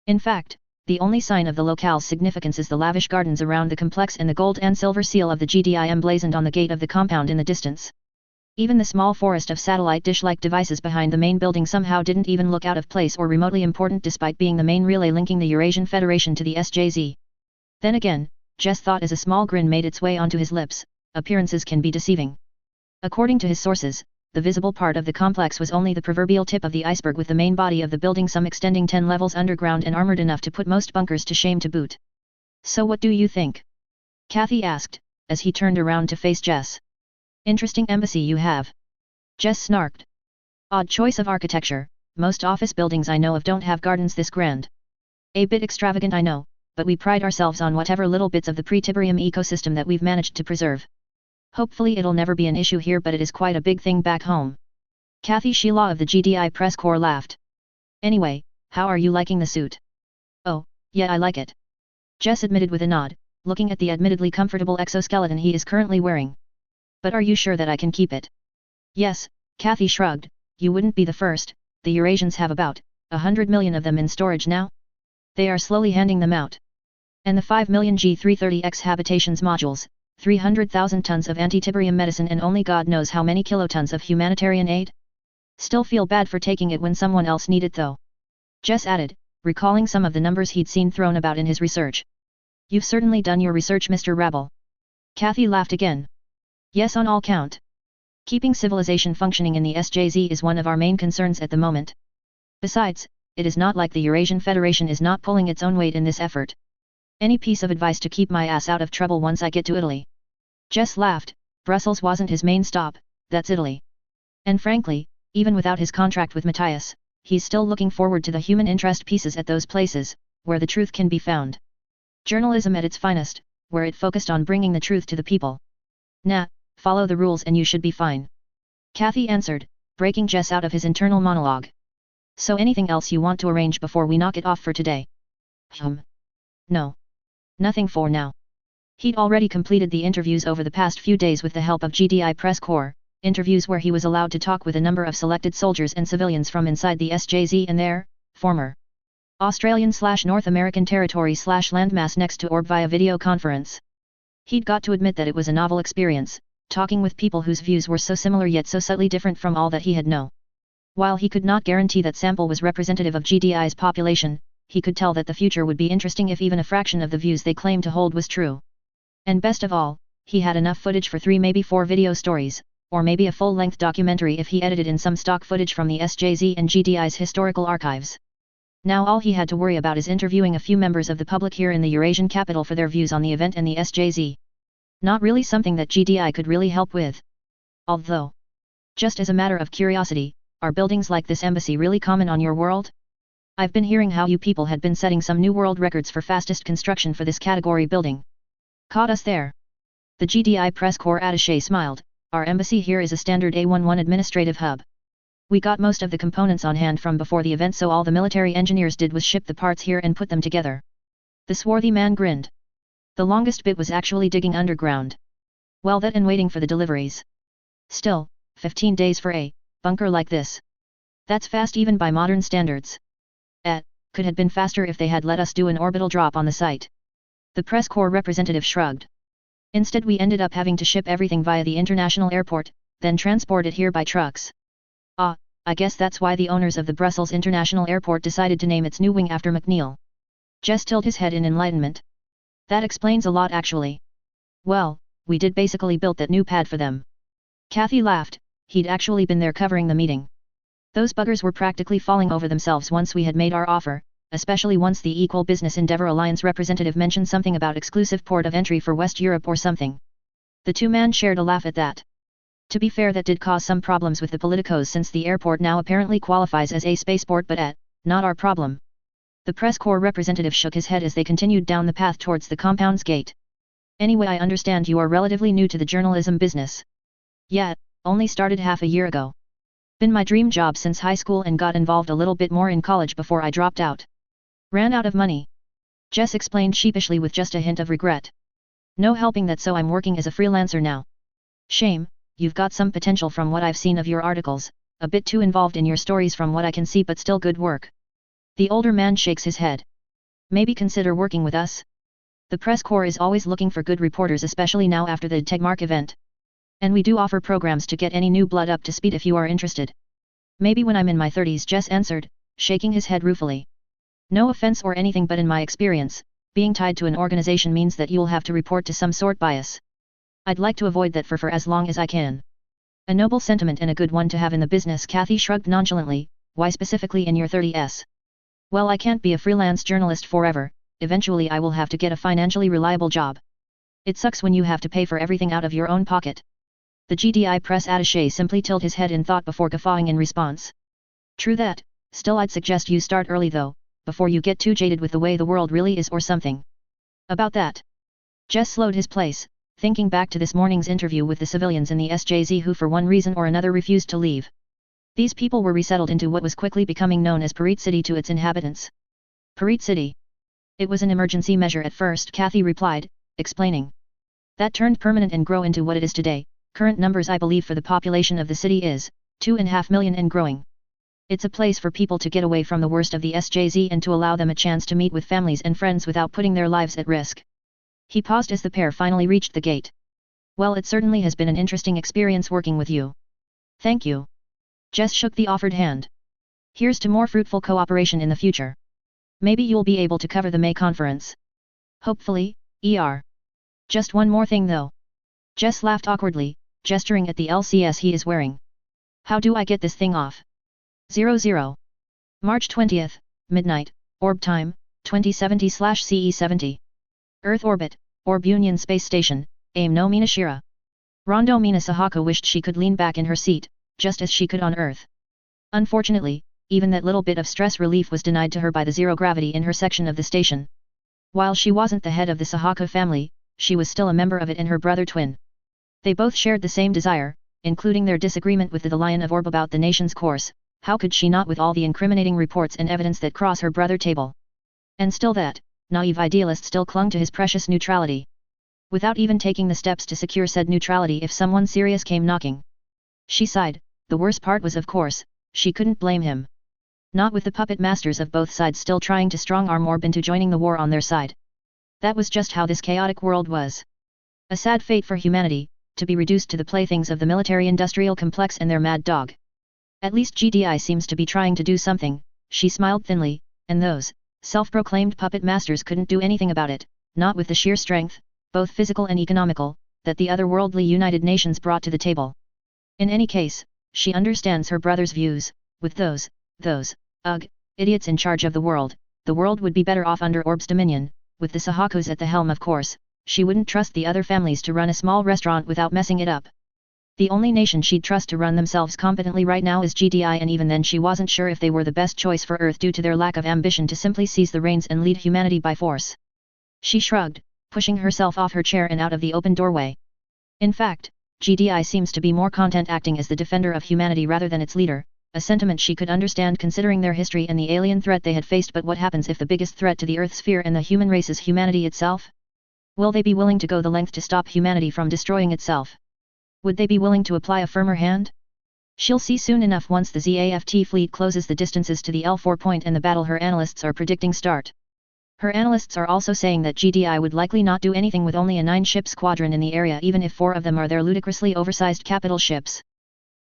In fact, the only sign of the locale's significance is the lavish gardens around the complex and the gold and silver seal of the GDI emblazoned on the gate of the compound in the distance. Even the small forest of satellite dish-like devices behind the main building somehow didn't even look out of place or remotely important, despite being the main relay linking the Eurasian Federation to the SJZ. Then again, Jess thought as a small grin made its way onto his lips, appearances can be deceiving. According to his sources, the visible part of the complex was only the proverbial tip of the iceberg, with the main body of the building some extending 10 levels underground and armored enough to put most bunkers to shame to boot. So what do you think? Kathy asked, as he turned around to face Jess. Interesting embassy you have. Jess snarked. Odd choice of architecture, most office buildings I know of don't have gardens this grand. A bit extravagant, I know, but we pride ourselves on whatever little bits of the pre-Tiberium ecosystem that we've managed to preserve. Hopefully it'll never be an issue here, but it is quite a big thing back home. Kathy Sheila of the GDI press corps laughed. Anyway, how are you liking the suit? Oh, yeah, I like it. Jess admitted with a nod, looking at the admittedly comfortable exoskeleton he is currently wearing. But are you sure that I can keep it? Yes, Kathy shrugged, you wouldn't be the first, the Eurasians have about 100 million of them in storage now. They are slowly handing them out. And the 5 million G330X habitations modules, 300,000 tons of anti-Tiberium medicine, and only God knows how many kilotons of humanitarian aid? Still feel bad for taking it when someone else need it though. Jess added, recalling some of the numbers he'd seen thrown about in his research. You've certainly done your research, Mr. Rabel. Kathy laughed again. Yes, on all count. Keeping civilization functioning in the SJZ is one of our main concerns at the moment. Besides, it is not like the Eurasian Federation is not pulling its own weight in this effort. Any piece of advice to keep my ass out of trouble once I get to Italy? Jess laughed. Brussels wasn't his main stop, that's Italy. And frankly, even without his contract with Matthias, he's still looking forward to the human interest pieces at those places, where the truth can be found. Journalism at its finest, where it focused on bringing the truth to the people. Nah, follow the rules and you should be fine. Kathy answered, breaking Jess out of his internal monologue. So anything else you want to arrange before we knock it off for today? No. Nothing for now. He'd already completed the interviews over the past few days with the help of GDI Press Corps, interviews where he was allowed to talk with a number of selected soldiers and civilians from inside the SJZ and their former Australian/North American territory/landmass next to orb via video conference. He'd got to admit that it was a novel experience, talking with people whose views were so similar yet so subtly different from all that he had known. While he could not guarantee that sample was representative of GDI's population, he could tell that the future would be interesting if even a fraction of the views they claimed to hold was true. And best of all, he had enough footage for 3 maybe 4 video stories, or maybe a full-length documentary if he edited in some stock footage from the SJZ and GDI's historical archives. Now all he had to worry about is interviewing a few members of the public here in the Eurasian capital for their views on the event and the SJZ. Not really something that GDI could really help with. Although, just as a matter of curiosity, are buildings like this embassy really common on your world? I've been hearing how you people had been setting some new world records for fastest construction for this category building. Caught us there. The GDI press corps attaché smiled. Our embassy here is a standard A11 administrative hub. We got most of the components on hand from before the event, so all the military engineers did was ship the parts here and put them together. The swarthy man grinned. The longest bit was actually digging underground. Well, that and waiting for the deliveries. Still, 15 days for a bunker like this. That's fast even by modern standards. Could have been faster if they had let us do an orbital drop on the site. The press corps representative shrugged. Instead we ended up having to ship everything via the international airport, then transport it here by trucks. I guess that's why the owners of the Brussels International Airport decided to name its new wing after McNeil. Jess tilted his head in enlightenment. That explains a lot actually. Well, we did basically built that new pad for them. Kathy laughed. He'd actually been there covering the meeting. Those buggers were practically falling over themselves once we had made our offer, especially once the Equal Business Endeavor Alliance representative mentioned something about exclusive port of entry for West Europe or something. The two men shared a laugh at that. To be fair, that did cause some problems with the politicos since the airport now apparently qualifies as a spaceport, but not our problem. The press corps representative shook his head as they continued down the path towards the compound's gate. Anyway, I understand you are relatively new to the journalism business. Yeah, only started half a year ago. Been my dream job since high school and got involved a little bit more in college before I dropped out. Ran out of money. Jess explained sheepishly with just a hint of regret. No helping that, so I'm working as a freelancer now. Shame, you've got some potential from what I've seen of your articles, a bit too involved in your stories from what I can see, but still good work. The older man shakes his head. Maybe consider working with us? The press corps is always looking for good reporters, especially now after the Tegmark event. And we do offer programs to get any new blood up to speed if you are interested. Maybe when I'm in my 30s, Jess answered, shaking his head ruefully. No offense or anything, but in my experience, being tied to an organization means that you'll have to report to some sort bias. I'd like to avoid that for as long as I can. A noble sentiment and a good one to have in the business. Kathy shrugged nonchalantly. Why specifically in your 30s? Well, I can't be a freelance journalist forever, eventually I will have to get a financially reliable job. It sucks when you have to pay for everything out of your own pocket. The GDI press attaché simply tilted his head in thought before guffawing in response. True that, still I'd suggest you start early though, before you get too jaded with the way the world really is or something. About that. Jess slowed his pace, thinking back to this morning's interview with the civilians in the SJZ who for one reason or another refused to leave. These people were resettled into what was quickly becoming known as Parit City to its inhabitants. Parit City. It was an emergency measure at first, Kathy replied, explaining. That turned permanent and grow into what it is today. Current numbers I believe for the population of the city is 2.5 million and growing. It's a place for people to get away from the worst of the SJZ and to allow them a chance to meet with families and friends without putting their lives at risk. He paused as the pair finally reached the gate. Well, it certainly has been an interesting experience working with you. Thank you. Jess shook the offered hand. Here's to more fruitful cooperation in the future. Maybe you'll be able to cover the May conference. Hopefully, Just one more thing though. Jess laughed awkwardly, gesturing at the LCS he is wearing. How do I get this thing off? 00. March 20th, midnight, orb time, 2070/CE70. Earth orbit, Orb Union Space Station, AIM no Minashira. Rondo Minasahaka wished she could lean back in her seat, just as she could on Earth. Unfortunately, even that little bit of stress relief was denied to her by the zero gravity in her section of the station. While she wasn't the head of the Sahaka family, she was still a member of it and her brother twin. They both shared the same desire, including their disagreement with the Lion of Orb about the nation's course. How could she not with all the incriminating reports and evidence that cross her brother table? And still that naive idealist still clung to his precious neutrality. Without even taking the steps to secure said neutrality if someone serious came knocking. She sighed. The worst part was, of course, she couldn't blame him. Not with the puppet masters of both sides still trying to strong-arm Orb into joining the war on their side. That was just how this chaotic world was. A sad fate for humanity, to be reduced to the playthings of the military-industrial complex and their mad dog. At least GDI seems to be trying to do something, she smiled thinly, and those self-proclaimed puppet masters couldn't do anything about it, not with the sheer strength, both physical and economical, that the otherworldly United Nations brought to the table. In any case, she understands her brother's views, with those, idiots in charge of the world would be better off under Orb's dominion, with the Sahakus at the helm of course, she wouldn't trust the other families to run a small restaurant without messing it up. The only nation she'd trust to run themselves competently right now is GDI, and even then she wasn't sure if they were the best choice for Earth due to their lack of ambition to simply seize the reins and lead humanity by force. She shrugged, pushing herself off her chair and out of the open doorway. In fact, GDI seems to be more content acting as the defender of humanity rather than its leader, a sentiment she could understand considering their history and the alien threat they had faced. But what happens if the biggest threat to the Earth sphere and the human race is humanity itself? Will they be willing to go the length to stop humanity from destroying itself? Would they be willing to apply a firmer hand? She'll see soon enough once the ZAFT fleet closes the distances to the L4 point and the battle her analysts are predicting start. Her analysts are also saying that GDI would likely not do anything with only a 9-ship squadron in the area, even if 4 of them are their ludicrously oversized capital ships.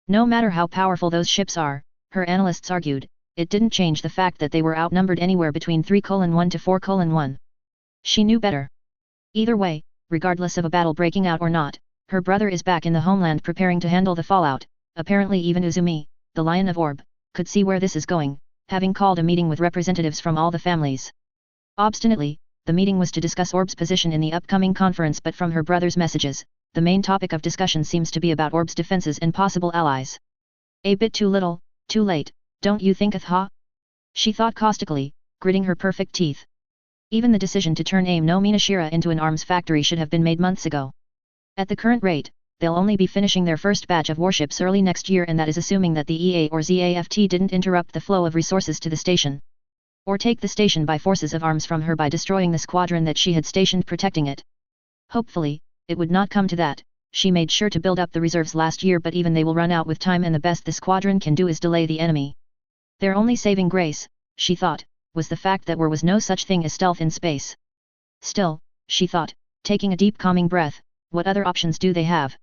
No matter how powerful those ships are, her analysts argued, it didn't change the fact that they were outnumbered anywhere between 3:1 to 4:1. She knew better. Either way, regardless of a battle breaking out or not, her brother is back in the homeland preparing to handle the fallout. Apparently even Uzumi, the Lion of Orb, could see where this is going, having called a meeting with representatives from all the families. Obstinately, the meeting was to discuss Orb's position in the upcoming conference, but from her brother's messages, the main topic of discussion seems to be about Orb's defenses and possible allies. A bit too little, too late, don't you think, Atha? She thought caustically, gritting her perfect teeth. Even the decision to turn Aim no Minashira into an arms factory should have been made months ago. At the current rate, they'll only be finishing their first batch of warships early next year, and that is assuming that the EA or ZAFT didn't interrupt the flow of resources to the station. Or take the station by forces of arms from her by destroying the squadron that she had stationed protecting it. Hopefully, it would not come to that. She made sure to build up the reserves last year, but even they will run out with time, and the best the squadron can do is delay the enemy. Their only saving grace, she thought, was the fact that there was no such thing as stealth in space. Still, she thought, taking a deep calming breath, what other options do they have?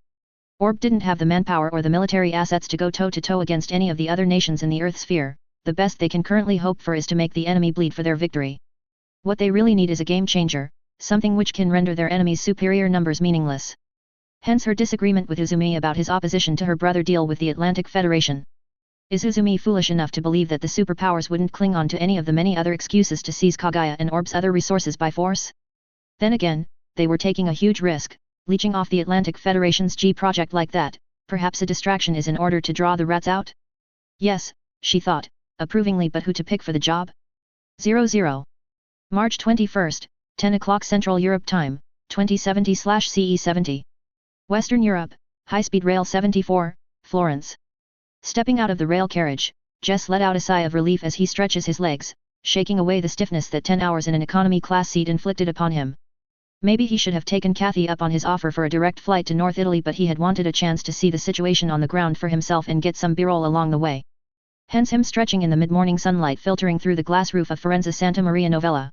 Orb didn't have the manpower or the military assets to go toe-to-toe against any of the other nations in the Earth sphere. The best they can currently hope for is to make the enemy bleed for their victory. What they really need is a game changer, something which can render their enemy's superior numbers meaningless. Hence her disagreement with Uzumi about his opposition to her brother deal with the Atlantic Federation. Is Uzumi foolish enough to believe that the superpowers wouldn't cling on to any of the many other excuses to seize Kagaya and Orb's other resources by force? Then again, they were taking a huge risk, leeching off the Atlantic Federation's G project like that. Perhaps a distraction is in order to draw the rats out? Yes, she thought, approvingly, but who to pick for the job? 00. March 21st, 10 o'clock Central Europe Time, 2070/CE70. Western Europe, High-Speed Rail 74, Florence. Stepping out of the rail carriage, Jess let out a sigh of relief as he stretches his legs, shaking away the stiffness that 10 hours in an economy class seat inflicted upon him. Maybe he should have taken Kathy up on his offer for a direct flight to North Italy, but he had wanted a chance to see the situation on the ground for himself and get some b-roll along the way. Hence him stretching in the mid-morning sunlight filtering through the glass roof of Firenze Santa Maria Novella.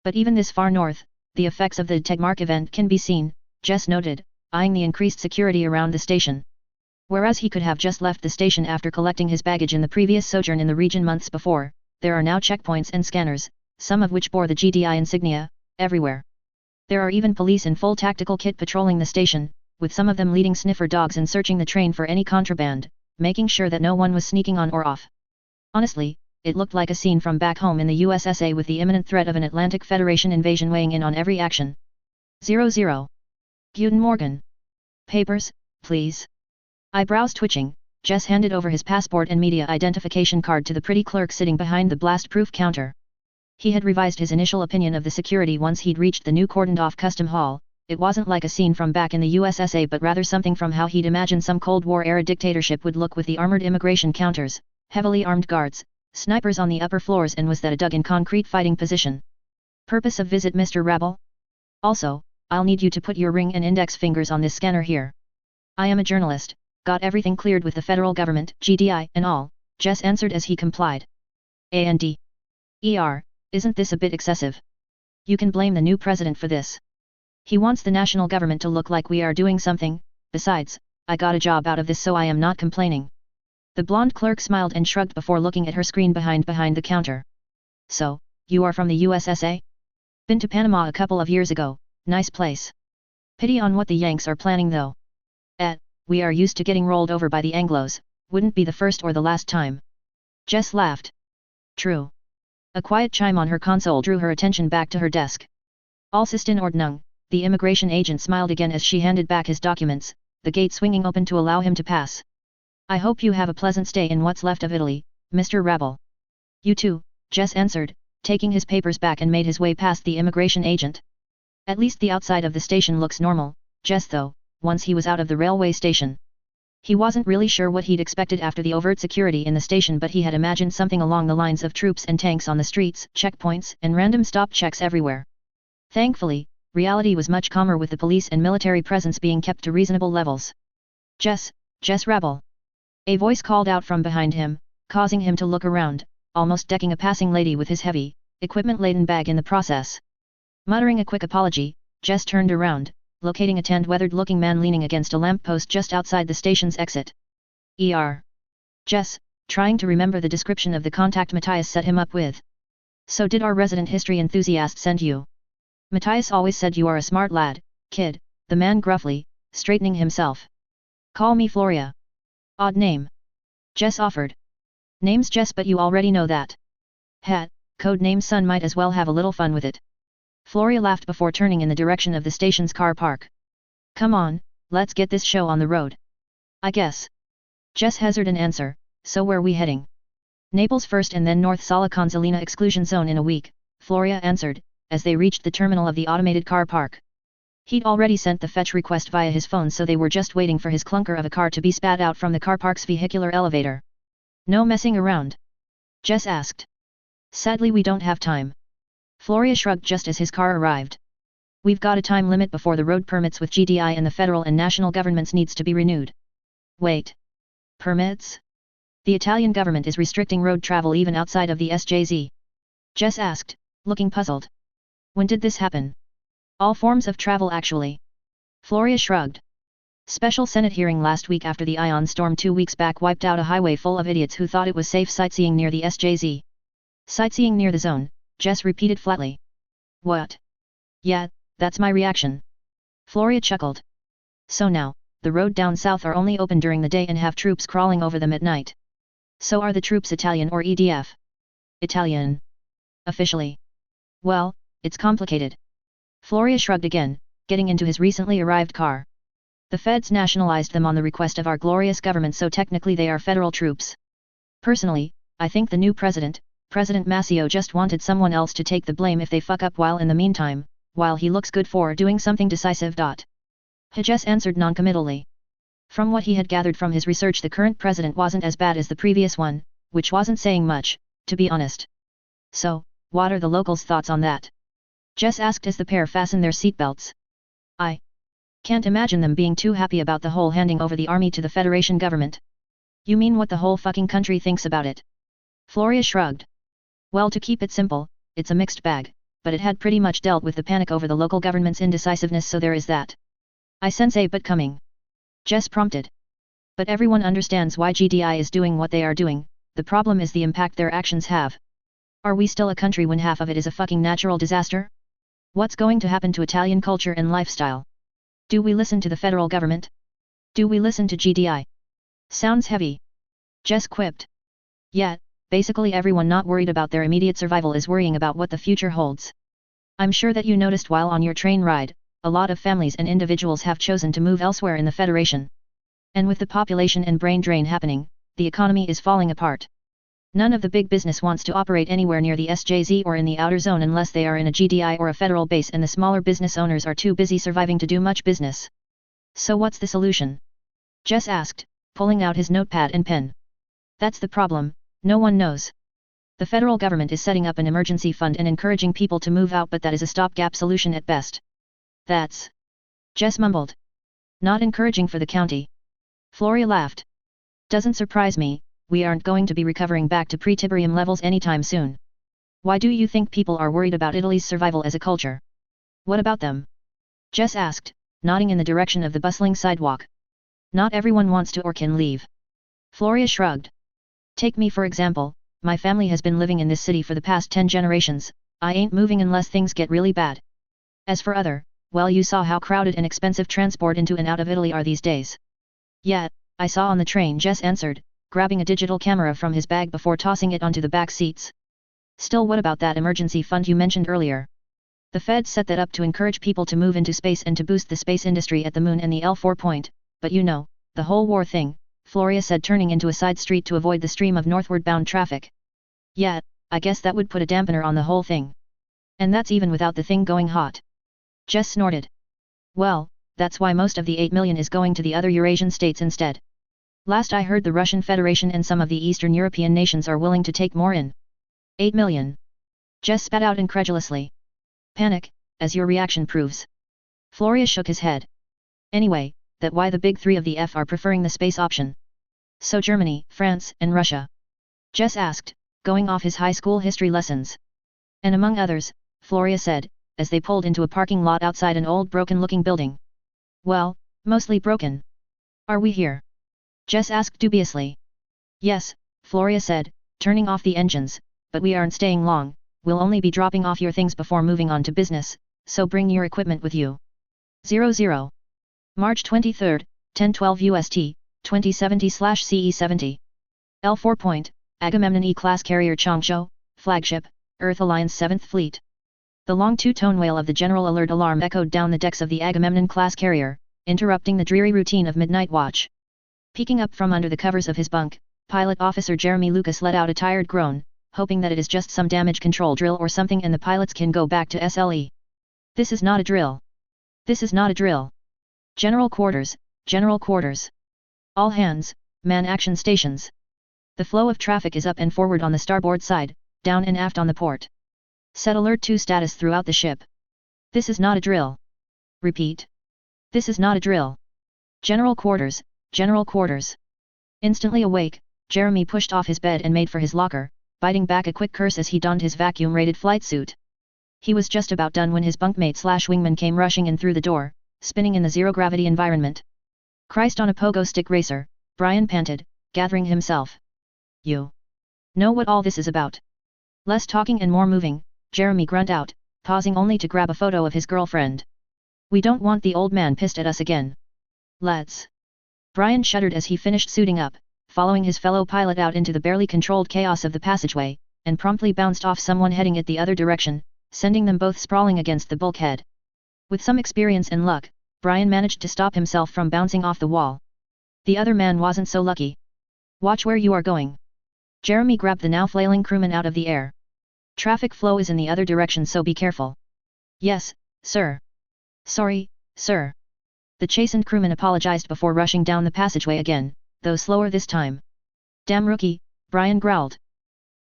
But even this far north, the effects of the Tegmark event can be seen, Jess noted, eyeing the increased security around the station. Whereas he could have just left the station after collecting his baggage in the previous sojourn in the region months before, there are now checkpoints and scanners, some of which bore the GDI insignia, everywhere. There are even police in full tactical kit patrolling the station, with some of them leading sniffer dogs and searching the train for any contraband, making sure that no one was sneaking on or off. Honestly, it looked like a scene from back home in the USSA, with the imminent threat of an Atlantic Federation invasion weighing in on every action. 00. Guten Morgen. Papers, please. Eyebrows twitching, Jess handed over his passport and media identification card to the pretty clerk sitting behind the blast-proof counter. He had revised his initial opinion of the security once he'd reached the new cordoned-off custom hall. It wasn't like a scene from back in the USSA, but rather something from how he'd imagined some Cold War-era dictatorship would look, with the armored immigration counters, heavily armed guards, snipers on the upper floors, and was that a dug-in-concrete fighting position. Purpose of visit, Mr. Rabble? Also, I'll need you to put your ring and index fingers on this scanner here. I am a journalist. Got everything cleared with the federal government, GDI, and all, Jess answered as he complied. And isn't this a bit excessive? You can blame the new president for this. He wants the national government to look like we are doing something. Besides, I got a job out of this, so I am not complaining. The blonde clerk smiled and shrugged before looking at her screen behind the counter. So, you are from the USSA? Been to Panama a couple of years ago, nice place. Pity on what the Yanks are planning though. We are used to getting rolled over by the Anglos, wouldn't be the first or the last time. Jess laughed. True. A quiet chime on her console drew her attention back to her desk. Alles in Ordnung, the immigration agent smiled again as she handed back his documents, the gate swinging open to allow him to pass. I hope you have a pleasant stay in what's left of Italy, Mr. Rabble. You too, Jess answered, taking his papers back and made his way past the immigration agent. At least the outside of the station looks normal, Jess thought, once he was out of the railway station. He wasn't really sure what he'd expected after the overt security in the station, but he had imagined something along the lines of troops and tanks on the streets, checkpoints, and random stop checks everywhere. Thankfully, reality was much calmer with the police and military presence being kept to reasonable levels. Jess Rabble. A voice called out from behind him, causing him to look around, almost decking a passing lady with his heavy, equipment-laden bag in the process. Muttering a quick apology, Jess turned around, locating a tanned weathered-looking man leaning against a lamppost just outside the station's exit. Jess, trying to remember the description of the contact Matthias set him up with. So did our resident history enthusiast send you? Matthias always said you are a smart lad, kid, the man gruffly, straightening himself. Call me Floria. Odd name. Jess offered. Name's Jess, but you already know that. Code name son, might as well have a little fun with it. Floria laughed before turning in the direction of the station's car park. Come on, let's get this show on the road. I guess. Jess hazarded an answer, so where we heading? Naples first and then North Sala Consolina exclusion zone in a week, Floria answered, as they reached the terminal of the automated car park. He'd already sent the fetch request via his phone, so they were just waiting for his clunker of a car to be spat out from the car park's vehicular elevator. No messing around? Jess asked. Sadly, we don't have time. Floria shrugged just as his car arrived. We've got a time limit before the road permits with GDI and the federal and national governments needs to be renewed. Wait. Permits? The Italian government is restricting road travel even outside of the SJZ. Jess asked, looking puzzled. When did this happen? All forms of travel actually. Floria shrugged. Special Senate hearing last week after the ion storm 2 weeks back wiped out a highway full of idiots who thought it was safe sightseeing near the SJZ. Sightseeing near the zone, Jess repeated flatly. What? Yeah, that's my reaction. Floria chuckled. So now, the road down south are only open during the day and have troops crawling over them at night. So are the troops Italian or EDF? Italian. Officially. Well, it's complicated. Floria shrugged again, getting into his recently arrived car. The feds nationalized them on the request of our glorious government, so technically they are federal troops. Personally, I think the new President Massio just wanted someone else to take the blame if they fuck up, while in the meantime, while he looks good for doing something decisive. Jess answered noncommittally. From what he had gathered from his research, the current president wasn't as bad as the previous one, which wasn't saying much, to be honest. So, what are the locals' thoughts on that? Jess asked as the pair fastened their seatbelts. I can't imagine them being too happy about the whole handing over the army to the Federation government. You mean what the whole fucking country thinks about it? Floria shrugged. Well, to keep it simple, it's a mixed bag, but it had pretty much dealt with the panic over the local government's indecisiveness, so there is that. I sense a but coming. Jess prompted. But everyone understands why GDI is doing what they are doing, the problem is the impact their actions have. Are we still a country when half of it is a fucking natural disaster? What's going to happen to Italian culture and lifestyle? Do we listen to the federal government? Do we listen to GDI? Sounds heavy. Jess quipped. Yeah, basically everyone not worried about their immediate survival is worrying about what the future holds. I'm sure that you noticed while on your train ride, a lot of families and individuals have chosen to move elsewhere in the Federation. And with the population and brain drain happening, the economy is falling apart. None of the big business wants to operate anywhere near the SJZ or in the outer zone unless they are in a GDI or a federal base, and the smaller business owners are too busy surviving to do much business. So what's the solution? Jess asked, pulling out his notepad and pen. That's the problem, no one knows. The federal government is setting up an emergency fund and encouraging people to move out, but that is a stopgap solution at best. That's... Jess mumbled. Not encouraging for the county. Floria laughed. Doesn't surprise me. We aren't going to be recovering back to pre-Tiberium levels anytime soon. Why do you think people are worried about Italy's survival as a culture? What about them? Jess asked, nodding in the direction of the bustling sidewalk. Not everyone wants to or can leave. Floria shrugged. Take me for example, my family has been living in this city for the past 10 generations, I ain't moving unless things get really bad. As for other, well, you saw how crowded and expensive transport into and out of Italy are these days. Yeah, I saw on the train, Jess answered, grabbing a digital camera from his bag before tossing it onto the back seats. Still, what about that emergency fund you mentioned earlier? The Feds set that up to encourage people to move into space and to boost the space industry at the moon and the L4 point, but you know, the whole war thing, Floria said, turning into a side street to avoid the stream of northward-bound traffic. Yeah, I guess that would put a dampener on the whole thing. And that's even without the thing going hot. Jess snorted. Well, that's why most of the 8 million is going to the other Eurasian states instead. Last I heard, the Russian Federation and some of the Eastern European nations are willing to take more in. 8 million. Jess spat out incredulously. Panic, as your reaction proves. Floria shook his head. Anyway, that's why the big three of the F are preferring the space option. So Germany, France, and Russia? Jess asked, going off his high school history lessons. And among others, Floria said, as they pulled into a parking lot outside an old broken-looking building. Well, mostly broken. Are we here? Jess asked dubiously. Yes, Floria said, turning off the engines, but we aren't staying long, we'll only be dropping off your things before moving on to business, so bring your equipment with you. 00. March 23, 1012 UST, 2070/CE70. L4 point, Agamemnon E-class carrier Changzhou, flagship, Earth Alliance 7th Fleet. The long two-tone wail of the general alert alarm echoed down the decks of the Agamemnon-class carrier, interrupting the dreary routine of midnight watch. Peeking up from under the covers of his bunk, Pilot Officer Jeremy Lucas let out a tired groan, hoping that it is just some damage control drill or something and the pilots can go back to SLE. This is not a drill. This is not a drill. General quarters, general quarters. All hands, man action stations. The flow of traffic is up and forward on the starboard side, down and aft on the port. Set Alert 2 status throughout the ship. This is not a drill. Repeat. This is not a drill. General quarters, general quarters. Instantly awake, Jeremy pushed off his bed and made for his locker, biting back a quick curse as he donned his vacuum-rated flight suit. He was just about done when his bunkmate/wingman came rushing in through the door, spinning in the zero-gravity environment. Christ on a pogo stick racer, Brian panted, gathering himself. You know what all this is about? Less talking and more moving, Jeremy grunted out, pausing only to grab a photo of his girlfriend. We don't want the old man pissed at us again. Let's. Brian shuddered as he finished suiting up, following his fellow pilot out into the barely controlled chaos of the passageway, and promptly bounced off someone heading it the other direction, sending them both sprawling against the bulkhead. With some experience and luck, Brian managed to stop himself from bouncing off the wall. The other man wasn't so lucky. Watch where you are going. Jeremy grabbed the now flailing crewman out of the air. Traffic flow is in the other direction, so be careful. Yes, sir. Sorry, sir. The chastened crewman apologized before rushing down the passageway again, though slower this time. Damn rookie, Brian growled.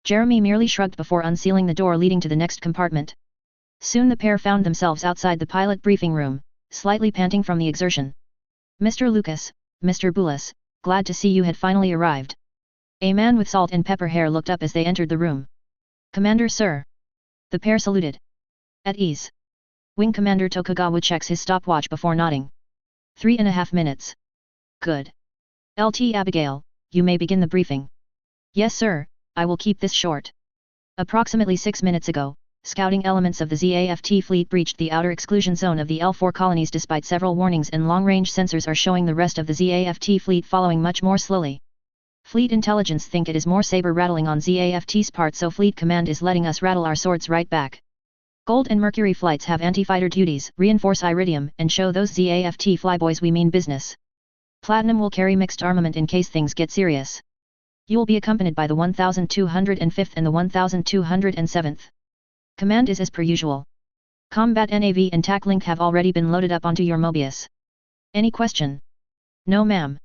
Jeremy merely shrugged before unsealing the door leading to the next compartment. Soon the pair found themselves outside the pilot briefing room, slightly panting from the exertion. Mr. Lucas, Mr. Boulos, glad to see you had finally arrived. A man with salt and pepper hair looked up as they entered the room. Commander, sir. The pair saluted. At ease. Wing Commander Tokugawa checks his stopwatch before nodding. 3.5 minutes. Good. LT Abigail, you may begin the briefing. Yes, sir, I will keep this short. Approximately 6 minutes ago, scouting elements of the ZAFT fleet breached the outer exclusion zone of the L4 colonies despite several warnings, and long-range sensors are showing the rest of the ZAFT fleet following much more slowly. Fleet intelligence think it is more saber rattling on ZAFT's part, so Fleet Command is letting us rattle our swords right back. Gold and Mercury flights have anti-fighter duties, reinforce Iridium, and show those ZAFT flyboys we mean business. Platinum will carry mixed armament in case things get serious. You will be accompanied by the 1205th and the 1207th. Command is as per usual. Combat NAV and TAC link have already been loaded up onto your Mobius. Any question? No, ma'am.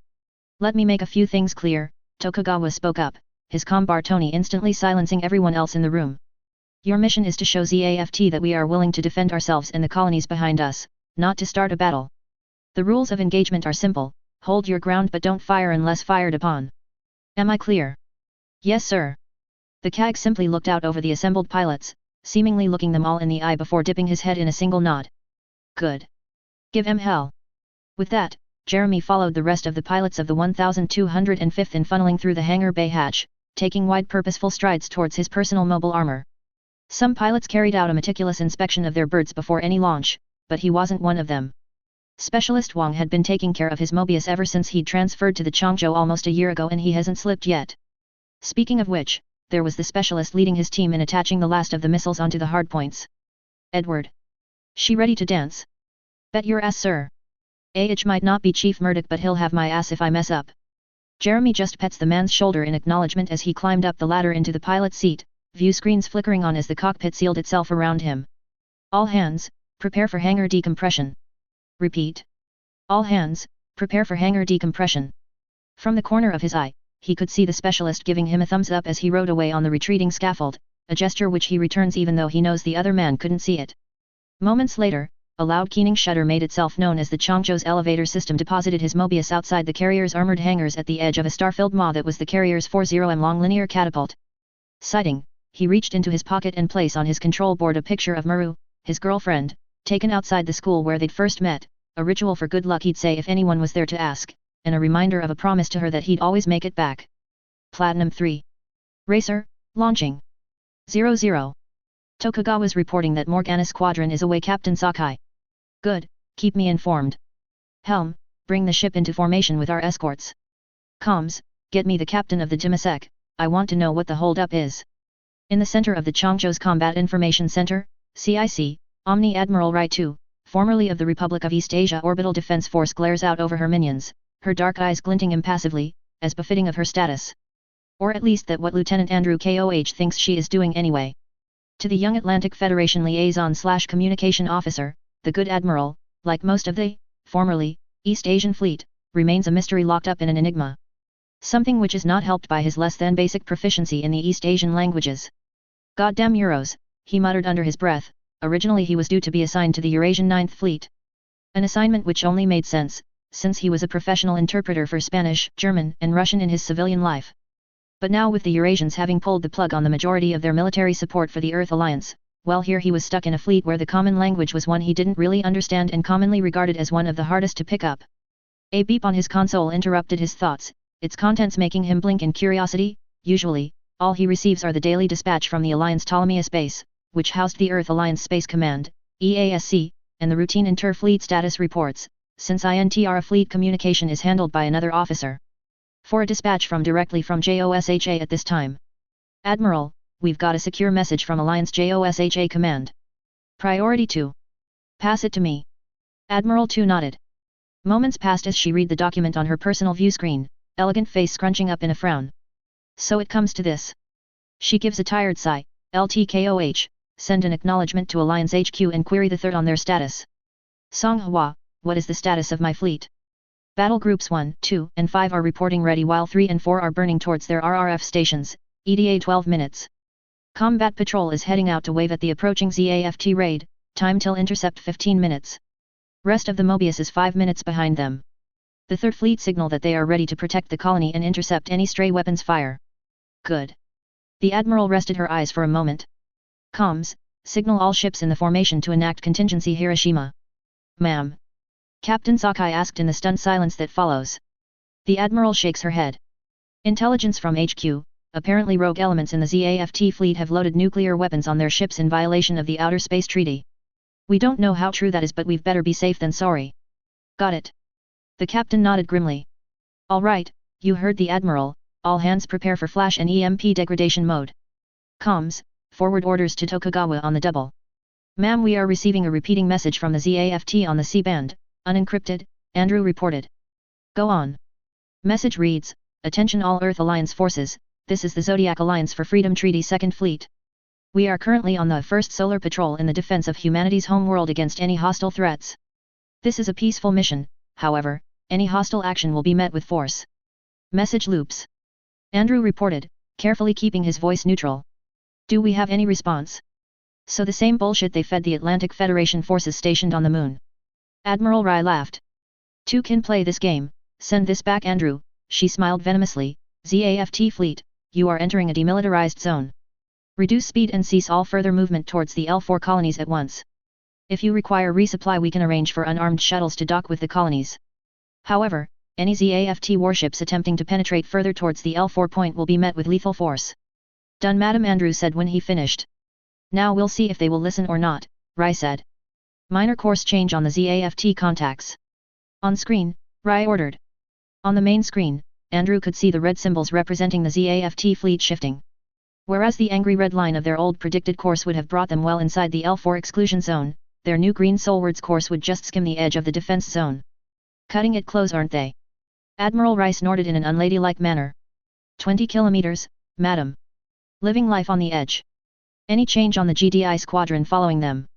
Let me make a few things clear, Tokugawa spoke up, his calm baritone instantly silencing everyone else in the room. Your mission is to show ZAFT that we are willing to defend ourselves and the colonies behind us, not to start a battle. The rules of engagement are simple: hold your ground but don't fire unless fired upon. Am I clear? Yes, sir. The CAG simply looked out over the assembled pilots, seemingly looking them all in the eye before dipping his head in a single nod. Good. Give 'em hell. With that, Jeremy followed the rest of the pilots of the 1205th in funneling through the hangar bay hatch, taking wide purposeful strides towards his personal mobile armor. Some pilots carried out a meticulous inspection of their birds before any launch, but he wasn't one of them. Specialist Wang had been taking care of his Mobius ever since he'd transferred to the Changzhou almost a year ago, and he hasn't slipped yet. Speaking of which, there was the specialist leading his team in attaching the last of the missiles onto the hardpoints. Edward. She ready to dance? Bet your ass, sir. Might not be Chief Murdoch, but he'll have my ass if I mess up. Jeremy just pets the man's shoulder in acknowledgement as he climbed up the ladder into the pilot's seat, view screens flickering on as the cockpit sealed itself around him. All hands, prepare for hangar decompression. Repeat. All hands, prepare for hangar decompression. From the corner of his eye, he could see the specialist giving him a thumbs up as he rode away on the retreating scaffold, a gesture which he returns even though he knows the other man couldn't see it. Moments later, a loud keening shudder made itself known as the Changzhou's elevator system deposited his Mobius outside the carrier's armored hangars at the edge of a star-filled maw that was the carrier's 40M long linear catapult. Sighting, he reached into his pocket and placed on his control board a picture of Maru, his girlfriend, taken outside the school where they'd first met, a ritual for good luck he'd say if anyone was there to ask, and a reminder of a promise to her that he'd always make it back. Platinum 3. Racer, launching. 00. Tokugawa's reporting that Morgana's squadron is away. Captain Sakai. Good, keep me informed. Helm, bring the ship into formation with our escorts. Comms, get me the captain of the Jimasek, I want to know what the hold-up is. In the center of the Changzhou's Combat Information Center, CIC, Omni Admiral Rai 2, formerly of the Republic of East Asia Orbital Defense Force, glares out over her minions, her dark eyes glinting impassively, as befitting of her status. Or at least that what Lieutenant Andrew Koh thinks she is doing anyway. To the young Atlantic Federation liaison/communication officer, the good admiral, like most of the, formerly, East Asian fleet, remains a mystery locked up in an enigma. Something which is not helped by his less than basic proficiency in the East Asian languages. Goddamn Euros, he muttered under his breath. Originally he was due to be assigned to the Eurasian 9th Fleet. An assignment which only made sense, since he was a professional interpreter for Spanish, German, and Russian in his civilian life. But now, with the Eurasians having pulled the plug on the majority of their military support for the Earth Alliance, well, here he was stuck in a fleet where the common language was one he didn't really understand and commonly regarded as one of the hardest to pick up. A beep on his console interrupted his thoughts, its contents making him blink in curiosity. Usually, all he receives are the daily dispatch from the Alliance Ptolemaeus base, which housed the Earth Alliance Space Command, EASC, and the routine inter-fleet status reports, since INTR fleet communication is handled by another officer. For a dispatch directly from JOSHA at this time. Admiral, we've got a secure message from Alliance JOSHA Command. Priority 2. Pass it to me. Admiral 2 nodded. Moments passed as she read the document on her personal view screen, elegant face scrunching up in a frown. So it comes to this. She gives a tired sigh. LTKOH, send an acknowledgement to Alliance HQ and query the third on their status. Songhua, what is the status of my fleet? Battle Groups 1, 2, and 5 are reporting ready while 3 and 4 are burning towards their RRF stations, ETA 12 minutes. Combat Patrol is heading out to wave at the approaching ZAFT raid, time till intercept 15 minutes. Rest of the Mobius is 5 minutes behind them. The 3rd Fleet signal that they are ready to protect the colony and intercept any stray weapons fire. Good. The Admiral rested her eyes for a moment. Comms, signal all ships in the formation to enact contingency Hiroshima. Ma'am. Captain Sakai asked in the stunned silence that follows. The Admiral shakes her head. Intelligence from HQ, apparently rogue elements in the ZAFT fleet have loaded nuclear weapons on their ships in violation of the Outer Space Treaty. We don't know how true that is, but we've better be safe than sorry. Got it. The captain nodded grimly. All right, you heard the Admiral, all hands prepare for flash and EMP degradation mode. Comms, forward orders to Tokugawa on the double. Ma'am, we are receiving a repeating message from the ZAFT on the C-band, unencrypted, Andrew reported. Go on. Message reads, attention all Earth Alliance forces, this is the Zodiac Alliance for Freedom Treaty 2nd Fleet. We are currently on the first solar patrol in the defense of humanity's home world against any hostile threats. This is a peaceful mission, however, any hostile action will be met with force. Message loops. Andrew reported, carefully keeping his voice neutral. Do we have any response? So the same bullshit they fed the Atlantic Federation forces stationed on the moon. Admiral Rai laughed. Two can play this game, send this back Andrew, she smiled venomously, ZAFT fleet, you are entering a demilitarized zone. Reduce speed and cease all further movement towards the L4 colonies at once. If you require resupply, we can arrange for unarmed shuttles to dock with the colonies. However, any ZAFT warships attempting to penetrate further towards the L4 point will be met with lethal force. Done, Madam, Andrew said when he finished. Now we'll see if they will listen or not, Rai said. Minor course change on the ZAFT contacts. On screen, Rai ordered. On the main screen, Andrew could see the red symbols representing the ZAFT fleet shifting. Whereas the angry red line of their old predicted course would have brought them well inside the L4 exclusion zone, their new green soulwards course would just skim the edge of the defense zone. Cutting it close, aren't they? Admiral Rice snorted in an unladylike manner. 20 kilometers, madam. Living life on the edge. Any change on the GDI squadron following them?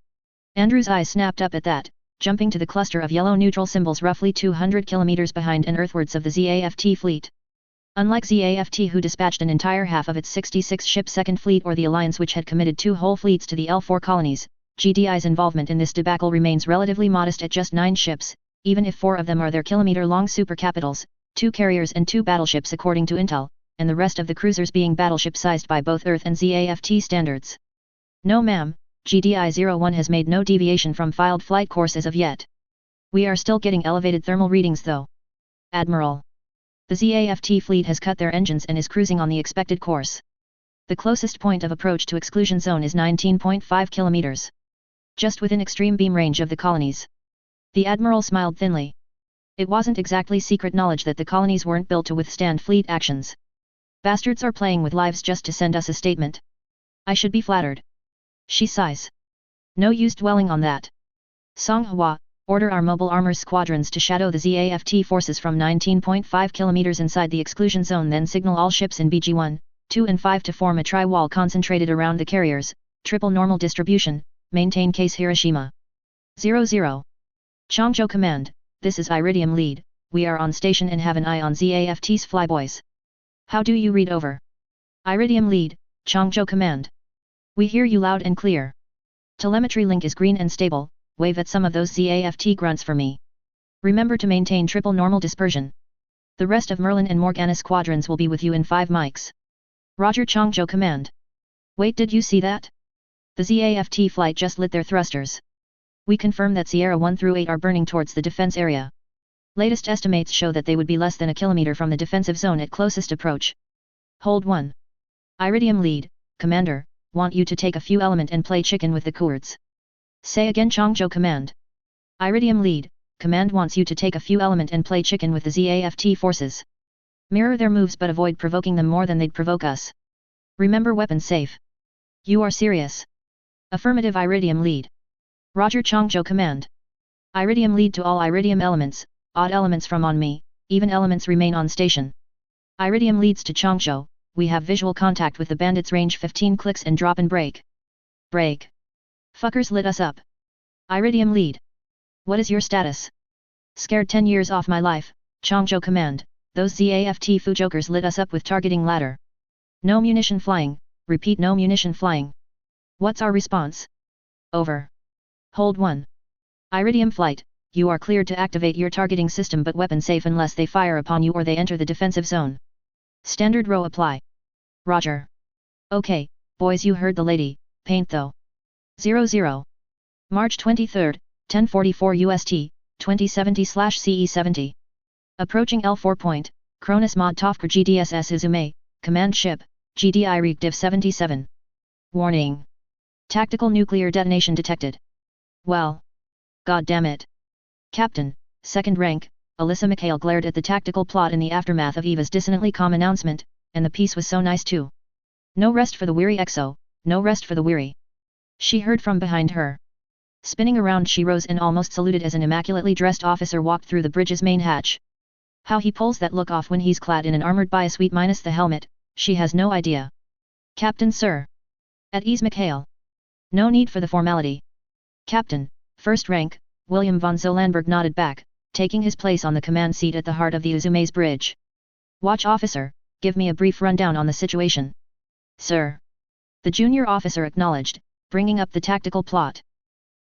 Andrew's eyes snapped up at that, jumping to the cluster of yellow neutral symbols roughly 200 kilometers behind and earthwards of the ZAFT fleet. Unlike ZAFT, who dispatched an entire half of its 66-ship second fleet, or the Alliance, which had committed 2 whole fleets to the L4 colonies, GDI's involvement in this debacle remains relatively modest at just 9 ships, even if 4 of them are their kilometer-long supercapitals, 2 carriers and 2 battleships according to intel, and the rest of the cruisers being battleship-sized by both Earth and ZAFT standards. No ma'am, GDI-01 has made no deviation from filed flight course as of yet. We are still getting elevated thermal readings though. Admiral. The ZAFT fleet has cut their engines and is cruising on the expected course. The closest point of approach to exclusion zone is 19.5 kilometers. Just within extreme beam range of the colonies. The Admiral smiled thinly. It wasn't exactly secret knowledge that the colonies weren't built to withstand fleet actions. Bastards are playing with lives just to send us a statement. I should be flattered. She sighs. No use dwelling on that. Songhua, order our mobile armors squadrons to shadow the ZAFT forces from 19.5 kilometers inside the exclusion zone, then signal all ships in BG1, 2 and 5 to form a tri-wall concentrated around the carriers, triple normal distribution, maintain case Hiroshima. 00. Changzhou Command, this is Iridium Lead, we are on station and have an eye on ZAFT's flyboys. How do you read over? Iridium Lead, Changzhou Command. We hear you loud and clear. Telemetry link is green and stable, wave at some of those ZAFT grunts for me. Remember to maintain triple normal dispersion. The rest of Merlin and Morgana squadrons will be with you in 5 mics. Roger, Changzhou Command. Wait, did you see that? The ZAFT flight just lit their thrusters. We confirm that Sierra 1 through 8 are burning towards the defense area. Latest estimates show that they would be less than a kilometer from the defensive zone at closest approach. Hold 1. Iridium Lead, Commander, want you to take a few element and play chicken with the Kurds. Say again, Changzhou Command. Iridium Lead, Command wants you to take a few element and play chicken with the ZAFT forces. Mirror their moves but avoid provoking them more than they'd provoke us. Remember, weapons safe. You are serious? Affirmative, Iridium Lead. Roger, Changzhou Command. Iridium Lead to all Iridium elements, odd elements from on me, even elements remain on station. Iridium leads to Changzhou, we have visual contact with the bandits, range 15 clicks and drop and break. Break. Fuckers lit us up. Iridium Lead. What is your status? Scared 10 years off my life, Changzhou Command, those ZAFT Fujokers lit us up with targeting ladder. No munition flying, repeat, no munition flying. What's our response? Over. Hold 1. Iridium Flight, you are cleared to activate your targeting system but weapon safe unless they fire upon you or they enter the defensive zone. Standard row apply. Roger. Okay, boys, you heard the lady, paint though. 00. March 23, 1044 UST, 2070/CE70. Approaching L4 point, Cronus Mod Tofker GDSS Izume, Command Ship, GDI Reek Div 77. Warning. Tactical nuclear detonation detected. Well. God damn it. Captain, 2nd rank, Alyssa Mikhail glared at the tactical plot in the aftermath of Eva's dissonantly calm announcement, and the piece was so nice too. No rest for the weary EXO, no rest for the weary. She heard from behind her. Spinning around, she rose and almost saluted as an immaculately dressed officer walked through the bridge's main hatch. How he pulls that look off when he's clad in an armored biosuite minus the helmet, she has no idea. Captain, sir. At ease, Mikhail. No need for the formality. Captain, 1st rank, William von Zolandberg nodded back, taking his place on the command seat at the heart of the Izume's bridge. Watch officer, give me a brief rundown on the situation. Sir. The junior officer acknowledged, bringing up the tactical plot.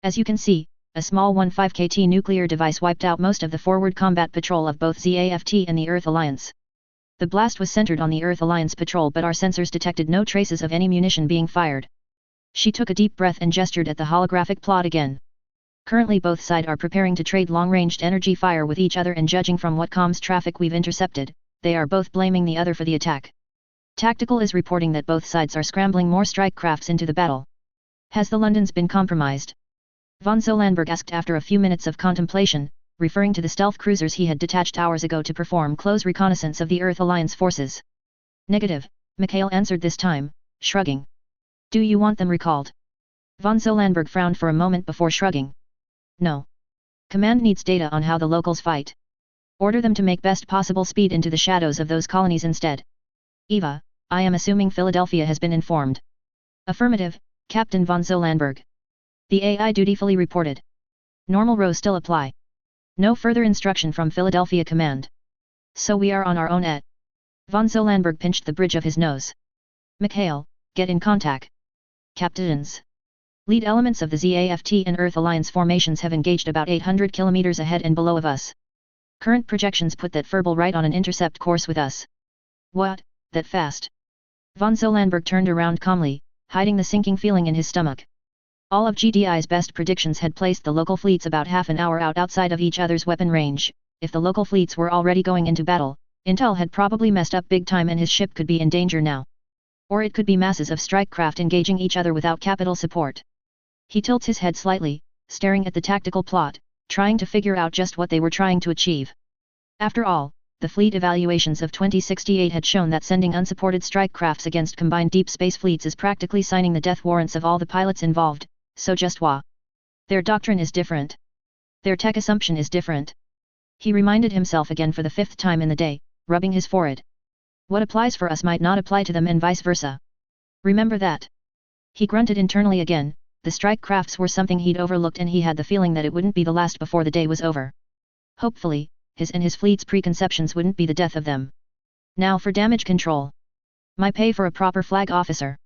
As you can see, a small 15KT nuclear device wiped out most of the forward combat patrol of both ZAFT and the Earth Alliance. The blast was centered on the Earth Alliance patrol, but our sensors detected no traces of any munition being fired. She took a deep breath and gestured at the holographic plot again. Currently both sides are preparing to trade long-ranged energy fire with each other, and judging from what comms traffic we've intercepted, they are both blaming the other for the attack. Tactical is reporting that both sides are scrambling more strike crafts into the battle. Has the Londons been compromised? Von Zolanberg asked after a few minutes of contemplation, referring to the stealth cruisers he had detached hours ago to perform close reconnaissance of the Earth Alliance forces. Negative, Mikhail answered this time, shrugging. Do you want them recalled? Von Zolanberg frowned for a moment before shrugging. No. Command needs data on how the locals fight. Order them to make best possible speed into the shadows of those colonies instead. Eva, I am assuming Philadelphia has been informed. Affirmative, Captain von Zolanberg. The AI dutifully reported. Normal rows still apply. No further instruction from Philadelphia Command. So we are on our own at. Von Zolanberg pinched the bridge of his nose. Mikhail, get in contact. Captains. Lead elements of the ZAFT and Earth Alliance formations have engaged about 800 kilometers ahead and below of us. Current projections put that Furball right on an intercept course with us. What, that fast? Von Zolanberg turned around calmly, hiding the sinking feeling in his stomach. All of GDI's best predictions had placed the local fleets about half an hour outside of each other's weapon range. If the local fleets were already going into battle, Intel had probably messed up big time and his ship could be in danger now. Or it could be masses of strike craft engaging each other without capital support. He tilts his head slightly, staring at the tactical plot, trying to figure out just what they were trying to achieve. After all, the fleet evaluations of 2068 had shown that sending unsupported strike crafts against combined deep space fleets is practically signing the death warrants of all the pilots involved, so just why? Their doctrine is different. Their tech assumption is different. He reminded himself again for the 5th time in the day, rubbing his forehead. What applies for us might not apply to them and vice versa. Remember that. He grunted internally again. The strike crafts were something he'd overlooked and he had the feeling that it wouldn't be the last before the day was over. Hopefully, his and his fleet's preconceptions wouldn't be the death of them. Now for damage control. My pay for a proper flag officer.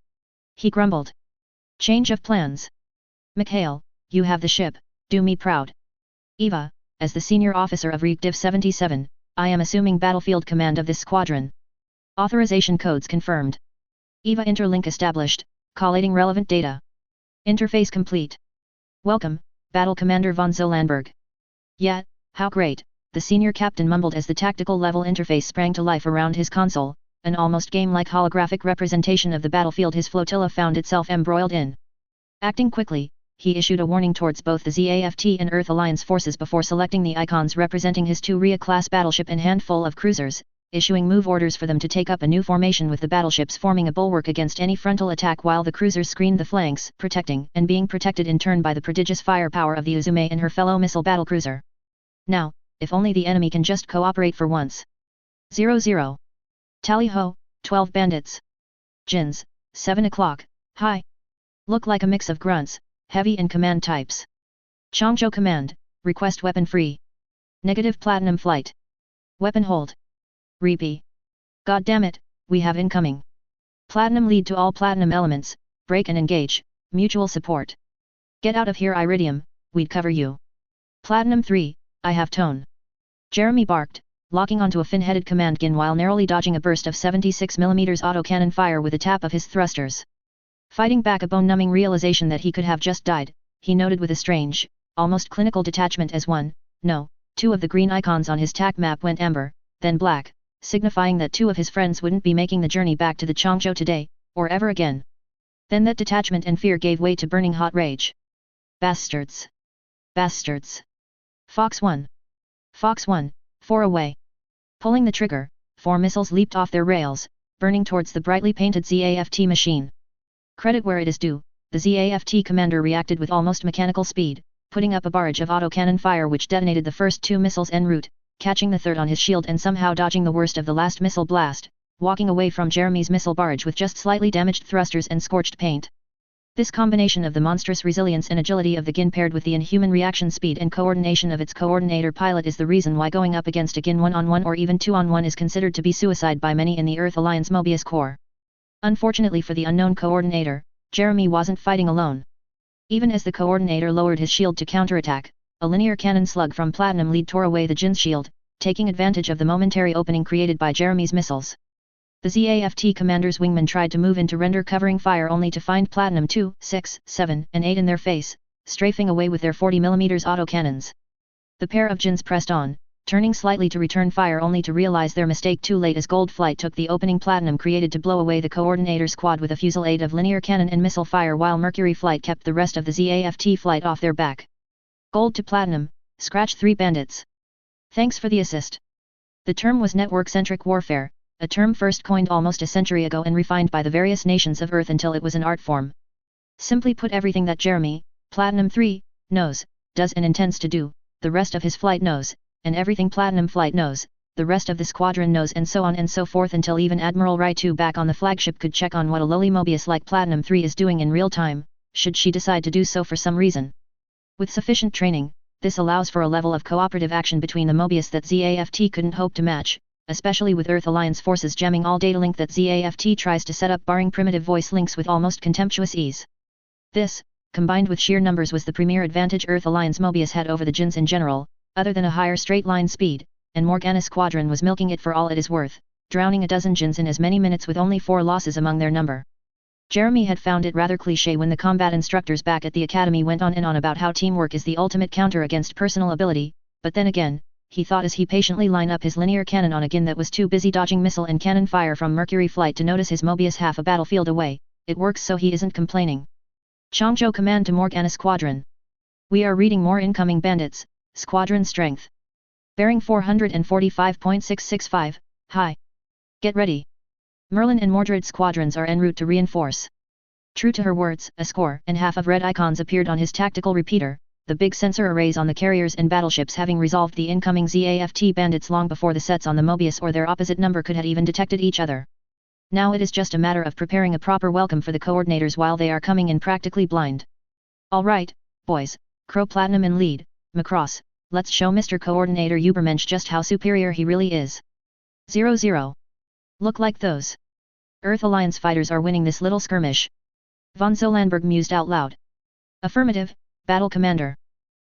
He grumbled. Change of plans. Mikhail, you have the ship, do me proud. Eva, as the senior officer of Reactive 77, I am assuming battlefield command of this squadron. Authorization codes confirmed. Eva interlink established, collating relevant data. Interface complete. Welcome, Battle Commander von Zolanberg. Yeah, how great, the senior captain mumbled as the tactical level interface sprang to life around his console, an almost game-like holographic representation of the battlefield his flotilla found itself embroiled in. Acting quickly, he issued a warning towards both the ZAFT and Earth Alliance forces before selecting the icons representing his 2 Rhea-class battleship and handful of cruisers, issuing move orders for them to take up a new formation with the battleships forming a bulwark against any frontal attack while the cruisers screened the flanks, protecting and being protected in turn by the prodigious firepower of the Uzume and her fellow missile battlecruiser. Now, if only the enemy can just cooperate for once. 00. Tally-ho, 12 bandits. Jins, 7 o'clock, hi. Look like a mix of grunts, heavy and command types. Changzhou command, request weapon free. Negative platinum flight. Weapon hold. Repeat. God damn it, we have incoming. Platinum lead to all platinum elements, break and engage, mutual support. Get out of here Iridium, we'd cover you. Platinum 3, I have tone. Jeremy barked, locking onto a fin-headed command gun while narrowly dodging a burst of 76mm autocannon fire with a tap of his thrusters. Fighting back a bone-numbing realization that he could have just died, he noted with a strange, almost clinical detachment as 2 of the green icons on his TAC map went amber, then black, signifying that 2 of his friends wouldn't be making the journey back to the Changzhou today, or ever again. Then that detachment and fear gave way to burning hot rage. Bastards! Bastards! Fox 1! Fox 1, 4 away! Pulling the trigger, 4 missiles leaped off their rails, burning towards the brightly painted ZAFT machine. Credit where it is due, the ZAFT commander reacted with almost mechanical speed, putting up a barrage of autocannon fire which detonated the first 2 missiles en route, catching the third on his shield and somehow dodging the worst of the last missile blast, walking away from Jeremy's missile barrage with just slightly damaged thrusters and scorched paint. This combination of the monstrous resilience and agility of the GIN paired with the inhuman reaction speed and coordination of its coordinator pilot is the reason why going up against a GIN 1-on-1 or even 2-on-1 is considered to be suicide by many in the Earth Alliance Mobius Corps. Unfortunately for the unknown coordinator, Jeremy wasn't fighting alone. Even as the coordinator lowered his shield to counterattack, a linear cannon slug from Platinum lead tore away the Jin's shield, taking advantage of the momentary opening created by Jeremy's missiles. The ZAFT commander's wingman tried to move in to render covering fire only to find Platinum 2, 6, 7, and 8 in their face, strafing away with their 40mm autocannons. The pair of Jins pressed on, turning slightly to return fire only to realize their mistake too late as Gold Flight took the opening platinum created to blow away the Coordinator squad with a fusillade of linear cannon and missile fire while Mercury Flight kept the rest of the ZAFT flight off their back. Gold to platinum, scratch 3 bandits. Thanks for the assist. The term was network-centric warfare, a term first coined almost a century ago and refined by the various nations of Earth until it was an art form. Simply put, everything that Jeremy, Platinum 3, knows, does and intends to do, the rest of his flight knows, and everything Platinum Flight knows, the rest of the squadron knows, and so on and so forth until even Admiral Rai 2 back on the flagship could check on what a lowly Mobius like Platinum 3 is doing in real time, should she decide to do so for some reason. With sufficient training, this allows for a level of cooperative action between the Mobius that ZAFT couldn't hope to match, especially with Earth Alliance forces jamming all data link that ZAFT tries to set up barring primitive voice links with almost contemptuous ease. This, combined with sheer numbers, was the premier advantage Earth Alliance Mobius had over the Jins in general, other than a higher straight line speed, and Morgana's squadron was milking it for all it is worth, drowning a dozen Jins in as many minutes with only 4 losses among their number. Jeremy had found it rather cliché when the combat instructors back at the academy went on and on about how teamwork is the ultimate counter against personal ability, but then again, he thought as he patiently lined up his linear cannon on a Gin that was too busy dodging missile and cannon fire from Mercury Flight to notice his Mobius half a battlefield away, it works so he isn't complaining. Changzhou command to Morgana squadron. We are reading more incoming bandits, squadron strength. Bearing 445.665, high. Get ready. Merlin and Mordred squadrons are en route to reinforce. True to her words, a score and half of red icons appeared on his tactical repeater, the big sensor arrays on the carriers and battleships having resolved the incoming ZAFT bandits long before the sets on the Mobius or their opposite number could have even detected each other. Now it is just a matter of preparing a proper welcome for the coordinators while they are coming in practically blind. Alright, boys, Crow Platinum in lead, Macross, let's show Mr. Coordinator Ubermensch just how superior he really is. 0-0. Look like those Earth Alliance fighters are winning this little skirmish. Von Zolandberg mused out loud. Affirmative, Battle Commander.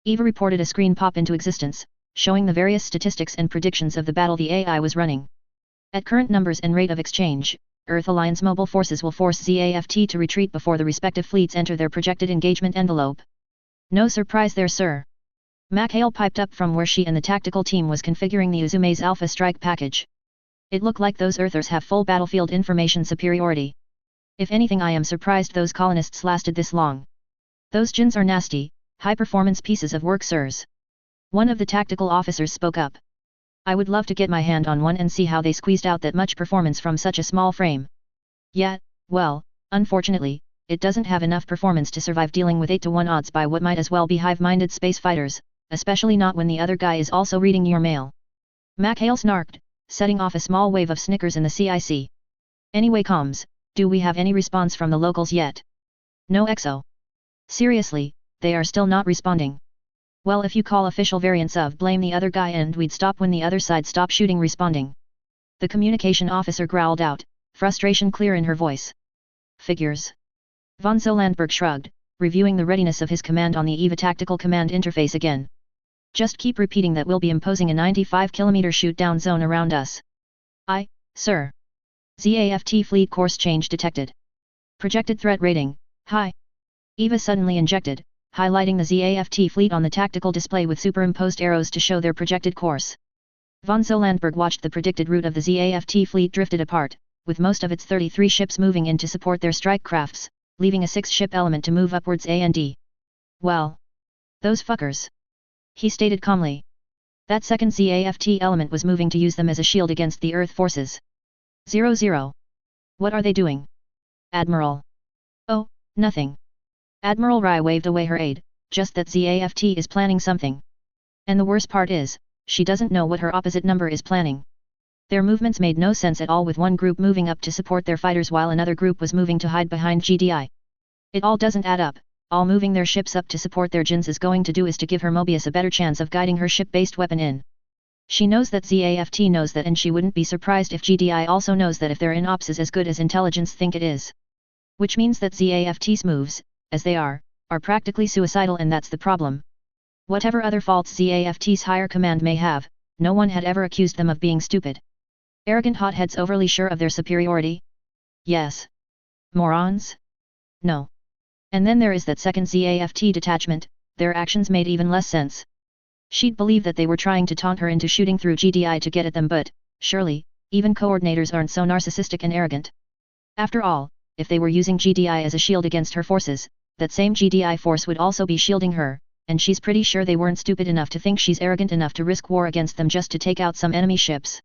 Eva reported a screen pop into existence, showing the various statistics and predictions of the battle the AI was running. At current numbers and rate of exchange, Earth Alliance mobile forces will force ZAFT to retreat before the respective fleets enter their projected engagement envelope. No surprise there, sir. Mac Hale piped up from where she and the tactical team was configuring the Uzume's Alpha Strike package. It looked like those Earthers have full battlefield information superiority. If anything, I am surprised those colonists lasted this long. Those Jins are nasty, high-performance pieces of work, sirs. One of the tactical officers spoke up. I would love to get my hand on one and see how they squeezed out that much performance from such a small frame. Yeah, well, unfortunately, it doesn't have enough performance to survive dealing with 8-to-1 odds by what might as well be hive-minded space fighters, especially not when the other guy is also reading your mail. Mac Hale snarked, setting off a small wave of snickers in the CIC. Anyway, comms, do we have any response from the locals yet? No XO. Seriously, they are still not responding. Well, if you call official variants of blame the other guy and we'd stop when the other side stop shooting responding. The communication officer growled out, frustration clear in her voice. Figures. Von Zolandberg shrugged, reviewing the readiness of his command on the EVA tactical command interface again. Just keep repeating that we'll be imposing a 95-kilometer shoot-down zone around us. Aye, sir. ZAFT fleet course change detected. Projected threat rating, high. EVA suddenly injected, highlighting the ZAFT fleet on the tactical display with superimposed arrows to show their projected course. Von Zolandberg watched the predicted route of the ZAFT fleet drifted apart, with most of its 33 ships moving in to support their strike crafts, leaving a 6-ship element to move upwards A and D. Well. Those fuckers. He stated calmly. That second ZAFT element was moving to use them as a shield against the Earth forces. 0-0. What are they doing? Admiral. Oh, nothing. Admiral Rai waved away her aide, just that ZAFT is planning something. And the worst part is, she doesn't know what her opposite number is planning. Their movements made no sense at all, with one group moving up to support their fighters while another group was moving to hide behind GDI. It all doesn't add up. All moving their ships up to support their Jins is going to do is to give her Mobius a better chance of guiding her ship-based weapon in. She knows that ZAFT knows that, and she wouldn't be surprised if GDI also knows that if their in-ops is as good as intelligence think it is. Which means that ZAFT's moves, as they are practically suicidal, and that's the problem. Whatever other faults ZAFT's higher command may have, no one had ever accused them of being stupid. Arrogant hotheads overly sure of their superiority? Yes. Morons? No. And then there is that second ZAFT detachment, their actions made even less sense. She'd believe that they were trying to taunt her into shooting through GDI to get at them, but, surely, even coordinators aren't so narcissistic and arrogant. After all, if they were using GDI as a shield against her forces, that same GDI force would also be shielding her, and she's pretty sure they weren't stupid enough to think she's arrogant enough to risk war against them just to take out some enemy ships.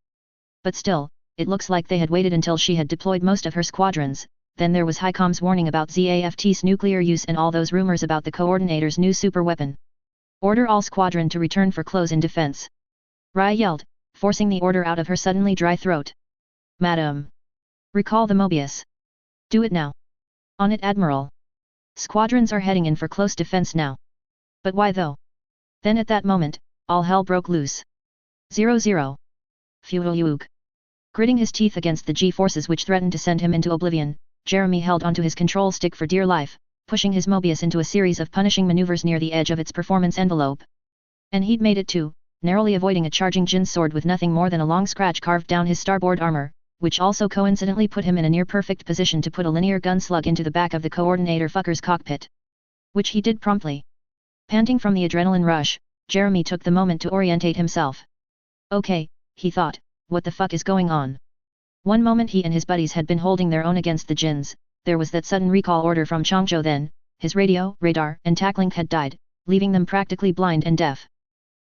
But still, it looks like they had waited until she had deployed most of her squadrons. Then there was HICOM's warning about ZAFT's nuclear use and all those rumors about the coordinator's new super weapon. Order all squadron to return for close-in defense. Rai yelled, forcing the order out of her suddenly dry throat. Madam. Recall the Mobius. Do it now. On it, Admiral. Squadrons are heading in for close defense now. But why though? Then at that moment, all hell broke loose. 0-0. Fuhuyuk. Gritting his teeth against the G-forces which threatened to send him into oblivion, Jeremy held onto his control stick for dear life, pushing his Mobius into a series of punishing maneuvers near the edge of its performance envelope. And he'd made it too, narrowly avoiding a charging Jin's sword with nothing more than a long scratch carved down his starboard armor, which also coincidentally put him in a near-perfect position to put a linear gun slug into the back of the coordinator fucker's cockpit. Which he did promptly. Panting from the adrenaline rush, Jeremy took the moment to orientate himself. Okay, he thought, what the fuck is going on? One moment he and his buddies had been holding their own against the Jins, there was that sudden recall order from Changzhou, then, his radio, radar, and TAC-link had died, leaving them practically blind and deaf.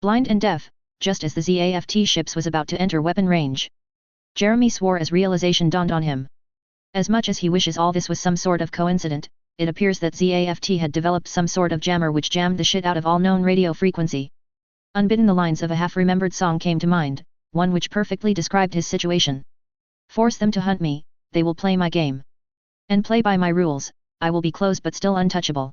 Blind and deaf, just as the ZAFT ships was about to enter weapon range. Jeremy swore as realization dawned on him. As much as he wishes all this was some sort of coincidence, it appears that ZAFT had developed some sort of jammer which jammed the shit out of all known radio frequency. Unbidden, the lines of a half-remembered song came to mind, one which perfectly described his situation. Force them to hunt me, they will play my game. And play by my rules, I will be close but still untouchable.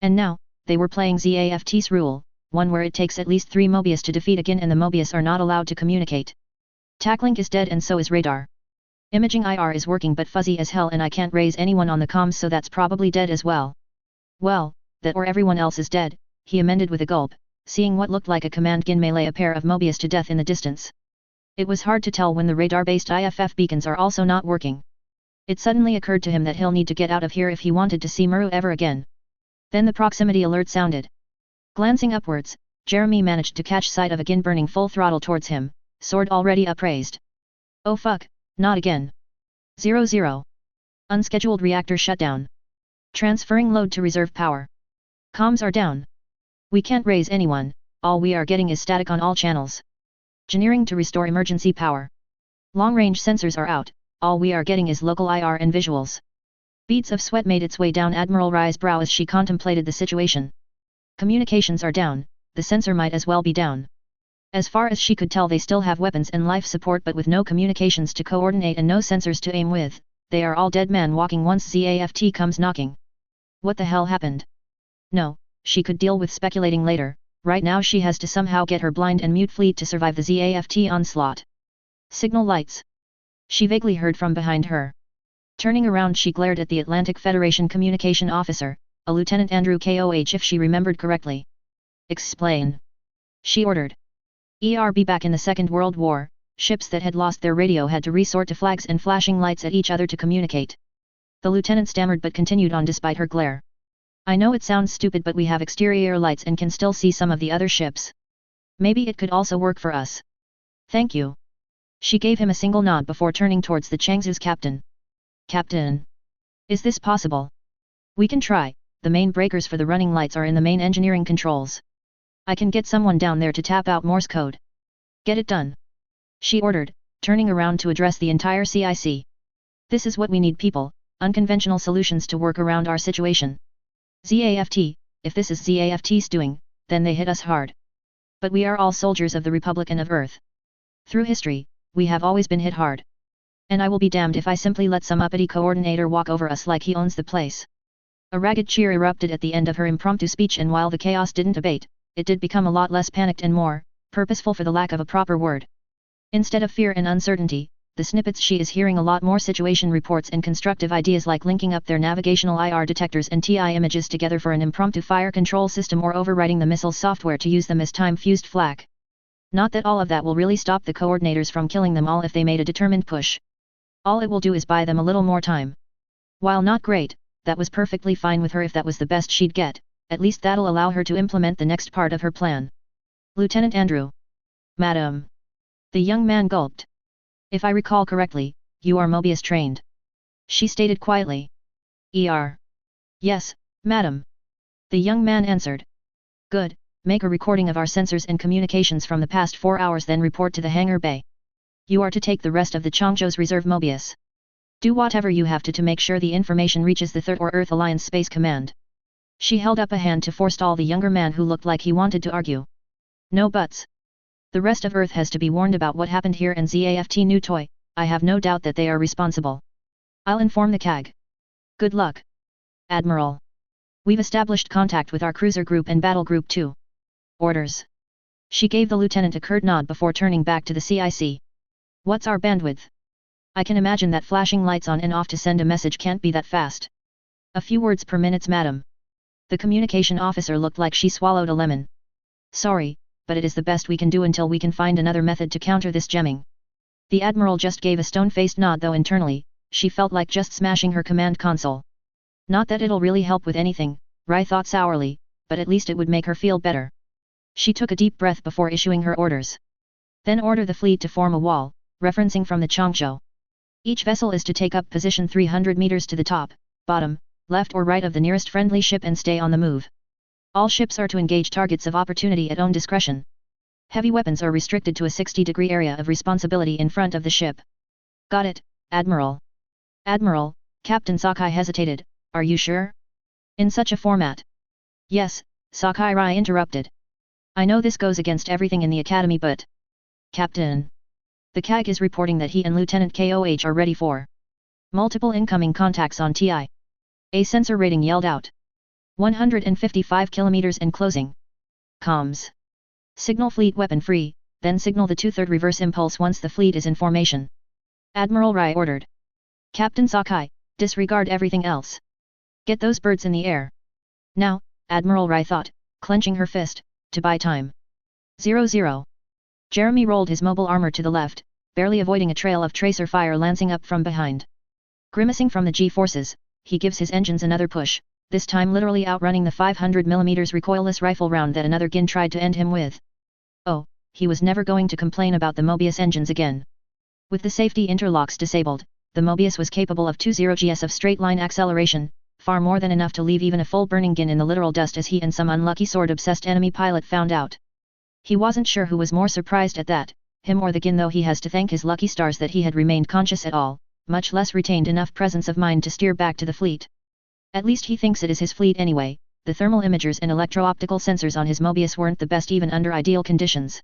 And now, they were playing ZAFT's rule, one where it takes at least 3 Mobius to defeat again and the Mobius are not allowed to communicate. TAC-link is dead and so is radar. Imaging IR is working but fuzzy as hell and I can't raise anyone on the comms, so that's probably dead as well. Well, that or everyone else is dead, he amended with a gulp, seeing what looked like a command gun melee a pair of Mobius to death in the distance. It was hard to tell when the radar-based IFF beacons are also not working. It suddenly occurred to him that he'll need to get out of here if he wanted to see Muru ever again. Then the proximity alert sounded. Glancing upwards, Jeremy managed to catch sight of a gun burning full throttle towards him, sword already upraised. Oh fuck, not again. 0-0. Unscheduled reactor shutdown. Transferring load to reserve power. Comms are down. We can't raise anyone, all we are getting is static on all channels. Engineering to restore emergency power. Long-range sensors are out, all we are getting is local IR and visuals. Beads of sweat made its way down Admiral Rai's brow as she contemplated the situation. Communications are down, the sensor might as well be down. As far as she could tell, they still have weapons and life support, but with no communications to coordinate and no sensors to aim with, they are all dead man walking once ZAFT comes knocking. What the hell happened? No, she could deal with speculating later. Right now she has to somehow get her blind and mute fleet to survive the ZAFT onslaught. Signal lights. She vaguely heard from behind her. Turning around, she glared at the Atlantic Federation communication officer, a Lieutenant Andrew Koh if she remembered correctly. Explain. She ordered. Be back in the Second World War, ships that had lost their radio had to resort to flags and flashing lights at each other to communicate. The lieutenant stammered but continued on despite her glare. I know it sounds stupid, but we have exterior lights and can still see some of the other ships. Maybe it could also work for us. Thank you. She gave him a single nod before turning towards the Changzhou's captain. Captain. Is this possible? We can try, the main breakers for the running lights are in the main engineering controls. I can get someone down there to tap out Morse code. Get it done. She ordered, turning around to address the entire CIC. This is what we need, people, unconventional solutions to work around our situation. ZAFT, if this is ZAFT's doing, then they hit us hard. But we are all soldiers of the Republic and of Earth. Through history, we have always been hit hard. And I will be damned if I simply let some uppity coordinator walk over us like he owns the place. A ragged cheer erupted at the end of her impromptu speech, and while the chaos didn't abate, it did become a lot less panicked and more purposeful for the lack of a proper word. Instead of fear and uncertainty, the snippets she is hearing a lot more situation reports and constructive ideas like linking up their navigational IR detectors and TI images together for an impromptu fire control system or overwriting the missile software to use them as time-fused flak. Not that all of that will really stop the coordinators from killing them all if they made a determined push. All it will do is buy them a little more time. While not great, that was perfectly fine with her if that was the best she'd get, at least that'll allow her to implement the next part of her plan. Lieutenant Andrew. Madam. The young man gulped. If I recall correctly, you are Mobius trained. She stated quietly. Yes, madam. The young man answered. Good, make a recording of our sensors and communications from the past 4 hours, then report to the hangar bay. You are to take the rest of the Changzhou's reserve Mobius. Do whatever you have to make sure the information reaches the Third or Earth Alliance Space Command. She held up a hand to forestall the younger man who looked like he wanted to argue. No buts. The rest of Earth has to be warned about what happened here, and ZAFT new toy, I have no doubt that they are responsible. I'll inform the CAG. Good luck. Admiral. We've established contact with our cruiser group and battle group 2. Orders. She gave the lieutenant a curt nod before turning back to the CIC. What's our bandwidth? I can imagine that flashing lights on and off to send a message can't be that fast. A few words per minute, madam. The communication officer looked like she swallowed a lemon. Sorry, but it is the best we can do until we can find another method to counter this jamming. The Admiral just gave a stone-faced nod, though internally, she felt like just smashing her command console. Not that it'll really help with anything, Rai thought sourly, but at least it would make her feel better. She took a deep breath before issuing her orders. Then order the fleet to form a wall, referencing from the Changzhou. Each vessel is to take up position 300 meters to the top, bottom, left or right of the nearest friendly ship and stay on the move. All ships are to engage targets of opportunity at own discretion. Heavy weapons are restricted to a 60-degree area of responsibility in front of the ship. Got it, Admiral. Admiral, Captain Sakai hesitated, are you sure? In such a format? Yes, Sakai Rai interrupted. I know this goes against everything in the Academy, but... Captain. The CAG is reporting that he and Lieutenant KOH are ready for multiple incoming contacts on TI. A sensor rating yelled out. 155 kilometers and closing. Comms. Signal fleet weapon free, then signal the 2/3 reverse impulse once the fleet is in formation. Admiral Rai ordered. Captain Sakai, disregard everything else. Get those birds in the air. Now, Admiral Rai thought, clenching her fist, to buy time. 00. Jeremy rolled his mobile armor to the left, barely avoiding a trail of tracer fire lancing up from behind. Grimacing from the G-forces, he gives his engines another push, this time literally outrunning the 500mm recoilless rifle round that another Gin tried to end him with. Oh, he was never going to complain about the Mobius engines again. With the safety interlocks disabled, the Mobius was capable of 20 gs of straight-line acceleration, far more than enough to leave even a full burning Gin in the literal dust, as he and some unlucky sword-obsessed enemy pilot found out. He wasn't sure who was more surprised at that, him or the Gin, though he has to thank his lucky stars that he had remained conscious at all, much less retained enough presence of mind to steer back to the fleet. At least he thinks it is his fleet anyway. The thermal imagers and electro-optical sensors on his Mobius weren't the best even under ideal conditions.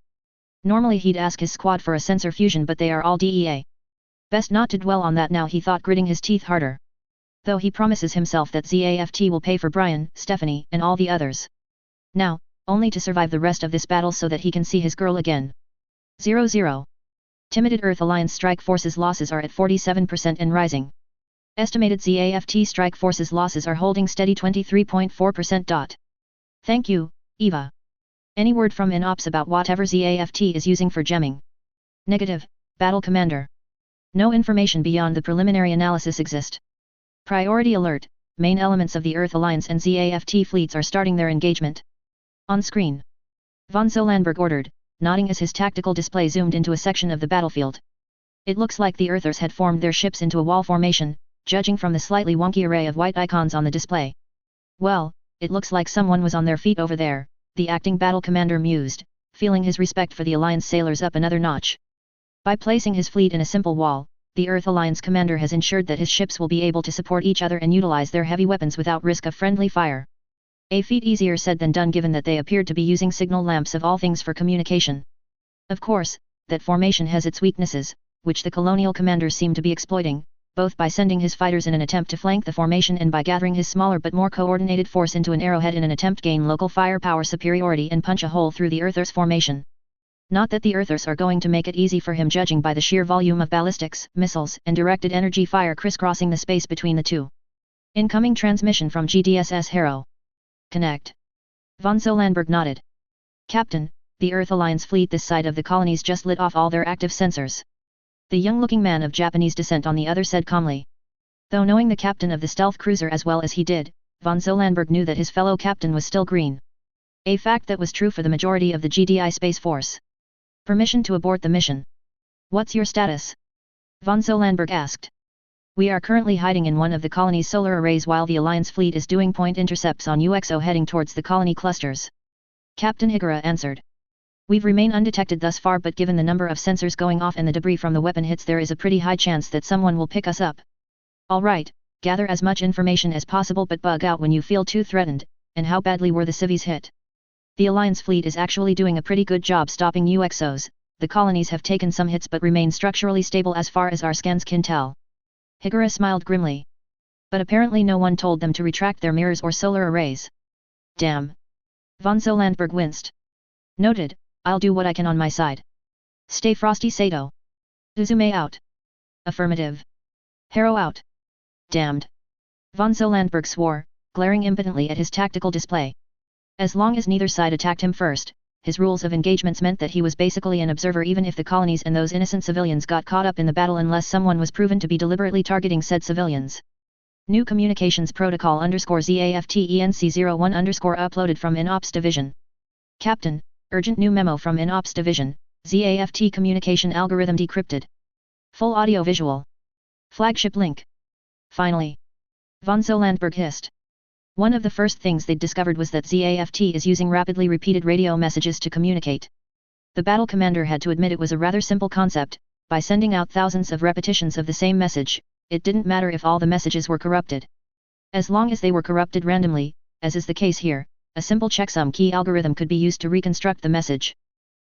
Normally he'd ask his squad for a sensor fusion, but they are all DEA. Best not to dwell on that now, he thought, gritting his teeth harder. Though he promises himself that ZAFT will pay for Brian, Stephanie, and all the others. Now, only to survive the rest of this battle so that he can see his girl again. 00. Timid Earth Alliance Strike Forces losses are at 47% and rising. Estimated ZAFT Strike Forces losses are holding steady 23.4%. Thank you, Eva. Any word from InOps about whatever ZAFT is using for gemming? Negative, Battle Commander. No information beyond the preliminary analysis exist. Priority alert, main elements of the Earth Alliance and ZAFT fleets are starting their engagement. On screen. Von Zolanberg ordered, nodding as his tactical display zoomed into a section of the battlefield. It looks like the Earthers had formed their ships into a wall formation, judging from the slightly wonky array of white icons on the display. Well, it looks like someone was on their feet over there, the acting battle commander mused, feeling his respect for the Alliance sailors up another notch. By placing his fleet in a simple wall, the Earth Alliance commander has ensured that his ships will be able to support each other and utilize their heavy weapons without risk of friendly fire. A feat easier said than done, given that they appeared to be using signal lamps of all things for communication. Of course, that formation has its weaknesses, which the colonial commanders seem to be exploiting, both by sending his fighters in an attempt to flank the formation and by gathering his smaller but more coordinated force into an arrowhead in an attempt to gain local firepower superiority and punch a hole through the Earthers' formation. Not that the Earthers are going to make it easy for him, judging by the sheer volume of ballistics, missiles, and directed energy fire crisscrossing the space between the two. Incoming transmission from GDSS Harrow. Connect. Von Zolanberg nodded. Captain, the Earth Alliance fleet this side of the colonies just lit off all their active sensors. The young-looking man of Japanese descent on the other said calmly. Though knowing the captain of the stealth cruiser as well as he did, von Zolandberg knew that his fellow captain was still green. A fact that was true for the majority of the GDI Space Force. Permission to abort the mission. What's your status? Von Zolandberg asked. We are currently hiding in one of the colony's solar arrays while the Alliance fleet is doing point intercepts on UXO heading towards the colony clusters. Captain Higura answered. We've remained undetected thus far, but given the number of sensors going off and the debris from the weapon hits, there is a pretty high chance that someone will pick us up. Alright, gather as much information as possible but bug out when you feel too threatened. And how badly were the civvies hit? The Alliance fleet is actually doing a pretty good job stopping UXOs. The colonies have taken some hits but remain structurally stable as far as our scans can tell. Higura smiled grimly. But apparently no one told them to retract their mirrors or solar arrays. Damn. Von Zolandberg winced. Noted, I'll do what I can on my side. Stay frosty, Sato. Uzume out. Affirmative. Harrow out. Damned. Von Zolandberg swore, glaring impotently at his tactical display. As long as neither side attacked him first, his rules of engagements meant that he was basically an observer even if the colonies and those innocent civilians got caught up in the battle unless someone was proven to be deliberately targeting said civilians. New communications protocol _ZAFTENC01 uploaded from InOps Division. Captain, urgent new memo from InOps Division, ZAFT communication algorithm decrypted. Full audio visual. Flagship link. Finally. Von Zolandberg hissed. One of the first things they'd discovered was that ZAFT is using rapidly repeated radio messages to communicate. The battle commander had to admit it was a rather simple concept. By sending out thousands of repetitions of the same message, it didn't matter if all the messages were corrupted. As long as they were corrupted randomly, as is the case here, a simple checksum key algorithm could be used to reconstruct the message.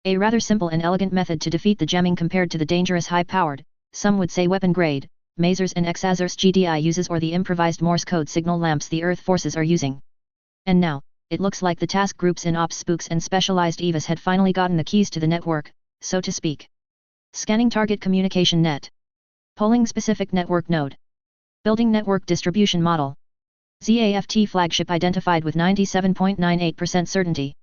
A rather simple and elegant method to defeat the jamming compared to the dangerous high-powered, some would say weapon-grade, Masers and Exazers GDI uses or the improvised Morse code signal lamps the Earth forces are using. And now, it looks like the task groups in Ops Spooks and specialized EVAs had finally gotten the keys to the network, so to speak. Scanning target communication net. Polling specific network node. Building network distribution model. ZAFT flagship identified with 97.98% certainty.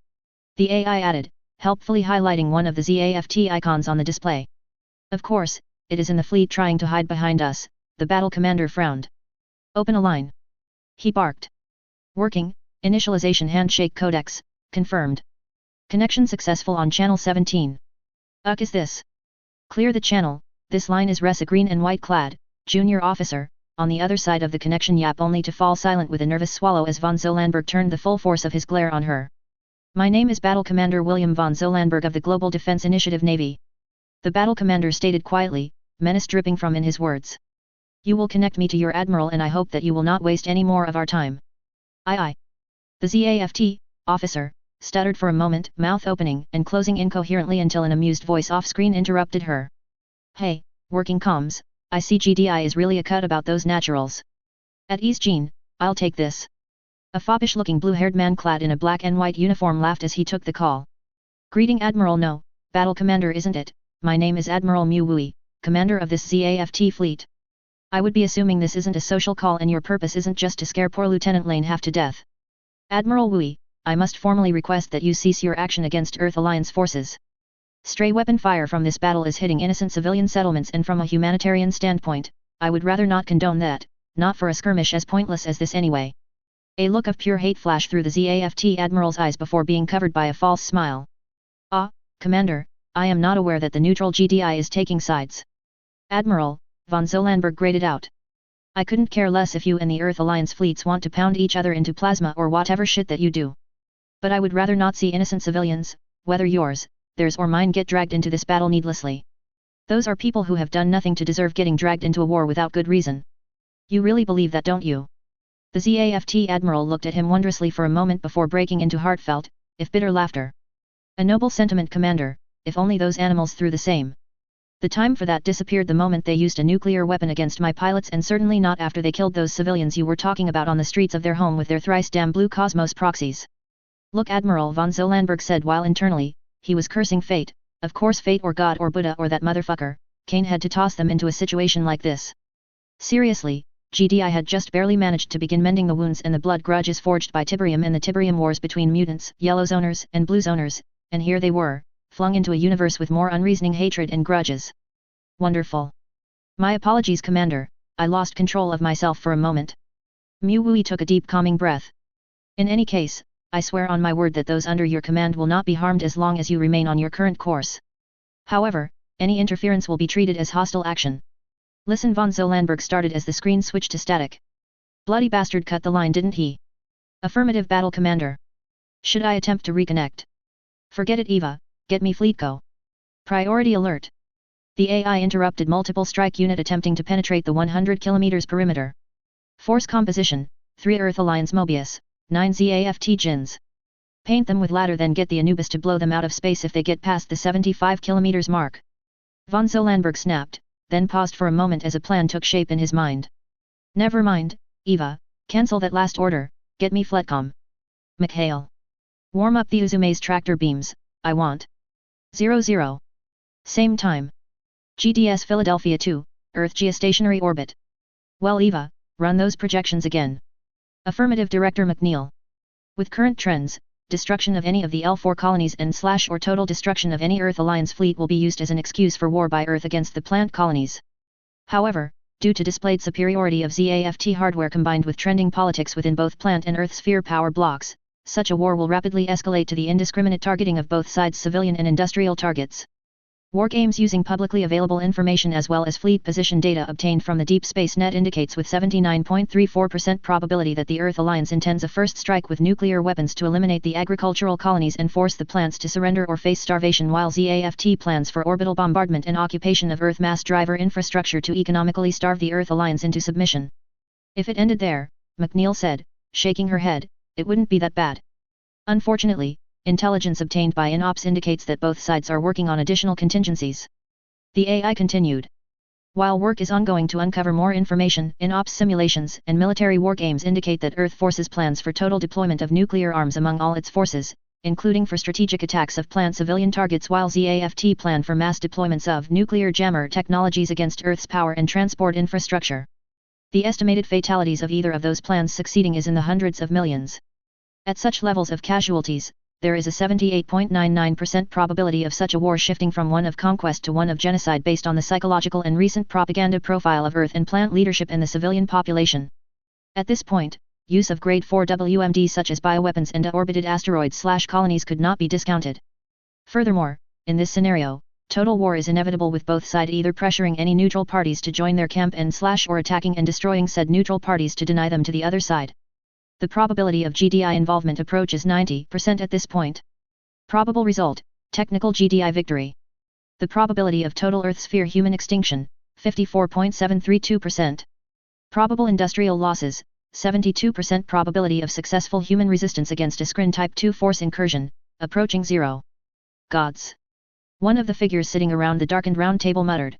The AI added, helpfully highlighting one of the ZAFT icons on the display. Of course, it is in the fleet trying to hide behind us, the battle commander frowned. Open a line. He barked. Working, initialization handshake codex, confirmed. Connection successful on channel 17. Is this? Clear the channel, this line is Ressa green and white clad, junior officer, on the other side of the connection yap only to fall silent with a nervous swallow as von Zolandberg turned the full force of his glare on her. My name is Battle Commander William von Zolandberg of the Global Defense Initiative Navy. The battle commander stated quietly, menace dripping from in his words. You will connect me to your admiral and I hope that you will not waste any more of our time. Aye. The ZAFT, officer, stuttered for a moment, mouth opening and closing incoherently until an amused voice off-screen interrupted her. Hey, working comms, I see GDI is really a cut about those naturals. At ease Gene, I'll take this. A foppish-looking blue-haired man clad in a black and white uniform laughed as he took the call. Greeting Admiral. No, battle commander isn't it, my name is Admiral Mu Wui, commander of this ZAFT fleet. I would be assuming this isn't a social call and your purpose isn't just to scare poor Lieutenant Lane half to death. Admiral Wui, I must formally request that you cease your action against Earth Alliance forces. Stray weapon fire from this battle is hitting innocent civilian settlements and from a humanitarian standpoint, I would rather not condone that, not for a skirmish as pointless as this anyway. A look of pure hate flashed through the ZAFT Admiral's eyes before being covered by a false smile. Commander, I am not aware that the neutral GDI is taking sides. Admiral, von Zolandberg grated out. I couldn't care less if you and the Earth Alliance fleets want to pound each other into plasma or whatever shit that you do. But I would rather not see innocent civilians, whether yours, theirs or mine get dragged into this battle needlessly. Those are people who have done nothing to deserve getting dragged into a war without good reason. You really believe that, don't you? The ZAFT Admiral looked at him wondrously for a moment before breaking into heartfelt, if bitter laughter. A noble sentiment, Commander, if only those animals threw the same. The time for that disappeared the moment they used a nuclear weapon against my pilots, and certainly not after they killed those civilians you were talking about on the streets of their home with their thrice damn blue Cosmos proxies. Look, Admiral, von Zolandberg said while internally, he was cursing fate. Of course fate or God or Buddha or that motherfucker, Kane had to toss them into a situation like this. Seriously, GDI had just barely managed to begin mending the wounds and the blood grudges forged by Tiberium and the Tiberium Wars between mutants, yellow zoners, and blue zoners, and here they were, flung into a universe with more unreasoning hatred and grudges. Wonderful. My apologies, Commander, I lost control of myself for a moment. Mu Wui took a deep calming breath. In any case, I swear on my word that those under your command will not be harmed as long as you remain on your current course. However, any interference will be treated as hostile action. Listen, von Zolandberg started as the screen switched to static. Bloody bastard cut the line, didn't he? Affirmative, Battle Commander. Should I attempt to reconnect? Forget it, Eva, get me Fleetco. Priority alert. The AI interrupted multiple strike unit attempting to penetrate the 100 km perimeter. Force composition, 3 Earth Alliance Mobius, 9 ZAFT Jins. Paint them with ladder, then get the Anubis to blow them out of space if they get past the 75 km mark. Von Zolandberg snapped, then paused for a moment as a plan took shape in his mind. Never mind, Eva, cancel that last order, get me Fletcom. Mikhail. Warm up the Uzume's tractor beams, I want. 00. Same time. GDS Philadelphia 2, Earth geostationary orbit. Well, Eva, run those projections again. Affirmative, Director McNeil. With current trends, destruction of any of the L4 colonies and/or total destruction of any Earth Alliance fleet will be used as an excuse for war by Earth against the plant colonies. However, due to displayed superiority of ZAFT hardware combined with trending politics within both plant and Earth sphere power blocks, such a war will rapidly escalate to the indiscriminate targeting of both sides' civilian and industrial targets. War games using publicly available information as well as fleet position data obtained from the Deep Space Net indicates with 79.34% probability that the Earth Alliance intends a first strike with nuclear weapons to eliminate the agricultural colonies and force the plants to surrender or face starvation, while ZAFT plans for orbital bombardment and occupation of Earth mass driver infrastructure to economically starve the Earth Alliance into submission. If it ended there, McNeil said, shaking her head, it wouldn't be that bad. Unfortunately, intelligence obtained by INOPS indicates that both sides are working on additional contingencies. The AI continued. While work is ongoing to uncover more information, INOPS simulations and military war games indicate that Earth forces plans for total deployment of nuclear arms among all its forces, including for strategic attacks of plant civilian targets, while ZAFT plan for mass deployments of nuclear jammer technologies against Earth's power and transport infrastructure. The estimated fatalities of either of those plans succeeding is in the hundreds of millions. At such levels of casualties, there is a 78.99% probability of such a war shifting from one of conquest to one of genocide based on the psychological and recent propaganda profile of Earth and plant leadership and the civilian population. At this point, use of Grade 4 WMDs such as bioweapons and orbited asteroids/colonies could not be discounted. Furthermore, in this scenario, total war is inevitable, with both sides either pressuring any neutral parties to join their camp and/or attacking and destroying said neutral parties to deny them to the other side. The probability of GDI involvement approaches 90% at this point. Probable result, technical GDI victory. The probability of total Earth sphere human extinction, 54.732%. Probable industrial losses, 72% probability of successful human resistance against a Skrin Type 2 force incursion, approaching 0. Gods. One of the figures sitting around the darkened round table muttered.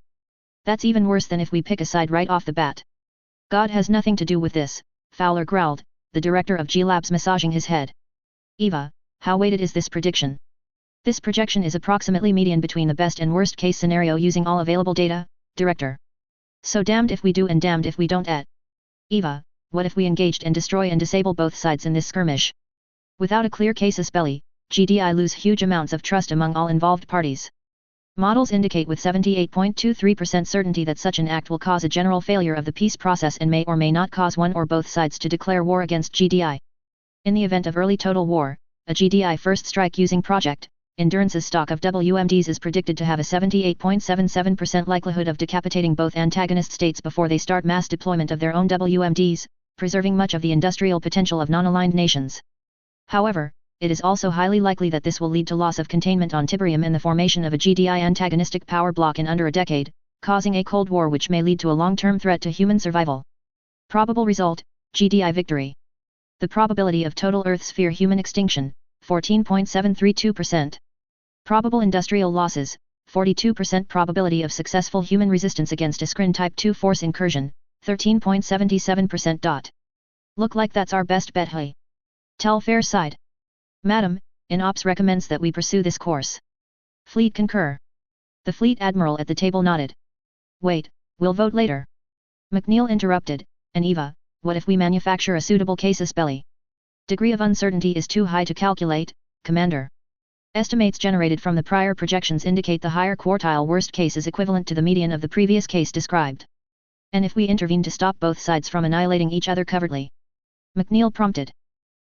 That's even worse than if we pick a side right off the bat. God has nothing to do with this, Fowler growled, the director of G-Labs massaging his head. Eva, how weighted is this prediction? This projection is approximately median between the best and worst case scenario using all available data, director. So damned if we do and damned if we don't. Eva, what if we engaged and destroy and disable both sides in this skirmish? Without a clear casus belli, GDI lose huge amounts of trust among all involved parties. Models indicate with 78.23% certainty that such an act will cause a general failure of the peace process and may or may not cause one or both sides to declare war against GDI. In the event of early total war, a GDI first strike using Project Endurance's stock of WMDs is predicted to have a 78.77% likelihood of decapitating both antagonist states before they start mass deployment of their own WMDs, preserving much of the industrial potential of non-aligned nations. However, it is also highly likely that this will lead to loss of containment on Tiberium and the formation of a GDI antagonistic power block in under a decade, causing a Cold War which may lead to a long-term threat to human survival. Probable result, GDI victory. The probability of total Earth sphere human extinction, 14.732%. Probable industrial losses, 42% probability of successful human resistance against a Skrin Type 2 force incursion, 13.77%. Look like that's our best bet, hey? Tell fair side. Madam, INOPS recommends that we pursue this course. Fleet concur. The fleet admiral at the table nodded. Wait, we'll vote later. McNeil interrupted, and Eva, what if we manufacture a suitable casus belli? Degree of uncertainty is too high to calculate, Commander. Estimates generated from the prior projections indicate the higher quartile worst case is equivalent to the median of the previous case described. And if we intervene to stop both sides from annihilating each other covertly? McNeil prompted.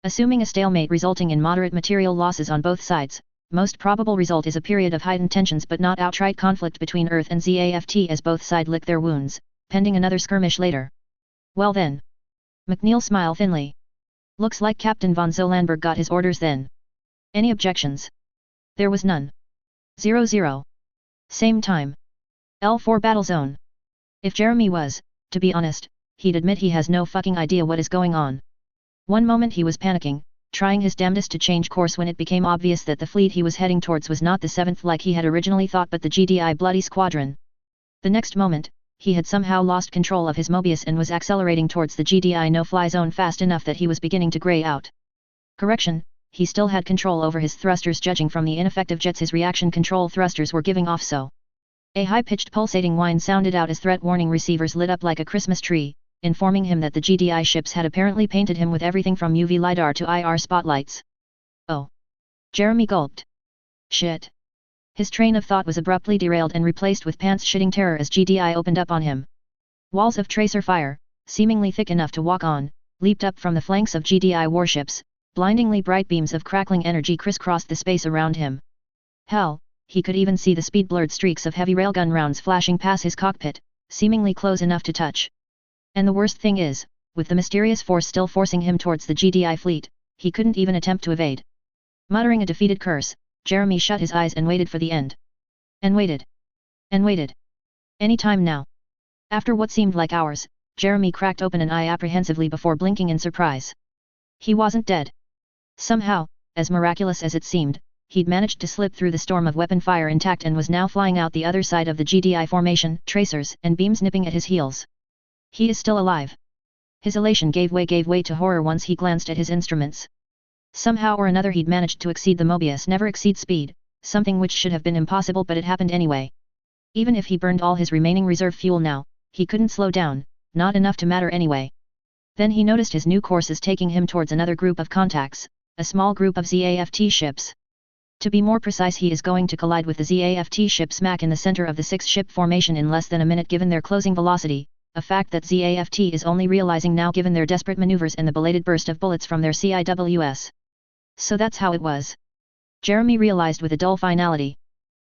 Assuming a stalemate resulting in moderate material losses on both sides, most probable result is a period of heightened tensions but not outright conflict between Earth and ZAFT as both sides lick their wounds, pending another skirmish later. Well then. McNeil smiled thinly. Looks like Captain von Zolandberg got his orders then. Any objections? There was none. 00. Same time. L4 battle zone. If Jeremy was, to be honest, he'd admit he has no fucking idea what is going on. One moment he was panicking, trying his damnedest to change course when it became obvious that the fleet he was heading towards was not the 7th like he had originally thought but the GDI Bloody Squadron. The next moment, he had somehow lost control of his Mobius and was accelerating towards the GDI no-fly zone fast enough that he was beginning to grey out. Correction, he still had control over his thrusters judging from the ineffective jets his reaction control thrusters were giving off so. A high-pitched pulsating whine sounded out as threat warning receivers lit up like a Christmas tree, informing him that the GDI ships had apparently painted him with everything from UV LiDAR to IR spotlights. Oh. Jeremy gulped. Shit. His train of thought was abruptly derailed and replaced with pants-shitting terror as GDI opened up on him. Walls of tracer fire, seemingly thick enough to walk on, leaped up from the flanks of GDI warships, blindingly bright beams of crackling energy crisscrossed the space around him. Hell, he could even see the speed-blurred streaks of heavy railgun rounds flashing past his cockpit, seemingly close enough to touch. And the worst thing is, with the mysterious force still forcing him towards the GDI fleet, he couldn't even attempt to evade. Muttering a defeated curse, Jeremy shut his eyes and waited for the end. And waited. And waited. Any time now. After what seemed like hours, Jeremy cracked open an eye apprehensively before blinking in surprise. He wasn't dead. Somehow, as miraculous as it seemed, he'd managed to slip through the storm of weapon fire intact and was now flying out the other side of the GDI formation, tracers and beams nipping at his heels. He is still alive. His elation gave way to horror once he glanced at his instruments. Somehow or another he'd managed to exceed the Mobius never exceed speed, something which should have been impossible but it happened anyway. Even if he burned all his remaining reserve fuel now, he couldn't slow down, not enough to matter anyway. Then he noticed his new courses taking him towards another group of contacts, a small group of ZAFT ships. To be more precise, he is going to collide with the ZAFT ship smack in the center of the 6-ship formation in less than a minute given their closing velocity, a fact that ZAFT is only realizing now given their desperate maneuvers and the belated burst of bullets from their CIWS. So that's how it was. Jeremy realized with a dull finality.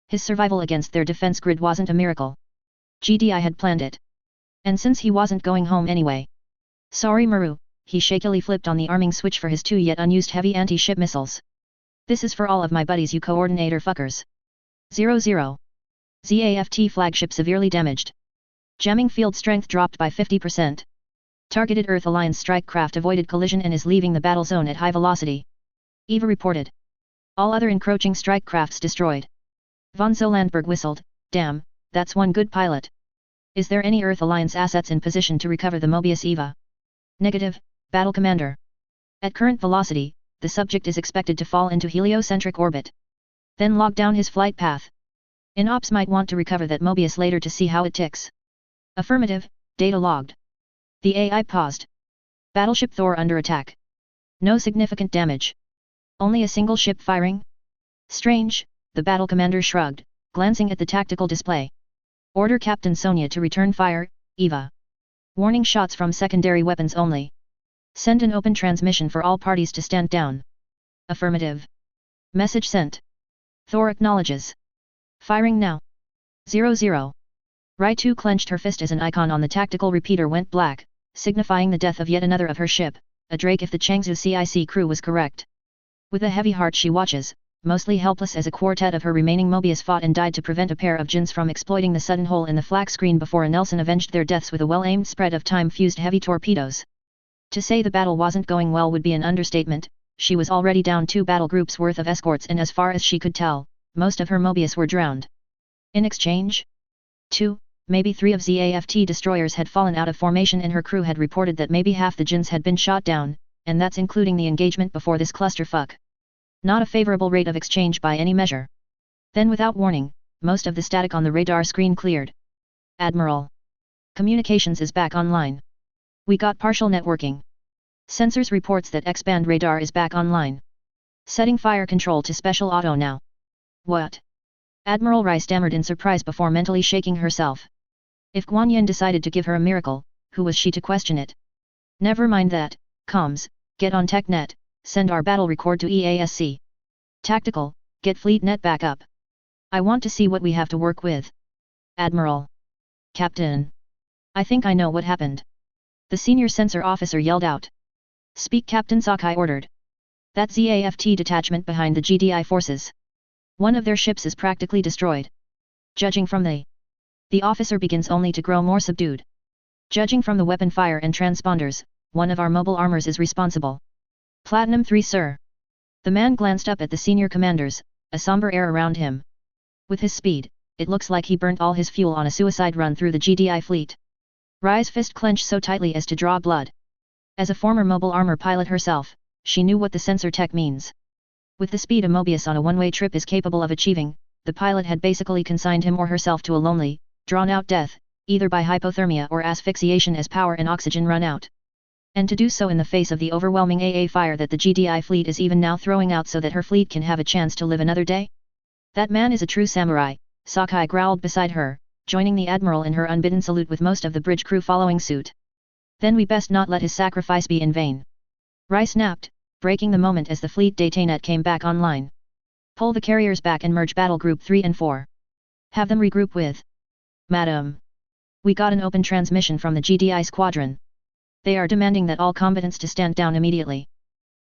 His survival against their defense grid wasn't a miracle. GDI had planned it. And since he wasn't going home anyway. Sorry Maru, he shakily flipped on the arming switch for his 2 yet unused heavy anti-ship missiles. This is for all of my buddies you coordinator fuckers. 00. ZAFT flagship severely damaged. Jamming field strength dropped by 50%. Targeted Earth Alliance strike craft avoided collision and is leaving the battle zone at high velocity. Eva reported. All other encroaching strike crafts destroyed. Von Zolandberg whistled, damn, that's one good pilot. Is there any Earth Alliance assets in position to recover the Mobius Eva? Negative, Battle Commander. At current velocity, the subject is expected to fall into heliocentric orbit. Then log down his flight path. InOps might want to recover that Mobius later to see how it ticks. Affirmative, data logged. The AI paused. Battleship Thor under attack. No significant damage. Only a single ship firing? Strange, the battle commander shrugged, glancing at the tactical display. Order Captain Sonia to return fire, Eva. Warning shots from secondary weapons only. Send an open transmission for all parties to stand down. Affirmative. Message sent. Thor acknowledges. Firing now. 00. Rai-2 clenched her fist as an icon on the tactical repeater went black, signifying the death of yet another of her ship, a Drake if the Changzhou CIC crew was correct. With a heavy heart she watches, mostly helpless as a quartet of her remaining Mobius fought and died to prevent a pair of Jins from exploiting the sudden hole in the flak screen before a Nelson avenged their deaths with a well-aimed spread of time-fused heavy torpedoes. To say the battle wasn't going well would be an understatement, she was already down 2 battle groups worth of escorts and as far as she could tell, most of her Mobius were drowned. In exchange? 2, maybe 3 of ZAFT destroyers had fallen out of formation and her crew had reported that maybe half the Jins had been shot down, and that's including the engagement before this clusterfuck. Not a favorable rate of exchange by any measure. Then without warning, most of the static on the radar screen cleared. Admiral. Communications is back online. We got partial networking. Sensors reports that X-band radar is back online. Setting fire control to special auto now. What? Admiral Rai stammered in surprise before mentally shaking herself. If Guan Yin decided to give her a miracle, who was she to question it? Never mind that, comms, get on TechNet, send our battle record to EASC. Tactical, get FleetNet back up. I want to see what we have to work with. Admiral. Captain. I think I know what happened. The senior sensor officer yelled out. Speak, Captain Sakai ordered. That ZAFT detachment behind the GDI forces. One of their ships is practically destroyed. Judging from the officer begins only to grow more subdued. Judging from the weapon fire and transponders, one of our mobile armors is responsible. Platinum 3, sir. The man glanced up at the senior commanders, a somber air around him. With his speed, it looks like he burnt all his fuel on a suicide run through the GDI fleet. Rai's fist clenched so tightly as to draw blood. As a former mobile armor pilot herself, she knew what the sensor tech means. With the speed a Mobius on a one-way trip is capable of achieving, the pilot had basically consigned him or herself to a lonely, drawn-out death, either by hypothermia or asphyxiation as power and oxygen run out. And to do so in the face of the overwhelming AA fire that the GDI fleet is even now throwing out so that her fleet can have a chance to live another day? That man is a true samurai, Sakai growled beside her, joining the admiral in her unbidden salute with most of the bridge crew following suit. Then we best not let his sacrifice be in vain. Rai snapped, breaking the moment as the fleet datanet came back online. Pull the carriers back and merge battle group 3 and 4. Have them regroup with. Madam. We got an open transmission from the GDI squadron. They are demanding that all combatants to stand down immediately.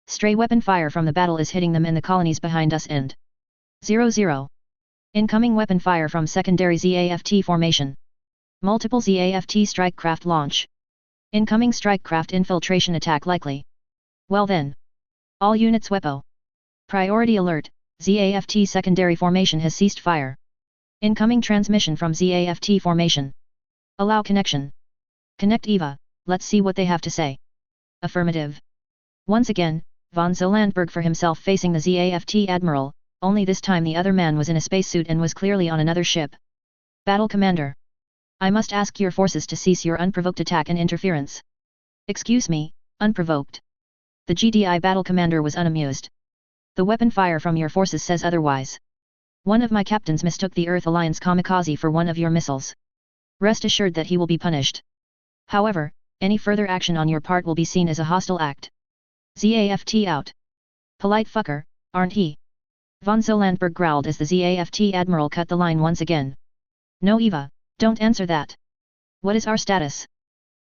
Stray weapon fire from the battle is hitting them in the colonies behind us and 00. Incoming weapon fire from secondary ZAFT formation. Multiple ZAFT strike craft launch. Incoming strike craft infiltration attack likely. Well then. All units wepo. Priority alert, ZAFT secondary formation has ceased fire. Incoming transmission from ZAFT formation. Allow connection. Connect Eva, let's see what they have to say. Affirmative. Once again, von Zolandberg for himself facing the ZAFT admiral, only this time the other man was in a spacesuit and was clearly on another ship. Battle Commander. I must ask your forces to cease your unprovoked attack and interference. Excuse me, unprovoked. The GDI battle commander was unamused. The weapon fire from your forces says otherwise. One of my captains mistook the Earth Alliance kamikaze for one of your missiles. Rest assured that he will be punished. However, any further action on your part will be seen as a hostile act. ZAFT out. Polite fucker, aren't he? Von Zolandberg growled as the ZAFT admiral cut the line once again. No Eva, don't answer that. What is our status?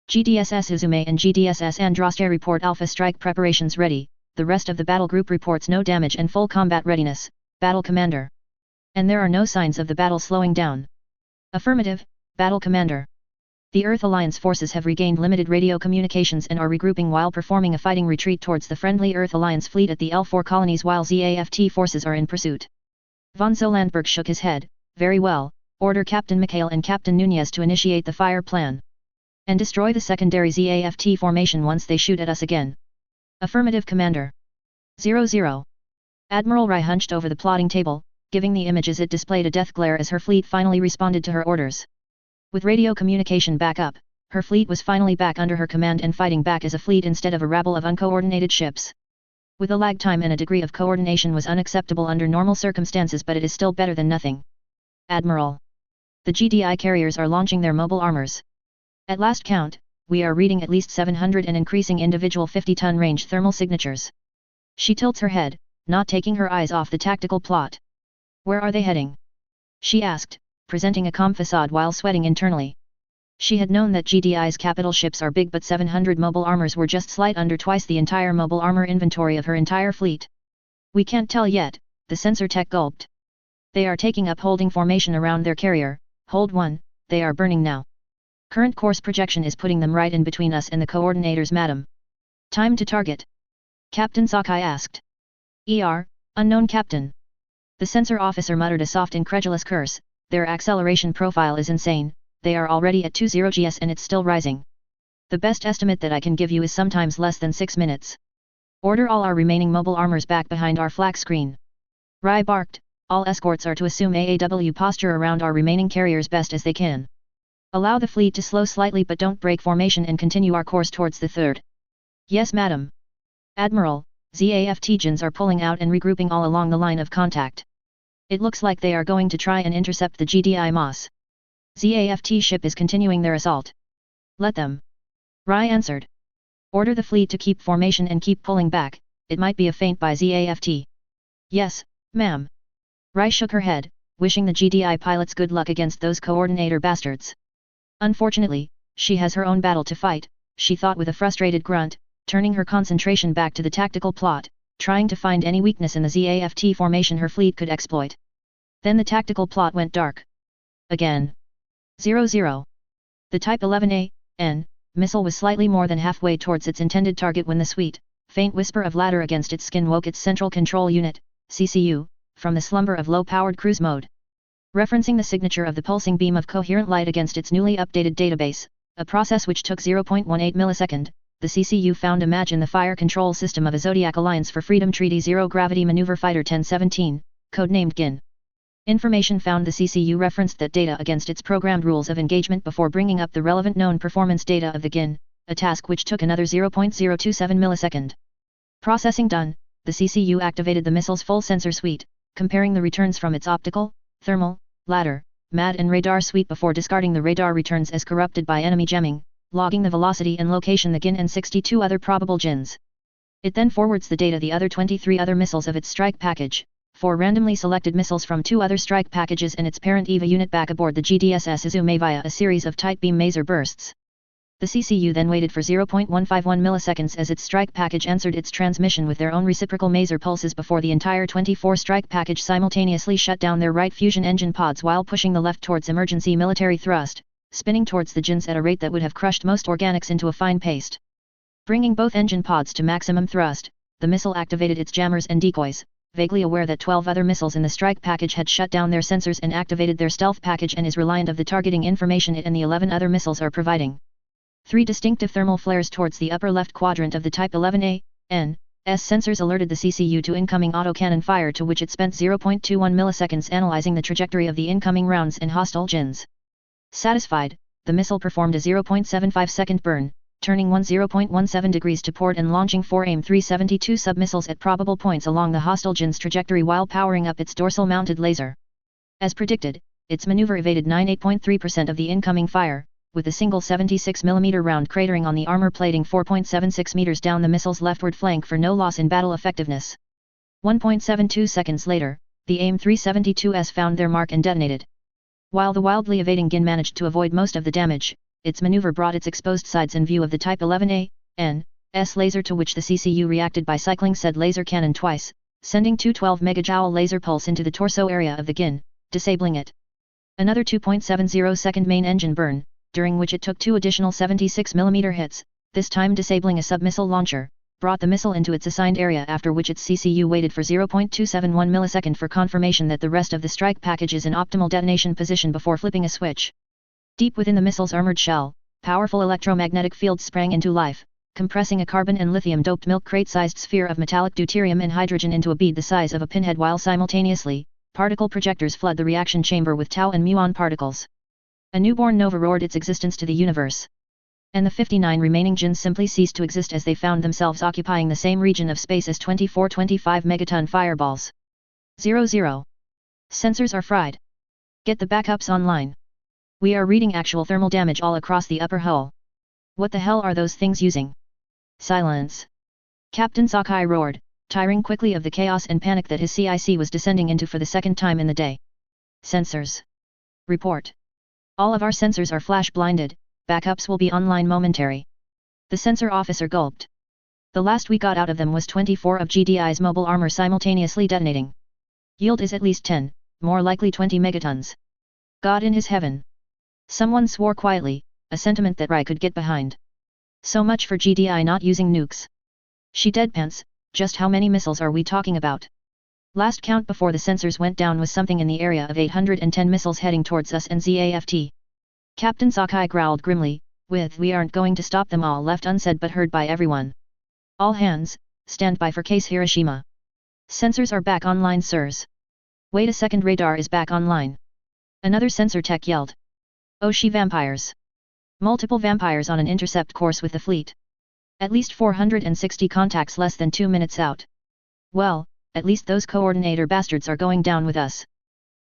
GDSS Uzume and GDSS Andraste report Alpha strike preparations ready, the rest of the battle group reports no damage and full combat readiness, Battle Commander. And there are no signs of the battle slowing down. Affirmative, Battle Commander. The Earth Alliance forces have regained limited radio communications and are regrouping while performing a fighting retreat towards the friendly Earth Alliance fleet at the L4 colonies while ZAFT forces are in pursuit. Von Zolandberg shook his head. Very well, order Captain Mikhail and Captain Nunez to initiate the fire plan. And destroy the secondary ZAFT formation once they shoot at us again. Affirmative, Commander. 00. Admiral Rai hunched over the plotting table, giving the image as it displayed a death glare as her fleet finally responded to her orders. With radio communication back up, her fleet was finally back under her command and fighting back as a fleet instead of a rabble of uncoordinated ships. With a lag time and a degree of coordination was unacceptable under normal circumstances, but it is still better than nothing. Admiral. The GDI carriers are launching their mobile armors. At last count, we are reading at least 700 and increasing individual 50-ton range thermal signatures. She tilts her head, not taking her eyes off the tactical plot. Where are they heading? She asked, presenting a calm facade while sweating internally. She had known that GDI's capital ships are big, but 700 mobile armors were just slight under twice the entire mobile armor inventory of her entire fleet. We can't tell yet, the sensor tech gulped. They are taking up holding formation around their carrier, hold 1, they are burning now. Current course projection is putting them right in between us and the coordinators, madam. Time to target. Captain Sakai asked. Unknown captain. The sensor officer muttered a soft incredulous curse. Their acceleration profile is insane, they are already at 20 gs and it's still rising. The best estimate that I can give you is sometimes less than 6 minutes. Order all our remaining mobile armors back behind our flak screen. Rai barked, all escorts are to assume AAW posture around our remaining carriers best as they can. Allow the fleet to slow slightly but don't break formation and continue our course towards the third. Yes, madam. Admiral, ZAFTians are pulling out and regrouping all along the line of contact. It looks like they are going to try and intercept the GDI Moss. ZAFT ship is continuing their assault. Let them. Rai answered. Order the fleet to keep formation and keep pulling back, it might be a feint by ZAFT. Yes, ma'am. Rai shook her head, wishing the GDI pilots good luck against those coordinator bastards. Unfortunately, she has her own battle to fight, she thought with a frustrated grunt, turning her concentration back to the tactical plot, trying to find any weakness in the ZAFT formation her fleet could exploit. Then the tactical plot went dark. Again. 00. The Type 11A, N, missile was slightly more than halfway towards its intended target when the sweet, faint whisper of ladder against its skin woke its Central Control Unit, CCU, from the slumber of low-powered cruise mode. Referencing the signature of the pulsing beam of coherent light against its newly updated database, a process which took 0.18 millisecond, the CCU found a match in the fire control system of a Zodiac Alliance for Freedom Treaty Zero Gravity Maneuver Fighter 1017, codenamed GIN. Information found the CCU referenced that data against its programmed rules of engagement before bringing up the relevant known performance data of the GIN, a task which took another 0.027 millisecond. Processing done, the CCU activated the missile's full sensor suite, comparing the returns from its optical, thermal, ladder, MAD and radar suite before discarding the radar returns as corrupted by enemy jamming, logging the velocity and location the GIN and 62 other probable GINs. It then forwards the data the other 23 other missiles of its strike package, 4 randomly selected missiles from 2 other strike packages and its parent EVA unit back aboard the GDSS Izume via a series of tight beam maser bursts. The CCU then waited for 0.151 milliseconds as its strike package answered its transmission with their own reciprocal maser pulses before the entire 24 strike package simultaneously shut down their right fusion engine pods while pushing the left towards emergency military thrust, spinning towards the GINs at a rate that would have crushed most organics into a fine paste. Bringing both engine pods to maximum thrust, the missile activated its jammers and decoys, vaguely aware that 12 other missiles in the strike package had shut down their sensors and activated their stealth package and is reliant of the targeting information it and the 11 other missiles are providing. 3 distinctive thermal flares towards the upper left quadrant of the Type 11A, N, S sensors alerted the CCU to incoming autocannon fire to which it spent 0.21 milliseconds analyzing the trajectory of the incoming rounds and hostile GINs. Satisfied, the missile performed a 0.75 second burn, turning 0.17 degrees to port and launching 4 AIM-372 sub-missiles at probable points along the hostile GIN's trajectory while powering up its dorsal-mounted laser. As predicted, its maneuver evaded 98.3% of the incoming fire, with a single 76mm round cratering on the armor plating 4.76 meters down the missile's leftward flank for no loss in battle effectiveness. 1.72 seconds later, the AIM-372s found their mark and detonated. While the wildly evading GIN managed to avoid most of the damage, its maneuver brought its exposed sides in view of the Type 11A, N, S laser to which the CCU reacted by cycling said laser cannon twice, sending 2 12 megajoule laser pulse into the torso area of the GIN, disabling it. Another 2.70 second main engine burn, during which it took 2 additional 76mm hits, this time disabling a submissile launcher, brought the missile into its assigned area after which its CCU waited for 0.271 millisecond for confirmation that the rest of the strike package is in optimal detonation position before flipping a switch. Deep within the missile's armored shell, powerful electromagnetic fields sprang into life, compressing a carbon and lithium-doped milk crate-sized sphere of metallic deuterium and hydrogen into a bead the size of a pinhead while simultaneously, particle projectors flood the reaction chamber with tau and muon particles. A newborn nova roared its existence to the universe. And the 59 remaining GINs simply ceased to exist as they found themselves occupying the same region of space as 24-25 megaton fireballs. 00. Sensors are fried. Get the backups online. We are reading actual thermal damage all across the upper hull. What the hell are those things using? Silence. Captain Sakai roared, tiring quickly of the chaos and panic that his CIC was descending into for the second time in the day. Sensors. Report. All of our sensors are flash-blinded, backups will be online momentary. The sensor officer gulped. The last we got out of them was 24 of GDI's mobile armor simultaneously detonating. Yield is at least 10, more likely 20 megatons. God in his heaven. Someone swore quietly, a sentiment that Rai could get behind. So much for GDI not using nukes. She deadpants, just how many missiles are we talking about? Last count before the sensors went down was something in the area of 810 missiles heading towards us and ZAFT. Captain Sakai growled grimly, with "We aren't going to stop them all" left unsaid but heard by everyone. All hands, stand by for case Hiroshima. Sensors are back online, sirs. Wait a second, radar is back online. Another sensor tech yelled. Oh she vampires. Multiple vampires on an intercept course with the fleet. At least 460 contacts less than 2 minutes out. Well, at least those coordinator bastards are going down with us.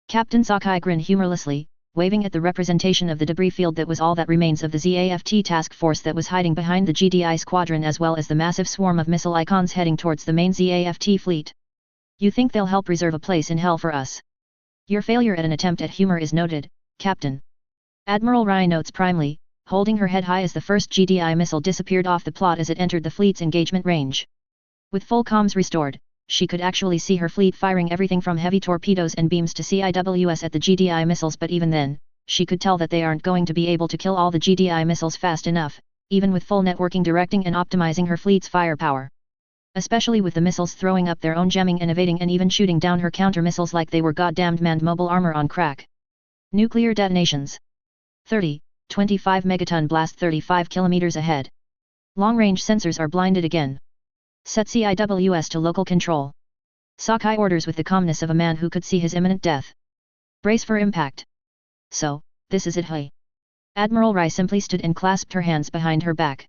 Captain Sakai grinned humorlessly, waving at the representation of the debris field that was all that remains of the ZAFT task force that was hiding behind the GDI squadron, as well as the massive swarm of missile icons heading towards the main ZAFT fleet. You think they'll help reserve a place in hell for us? Your failure at an attempt at humor is noted, Captain. Admiral Rai notes primly, holding her head high as the first GDI missile disappeared off the plot as it entered the fleet's engagement range. With full comms restored, she could actually see her fleet firing everything from heavy torpedoes and beams to CIWS at the GDI missiles, but even then, she could tell that they aren't going to be able to kill all the GDI missiles fast enough, even with full networking directing and optimizing her fleet's firepower. Especially with the missiles throwing up their own jamming and evading and even shooting down her counter-missiles like they were goddamned manned mobile armor on crack. Nuclear detonations. 25 megaton blast 35 kilometers ahead. Long-range sensors are blinded again. Set CIWS to local control. Sakai orders with the calmness of a man who could see his imminent death. Brace for impact. So, this is it, hey. Admiral Rai simply stood and clasped her hands behind her back.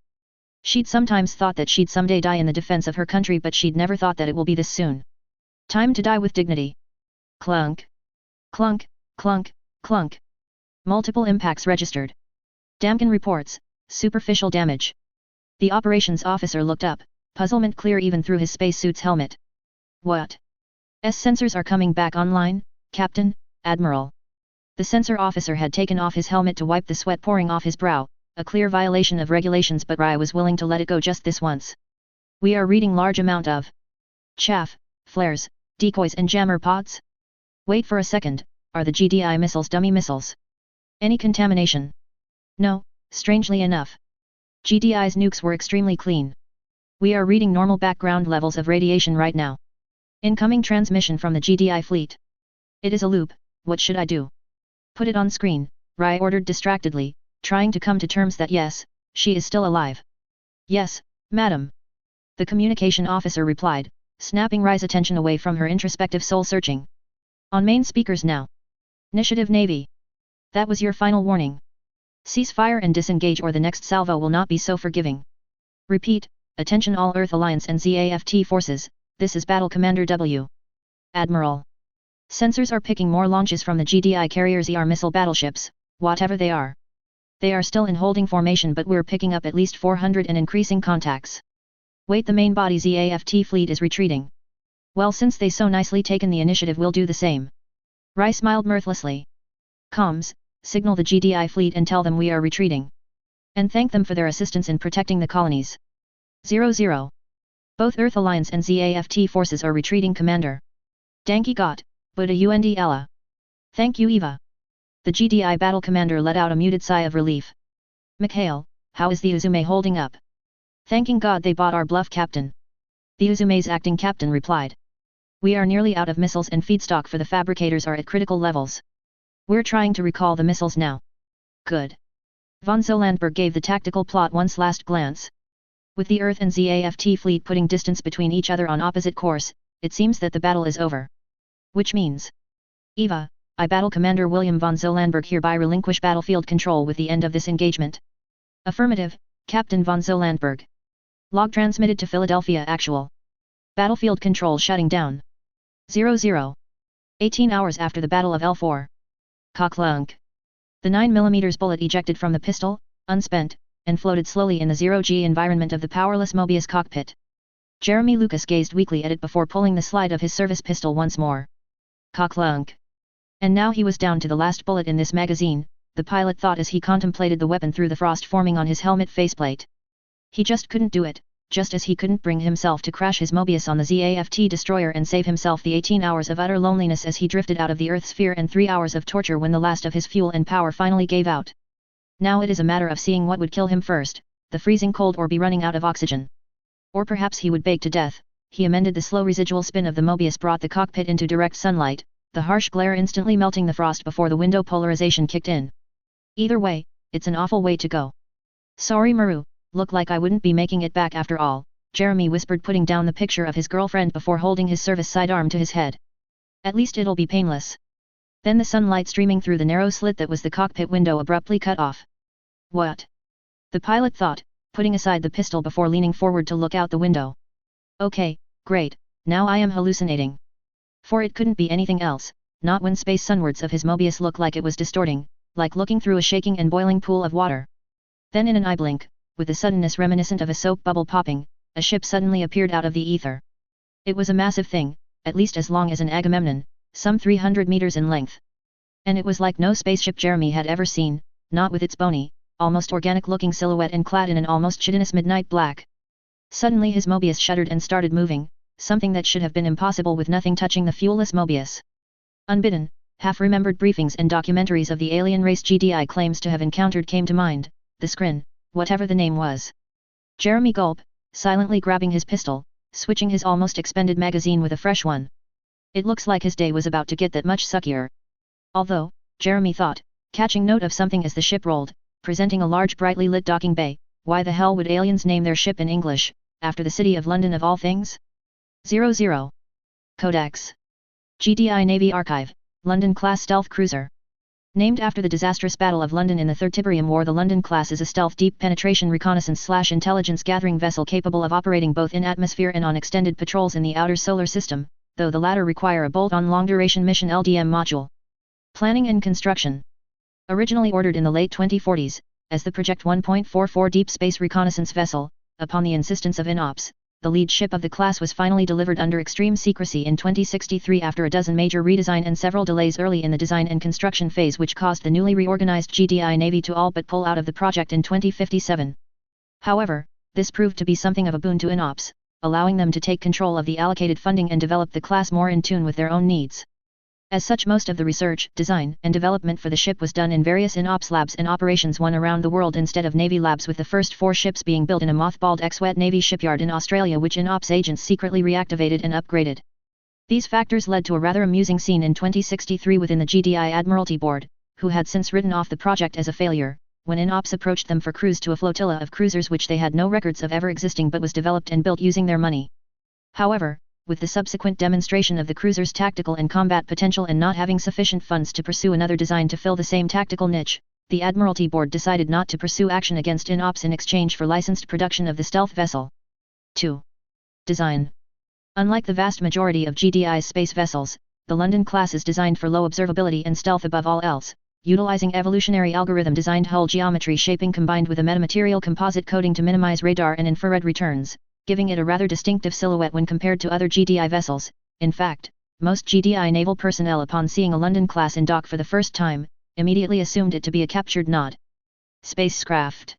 She'd sometimes thought that she'd someday die in the defense of her country, but she'd never thought that it will be this soon. Time to die with dignity. Clunk. Clunk, clunk, clunk. Multiple impacts registered. Damkin reports, superficial damage. The operations officer looked up, puzzlement clear even through his spacesuit's helmet. What? Sensors are coming back online, Captain, Admiral. The sensor officer had taken off his helmet to wipe the sweat pouring off his brow, a clear violation of regulations, but Rai was willing to let it go just this once. We are reading large amount of chaff, flares, decoys and jammer pods? Wait for a second, are the GDI missiles dummy missiles? Any contamination? No, strangely enough. GDI's nukes were extremely clean. We are reading normal background levels of radiation right now. Incoming transmission from the GDI fleet. It is a loop, what should I do? Put it on screen, Rai ordered distractedly, trying to come to terms that yes, she is still alive. Yes, madam. The communication officer replied, snapping Rai's attention away from her introspective soul-searching. On main speakers now. Initiative Navy. That was your final warning. Cease fire and disengage, or the next salvo will not be so forgiving. Repeat, attention all Earth Alliance and ZAFT forces, this is Battle Commander W. Admiral. Sensors are picking more launches from the GDI carriers ER missile battleships, whatever they are. They are still in holding formation, but we're picking up at least 400 and increasing contacts. Wait, the main body ZAFT fleet is retreating. Well, since they so nicely taken the initiative, we'll do the same. Rai smiled mirthlessly. Comms, signal the GDI fleet and tell them we are retreating. And thank them for their assistance in protecting the colonies. 00. Both Earth Alliance and ZAFT forces are retreating, Commander. Danky got, Buddha und Ella. Thank you, Eva. The GDI battle commander let out a muted sigh of relief. Mikhail, how is the Uzume holding up? Thanking God they bought our bluff, Captain. The Uzume's acting captain replied. We are nearly out of missiles and feedstock for the fabricators are at critical levels. We're trying to recall the missiles now. Good. Von Zolandberg gave the tactical plot one last glance. With the Earth and ZAFT fleet putting distance between each other on opposite course, it seems that the battle is over. Which means, Eva, I Battle Commander William von Zolandberg hereby relinquish battlefield control with the end of this engagement. Affirmative, Captain von Zolandberg. Log transmitted to Philadelphia actual. Battlefield control shutting down. 00. 18 hours after the Battle of L4. Cock-lunk. The 9mm bullet ejected from the pistol, unspent, and floated slowly in the 0G environment of the powerless Mobius cockpit. Jeremy Lucas gazed weakly at it before pulling the slide of his service pistol once more. Cock-lunk. And now he was down to the last bullet in this magazine, the pilot thought as he contemplated the weapon through the frost forming on his helmet faceplate. He just couldn't do it, just as he couldn't bring himself to crash his Mobius on the ZAFT destroyer and save himself the 18 hours of utter loneliness as he drifted out of the Earth's sphere and 3 hours of torture when the last of his fuel and power finally gave out. Now it is a matter of seeing what would kill him first, the freezing cold or be running out of oxygen. Or perhaps he would bake to death. He amended the slow residual spin of the Mobius brought the cockpit into direct sunlight, the harsh glare instantly melting the frost before the window polarization kicked in. Either way, it's an awful way to go. Sorry Maru, look like I wouldn't be making it back after all, Jeremy whispered, putting down the picture of his girlfriend before holding his service sidearm to his head. At least it'll be painless. Then the sunlight streaming through the narrow slit that was the cockpit window abruptly cut off. What? The pilot thought, putting aside the pistol before leaning forward to look out the window. Okay, great, now I am hallucinating. For it couldn't be anything else, not when space sunwards of his Mobius looked like it was distorting, like looking through a shaking and boiling pool of water. Then in an eye blink, with a suddenness reminiscent of a soap bubble popping, a ship suddenly appeared out of the ether. It was a massive thing, at least as long as an Agamemnon, some 300 meters in length. And it was like no spaceship Jeremy had ever seen, not with its bony, almost organic-looking silhouette and clad in an almost chitinous midnight black. Suddenly his Mobius shuddered and started moving, something that should have been impossible with nothing touching the fuelless Mobius. Unbidden, half-remembered briefings and documentaries of the alien race GDI claims to have encountered came to mind, the Skrin, whatever the name was. Jeremy gulped, silently grabbing his pistol, switching his almost expended magazine with a fresh one. It looks like his day was about to get that much suckier. Although, Jeremy thought, catching note of something as the ship rolled, presenting a large brightly lit docking bay, why the hell would aliens name their ship in English, after the city of London of all things? 00. Codex. GDI Navy Archive, London-class stealth cruiser. Named after the disastrous Battle of London in the Third Tiberium War, the London-class is a stealth deep penetration reconnaissance/intelligence gathering vessel capable of operating both in atmosphere and on extended patrols in the outer solar system, though the latter require a bolt-on long-duration mission LDM module. Planning and construction. Originally ordered in the late 2040s, as the Project 1.44 deep space reconnaissance vessel, upon the insistence of INOPS, the lead ship of the class was finally delivered under extreme secrecy in 2063 after a dozen major redesign and several delays early in the design and construction phase, which caused the newly reorganized GDI Navy to all but pull out of the project in 2057. However, this proved to be something of a boon to INOPS, allowing them to take control of the allocated funding and develop the class more in tune with their own needs. As such, most of the research, design, and development for the ship was done in various INOPS labs and operations one around the world instead of Navy labs, with the first 4 ships being built in a mothballed ex-Wet Navy shipyard in Australia, which INOPS agents secretly reactivated and upgraded. These factors led to a rather amusing scene in 2063 within the GDI Admiralty Board, who had since written off the project as a failure, when INOPS approached them for cruise to a flotilla of cruisers which they had no records of ever existing but was developed and built using their money. However, with the subsequent demonstration of the cruiser's tactical and combat potential and not having sufficient funds to pursue another design to fill the same tactical niche, the Admiralty Board decided not to pursue action against INOPS in exchange for licensed production of the stealth vessel. 2. Design. Unlike the vast majority of GDI's space vessels, the London class is designed for low observability and stealth above all else, utilizing evolutionary algorithm-designed hull geometry shaping combined with a metamaterial composite coating to minimize radar and infrared returns, giving it a rather distinctive silhouette when compared to other GDI vessels. In fact, most GDI naval personnel, upon seeing a London class in dock for the first time, immediately assumed it to be a captured Nod spacecraft.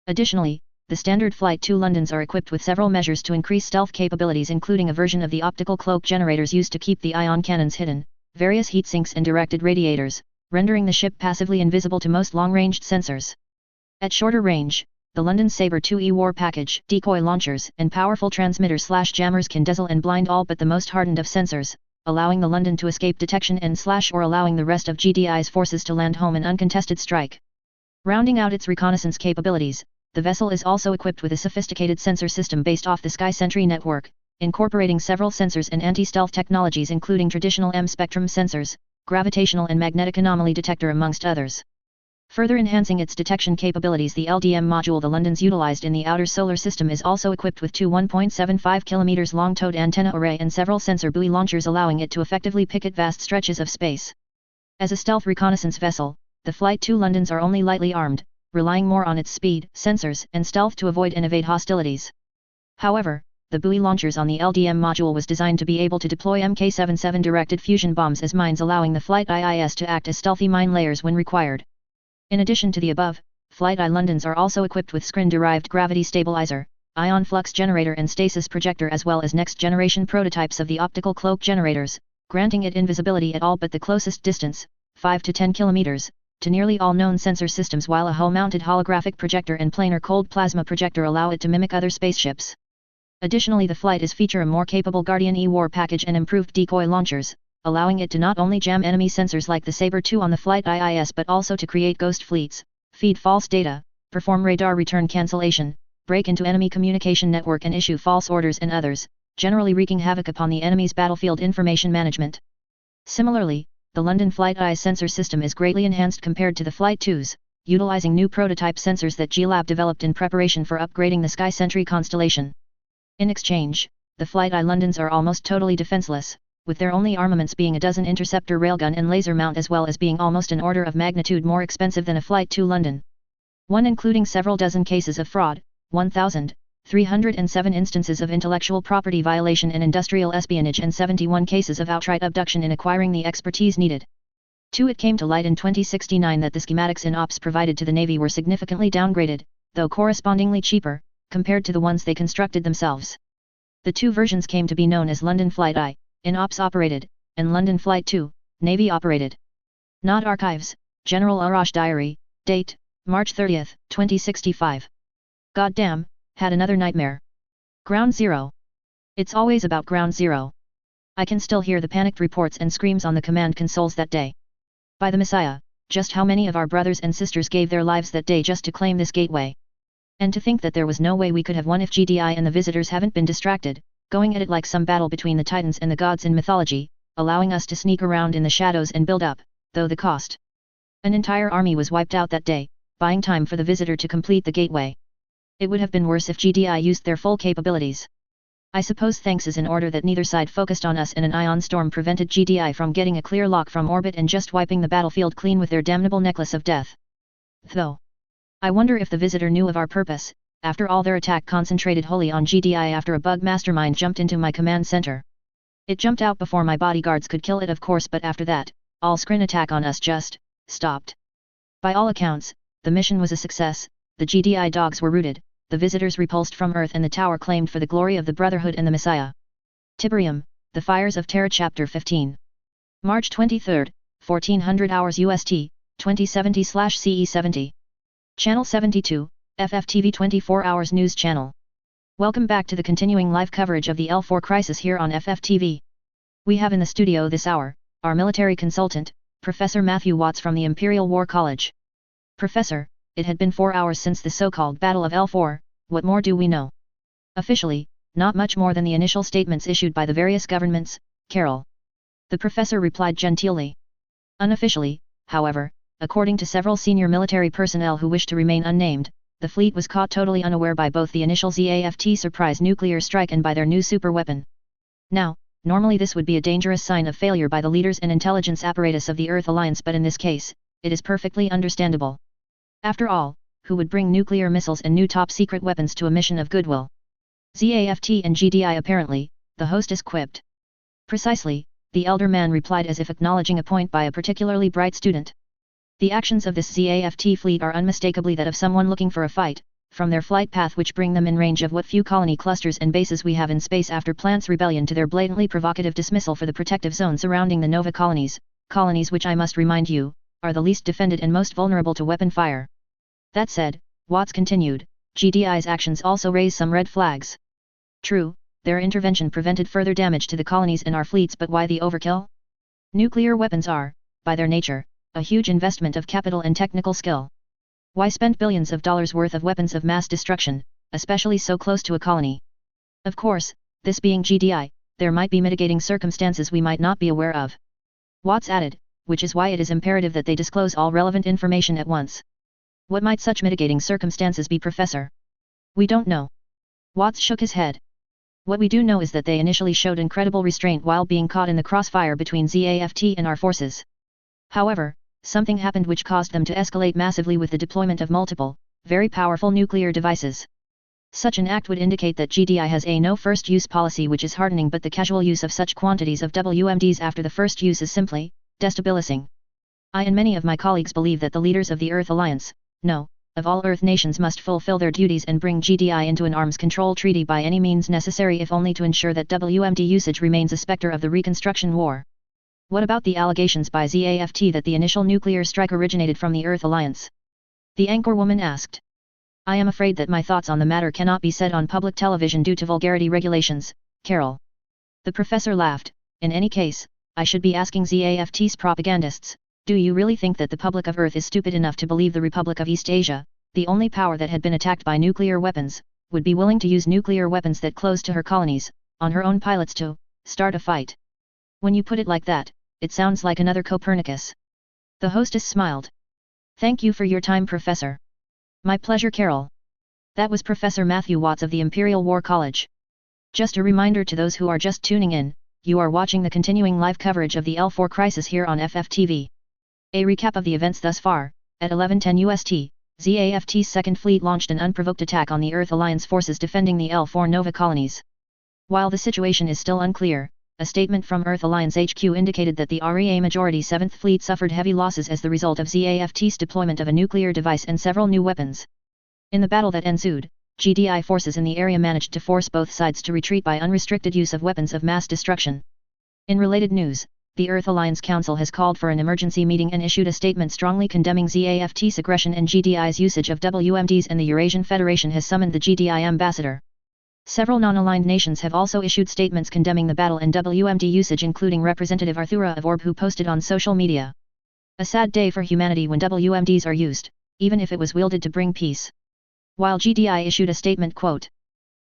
Additionally, the standard Flight 2 Londons are equipped with several measures to increase stealth capabilities, including a version of the optical cloak generators used to keep the ion cannons hidden, various heat sinks and directed radiators, rendering the ship passively invisible to most long-ranged sensors. At shorter range, the London Sabre 2E war package, decoy launchers, and powerful transmitters/jammers can dazzle and blind all but the most hardened of sensors, allowing the London to escape detection and/or allowing the rest of GDI's forces to land home an uncontested strike. Rounding out its reconnaissance capabilities, the vessel is also equipped with a sophisticated sensor system based off the Sky Sentry network, incorporating several sensors and anti-stealth technologies including traditional M-spectrum sensors, gravitational and magnetic anomaly detector amongst others. Further enhancing its detection capabilities, the LDM module the London's utilized in the outer solar system is also equipped with 2 1.75 km long towed antenna array and several sensor buoy launchers, allowing it to effectively picket vast stretches of space. As a stealth reconnaissance vessel, the Flight 2 Londons are only lightly armed, relying more on its speed, sensors, and stealth to avoid and evade hostilities. However, the buoy launchers on the LDM module was designed to be able to deploy Mk77 directed fusion bombs as mines, allowing the Flight IIS to act as stealthy mine layers when required. In addition to the above, Flight I Londons are also equipped with Skrin-derived gravity stabilizer, ion flux generator and stasis projector, as well as next-generation prototypes of the optical cloak generators, granting it invisibility at all but the closest distance, 5 to 10 kilometers, to nearly all known sensor systems, while a hull-mounted holographic projector and planar cold plasma projector allow it to mimic other spaceships. Additionally, the Flight IS feature a more capable Guardian E war package and improved decoy launchers, allowing it to not only jam enemy sensors like the Sabre 2 on the Flight IIS but also to create ghost fleets, feed false data, perform radar return cancellation, break into enemy communication network and issue false orders and others, generally wreaking havoc upon the enemy's battlefield information management. Similarly, the London Flight I sensor system is greatly enhanced compared to the Flight 2's, utilizing new prototype sensors that G-Lab developed in preparation for upgrading the Sky Sentry constellation. In exchange, the Flight I Londons are almost totally defenseless, with their only armaments being a dozen interceptor railgun and laser mount, as well as being almost an order of magnitude more expensive than a flight to London. One including several dozen cases of fraud, 1,307 instances of intellectual property violation and industrial espionage, and 71 cases of outright abduction in acquiring the expertise needed. 2. It came to light in 2069 that the schematics in ops provided to the Navy were significantly downgraded, though correspondingly cheaper, compared to the ones they constructed themselves. The two versions came to be known as London Flight I, in ops operated, and London Flight II, Navy operated. Not Archives, General Arash Diary, date, March 30, 2065. Goddamn, had another nightmare. Ground Zero. It's always about Ground Zero. I can still hear the panicked reports and screams on the command consoles that day. By the Messiah, just how many of our brothers and sisters gave their lives that day just to claim this gateway? And to think that there was no way we could have won if GDI and the visitors haven't been distracted, going at it like some battle between the titans and the gods in mythology, allowing us to sneak around in the shadows and build up, though the cost. An entire army was wiped out that day, buying time for the visitor to complete the gateway. It would have been worse if GDI used their full capabilities. I suppose thanks is in order that neither side focused on us, and an ion storm prevented GDI from getting a clear lock from orbit and just wiping the battlefield clean with their damnable necklace of death. Though, I wonder if the visitor knew of our purpose. After all, their attack concentrated wholly on GDI after a bug mastermind jumped into my command center. It jumped out before my bodyguards could kill it, of course, but after that, all screen attack on us just stopped. By all accounts, the mission was a success. The GDI dogs were routed, the visitors repulsed from Earth, and the tower claimed for the glory of the Brotherhood and the Messiah. Tiberium, The Fires of Terra Chapter 15. March 23, 1400 hours UST, 2070/CE70. Channel 72, FFTV 24 Hours News Channel. Welcome back to the continuing live coverage of the L4 crisis here on FFTV. We have in the studio this hour, our military consultant, Professor Matthew Watts from the Imperial War College. Professor, it had been 4 hours since the so-called Battle of L4, what more do we know? Officially, not much more than the initial statements issued by the various governments, Carol. The professor replied genteelly. Unofficially, however, according to several senior military personnel who wish to remain unnamed, the fleet was caught totally unaware by both the initial ZAFT surprise nuclear strike and by their new superweapon. Now, normally this would be a dangerous sign of failure by the leaders and intelligence apparatus of the Earth Alliance, but in this case, it is perfectly understandable. After all, who would bring nuclear missiles and new top-secret weapons to a mission of goodwill? ZAFT and GDI apparently, the hostess quipped. Precisely, the elder man replied, as if acknowledging a point by a particularly bright student. The actions of this ZAFT fleet are unmistakably that of someone looking for a fight, from their flight path which bring them in range of what few colony clusters and bases we have in space after Plant's rebellion, to their blatantly provocative dismissal for the protective zone surrounding the Nova colonies which I must remind you, are the least defended and most vulnerable to weapon fire. That said, Watts continued, GDI's actions also raise some red flags. True, their intervention prevented further damage to the colonies and our fleets, but why the overkill? Nuclear weapons are, by their nature, a huge investment of capital and technical skill. Why spend billions of dollars worth of weapons of mass destruction, especially so close to a colony? Of course, this being GDI, there might be mitigating circumstances we might not be aware of. Watts added, which is why it is imperative that they disclose all relevant information at once. What might such mitigating circumstances be, Professor? We don't know. Watts shook his head. What we do know is that they initially showed incredible restraint while being caught in the crossfire between ZAFT and our forces. However, something happened which caused them to escalate massively with the deployment of multiple, very powerful nuclear devices. Such an act would indicate that GDI has a no first use policy, which is hardening, but the casual use of such quantities of WMDs after the first use is simply destabilizing. I and many of my colleagues believe that the leaders of the Earth Alliance, no, of all Earth nations, must fulfill their duties and bring GDI into an arms control treaty by any means necessary, if only to ensure that WMD usage remains a specter of the Reconstruction War. What about the allegations by ZAFT that the initial nuclear strike originated from the Earth Alliance? The anchorwoman asked. I am afraid that my thoughts on the matter cannot be said on public television due to vulgarity regulations, Carol. The professor laughed. In any case, I should be asking ZAFT's propagandists, do you really think that the public of Earth is stupid enough to believe the Republic of East Asia, the only power that had been attacked by nuclear weapons, would be willing to use nuclear weapons that close to her colonies, on her own pilots, to start a fight? When you put it like that, it sounds like another Copernicus. The hostess smiled. Thank you for your time, Professor. My pleasure, Carol. That was Professor Matthew Watts of the Imperial War College. Just a reminder to those who are just tuning in, you are watching the continuing live coverage of the L4 crisis here on FFTV. A recap of the events thus far. At 11:10 UST, ZAFT's Second Fleet launched an unprovoked attack on the Earth Alliance forces defending the L4 Nova colonies. While the situation is still unclear, a statement from Earth Alliance HQ indicated that the REA Majority 7th Fleet suffered heavy losses as the result of ZAFT's deployment of a nuclear device and several new weapons. In the battle that ensued, GDI forces in the area managed to force both sides to retreat by unrestricted use of weapons of mass destruction. In related news, the Earth Alliance Council has called for an emergency meeting and issued a statement strongly condemning ZAFT's aggression and GDI's usage of WMDs, and the Eurasian Federation has summoned the GDI ambassador. Several non-aligned nations have also issued statements condemning the battle and WMD usage, including Representative Arthura of Orb, who posted on social media. A sad day for humanity when WMDs are used, even if it was wielded to bring peace. While GDI issued a statement, quote,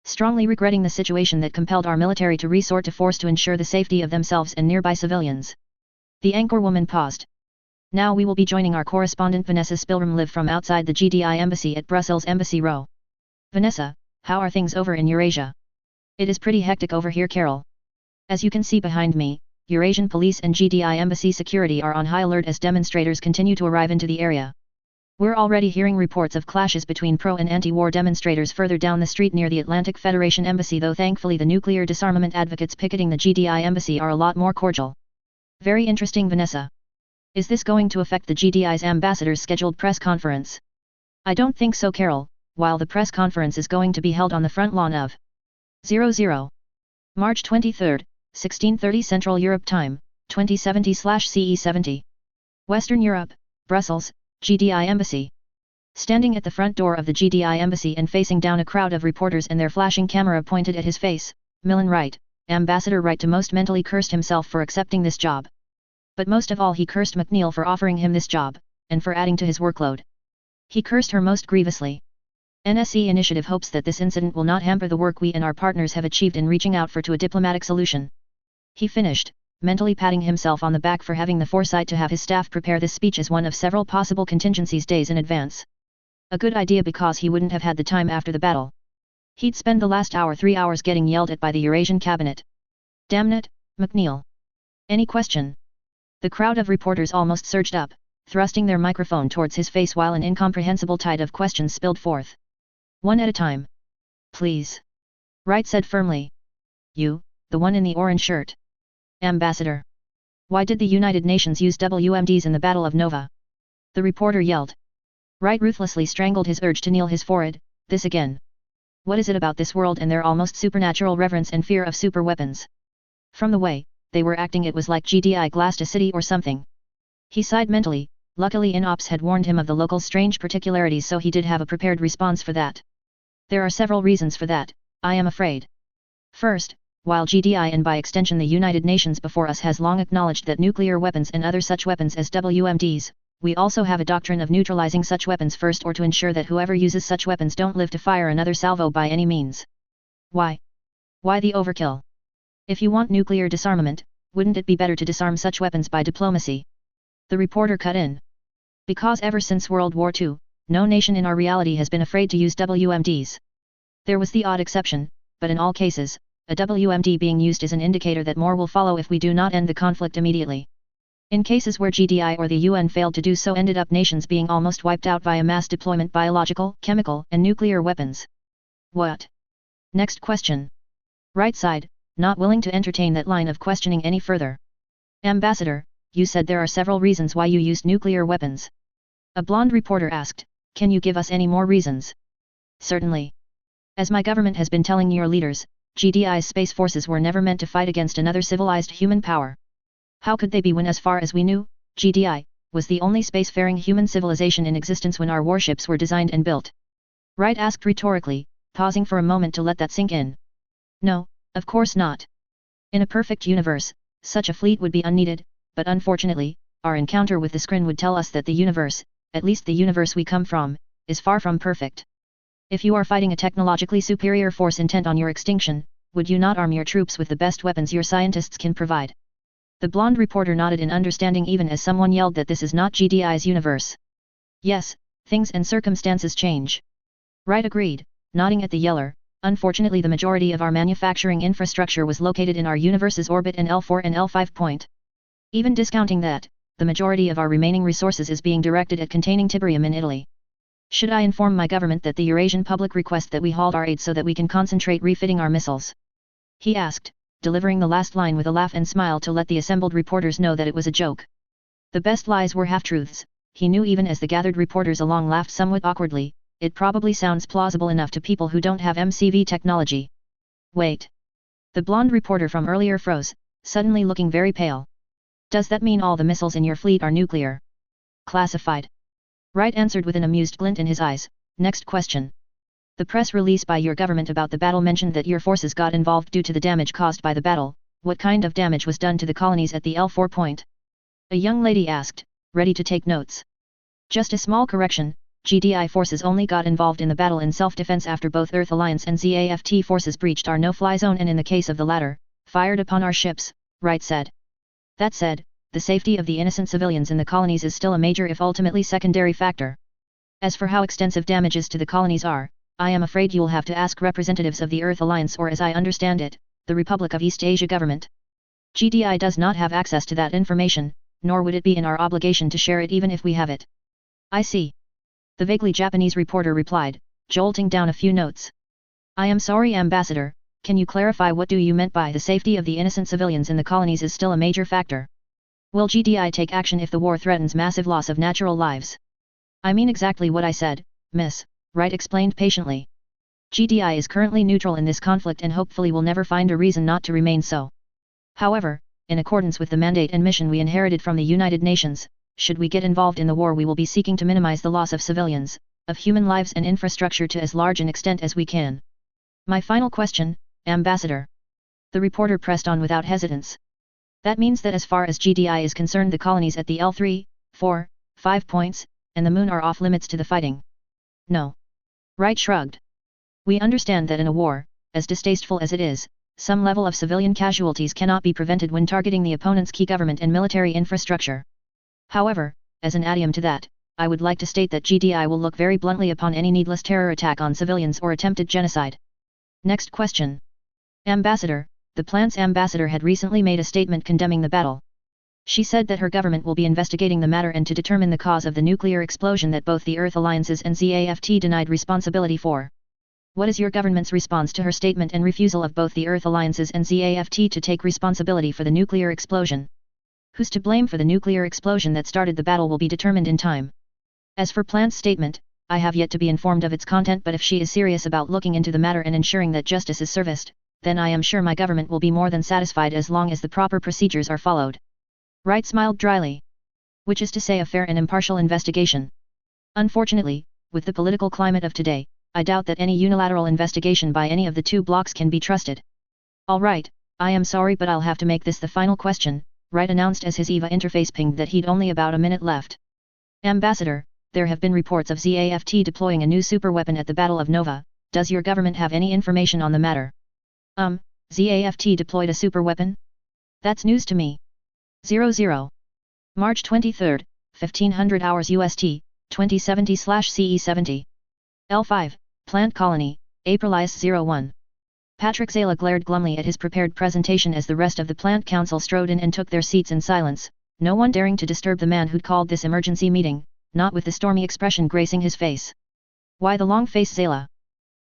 strongly regretting the situation that compelled our military to resort to force to ensure the safety of themselves and nearby civilians. The anchorwoman paused. Now we will be joining our correspondent Vanessa Spilram live from outside the GDI embassy at Brussels Embassy Row. Vanessa, how are things over in Eurasia? It is pretty hectic over here, Carol. As you can see behind me, Eurasian police and GDI embassy security are on high alert as demonstrators continue to arrive into the area. We're already hearing reports of clashes between pro and anti-war demonstrators further down the street near the Atlantic Federation Embassy, though thankfully the nuclear disarmament advocates picketing the GDI embassy are a lot more cordial. Very interesting, Vanessa. Is this going to affect the GDI's ambassador's scheduled press conference? I don't think so, Carol, while the press conference is going to be held on the front lawn of 00. March 23, 1630 Central Europe Time, 2070/CE70. Western Europe, Brussels, GDI Embassy. Standing at the front door of the GDI Embassy and facing down a crowd of reporters and their flashing camera pointed at his face, Millen Wright, Ambassador Wright, to most mentally cursed himself for accepting this job. But most of all he cursed McNeil for offering him this job, and for adding to his workload. He cursed her most grievously. NSE Initiative hopes that this incident will not hamper the work we and our partners have achieved in reaching out for a diplomatic solution. He finished, mentally patting himself on the back for having the foresight to have his staff prepare this speech as one of several possible contingencies days in advance. A good idea, because he wouldn't have had the time after the battle. He'd spend the last 3 hours getting yelled at by the Eurasian cabinet. Damn it, McNeil. Any question? The crowd of reporters almost surged up, thrusting their microphone towards his face while an incomprehensible tide of questions spilled forth. One at a time. Please. Wright said firmly. You, the one in the orange shirt. Ambassador. Why did the United Nations use WMDs in the Battle of Nova? The reporter yelled. Wright ruthlessly strangled his urge to kneel his forehead. This again. What is it about this world and their almost supernatural reverence and fear of super weapons? From the way they were acting, it was like GDI glassed a city or something. He sighed mentally. Luckily INOPS had warned him of the local strange particularities, so he did have a prepared response for that. There are several reasons for that, I am afraid. First, while GDI and by extension the United Nations before us has long acknowledged that nuclear weapons and other such weapons as WMDs, we also have a doctrine of neutralizing such weapons first, or to ensure that whoever uses such weapons don't live to fire another salvo by any means. Why? Why the overkill? If you want nuclear disarmament, wouldn't it be better to disarm such weapons by diplomacy? The reporter cut in. Because ever since World War II, no nation in our reality has been afraid to use WMDs. There was the odd exception, but in all cases, a WMD being used is an indicator that more will follow if we do not end the conflict immediately. In cases where GDI or the UN failed to do so, ended up nations being almost wiped out via mass deployment biological, chemical, and nuclear weapons. What? Next question. Right side, not willing to entertain that line of questioning any further. Ambassador, you said there are several reasons why you used nuclear weapons. A blonde reporter asked, can you give us any more reasons? Certainly. As my government has been telling your leaders, GDI's space forces were never meant to fight against another civilized human power. How could they be when, as far as we knew, GDI was the only spacefaring human civilization in existence when our warships were designed and built? Wright asked rhetorically, pausing for a moment to let that sink in. No, of course not. In a perfect universe, such a fleet would be unneeded, but unfortunately, our encounter with the screen would tell us that the universe, at least the universe we come from, is far from perfect. If you are fighting a technologically superior force intent on your extinction, would you not arm your troops with the best weapons your scientists can provide? The blonde reporter nodded in understanding, even as someone yelled that this is not GDI's universe. Yes, things and circumstances change. Wright agreed, nodding at the yeller, Unfortunately, the majority of our manufacturing infrastructure was located in our universe's orbit in L4 and L5 point. Even discounting that, the majority of our remaining resources is being directed at containing Tiberium in Italy. Should I inform my government that the Eurasian public request that we halt our aid so that we can concentrate refitting our missiles? He asked, delivering the last line with a laugh and smile to let the assembled reporters know that it was a joke. The best lies were half-truths, he knew. Even as the gathered reporters along laughed somewhat awkwardly, it probably sounds plausible enough to people who don't have MCV technology. Wait. The blonde reporter from earlier froze, suddenly looking very pale. Does that mean all the missiles in your fleet are nuclear? Classified. Wright answered with an amused glint in his eyes. Next question. The press release by your government about the battle mentioned that your forces got involved due to the damage caused by the battle. What kind of damage was done to the colonies at the L4 point? A young lady asked, ready to take notes. Just a small correction. GDI forces only got involved in the battle in self-defense after both Earth Alliance and ZAFT forces breached our no-fly zone, and in the case of the latter, fired upon our ships, Wright said. That said, the safety of the innocent civilians in the colonies is still a major if ultimately secondary factor. As for how extensive damages to the colonies are, I am afraid you'll have to ask representatives of the Earth Alliance, or as I understand it, the Republic of East Asia government. GDI does not have access to that information, nor would it be in our obligation to share it even if we have it. I see. The vaguely Japanese reporter replied, jolting down a few notes. I am sorry, Ambassador, can you clarify what do you meant by the safety of the innocent civilians in the colonies is still a major factor? Will GDI take action if the war threatens massive loss of natural lives? I mean exactly what I said, Miss, Wright explained patiently. GDI is currently neutral in this conflict and hopefully will never find a reason not to remain so. However, in accordance with the mandate and mission we inherited from the United Nations, should we get involved in the war, we will be seeking to minimize the loss of civilians, of human lives and infrastructure to as large an extent as we can. My final question, Ambassador. The reporter pressed on without hesitance. That means that as far as GDI is concerned, the colonies at the L3, 4, 5 points, and the moon are off limits to the fighting. No. Wright shrugged. We understand that in a war, as distasteful as it is, some level of civilian casualties cannot be prevented when targeting the opponent's key government and military infrastructure. However, as an addendum to that, I would like to state that GDI will look very bluntly upon any needless terror attack on civilians or attempted genocide. Next question. Ambassador, the plant's ambassador had recently made a statement condemning the battle. She said that her government will be investigating the matter and to determine the cause of the nuclear explosion that both the Earth Alliances and ZAFT denied responsibility for. What is your government's response to her statement and refusal of both the Earth Alliances and ZAFT to take responsibility for the nuclear explosion? Who's to blame for the nuclear explosion that started the battle will be determined in time. As for plant's statement, I have yet to be informed of its content, but if she is serious about looking into the matter and ensuring that justice is serviced, then I am sure my government will be more than satisfied as long as the proper procedures are followed. Wright smiled dryly. Which is to say a fair and impartial investigation. Unfortunately, with the political climate of today, I doubt that any unilateral investigation by any of the two blocs can be trusted. All right, I am sorry, but I'll have to make this the final question, Wright announced as his EVA interface pinged that he'd only about a minute left. Ambassador, there have been reports of ZAFT deploying a new superweapon at the Battle of Nova. Does your government have any information on the matter? ZAFT deployed a superweapon? That's news to me. 00. March 23, 1500 hours UST, 2070/CE70. L5, Plant Colony, April IS-01. Patrick Zala glared glumly at his prepared presentation as the rest of the plant council strode in and took their seats in silence, no one daring to disturb the man who'd called this emergency meeting, not with the stormy expression gracing his face. Why the long face, Zala?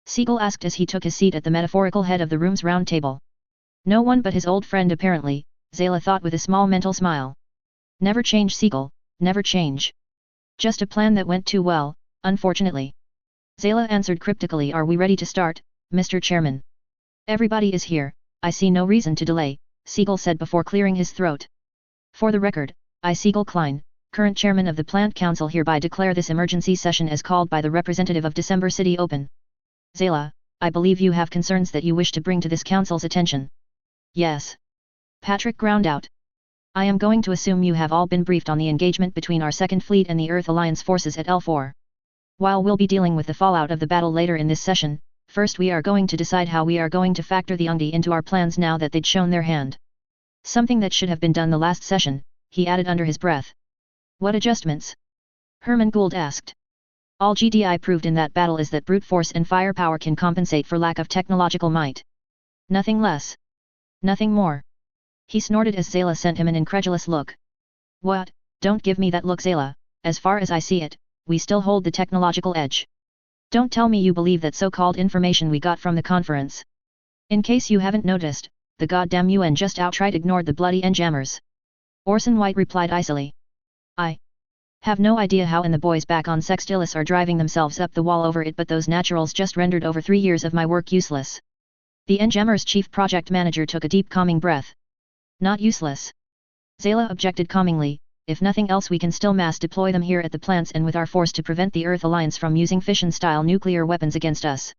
Siegel asked as he took his seat at the metaphorical head of the room's round table. No one but his old friend apparently, Zala thought with a small mental smile. Never change, Siegel, never change. Just a plan that went too well, unfortunately. Zala answered cryptically. Are we ready to start, Mr. Chairman? Everybody is here, I see no reason to delay, Siegel said before clearing his throat. For the record, I, Siegel Klein, current chairman of the Plant Council, hereby declare this emergency session as called by the representative of December City open. Zala, I believe you have concerns that you wish to bring to this council's attention. Yes. Patrick ground out. I am going to assume you have all been briefed on the engagement between our Second Fleet and the Earth Alliance forces at L4. While we'll be dealing with the fallout of the battle later in this session, first we are going to decide how we are going to factor the UNGDI into our plans now that they'd shown their hand. Something that should have been done the last session, he added under his breath. What adjustments? Herman Gould asked. All GDI proved in that battle is that brute force and firepower can compensate for lack of technological might. Nothing less. Nothing more. He snorted as Zayla sent him an incredulous look. What? Don't give me that look, Zayla. As far as I see it, we still hold the technological edge. Don't tell me you believe that so-called information we got from the conference. In case you haven't noticed, the goddamn UN just outright ignored the bloody enjammers. Orson White replied icily. I have no idea how and the boys back on Sextilis are driving themselves up the wall over it, but those naturals just rendered over 3 years of my work useless. The enjammer's chief project manager took a deep calming breath. Not useless. Zayla objected calmingly. If nothing else, we can still mass deploy them here at the plants and with our force to prevent the Earth Alliance from using fission-style nuclear weapons against us.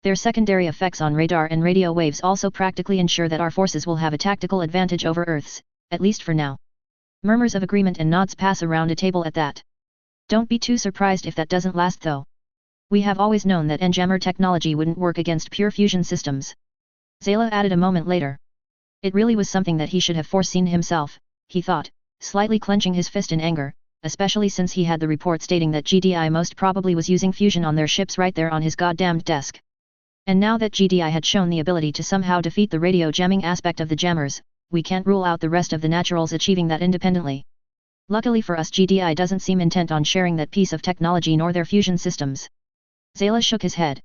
Their secondary effects on radar and radio waves also practically ensure that our forces will have a tactical advantage over Earth's, at least for now. Murmurs of agreement and nods pass around a table at that. Don't be too surprised if that doesn't last though. We have always known that enjammer technology wouldn't work against pure fusion systems. Zayla added a moment later. It really was something that he should have foreseen himself, he thought, slightly clenching his fist in anger, especially since he had the report stating that GDI most probably was using fusion on their ships right there on his goddamned desk. And now that GDI had shown the ability to somehow defeat the radio jamming aspect of the jammers, we can't rule out the rest of the naturals achieving that independently. Luckily for us, GDI doesn't seem intent on sharing that piece of technology nor their fusion systems. Zayla shook his head.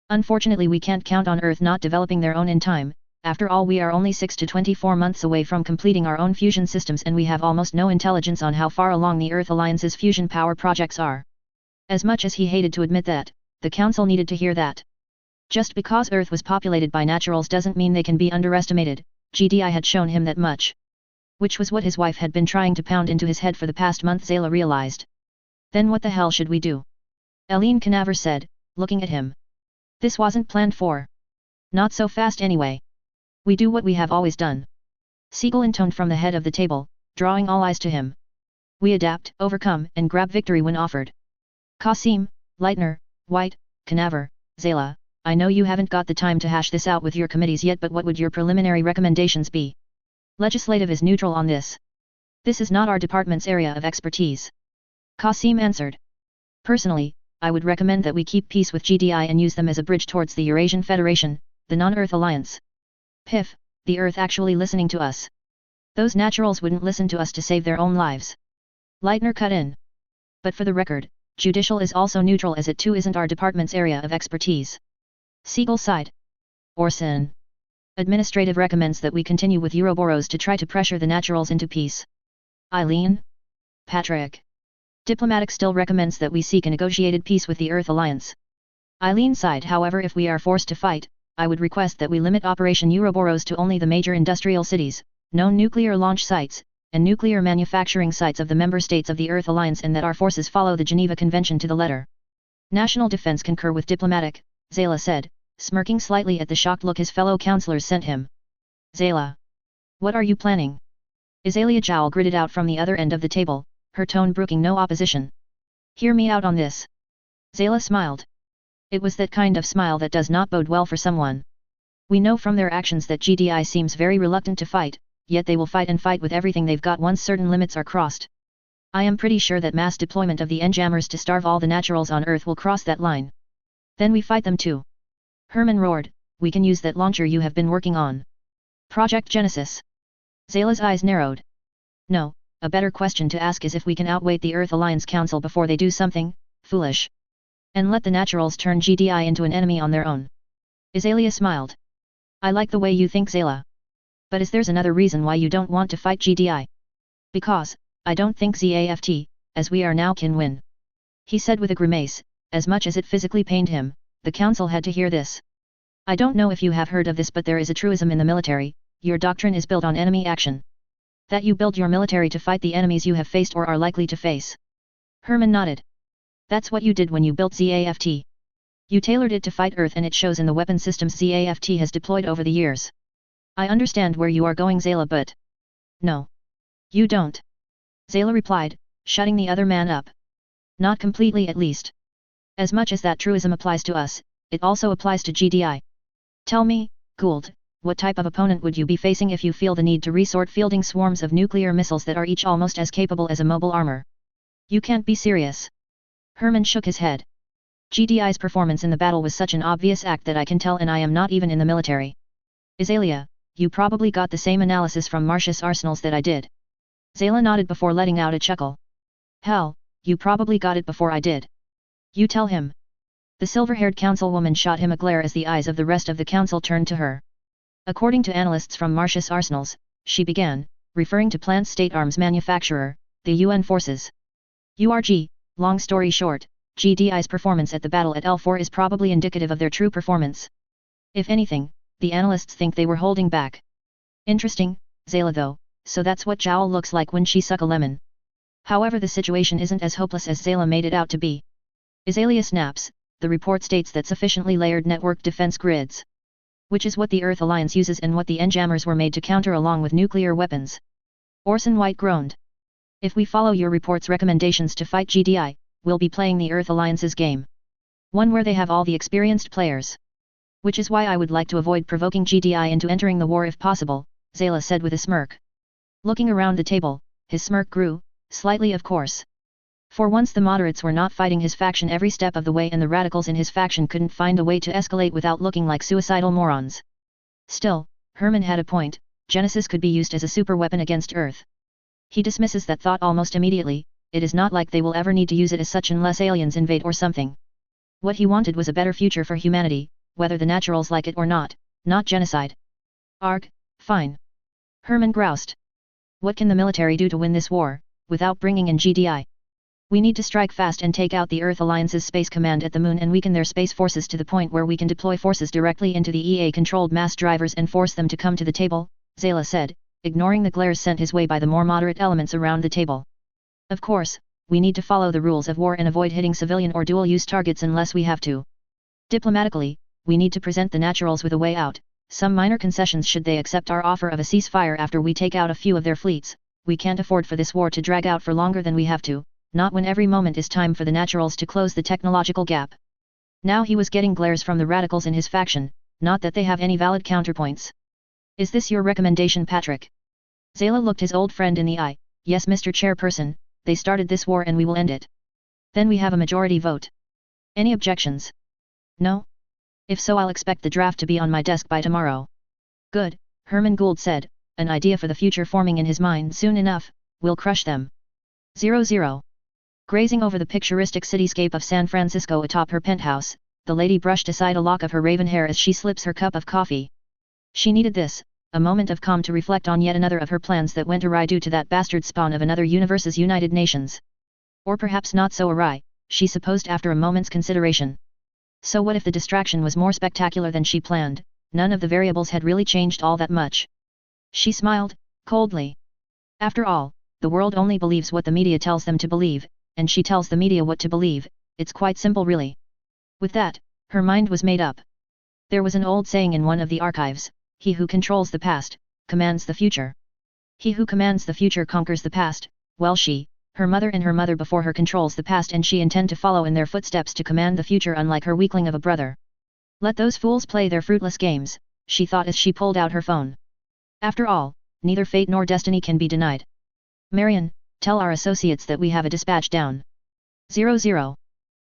Unfortunately, we can't count on Earth not developing their own in time. After all, we are only 6 to 24 months away from completing our own fusion systems, and we have almost no intelligence on how far along the Earth Alliance's fusion power projects are. As much as he hated to admit that, the Council needed to hear that. Just because Earth was populated by naturals doesn't mean they can be underestimated. GDI had shown him that much. Which was what his wife had been trying to pound into his head for the past month, Zayla realized. Then what the hell should we do? Eileen Canaver said, looking at him. This wasn't planned for. Not so fast anyway. We do what we have always done. Siegel intoned from the head of the table, drawing all eyes to him. We adapt, overcome, and grab victory when offered. Qasim, Leitner, White, Canaver, Zayla, I know you haven't got the time to hash this out with your committees yet, but what would your preliminary recommendations be? Legislative is neutral on this. This is not our department's area of expertise. Qasim answered. Personally, I would recommend that we keep peace with GDI and use them as a bridge towards the Eurasian Federation, the non-Earth Alliance. Piff, the Earth actually listening to us. Those naturals wouldn't listen to us to save their own lives. Leitner cut in. But for the record, judicial is also neutral, as it too isn't our department's area of expertise. Siegel sighed. Orson. Administrative recommends that we continue with Ouroboros to try to pressure the naturals into peace. Eileen. Patrick. Diplomatic still recommends that we seek a negotiated peace with the Earth Alliance. Eileen sighed. However, if we are forced to fight, I would request that we limit Operation Ouroboros to only the major industrial cities, known nuclear launch sites, and nuclear manufacturing sites of the member states of the Earth Alliance, and that our forces follow the Geneva Convention to the letter. National Defense concur with diplomatic, Zayla said, smirking slightly at the shocked look his fellow counselors sent him. Zayla. What are you planning? Azalea Jowl gritted out from the other end of the table, her tone brooking no opposition. Hear me out on this. Zayla smiled. It was that kind of smile that does not bode well for someone. We know from their actions that GDI seems very reluctant to fight, yet they will fight and fight with everything they've got once certain limits are crossed. I am pretty sure that mass deployment of the enjammers to starve all the naturals on Earth will cross that line. Then we fight them too. Herman roared, we can use that launcher you have been working on. Project Genesis. Zayla's eyes narrowed. No, a better question to ask is if we can outwait the Earth Alliance Council before they do something foolish. And let the naturals turn GDI into an enemy on their own. Azalea smiled. I like the way you think, Zayla. But there's another reason why you don't want to fight GDI. Because, I don't think ZAFT, as we are now, can win. He said with a grimace, as much as it physically pained him, the council had to hear this. I don't know if you have heard of this, but there is a truism in the military, your doctrine is built on enemy action. That you build your military to fight the enemies you have faced or are likely to face. Herman nodded. That's what you did when you built ZAFT. You tailored it to fight Earth, and it shows in the weapon systems ZAFT has deployed over the years. I understand where you are going, Zayla, but... No. You don't. Zayla replied, shutting the other man up. Not completely, at least. As much as that truism applies to us, it also applies to GDI. Tell me, Gould, what type of opponent would you be facing if you feel the need to resort fielding swarms of nuclear missiles that are each almost as capable as a mobile armor? You can't be serious. Herman shook his head. GDI's performance in the battle was such an obvious act that I can tell, and I am not even in the military. Azalea, you probably got the same analysis from Martius arsenals that I did. Zayla nodded before letting out a chuckle. Hell, you probably got it before I did. You tell him. The silver-haired councilwoman shot him a glare as the eyes of the rest of the council turned to her. According to analysts from Martius arsenals, she began, referring to Plant State Arms Manufacturer, the UN forces. URG, long story short, GDI's performance at the battle at L4 is probably indicative of their true performance. If anything, the analysts think they were holding back. Interesting, Zayla though, so that's what Jowl looks like when she suck a lemon. However, the situation isn't as hopeless as Zayla made it out to be. Azalea snaps, the report states that sufficiently layered network defense grids, which is what the Earth Alliance uses and what the N-jammers were made to counter along with nuclear weapons. Orson White groaned. If we follow your report's recommendations to fight GDI, we'll be playing the Earth Alliance's game. One where they have all the experienced players. Which is why I would like to avoid provoking GDI into entering the war if possible, Zayla said with a smirk. Looking around the table, his smirk grew, slightly of course. For once the moderates were not fighting his faction every step of the way, and the radicals in his faction couldn't find a way to escalate without looking like suicidal morons. Still, Herman had a point, Genesis could be used as a superweapon against Earth. He dismisses that thought almost immediately, it is not like they will ever need to use it as such unless aliens invade or something. What he wanted was a better future for humanity, whether the naturals like it or not genocide. Arg, fine. Herman groused. What can the military do to win this war, without bringing in GDI? We need to strike fast and take out the Earth Alliance's space command at the moon and weaken their space forces to the point where we can deploy forces directly into the EA-controlled mass drivers and force them to come to the table, Zayla said, ignoring the glares sent his way by the more moderate elements around the table. Of course, we need to follow the rules of war and avoid hitting civilian or dual-use targets unless we have to. Diplomatically, we need to present the naturals with a way out, some minor concessions should they accept our offer of a ceasefire after we take out a few of their fleets. We can't afford for this war to drag out for longer than we have to, not when every moment is time for the naturals to close the technological gap. Now he was getting glares from the radicals in his faction, not that they have any valid counterpoints. Is this your recommendation, Patrick? Zayla looked his old friend in the eye. Yes, Mr. Chairperson, they started this war and we will end it. Then we have a majority vote. Any objections? No? If so, I'll expect the draft to be on my desk by tomorrow. Good, Herman Gould said, an idea for the future forming in his mind soon enough, we'll crush them. 00. Grazing over the picturesque cityscape of San Francisco atop her penthouse, the lady brushed aside a lock of her raven hair as she sips her cup of coffee. She needed this, a moment of calm to reflect on yet another of her plans that went awry due to that bastard spawn of another universe's United Nations. Or perhaps not so awry, she supposed after a moment's consideration. So what if the distraction was more spectacular than she planned? None of the variables had really changed all that much. She smiled, coldly. After all, the world only believes what the media tells them to believe, and she tells the media what to believe. It's quite simple really. With that, her mind was made up. There was an old saying in one of the archives, he who controls the past, commands the future. He who commands the future conquers the past. Well, she, her mother and her mother before her controls the past, and she intend to follow in their footsteps to command the future, unlike her weakling of a brother. Let those fools play their fruitless games, she thought as she pulled out her phone. After all, neither fate nor destiny can be denied. Marion, tell our associates that we have a dispatch down. 00.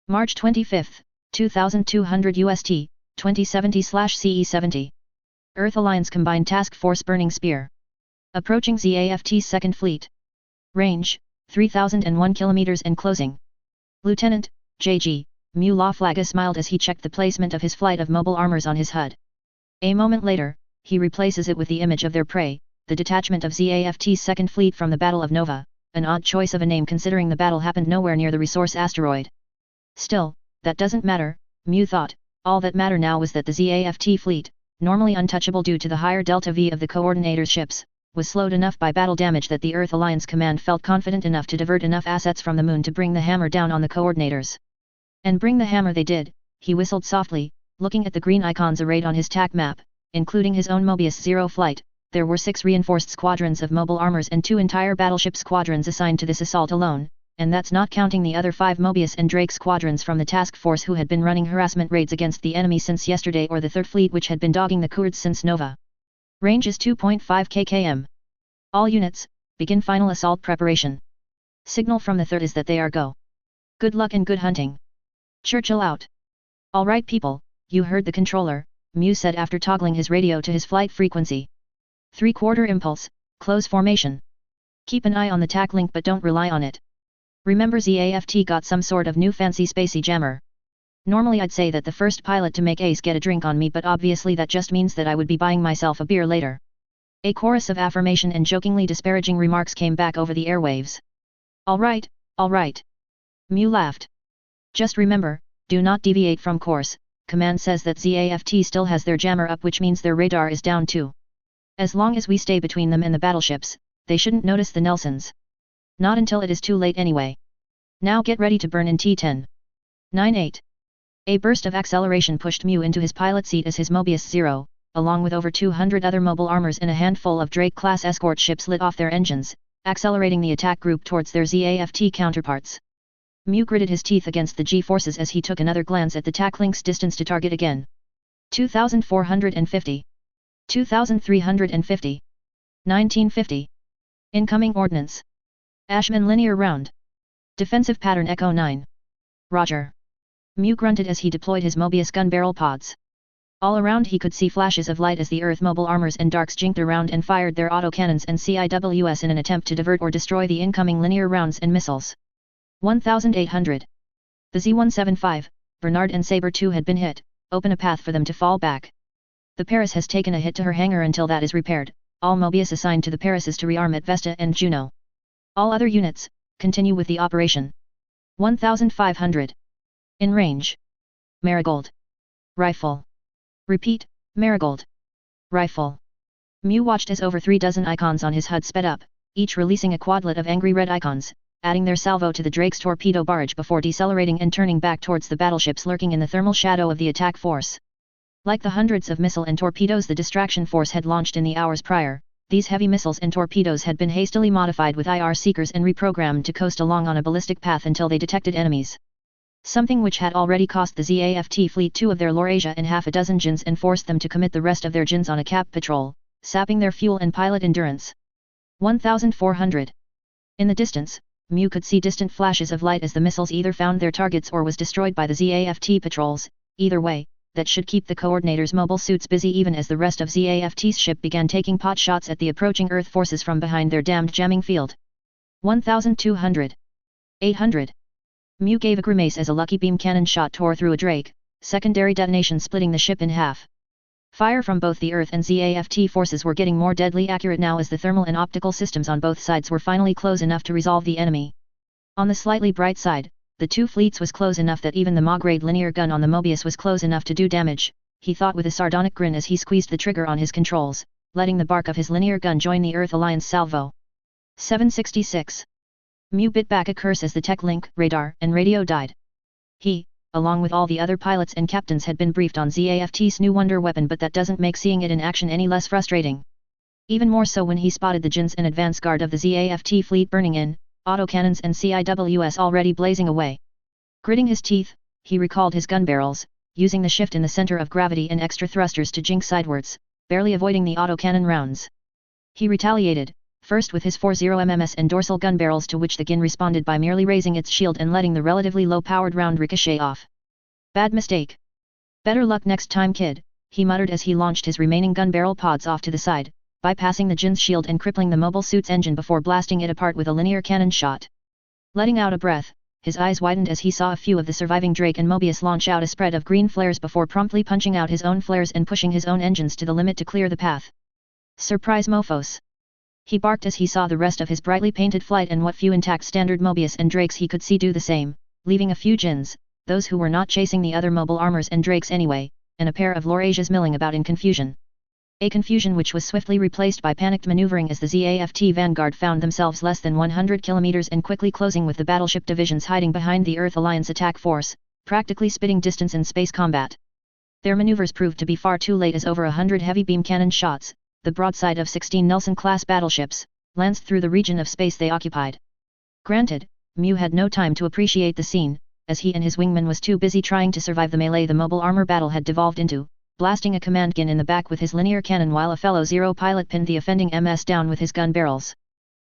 March 25, 2200 UST, 2070/CE70. Earth Alliance Combined Task Force Burning Spear. Approaching ZAFT's Second Fleet. Range, 3001 kilometers and closing. Lieutenant, J.G. Mulaflaga smiled as he checked the placement of his flight of mobile armors on his HUD. A moment later, he replaces it with the image of their prey, the detachment of ZAFT's Second Fleet from the Battle of Nova, an odd choice of a name considering the battle happened nowhere near the resource asteroid. Still, that doesn't matter, Mu thought, all that mattered now was that the ZAFT fleet, normally untouchable due to the higher delta V of the coordinator's ships, was slowed enough by battle damage that the Earth Alliance Command felt confident enough to divert enough assets from the moon to bring the hammer down on the coordinators. And bring the hammer they did, he whistled softly, looking at the green icons arrayed on his TAC map, including his own Mobius Zero flight. There were 6 reinforced squadrons of mobile armors and 2 entire battleship squadrons assigned to this assault alone, and that's not counting the other 5 Mobius and Drake squadrons from the task force who had been running harassment raids against the enemy since yesterday, or the 3rd Fleet which had been dogging the Kurds since Nova. Range is 2.5 km. All units, begin final assault preparation. Signal from the 3rd is that they are go. Good luck and good hunting. Churchill out. Alright people, you heard the controller, Mew said after toggling his radio to his flight frequency. 3/4 impulse, close formation. Keep an eye on the TAC link but don't rely on it. Remember ZAFT got some sort of new fancy spacey jammer. Normally I'd say that the first pilot to make ace get a drink on me, but obviously that just means that I would be buying myself a beer later. A chorus of affirmation and jokingly disparaging remarks came back over the airwaves. Alright, alright. Mew laughed. Just remember, do not deviate from course. Command says that ZAFT still has their jammer up, which means their radar is down too. As long as we stay between them and the battleships, they shouldn't notice the Nelsons. Not until it is too late anyway. Now get ready to burn in T10. 9-8. A burst of acceleration pushed Mew into his pilot seat as his Mobius 0, along with over 200 other mobile armors and a handful of Drake-class escort ships lit off their engines, accelerating the attack group towards their ZAFT counterparts. Mew gritted his teeth against the G-forces as he took another glance at the TAC link's distance to target again. 2,450. 2,350. 1950. Incoming ordnance. Ashman linear round. Defensive pattern Echo 9. Roger. Mew grunted as he deployed his Mobius gun barrel pods. All around he could see flashes of light as the Earth mobile armors and darks jinked around and fired their autocannons and CIWS in an attempt to divert or destroy the incoming linear rounds and missiles. 1,800. The Z-175, Bernard and Sabre 2 had been hit, open a path for them to fall back. The Paris has taken a hit to her hangar until that is repaired, all Mobius assigned to the Paris is to rearm at Vesta and Juno. All other units, continue with the operation. 1,500. In range. Marigold. Rifle. Repeat, Marigold. Rifle. Mew watched as over 3 dozen icons on his HUD sped up, each releasing a quadlet of angry red icons, adding their salvo to the Drake's torpedo barrage before decelerating and turning back towards the battleships lurking in the thermal shadow of the attack force. Like the hundreds of missile and torpedoes the distraction force had launched in the hours prior, these heavy missiles and torpedoes had been hastily modified with IR seekers and reprogrammed to coast along on a ballistic path until they detected enemies. Something which had already cost the ZAFT fleet 2 of their Laurasia and half a dozen GINs and forced them to commit the rest of their GINs on a cap patrol, sapping their fuel and pilot endurance. 1,400. In the distance, Mew could see distant flashes of light as the missiles either found their targets or was destroyed by the ZAFT patrols. Either way, that should keep the coordinators' mobile suits busy even as the rest of ZAFT's ship began taking pot shots at the approaching Earth forces from behind their damned jamming field. 1,200. 800. Mew gave a grimace as a lucky beam cannon shot tore through a Drake, secondary detonation splitting the ship in half. Fire from both the Earth and ZAFT forces were getting more deadly accurate now as the thermal and optical systems on both sides were finally close enough to resolve the enemy. On the slightly bright side, the two fleets was close enough that even the Magrade linear gun on the Mobius was close enough to do damage, he thought with a sardonic grin as he squeezed the trigger on his controls, letting the bark of his linear gun join the Earth Alliance salvo. 766. Mew bit back a curse as the tech link, radar, and radio died. He, along with all the other pilots and captains, had been briefed on ZAFT's new wonder weapon, but that doesn't make seeing it in action any less frustrating. Even more so when he spotted the GINs and advance guard of the ZAFT fleet burning in, autocannons and CIWS already blazing away. Gritting his teeth, he recalled his gun barrels, using the shift in the center of gravity and extra thrusters to jink sidewards, barely avoiding the autocannon rounds. He retaliated, first with his 40 MMS and dorsal gun barrels, to which the GIN responded by merely raising its shield and letting the relatively low-powered round ricochet off. Bad mistake. Better luck next time, kid, he muttered as he launched his remaining gun barrel pods off to the side, bypassing the GIN's shield and crippling the mobile suit's engine before blasting it apart with a linear cannon shot. Letting out a breath, his eyes widened as he saw a few of the surviving Drake and Mobius launch out a spread of green flares before promptly punching out his own flares and pushing his own engines to the limit to clear the path. Surprise mofos! He barked as he saw the rest of his brightly painted flight and what few intact standard Mobius and Drakes he could see do the same, leaving a few GINs, those who were not chasing the other mobile armors and Drakes anyway, and a pair of Laurasias milling about in confusion. A confusion which was swiftly replaced by panicked maneuvering as the ZAFT vanguard found themselves less than 100 kilometers and quickly closing with the battleship divisions hiding behind the Earth Alliance attack force, practically spitting distance in space combat. Their maneuvers proved to be far too late as over 100 heavy beam cannon shots, the broadside of 16 Nelson-class battleships, lanced through the region of space they occupied. Granted, Mew had no time to appreciate the scene, as he and his wingman was too busy trying to survive the melee the mobile armor battle had devolved into, blasting a command GIN in the back with his linear cannon while a fellow Zero pilot pinned the offending MS down with his gun barrels.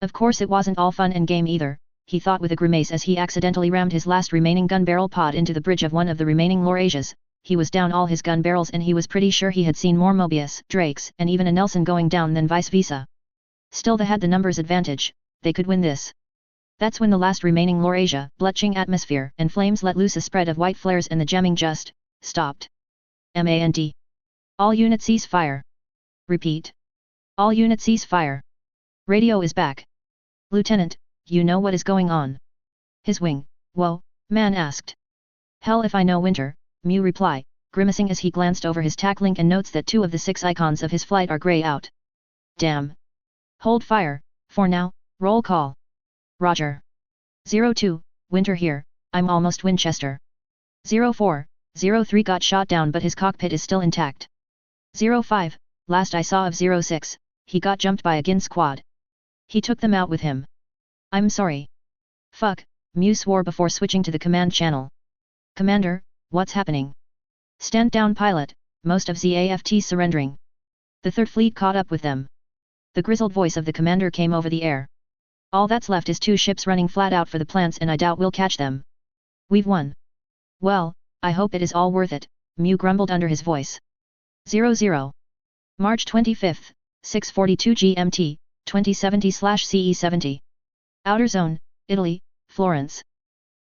Of course it wasn't all fun and game either, he thought with a grimace as he accidentally rammed his last remaining gun barrel pod into the bridge of one of the remaining Laurasias. He was down all his gun barrels and he was pretty sure he had seen more Mobius, Drakes, and even a Nelson going down than vice versa. Still they had the numbers advantage, they could win this. That's when the last remaining Laurasia, bletching atmosphere and flames let loose a spread of white flares and the jamming just stopped. MAND. All units cease fire. Repeat. All units cease fire. Radio is back. Lieutenant, you know what is going on? His wing, whoa, man asked. Hell if I know Winter, Mew reply, grimacing as he glanced over his tac link and notes that 2 of the 6 icons of his flight are grey out. Damn. Hold fire, for now, roll call. Roger. 02, Winter here, I'm almost Winchester. 04, 03 got shot down but his cockpit is still intact. 05, last I saw of 06, he got jumped by a Gin squad. He took them out with him. I'm sorry. Fuck, Mew swore before switching to the command channel. Commander, what's happening? Stand down pilot, most of ZAFT surrendering. The 3rd Fleet caught up with them. The grizzled voice of the commander came over the air. All that's left is 2 ships running flat out for the plants and I doubt we'll catch them. We've won. Well, I hope it is all worth it, Mew grumbled under his voice. 00. March 25, 6:42 GMT, 2070/CE70. Outer Zone, Italy, Florence.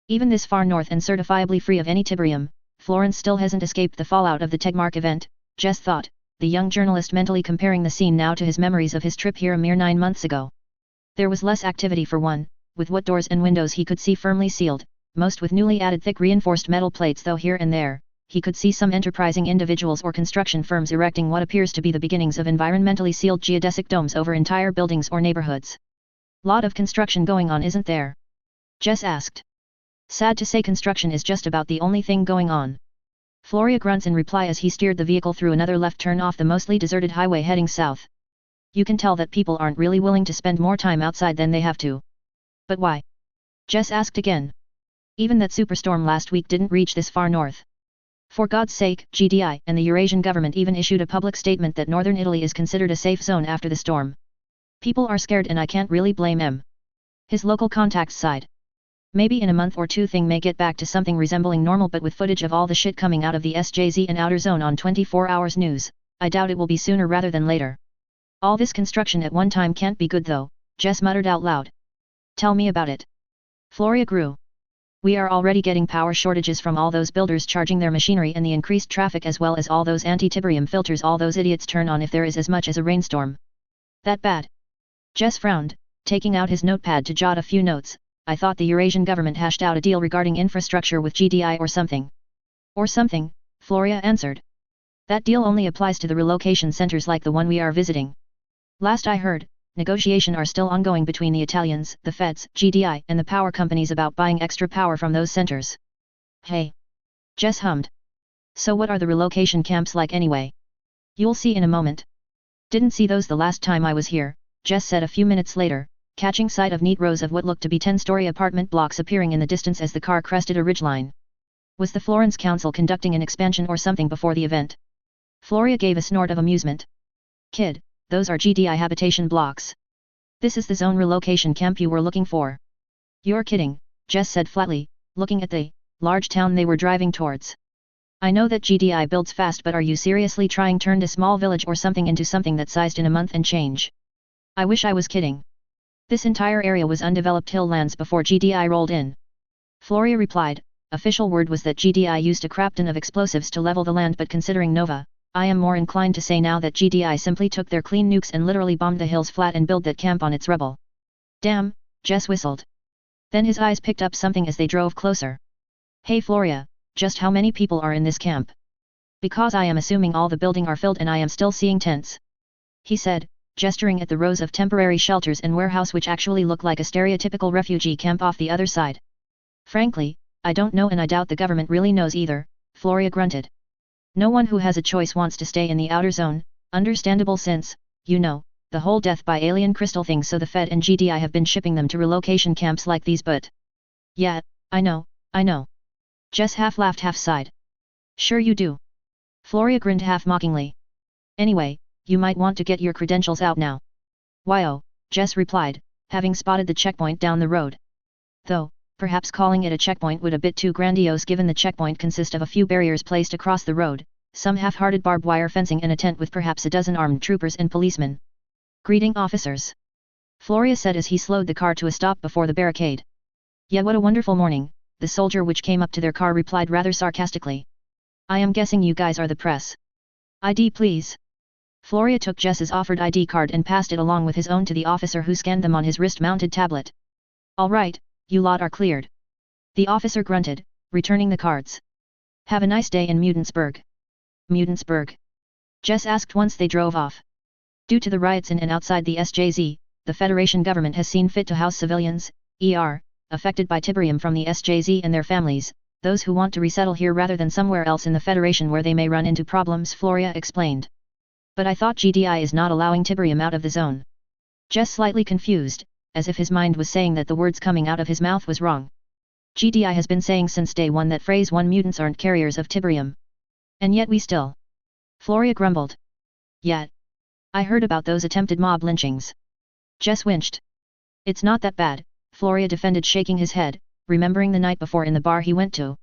Even this far north and certifiably free of any Tiberium, Florence still hasn't escaped the fallout of the Tegmark event, Jess thought, the young journalist mentally comparing the scene now to his memories of his trip here a mere 9 months ago. There was less activity for one, with what doors and windows he could see firmly sealed, most with newly added thick reinforced metal plates though here and there, he could see some enterprising individuals or construction firms erecting what appears to be the beginnings of environmentally sealed geodesic domes over entire buildings or neighborhoods. Lot of construction going on, isn't there? Jess asked. Sad to say construction is just about the only thing going on. Floria grunts in reply as he steered the vehicle through another left turn off the mostly deserted highway heading south. You can tell that people aren't really willing to spend more time outside than they have to. But why? Jess asked again. Even that superstorm last week didn't reach this far north. For God's sake, GDI and the Eurasian government even issued a public statement that northern Italy is considered a safe zone after the storm. People are scared and I can't really blame them. His local contacts sighed. Maybe in a month or 2 thing may get back to something resembling normal, but with footage of all the shit coming out of the SJZ and Outer Zone on 24 hours news, I doubt it will be sooner rather than later. All this construction at one time can't be good though, Jess muttered out loud. Tell me about it. Floria grew. We are already getting power shortages from all those builders charging their machinery and the increased traffic as well as all those anti-Tiberium filters all those idiots turn on if there is as much as a rainstorm. That bad? Jess frowned, taking out his notepad to jot a few notes. I thought the Eurasian government hashed out a deal regarding infrastructure with GDI or something. Or something, Floria answered. That deal only applies to the relocation centers like the one we are visiting. Last I heard, negotiations are still ongoing between the Italians, the Feds, GDI and the power companies about buying extra power from those centers. Hey. Jess hummed. So what are the relocation camps like anyway? You'll see in a moment. Didn't see those the last time I was here, Jess said a few minutes later, catching sight of neat rows of what looked to be 10-story apartment blocks appearing in the distance as the car crested a ridgeline. Was the Florence Council conducting an expansion or something before the event? Floria gave a snort of amusement. Kid, those are GDI habitation blocks. This is the zone relocation camp you were looking for. You're kidding, Jess said flatly, looking at the large town they were driving towards. I know that GDI builds fast, but are you seriously trying to turn a small village or something into something that sized in a month and change? I wish I was kidding. This entire area was undeveloped hill lands before GDI rolled in. Floria replied, official word was that GDI used a crap ton of explosives to level the land, but considering Nova, I am more inclined to say now that GDI simply took their clean nukes and literally bombed the hills flat and built that camp on its rubble. Damn, Jess whistled. Then his eyes picked up something as they drove closer. Hey Floria, just how many people are in this camp? Because I am assuming all the building are filled and I am still seeing tents. He said, gesturing at the rows of temporary shelters and warehouse which actually look like a stereotypical refugee camp off the other side. Frankly, I don't know and I doubt the government really knows either, Floria grunted. No one who has a choice wants to stay in the outer zone, understandable since, you know, the whole death by alien crystal thing, so the Fed and GDI have been shipping them to relocation camps like these, but... Yeah, I know. Jess half laughed half sighed. Sure you do. Floria grinned half mockingly. Anyway, you might want to get your credentials out now. Why-oh, Jess replied, having spotted the checkpoint down the road. Though, perhaps calling it a checkpoint would a bit too grandiose given the checkpoint consists of a few barriers placed across the road, some half-hearted barbed wire fencing and a tent with perhaps a dozen armed troopers and policemen. Greeting officers. Floria said as he slowed the car to a stop before the barricade. Yeah, what a wonderful morning, the soldier which came up to their car replied rather sarcastically. I am guessing you guys are the press. ID please. Floria took Jess's offered ID card and passed it along with his own to the officer who scanned them on his wrist-mounted tablet. All right, you lot are cleared. The officer grunted, returning the cards. Have a nice day in Mutantsburg. Mutantsburg? Jess asked once they drove off. Due to the riots in and outside the SJZ, the Federation government has seen fit to house civilians, affected by Tiberium from the SJZ and their families, those who want to resettle here rather than somewhere else in the Federation where they may run into problems, Floria explained. But I thought GDI is not allowing Tiberium out of the zone. Jess slightly confused, as if his mind was saying that the words coming out of his mouth was wrong. GDI has been saying since day one that phrase 1 mutants aren't carriers of Tiberium. And yet we still. Floria grumbled. Yet. I heard about those attempted mob lynchings. Jess winched. It's not that bad, Floria defended, shaking his head, remembering the night before in the bar he went to.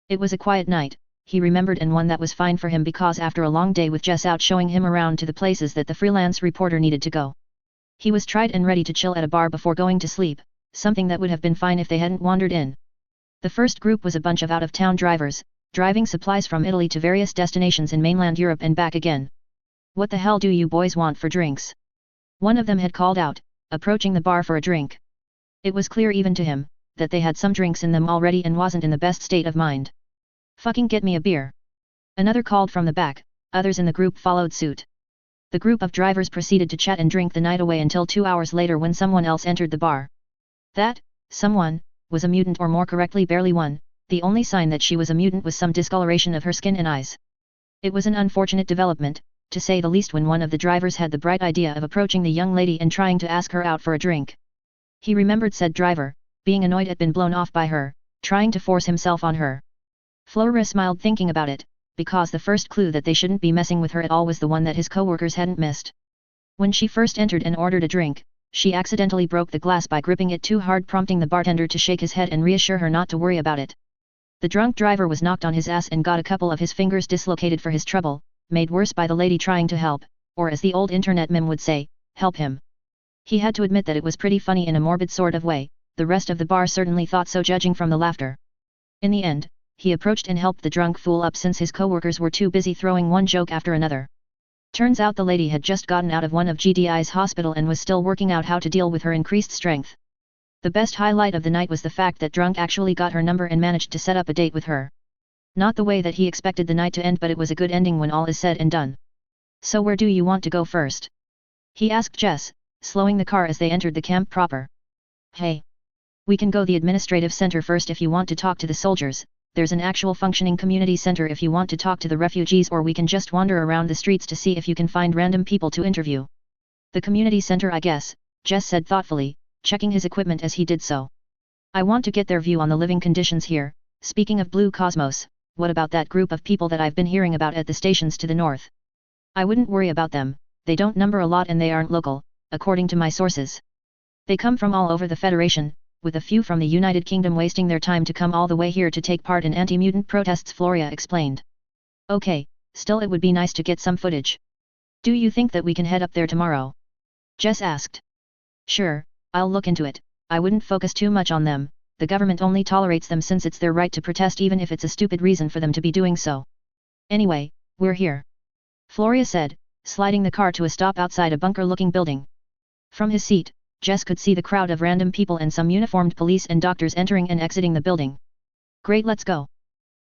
It was a quiet night, he remembered, and one that was fine for him because after a long day with Jess out showing him around to the places that the freelance reporter needed to go. He was tried and ready to chill at a bar before going to sleep, something that would have been fine if they hadn't wandered in. The first group was a bunch of out-of-town drivers, driving supplies from Italy to various destinations in mainland Europe and back again. What the hell do you boys want for drinks? One of them had called out, approaching the bar for a drink. It was clear even to him, that they had some drinks in them already and wasn't in the best state of mind. Fucking get me a beer. Another called from the back, others in the group followed suit. The group of drivers proceeded to chat and drink the night away until 2 hours later when someone else entered the bar. That, someone, was a mutant, or more correctly barely one. The only sign that she was a mutant was some discoloration of her skin and eyes. It was an unfortunate development, to say the least, when one of the drivers had the bright idea of approaching the young lady and trying to ask her out for a drink. He remembered said driver, being annoyed at being blown off by her, trying to force himself on her. Floria smiled thinking about it, because the first clue that they shouldn't be messing with her at all was the one that his co-workers hadn't missed. When she first entered and ordered a drink, she accidentally broke the glass by gripping it too hard, prompting the bartender to shake his head and reassure her not to worry about it. The drunk driver was knocked on his ass and got a couple of his fingers dislocated for his trouble, made worse by the lady trying to help, or as the old internet meme would say, help him. He had to admit that it was pretty funny in a morbid sort of way. The rest of the bar certainly thought so, judging from the laughter. In the end, he approached and helped the drunk fool up since his co-workers were too busy throwing one joke after another. Turns out the lady had just gotten out of one of GDI's hospital and was still working out how to deal with her increased strength. The best highlight of the night was the fact that drunk actually got her number and managed to set up a date with her. Not the way that he expected the night to end, but it was a good ending when all is said and done. So where do you want to go first? He asked Jess, slowing the car as they entered the camp proper. Hey. We can go the administrative center first if you want to talk to the soldiers. There's an actual functioning community center if you want to talk to the refugees, or we can just wander around the streets to see if you can find random people to interview. The community center, I guess, Jess said thoughtfully, checking his equipment as he did so. I want to get their view on the living conditions here. Speaking of Blue Cosmos, what about that group of people that I've been hearing about at the stations to the north? I wouldn't worry about them, they don't number a lot and they aren't local, according to my sources. They come from all over the Federation, with a few from the United Kingdom wasting their time to come all the way here to take part in anti-mutant protests, Floria explained. Okay, still it would be nice to get some footage. Do you think that we can head up there tomorrow? Jess asked. Sure, I'll look into it. I wouldn't focus too much on them. The government only tolerates them since it's their right to protest, even if it's a stupid reason for them to be doing so. Anyway, we're here. Floria said, sliding the car to a stop outside a bunker-looking building. From his seat, Jess could see the crowd of random people and some uniformed police and doctors entering and exiting the building. Great, let's go.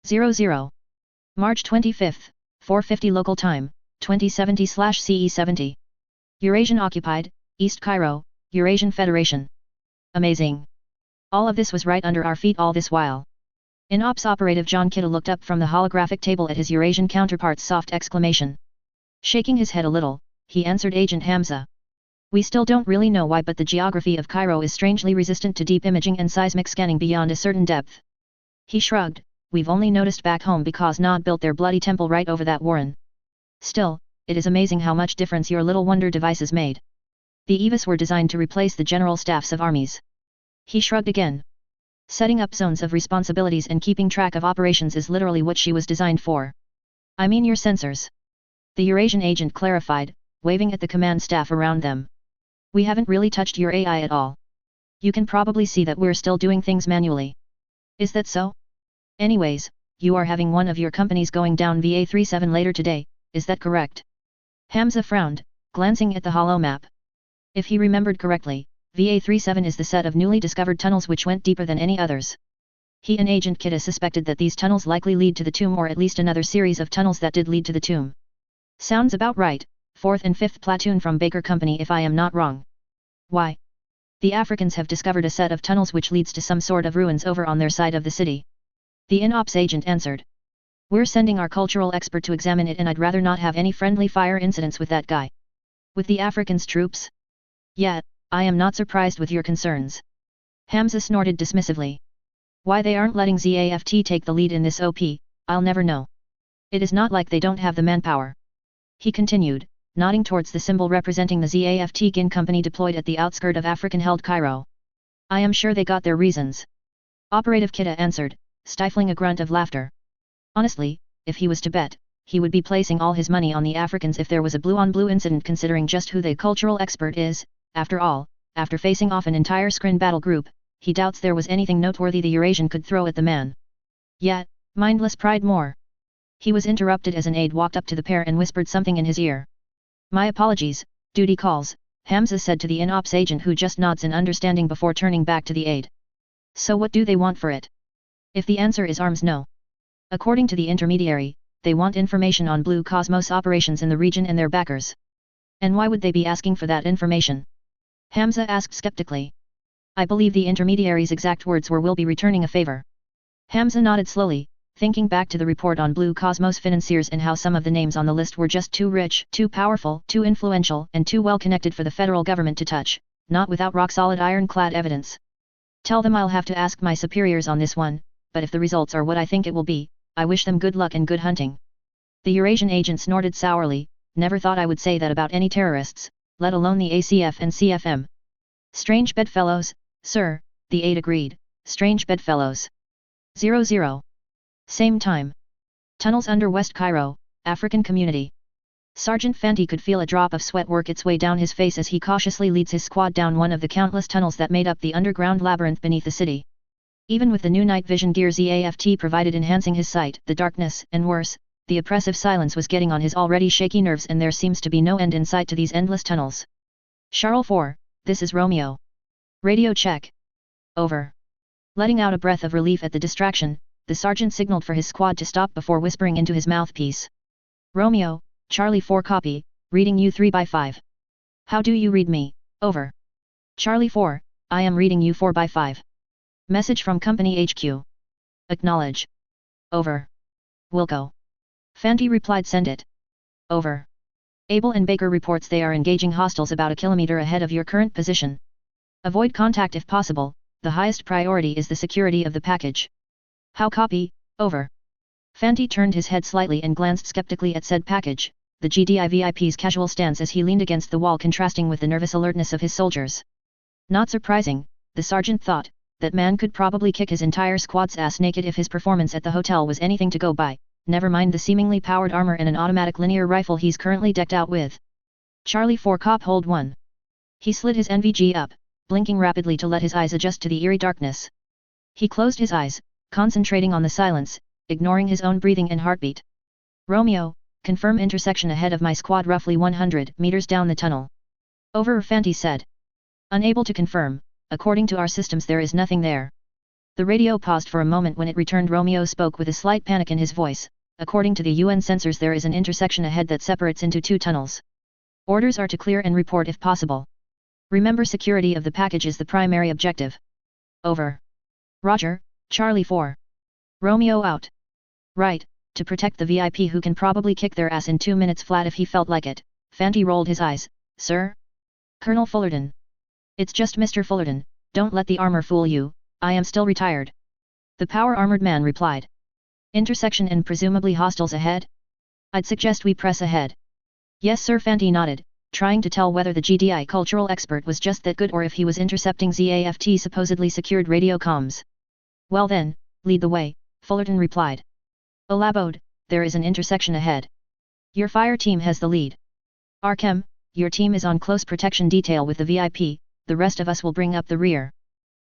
00. March 25th, 4:50 local time, 2070/CE70. Eurasian occupied, East Cairo, Eurasian Federation. Amazing. All of this was right under our feet all this while. In Ops Operative John Kittle looked up from the holographic table at his Eurasian counterpart's soft exclamation. Shaking his head a little, he answered Agent Hamza. We still don't really know why, but the geography of Cairo is strangely resistant to deep imaging and seismic scanning beyond a certain depth. He shrugged. We've only noticed back home because Nod built their bloody temple right over that warren. Still, it is amazing how much difference your little wonder devices made. The EVAs were designed to replace the general staffs of armies. He shrugged again. Setting up zones of responsibilities and keeping track of operations is literally what she was designed for. I mean your sensors. The Eurasian agent clarified, waving at the command staff around them. We haven't really touched your AI at all. You can probably see that we're still doing things manually. Is that so? Anyways, you are having one of your companies going down VA-37 later today, is that correct? Hamza frowned, glancing at the holo map. If he remembered correctly, VA-37 is the set of newly discovered tunnels which went deeper than any others. He and Agent Kita suspected that these tunnels likely lead to the tomb or at least another series of tunnels that did lead to the tomb. Sounds about right, 4th and 5th platoon from Baker Company if I am not wrong. Why? The Africans have discovered a set of tunnels which leads to some sort of ruins over on their side of the city. The in-ops agent answered. We're sending our cultural expert to examine it and I'd rather not have any friendly fire incidents with that guy. With the Africans' troops? Yet, I am not surprised with your concerns. Hamza snorted dismissively. Why they aren't letting ZAFT take the lead in this OP, I'll never know. It is not like they don't have the manpower. He continued, nodding towards the symbol representing the ZAFT GIN company deployed at the outskirt of African-held Cairo. I am sure they got their reasons. Operative Kita answered, stifling a grunt of laughter. Honestly, if he was to bet, he would be placing all his money on the Africans if there was a blue-on-blue incident considering just who the cultural expert is. After all, after facing off an entire screen battle group, he doubts there was anything noteworthy the Eurasian could throw at the man. Yet, mindless pride more. He was interrupted as an aide walked up to the pair and whispered something in his ear. My apologies, duty calls, Hamza said to the in-ops agent who just nods in understanding before turning back to the aide. So what do they want for it? If the answer is arms no. According to the intermediary, they want information on Blue Cosmos operations in the region and their backers. And why would they be asking for that information? Hamza asked skeptically. I believe the intermediary's exact words were "will be returning a favor." Hamza nodded slowly, thinking back to the report on Blue Cosmos financiers and how some of the names on the list were just too rich, too powerful, too influential, and too well connected for the federal government to touch, not without rock-solid ironclad evidence. Tell them I'll have to ask my superiors on this one, but if the results are what I think it will be, I wish them good luck and good hunting. The Eurasian agent snorted sourly, never thought I would say that about any terrorists, let alone the ACF and CFM. Strange bedfellows, sir, the aide agreed, strange bedfellows. 00. Same time. Tunnels under West Cairo, African community. Sergeant Fanti could feel a drop of sweat work its way down his face as he cautiously leads his squad down one of the countless tunnels that made up the underground labyrinth beneath the city. Even with the new night vision gear ZAFT provided enhancing his sight, the darkness, and worse, the oppressive silence was getting on his already shaky nerves and there seems to be no end in sight to these endless tunnels. Charles 4, this is Romeo. Radio check. Over. Letting out a breath of relief at the distraction, the sergeant signaled for his squad to stop before whispering into his mouthpiece. Romeo, Charlie 4 copy, reading you 3/5. How do you read me? Over. Charlie 4, I am reading you 4/5. Message from Company HQ. Acknowledge. Over. Wilco. Fanti replied send it. Over. Abel and Baker reports they are engaging hostiles about a kilometer ahead of your current position. Avoid contact if possible, the highest priority is the security of the package. How copy, over. Fanti turned his head slightly and glanced skeptically at said package, the GDI VIP's casual stance as he leaned against the wall contrasting with the nervous alertness of his soldiers. Not surprising, the sergeant thought, that man could probably kick his entire squad's ass naked if his performance at the hotel was anything to go by, never mind the seemingly powered armor and an automatic linear rifle he's currently decked out with. Charlie 4 cop hold 1. He slid his NVG up, blinking rapidly to let his eyes adjust to the eerie darkness. He closed his eyes, concentrating on the silence, ignoring his own breathing and heartbeat. Romeo, confirm intersection ahead of my squad roughly 100 meters down the tunnel. Over, Fanti said. Unable to confirm, according to our systems there is nothing there. The radio paused for a moment when it returned. Romeo spoke with a slight panic in his voice. According to the UN sensors there is an intersection ahead that separates into 2 tunnels. Orders are to clear and report if possible. Remember security of the package is the primary objective. Over. Roger, Charlie 4. Romeo out. Right, to protect the VIP who can probably kick their ass in 2 minutes flat if he felt like it. Fanti rolled his eyes. Sir? Colonel Fullerton. It's just Mr. Fullerton, don't let the armor fool you, I am still retired. The power-armored man replied. Intersection and presumably hostiles ahead? I'd suggest we press ahead. Yes sir, Fanti nodded, trying to tell whether the GDI cultural expert was just that good or if he was intercepting ZAFT supposedly secured radio comms. Well then, lead the way, Fullerton replied. Olabode, there is an intersection ahead. Your fire team has the lead. Arkem, your team is on close protection detail with the VIP, the rest of us will bring up the rear.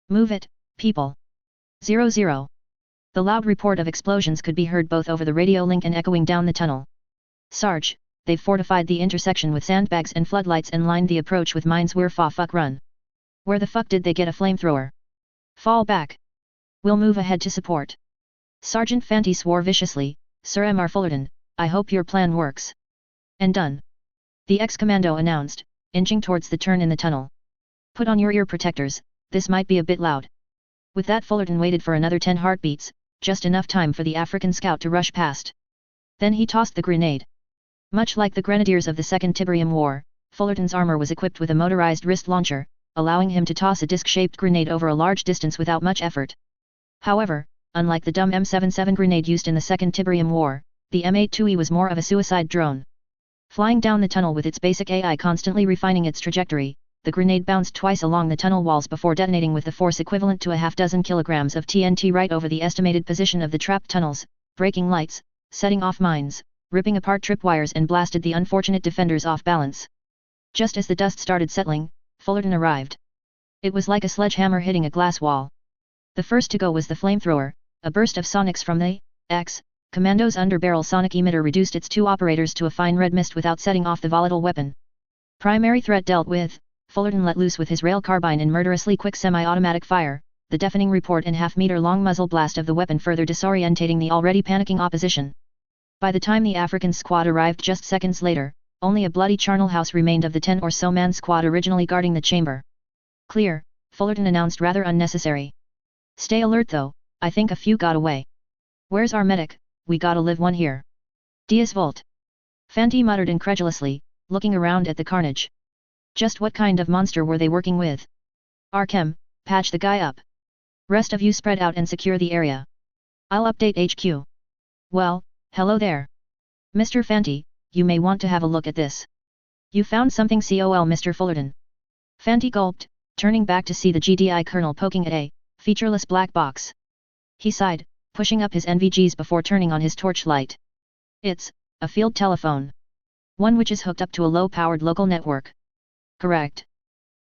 Move it, people. 00. The loud report of explosions could be heard both over the radio link and echoing down the tunnel. Sarge, they've fortified the intersection with sandbags and floodlights and lined the approach with mines. Where fa fuck run? Where the fuck did they get a flamethrower? Fall back. We'll move ahead to support. Sergeant Fanti swore viciously, Sir Mr. Fullerton, I hope your plan works. And done. The ex-commando announced, inching towards the turn in the tunnel. Put on your ear protectors, this might be a bit loud. With that Fullerton waited for another 10 heartbeats, just enough time for the African scout to rush past. Then he tossed the grenade. Much like the grenadiers of the Second Tiberium War, Fullerton's armor was equipped with a motorized wrist launcher, allowing him to toss a disc-shaped grenade over a large distance without much effort. However, unlike the dumb M77 grenade used in the Second Tiberium War, the M82E was more of a suicide drone. Flying down the tunnel with its basic AI constantly refining its trajectory, the grenade bounced twice along the tunnel walls before detonating with the force equivalent to a half-dozen kilograms of TNT right over the estimated position of the trapped tunnels, breaking lights, setting off mines, ripping apart tripwires and blasted the unfortunate defenders off balance. Just as the dust started settling, Fullerton arrived. It was like a sledgehammer hitting a glass wall. The first to go was the flamethrower. A burst of sonics from the Commando's underbarrel sonic emitter reduced its 2 operators to a fine red mist without setting off the volatile weapon. Primary threat dealt with, Fullerton let loose with his rail carbine in murderously quick semi-automatic fire, the deafening report and half-meter-long muzzle blast of the weapon further disorientating the already panicking opposition. By the time the African squad arrived just seconds later, only a bloody charnel house remained of the 10 or so man squad originally guarding the chamber. Clear, Fullerton announced rather unnecessary. Stay alert though, I think a few got away. Where's our medic? We gotta live one here. Diaz Volt. Fanti muttered incredulously, looking around at the carnage. Just what kind of monster were they working with? Arkem, patch the guy up. Rest of you spread out and secure the area. I'll update HQ. Well, hello there. Mr. Fanti, you may want to have a look at this. You found something col Mr. Fullerton. Fanti gulped, turning back to see the GDI colonel poking at a featureless black box. He sighed, pushing up his NVGs before turning on his torchlight. It's a field telephone. One which is hooked up to a low-powered local network. Correct.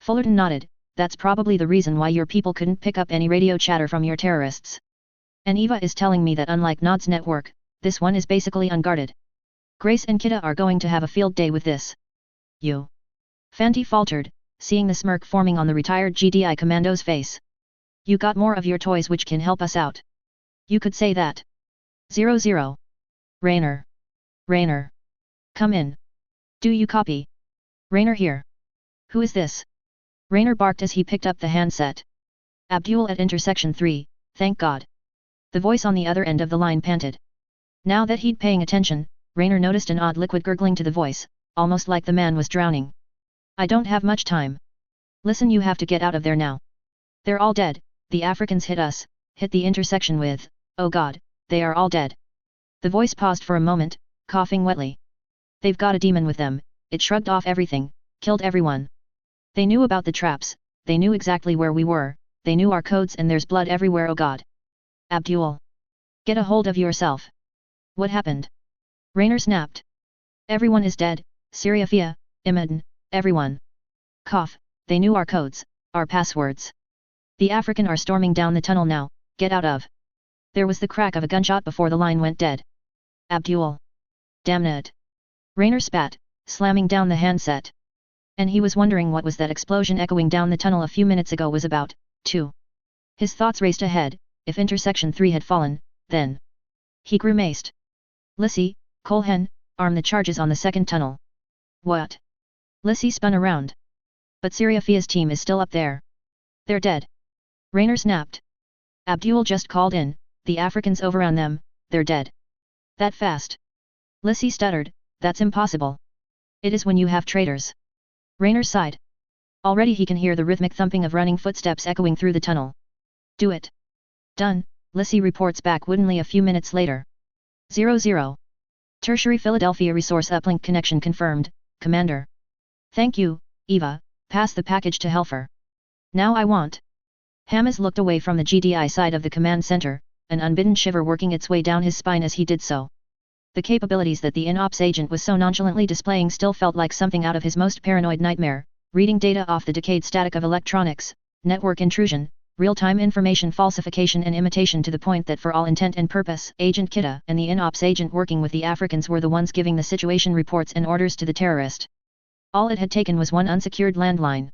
Fullerton nodded, that's probably the reason why your people couldn't pick up any radio chatter from your terrorists. And Eva is telling me that unlike Nod's network, this one is basically unguarded. Grace and Kidda are going to have a field day with this. You. Fanti faltered, seeing the smirk forming on the retired GDI commando's face. You got more of your toys which can help us out. You could say that. 00. Raynor. Raynor. Come in. Do you copy? Raynor here. Who is this? Raynor barked as he picked up the handset. Abdul at intersection 3, thank God. The voice on the other end of the line panted. Now that he'd paying attention, Raynor noticed an odd liquid gurgling to the voice, almost like the man was drowning. I don't have much time. Listen, you have to get out of there now. They're all dead, the Africans hit us, hit the intersection with, oh God, they are all dead. The voice paused for a moment, coughing wetly. They've got a demon with them, it shrugged off everything, killed everyone. They knew about the traps, they knew exactly where we were, they knew our codes and there's blood everywhere. Oh God. Abdul. Get a hold of yourself. What happened? Raynor snapped. Everyone is dead, Siriafia, Imaden, everyone. Cough, they knew our codes, our passwords. The African are storming down the tunnel now, get out of. There was the crack of a gunshot before the line went dead. Abdul. Damn it. Raynor spat, slamming down the handset. And he was wondering what was that explosion echoing down the tunnel a few minutes ago was about, too. His thoughts raced ahead, if intersection 3 had fallen, then. He grimaced. Lissy, Colhen, arm the charges on the second tunnel. What? Lissy spun around. But Siriafia's team is still up there. They're dead. Raynor snapped. Abdul just called in, the Africans overran them, they're dead. That fast? Lissy stuttered, that's impossible. It is when you have traitors. Raynor sighed. Already he can hear the rhythmic thumping of running footsteps echoing through the tunnel. Do it. Done, Lissy reports back woodenly a few minutes later. 00. Tertiary Philadelphia Resource Uplink connection confirmed, Commander. Thank you, Eva, pass the package to Helfer. Now I want. Hamas looked away from the GDI side of the command center, an unbidden shiver working its way down his spine as he did so. The capabilities that the in-ops agent was so nonchalantly displaying still felt like something out of his most paranoid nightmare, reading data off the decayed static of electronics, network intrusion, real-time information falsification and imitation to the point that for all intent and purpose, Agent Kita and the in-ops agent working with the Africans were the ones giving the situation reports and orders to the terrorist. All it had taken was one unsecured landline.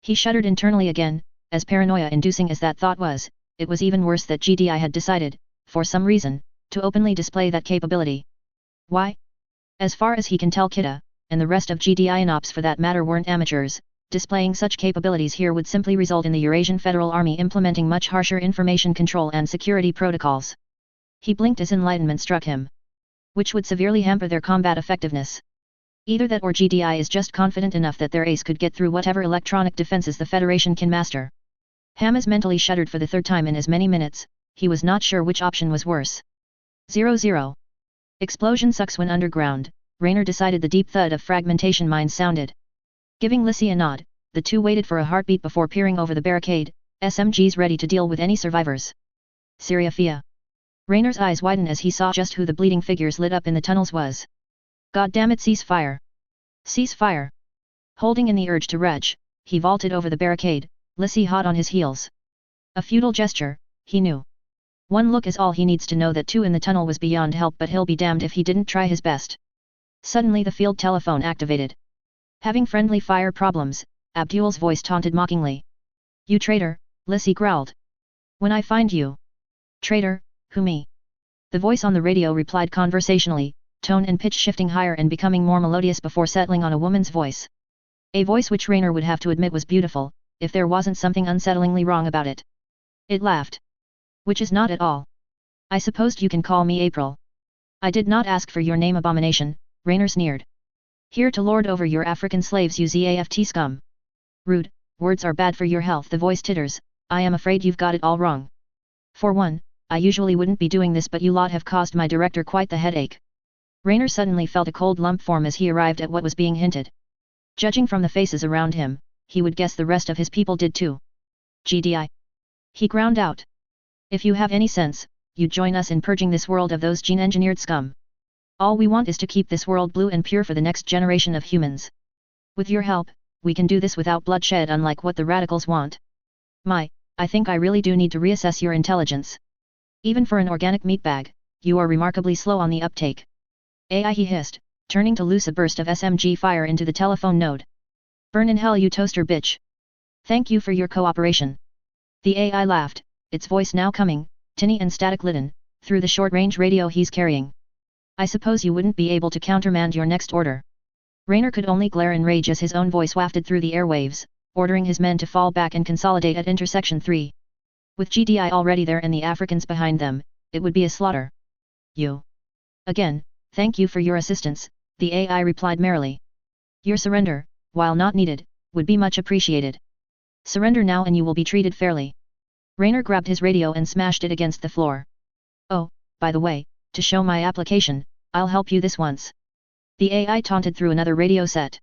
He shuddered internally again, as paranoia-inducing as that thought was. It was even worse that GDI had decided, for some reason, to openly display that capability. Why? As far as he can tell, Kita, and the rest of GDI and ops for that matter, weren't amateurs. Displaying such capabilities here would simply result in the Eurasian Federal Army implementing much harsher information control and security protocols. He blinked as enlightenment struck him. Which would severely hamper their combat effectiveness. Either that or GDI is just confident enough that their ace could get through whatever electronic defenses the Federation can master. Hamas mentally shuddered for the third time in as many minutes. He was not sure which option was worse. 00. Explosion sucks when underground, Raynor decided. The deep thud of fragmentation mines sounded. Giving Lissy a nod, the two waited for a heartbeat before peering over the barricade, SMGs ready to deal with any survivors. Syria Fia. Raynor's eyes widened as he saw just who the bleeding figures lit up in the tunnels was. God damn it, cease fire! Cease fire! Holding in the urge to retch, he vaulted over the barricade, Lissy hot on his heels. A futile gesture, he knew. One look is all he needs to know that two in the tunnel was beyond help, but he'll be damned if he didn't try his best. Suddenly the field telephone activated. Having friendly fire problems, Abdul's voice taunted mockingly. You traitor, Lissy growled. When I find you. Traitor, who me? The voice on the radio replied conversationally, tone and pitch shifting higher and becoming more melodious before settling on a woman's voice. A voice which Raynor would have to admit was beautiful, if there wasn't something unsettlingly wrong about it. It laughed. Which is not at all. I supposed you can call me April. I did not ask for your name, abomination, Raynor sneered. Here to lord over your African slaves, you ZAFT scum. Rude, words are bad for your health, the voice titters. I am afraid you've got it all wrong. For one, I usually wouldn't be doing this, but you lot have caused my director quite the headache. Raynor suddenly felt a cold lump form as he arrived at what was being hinted. Judging from the faces around him, he would guess the rest of his people did too. GDI. He ground out. If you have any sense, you'd join us in purging this world of those gene-engineered scum. All we want is to keep this world blue and pure for the next generation of humans. With your help, we can do this without bloodshed, unlike what the radicals want. I think I really do need to reassess your intelligence. Even for an organic meatbag, you are remarkably slow on the uptake. AI, he hissed, turning to loose a burst of SMG fire into the telephone node. Burn in hell, you toaster bitch. Thank you for your cooperation. The AI laughed, its voice now coming, tinny and static-laden, through the short-range radio he's carrying. I suppose you wouldn't be able to countermand your next order. Raynor could only glare in rage as his own voice wafted through the airwaves, ordering his men to fall back and consolidate at intersection 3. With GDI already there and the Africans behind them, it would be a slaughter. You. Again, thank you for your assistance, the AI replied merrily. Your surrender, while not needed, would be much appreciated. Surrender now and you will be treated fairly. Raynor grabbed his radio and smashed it against the floor. Oh, by the way, to show my application, I'll help you this once. The AI taunted through another radio set.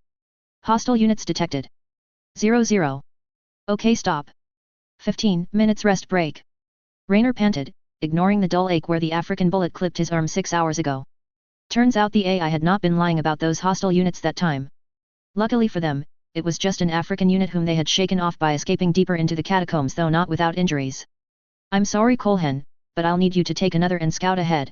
Hostile units detected. 00. Okay, stop. 15 minutes rest break. Raynor panted, ignoring the dull ache where the African bullet clipped his arm 6 hours ago. Turns out the AI had not been lying about those hostile units that time. Luckily for them, it was just an African unit whom they had shaken off by escaping deeper into the catacombs, though not without injuries. I'm sorry, Colhen, but I'll need you to take another and scout ahead.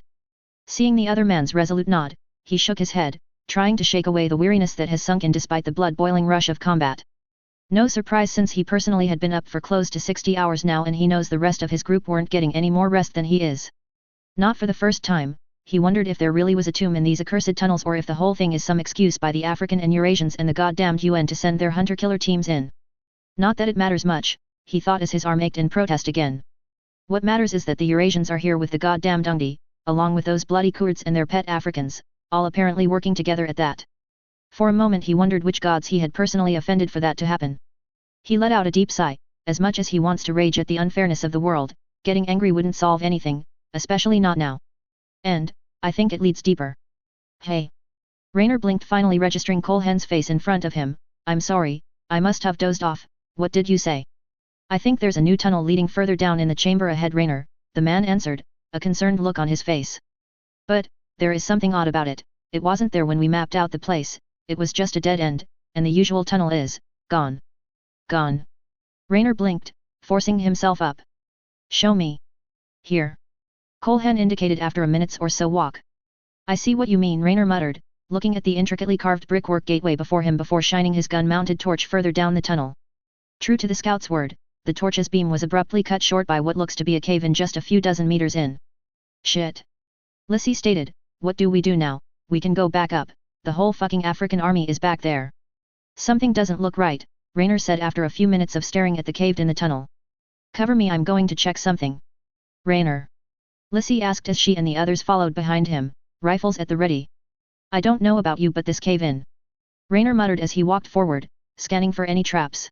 Seeing the other man's resolute nod, he shook his head, trying to shake away the weariness that has sunk in despite the blood-boiling rush of combat. No surprise, since he personally had been up for close to 60 hours now, and he knows the rest of his group weren't getting any more rest than he is. Not for the first time, he wondered if there really was a tomb in these accursed tunnels, or if the whole thing is some excuse by the African and Eurasians and the goddamned UN to send their hunter-killer teams in. Not that it matters much, he thought as his arm ached in protest again. What matters is that the Eurasians are here with the goddamned Ungdi, along with those bloody Kurds and their pet Africans, all apparently working together at that. For a moment he wondered which gods he had personally offended for that to happen. He let out a deep sigh. As much as he wants to rage at the unfairness of the world, getting angry wouldn't solve anything, especially not now. And, I think it leads deeper. Hey. Raynor blinked, finally registering Colhen's face in front of him. I'm sorry, I must have dozed off. What did you say? I think there's a new tunnel leading further down in the chamber ahead, Raynor, the man answered, a concerned look on his face. But, there is something odd about it, it wasn't there when we mapped out the place, it was just a dead end, and the usual tunnel is, gone. Gone. Raynor blinked, forcing himself up. Show me. Here. Colhan indicated after a minute's or so walk. I see what you mean, Raynor muttered, looking at the intricately carved brickwork gateway before him before shining his gun-mounted torch further down the tunnel. True to the scout's word, the torch's beam was abruptly cut short by what looks to be a cave in just a few dozen meters in. Shit. Lissy stated, what do we do now? We can go back up, the whole fucking African army is back there. Something doesn't look right, Raynor said after a few minutes of staring at the cave in the tunnel. Cover me, I'm going to check something. Raynor. Lissy asked as she and the others followed behind him, rifles at the ready. I don't know about you, but this cave-in. Raynor muttered as he walked forward, scanning for any traps.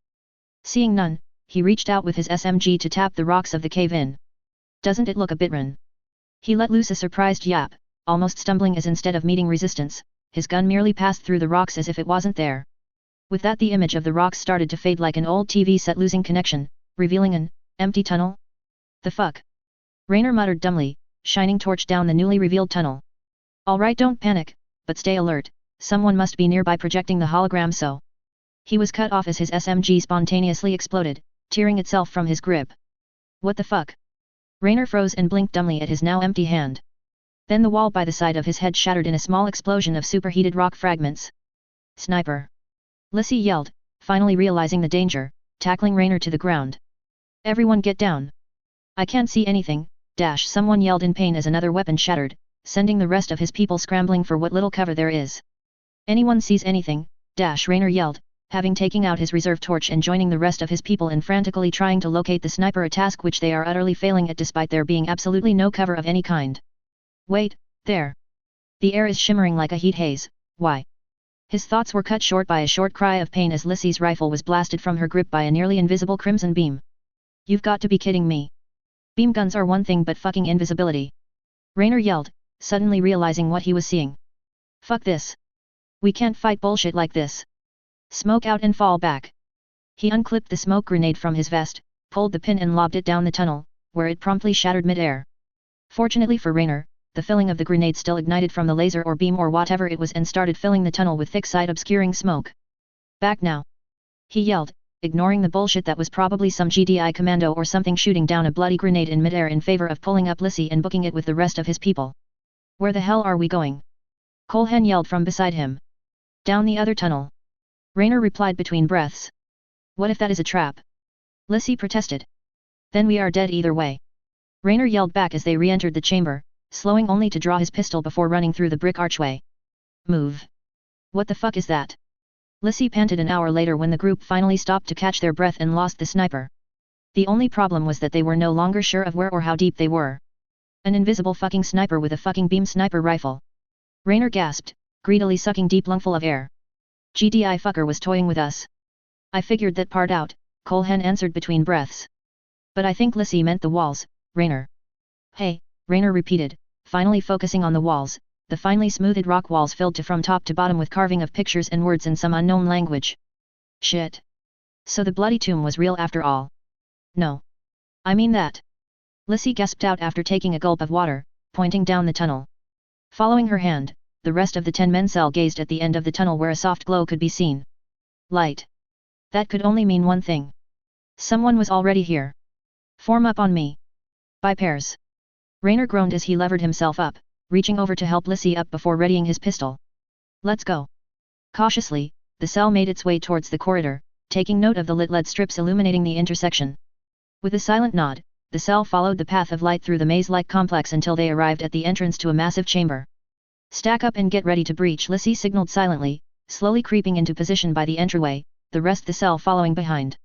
Seeing none, he reached out with his SMG to tap the rocks of the cave-in. Doesn't it look a bit run? He let loose a surprised yap, almost stumbling as instead of meeting resistance, his gun merely passed through the rocks as if it wasn't there. With that, the image of the rocks started to fade like an old TV set losing connection, revealing an empty tunnel. The fuck? Raynor muttered dumbly, shining torch down the newly revealed tunnel. Alright, don't panic, but stay alert, someone must be nearby projecting the hologram so. He was cut off as his SMG spontaneously exploded, tearing itself from his grip. What the fuck? Raynor froze and blinked dumbly at his now empty hand. Then the wall by the side of his head shattered in a small explosion of superheated rock fragments. Sniper! Lissy yelled, finally realizing the danger, tackling Raynor to the ground. Everyone get down! I can't see anything, someone yelled in pain as another weapon shattered, sending the rest of his people scrambling for what little cover there is. Anyone sees anything, Raynor yelled, having taken out his reserve torch and joining the rest of his people in frantically trying to locate the sniper, a task which they are utterly failing at despite there being absolutely no cover of any kind. Wait, there! The air is shimmering like a heat haze, why? His thoughts were cut short by a short cry of pain as Lissy's rifle was blasted from her grip by a nearly invisible crimson beam. You've got to be kidding me! Beam guns are one thing, but fucking invisibility! Raynor yelled, suddenly realizing what he was seeing. Fuck this! We can't fight bullshit like this! Smoke out and fall back! He unclipped the smoke grenade from his vest, pulled the pin and lobbed it down the tunnel, where it promptly shattered mid-air. Fortunately for Raynor, the filling of the grenade still ignited from the laser or beam or whatever it was and started filling the tunnel with thick sight-obscuring smoke. Back now! He yelled, ignoring the bullshit that was probably some GDI commando or something shooting down a bloody grenade in mid-air in favor of pulling up Lissy and booking it with the rest of his people. Where the hell are we going? Colhan yelled from beside him. Down the other tunnel. Raynor replied between breaths. What if that is a trap? Lissy protested. Then we are dead either way. Raynor yelled back as they re-entered the chamber, slowing only to draw his pistol before running through the brick archway. Move. What the fuck is that? Lissy panted an hour later when the group finally stopped to catch their breath and lost the sniper. The only problem was that they were no longer sure of where or how deep they were. An invisible fucking sniper with a fucking beam sniper rifle. Raynor gasped, greedily sucking deep lungful of air. GDI fucker was toying with us. I figured that part out, Colhan answered between breaths. But I think Lissy meant the walls, Raynor. Hey, Raynor repeated, finally focusing on the walls, the finely smoothed rock walls filled to from top to bottom with carving of pictures and words in some unknown language. Shit. So the bloody tomb was real after all. No. I mean that. Lissy gasped out after taking a gulp of water, pointing down the tunnel. Following her hand, the rest of the 10 men cell gazed at the end of the tunnel where a soft glow could be seen. Light. That could only mean one thing. Someone was already here. Form up on me. By pairs. Raynor groaned as he levered himself up, reaching over to help Lissy up before readying his pistol. Let's go. Cautiously, the cell made its way towards the corridor, taking note of the lit LED strips illuminating the intersection. With a silent nod, the cell followed the path of light through the maze-like complex until they arrived at the entrance to a massive chamber. Stack up and get ready to breach, Lissy signaled silently, slowly creeping into position by the entryway, the rest the cell following behind.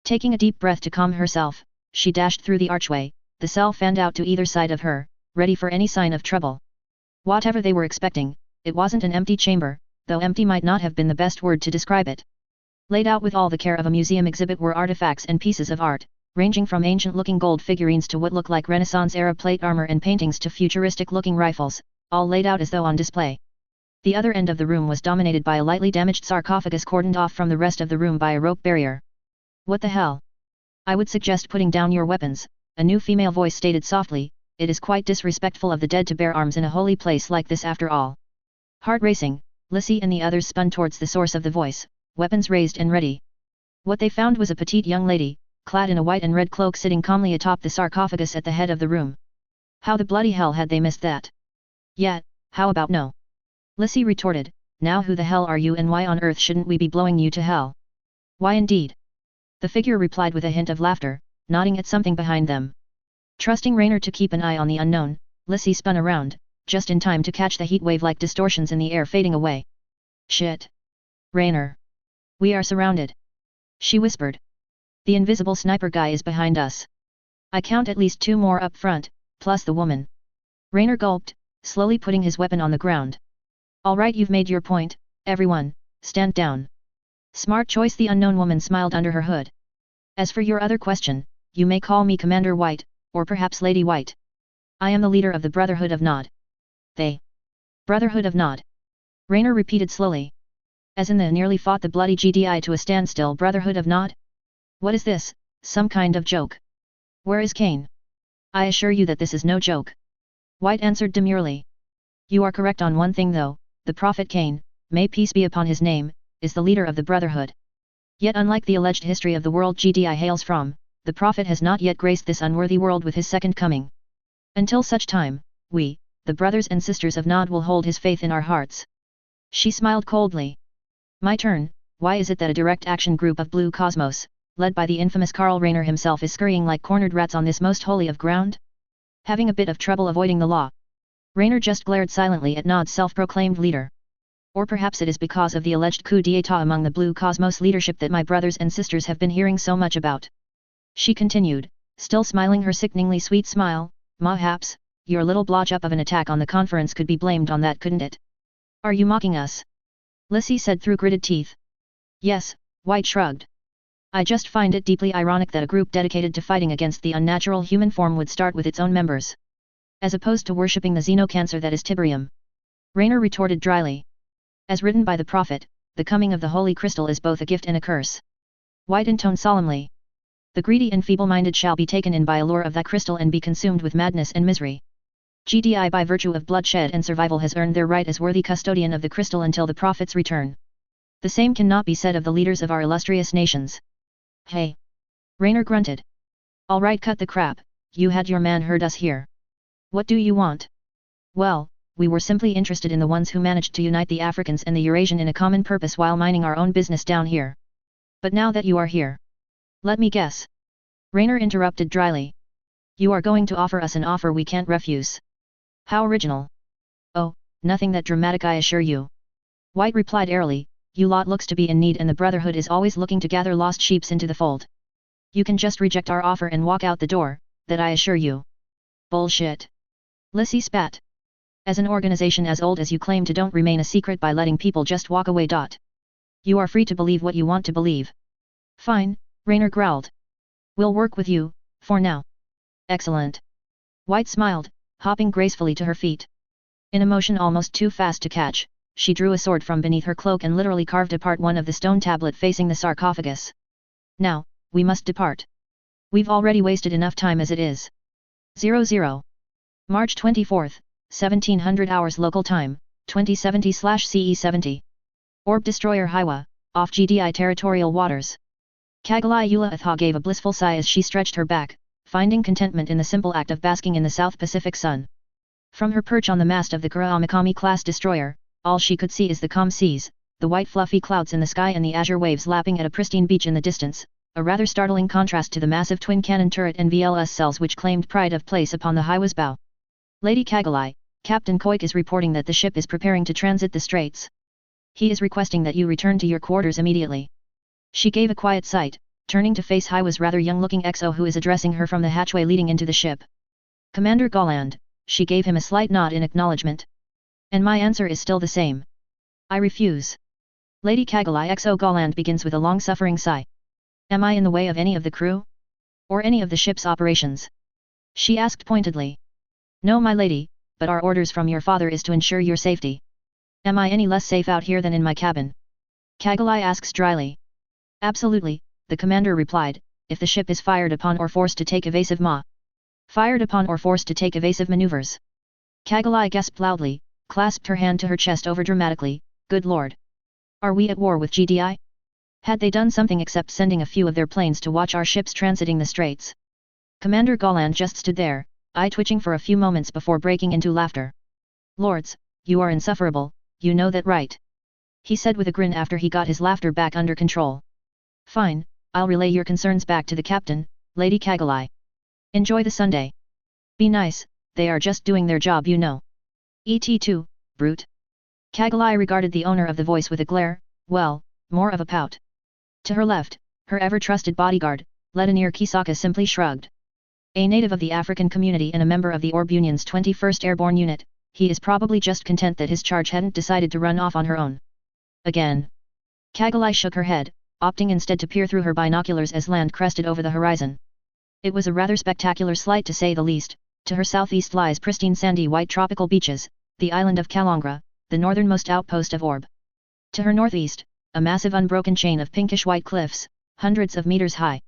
Taking a deep breath to calm herself, she dashed through the archway, the cell fanned out to either side of her, ready for any sign of trouble. Whatever they were expecting, it wasn't an empty chamber, though empty might not have been the best word to describe it. Laid out with all the care of a museum exhibit were artifacts and pieces of art, ranging from ancient-looking gold figurines to what looked like Renaissance-era plate armor and paintings to futuristic-looking rifles, all laid out as though on display. The other end of the room was dominated by a lightly damaged sarcophagus cordoned off from the rest of the room by a rope barrier. What the hell? I would suggest putting down your weapons, a new female voice stated softly. It is quite disrespectful of the dead to bear arms in a holy place like this after all. Heart racing, Lissy and the others spun towards the source of the voice, weapons raised and ready. What they found was a petite young lady, clad in a white and red cloak sitting calmly atop the sarcophagus at the head of the room. How the bloody hell had they missed that? Yet, how about no? Lissy retorted, now who the hell are you and why on earth shouldn't we be blowing you to hell? Why indeed? The figure replied with a hint of laughter, nodding at something behind them. Trusting Raynor to keep an eye on the unknown, Lissy spun around, just in time to catch the heatwave-like distortions in the air fading away. Shit! Raynor! We are surrounded! She whispered. The invisible sniper guy is behind us. I count at least 2 more up front, plus the woman. Raynor gulped, slowly putting his weapon on the ground. Alright, you've made your point, everyone, stand down. Smart choice, the unknown woman smiled under her hood. As for your other question, you may call me Commander White, or perhaps Lady White. I am the leader of the Brotherhood of Nod. They. Brotherhood of Nod. Raynor repeated slowly. As in the nearly fought the bloody GDI to a standstill Brotherhood of Nod? What is this, some kind of joke? Where is Kane? I assure you that this is no joke. White answered demurely. You are correct on one thing though, the Prophet Kane, may peace be upon his name, is the leader of the Brotherhood. Yet unlike the alleged history of the world GDI hails from, the Prophet has not yet graced this unworthy world with his second coming. Until such time, we, the brothers and sisters of Nod, will hold his faith in our hearts. She smiled coldly. My turn. Why is it that a direct action group of Blue Cosmos, led by the infamous Karl Raynor himself, is scurrying like cornered rats on this most holy of ground? Having a bit of trouble avoiding the law. Raynor just glared silently at Nod's self-proclaimed leader. Or perhaps it is because of the alleged coup d'état among the Blue Cosmos leadership that my brothers and sisters have been hearing so much about. She continued, still smiling her sickeningly sweet smile, Mayhaps, your little blotch-up of an attack on the conference could be blamed on that, couldn't it? Are you mocking us? Lissy said through gritted teeth. Yes, White shrugged. I just find it deeply ironic that a group dedicated to fighting against the unnatural human form would start with its own members, as opposed to worshipping the xenocancer that is Tiberium. Raynor retorted dryly. As written by the Prophet, the coming of the Holy Crystal is both a gift and a curse. White intoned solemnly. The greedy and feeble-minded shall be taken in by a lure of that crystal and be consumed with madness and misery. GDI by virtue of bloodshed and survival has earned their right as worthy custodian of the crystal until the Prophet's return. The same cannot be said of the leaders of our illustrious nations. Hey! Raynor grunted. Alright, cut the crap, you had your man heard us here. What do you want? Well, we were simply interested in the ones who managed to unite the Africans and the Eurasian in a common purpose while minding our own business down here. But now that you are here, let me guess. Raynor interrupted dryly. You are going to offer us an offer we can't refuse. How original. Oh, nothing that dramatic, I assure you. White replied airily, you lot looks to be in need and the Brotherhood is always looking to gather lost sheeps into the fold. You can just reject our offer and walk out the door, that I assure you. Bullshit. Lissy spat. As an organization as old as you claim to don't remain a secret by letting people just walk away. You are free to believe what you want to believe. Fine, Raynor growled. We'll work with you, for now. Excellent. White smiled, hopping gracefully to her feet. In a motion almost too fast to catch, she drew a sword from beneath her cloak and literally carved apart one of the stone tablet facing the sarcophagus. Now, we must depart. We've already wasted enough time as it is. 00. March 24th, 1700 hours local time, 2070/CE70. Orb Destroyer Hiwa, off GDI territorial waters. Kagalai Ulaatha gave a blissful sigh as she stretched her back, finding contentment in the simple act of basking in the South Pacific sun. From her perch on the mast of the Kura-Amikami-class destroyer, all she could see is the calm seas, the white fluffy clouds in the sky and the azure waves lapping at a pristine beach in the distance, a rather startling contrast to the massive twin cannon turret and VLS cells which claimed pride of place upon the Hiwa's bow. Lady Kagalai, Captain Koik is reporting that the ship is preparing to transit the straits. He is requesting that you return to your quarters immediately. She gave a quiet sigh, turning to face Hiwa's rather young-looking XO who is addressing her from the hatchway leading into the ship. Commander Golland, she gave him a slight nod in acknowledgement. And my answer is still the same. I refuse. Lady Kagalai XO Golland begins with a long-suffering sigh. Am I in the way of any of the crew? Or any of the ship's operations? She asked pointedly. No, my lady, but our orders from your father is to ensure your safety. Am I any less safe out here than in my cabin? Kagalai asks dryly. Absolutely, the commander replied, if the ship is fired upon or forced to take evasive Fired upon or forced to take evasive maneuvers. Kagalai gasped loudly, clasped her hand to her chest overdramatically, good lord. Are we at war with GDI? Had they done something except sending a few of their planes to watch our ships transiting the straits? Commander Golan just stood there, eye twitching for a few moments before breaking into laughter. Lords, you are insufferable, you know that right? He said with a grin after he got his laughter back under control. Fine, I'll relay your concerns back to the captain, Lady Kagalai. Enjoy the Sunday. Be nice, they are just doing their job, you know. Et2, brute. Kagalai regarded the owner of the voice with a glare, well, more of a pout. To her left, her ever-trusted bodyguard, Lieutenant Kisaka simply shrugged. A native of the African community and a member of the Orb Union's 21st Airborne Unit, he is probably just content that his charge hadn't decided to run off on her own. Again. Kagalai shook her head, opting instead to peer through her binoculars as land crested over the horizon. It was a rather spectacular sight to say the least. To her southeast lies pristine sandy white tropical beaches, the island of Kalangra, the northernmost outpost of Orb. To her northeast, a massive unbroken chain of pinkish white cliffs, hundreds of meters high.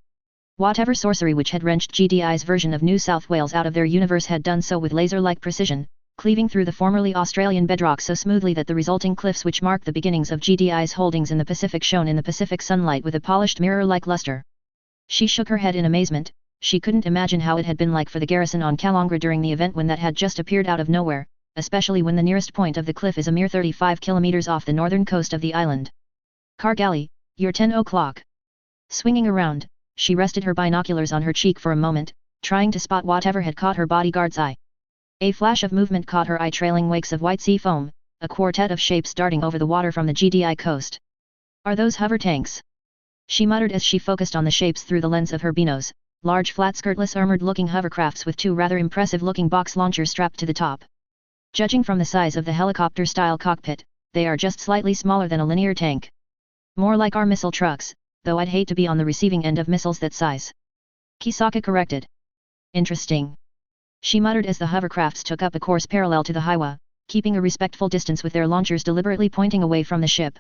Whatever sorcery which had wrenched GDI's version of New South Wales out of their universe had done so with laser-like precision, cleaving through the formerly Australian bedrock so smoothly that the resulting cliffs which marked the beginnings of GDI's holdings in the Pacific shone in the Pacific sunlight with a polished mirror-like luster. She shook her head in amazement. She couldn't imagine how it had been like for the garrison on Kalangra during the event when that had just appeared out of nowhere, especially when the nearest point of the cliff is a mere 35 kilometers off the northern coast of the island. Kargali, you're 10 o'clock. Swinging around, she rested her binoculars on her cheek for a moment, trying to spot whatever had caught her bodyguard's eye. A flash of movement caught her eye, trailing wakes of white sea foam, a quartet of shapes darting over the water from the GDI coast. Are those hover tanks? She muttered as she focused on the shapes through the lens of her binos. Large flat-skirtless armored-looking hovercrafts with two rather impressive-looking box launchers strapped to the top. Judging from the size of the helicopter-style cockpit, they are just slightly smaller than a linear tank. More like our missile trucks, though I'd hate to be on the receiving end of missiles that size. Kisaka corrected. Interesting. She muttered as the hovercrafts took up a course parallel to the highway, keeping a respectful distance with their launchers deliberately pointing away from the ship.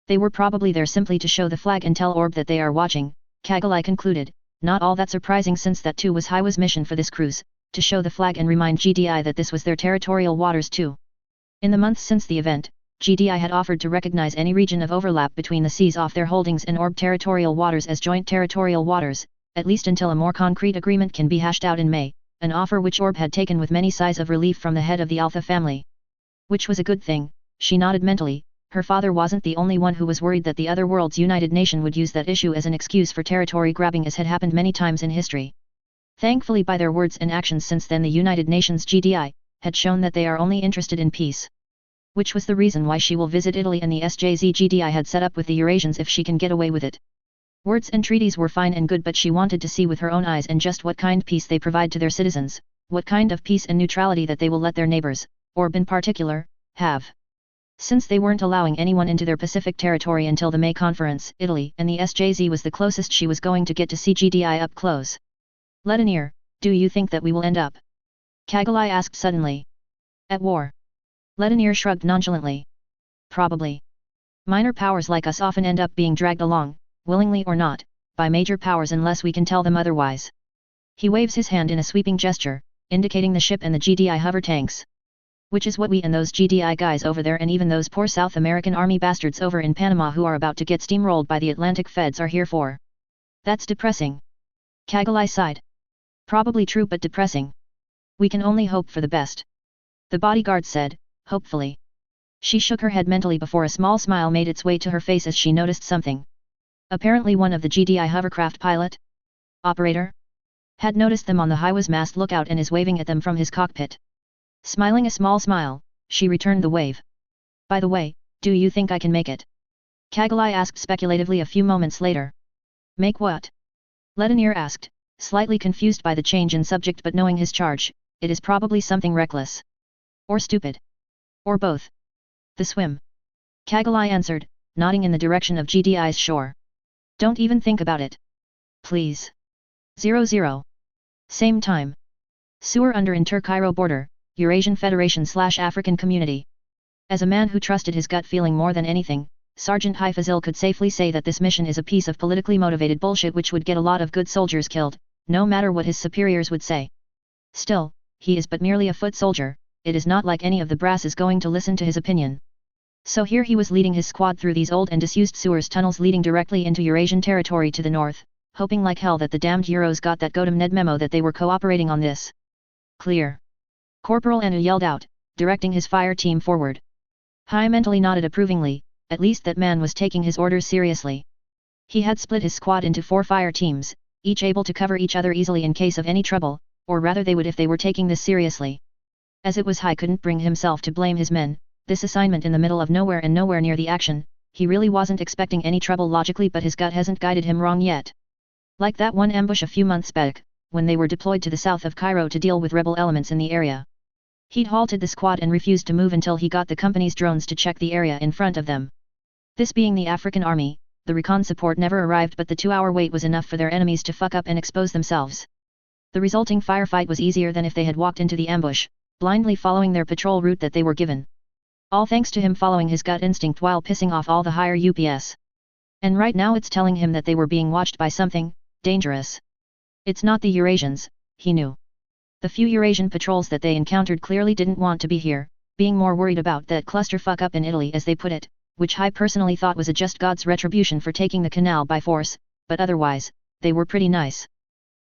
They were probably there simply to show the flag and tell Orb that they are watching, Kagalai concluded. Not all that surprising since that too was Hiwa's mission for this cruise, to show the flag and remind GDI that this was their territorial waters too. In the months since the event, GDI had offered to recognize any region of overlap between the seas off their holdings and Orb territorial waters as joint territorial waters, at least until a more concrete agreement can be hashed out in May, an offer which Orb had taken with many sighs of relief from the head of the Alpha family. Which was a good thing, she nodded mentally. Her father wasn't the only one who was worried that the other world's united nation would use that issue as an excuse for territory grabbing, as had happened many times in history. Thankfully, by their words and actions since then, the United Nations GDI had shown that they are only interested in peace. Which was the reason why she will visit Italy and the SJZ GDI had set up with the Eurasians if she can get away with it. Words and treaties were fine and good, but she wanted to see with her own eyes and just what kind of peace they provide to their citizens, what kind of peace and neutrality that they will let their neighbors, Orb in particular, have. Since they weren't allowing anyone into their Pacific territory until the May conference, Italy and the SJZ was the closest she was going to get to see GDI up close. Lieutenant, do you think that we will end up? Kagalai asked suddenly. At war? Lieutenant shrugged nonchalantly. Probably. Minor powers like us often end up being dragged along, willingly or not, by major powers unless we can tell them otherwise. He waves his hand in a sweeping gesture, indicating the ship and the GDI hover tanks. Which is what we and those GDI guys over there and even those poor South American army bastards over in Panama who are about to get steamrolled by the Atlantic feds are here for. That's depressing. Kagalai sighed. Probably true, but depressing. We can only hope for the best. The bodyguard said, hopefully. She shook her head mentally before a small smile made its way to her face as she noticed something. Apparently one of the GDI hovercraft pilot? Operator? Had noticed them on the highway's mast lookout and is waving at them from his cockpit. Smiling a small smile, she returned the wave. By the way, do you think I can make it? Kagalai asked speculatively a few moments later. Make what? Lieutenant asked, slightly confused by the change in subject, but knowing his charge, it is probably something reckless. Or stupid. Or both. The swim. Kagalai answered, nodding in the direction of GDI's shore. Don't even think about it. Please. 00. Same time. Sewer under Inter-Cairo border, Eurasian Federation / African community. As a man who trusted his gut feeling more than anything, Sergeant High Fazil could safely say that this mission is a piece of politically motivated bullshit which would get a lot of good soldiers killed, no matter what his superiors would say. Still, he is but merely a foot soldier, it is not like any of the brass is going to listen to his opinion. So here he was leading his squad through these old and disused sewers tunnels leading directly into Eurasian territory to the north, hoping like hell that the damned Euros got that GundamSeed memo that they were cooperating on this. Clear. Corporal Anu yelled out, directing his fire team forward. Hai mentally nodded approvingly, at least that man was taking his orders seriously. He had split his squad into 4 fire teams, each able to cover each other easily in case of any trouble, or rather they would if they were taking this seriously. As it was, Hai couldn't bring himself to blame his men. This assignment in the middle of nowhere and nowhere near the action, he really wasn't expecting any trouble logically, but his gut hasn't guided him wrong yet. Like that one ambush a few months back, when they were deployed to the south of Cairo to deal with rebel elements in the area. He'd halted the squad and refused to move until he got the company's drones to check the area in front of them. This being the African army, the recon support never arrived, but the 2-hour wait was enough for their enemies to fuck up and expose themselves. The resulting firefight was easier than if they had walked into the ambush, blindly following their patrol route that they were given. All thanks to him following his gut instinct while pissing off all the higher UPS. And right now it's telling him that they were being watched by something dangerous. It's not the Eurasians, he knew. The few Eurasian patrols that they encountered clearly didn't want to be here, being more worried about that clusterfuck up in Italy as they put it, which Hai personally thought was a just God's retribution for taking the canal by force, but otherwise, they were pretty nice.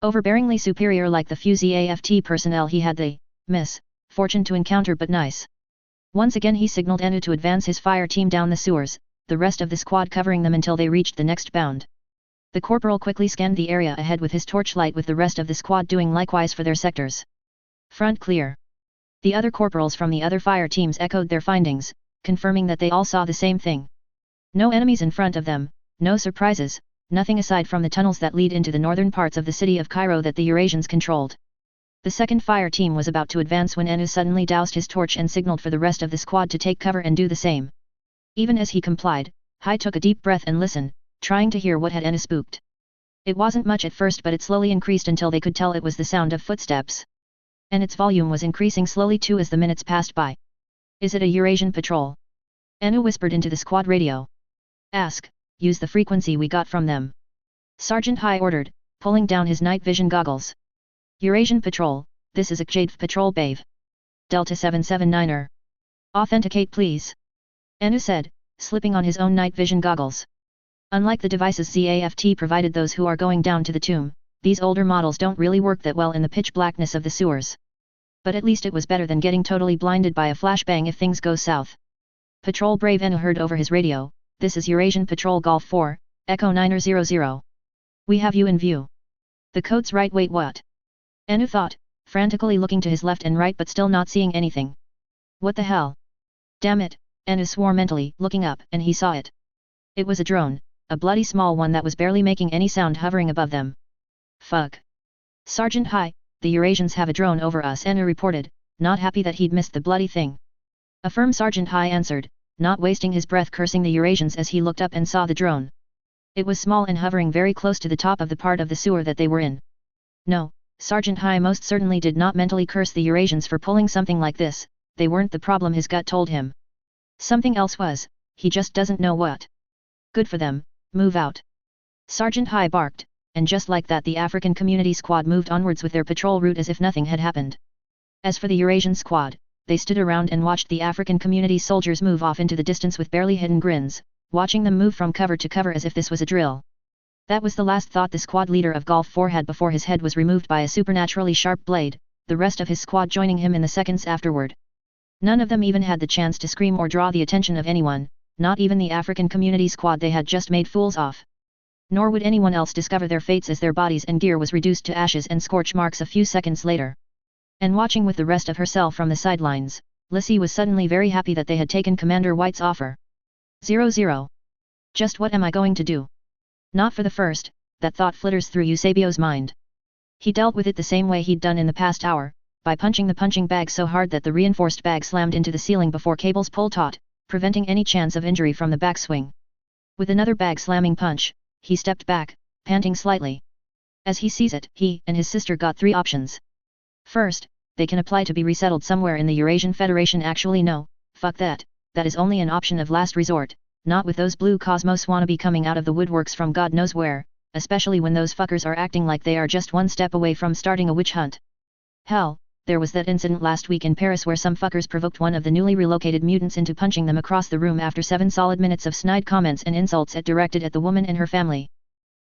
Overbearingly superior like the few ZAFT personnel he had the misfortune to encounter, but nice. Once again he signaled Anu to advance his fire team down the sewers, the rest of the squad covering them until they reached the next bound. The corporal quickly scanned the area ahead with his torchlight, with the rest of the squad doing likewise for their sectors. Front clear. The other corporals from the other fire teams echoed their findings, confirming that they all saw the same thing. No enemies in front of them, no surprises, nothing aside from the tunnels that lead into the northern parts of the city of Cairo that the Eurasians controlled. The second fire team was about to advance when Anu suddenly doused his torch and signaled for the rest of the squad to take cover and do the same. Even as he complied, Hai took a deep breath and listened, trying to hear what had Anu spooked. It wasn't much at first, but it slowly increased until they could tell it was the sound of footsteps. And its volume was increasing slowly too as the minutes passed by. Is it a Eurasian patrol? Anu whispered into the squad radio. Ask, use the frequency we got from them. Sergeant Hai ordered, pulling down his night vision goggles. Eurasian patrol, this is a Jade patrol Bave. Delta 779er. Authenticate please. Anu said, slipping on his own night vision goggles. Unlike the devices ZAFT provided those who are going down to the tomb, these older models don't really work that well in the pitch blackness of the sewers. But at least it was better than getting totally blinded by a flashbang if things go south. Patrol Brave Anu heard over his radio, this is Eurasian Patrol Golf 4, Echo 900. We have you in view. The code's right, wait what? Anu thought, frantically looking to his left and right but still not seeing anything. What the hell? Damn it, Anu swore mentally, looking up, and he saw it. It was a drone, a bloody small one that was barely making any sound hovering above them. Fuck. Sergeant Hai, the Eurasians have a drone over us, Anu reported, not happy that he'd missed the bloody thing. Affirm, Sergeant Hai answered, not wasting his breath cursing the Eurasians as he looked up and saw the drone. It was small and hovering very close to the top of the part of the sewer that they were in. No, Sergeant Hai most certainly did not mentally curse the Eurasians for pulling something like this, they weren't the problem, his gut told him. Something else was, he just doesn't know what. Good for them, move out. Sergeant Hai barked, and just like that the African community squad moved onwards with their patrol route as if nothing had happened. As for the Eurasian squad, they stood around and watched the African community soldiers move off into the distance with barely hidden grins, watching them move from cover to cover as if this was a drill. That was the last thought the squad leader of Golf 4 had before his head was removed by a supernaturally sharp blade, the rest of his squad joining him in the seconds afterward. None of them even had the chance to scream or draw the attention of anyone, not even the African community squad they had just made fools of. Nor would anyone else discover their fates as their bodies and gear was reduced to ashes and scorch marks a few seconds later. And watching with the rest of herself from the sidelines, Lissy was suddenly very happy that they had taken Commander White's offer. 00. Just what am I going to do? Not for the first, that thought flitters through Eusebio's mind. He dealt with it the same way he'd done in the past hour, by punching the punching bag so hard that the reinforced bag slammed into the ceiling before cables pulled taut, preventing any chance of injury from the backswing. With another bag slamming punch, he stepped back, panting slightly. As he sees it, he and his sister got 3 options. First, they can apply to be resettled somewhere in the Eurasian Federation. Actually no, fuck that, that is only an option of last resort, not with those blue cosmos wannabe coming out of the woodworks from God knows where, especially when those fuckers are acting like they are just one step away from starting a witch hunt. Hell, there was that incident last week in Paris where some fuckers provoked one of the newly relocated mutants into punching them across the room after 7 solid minutes of snide comments and insults directed at the woman and her family.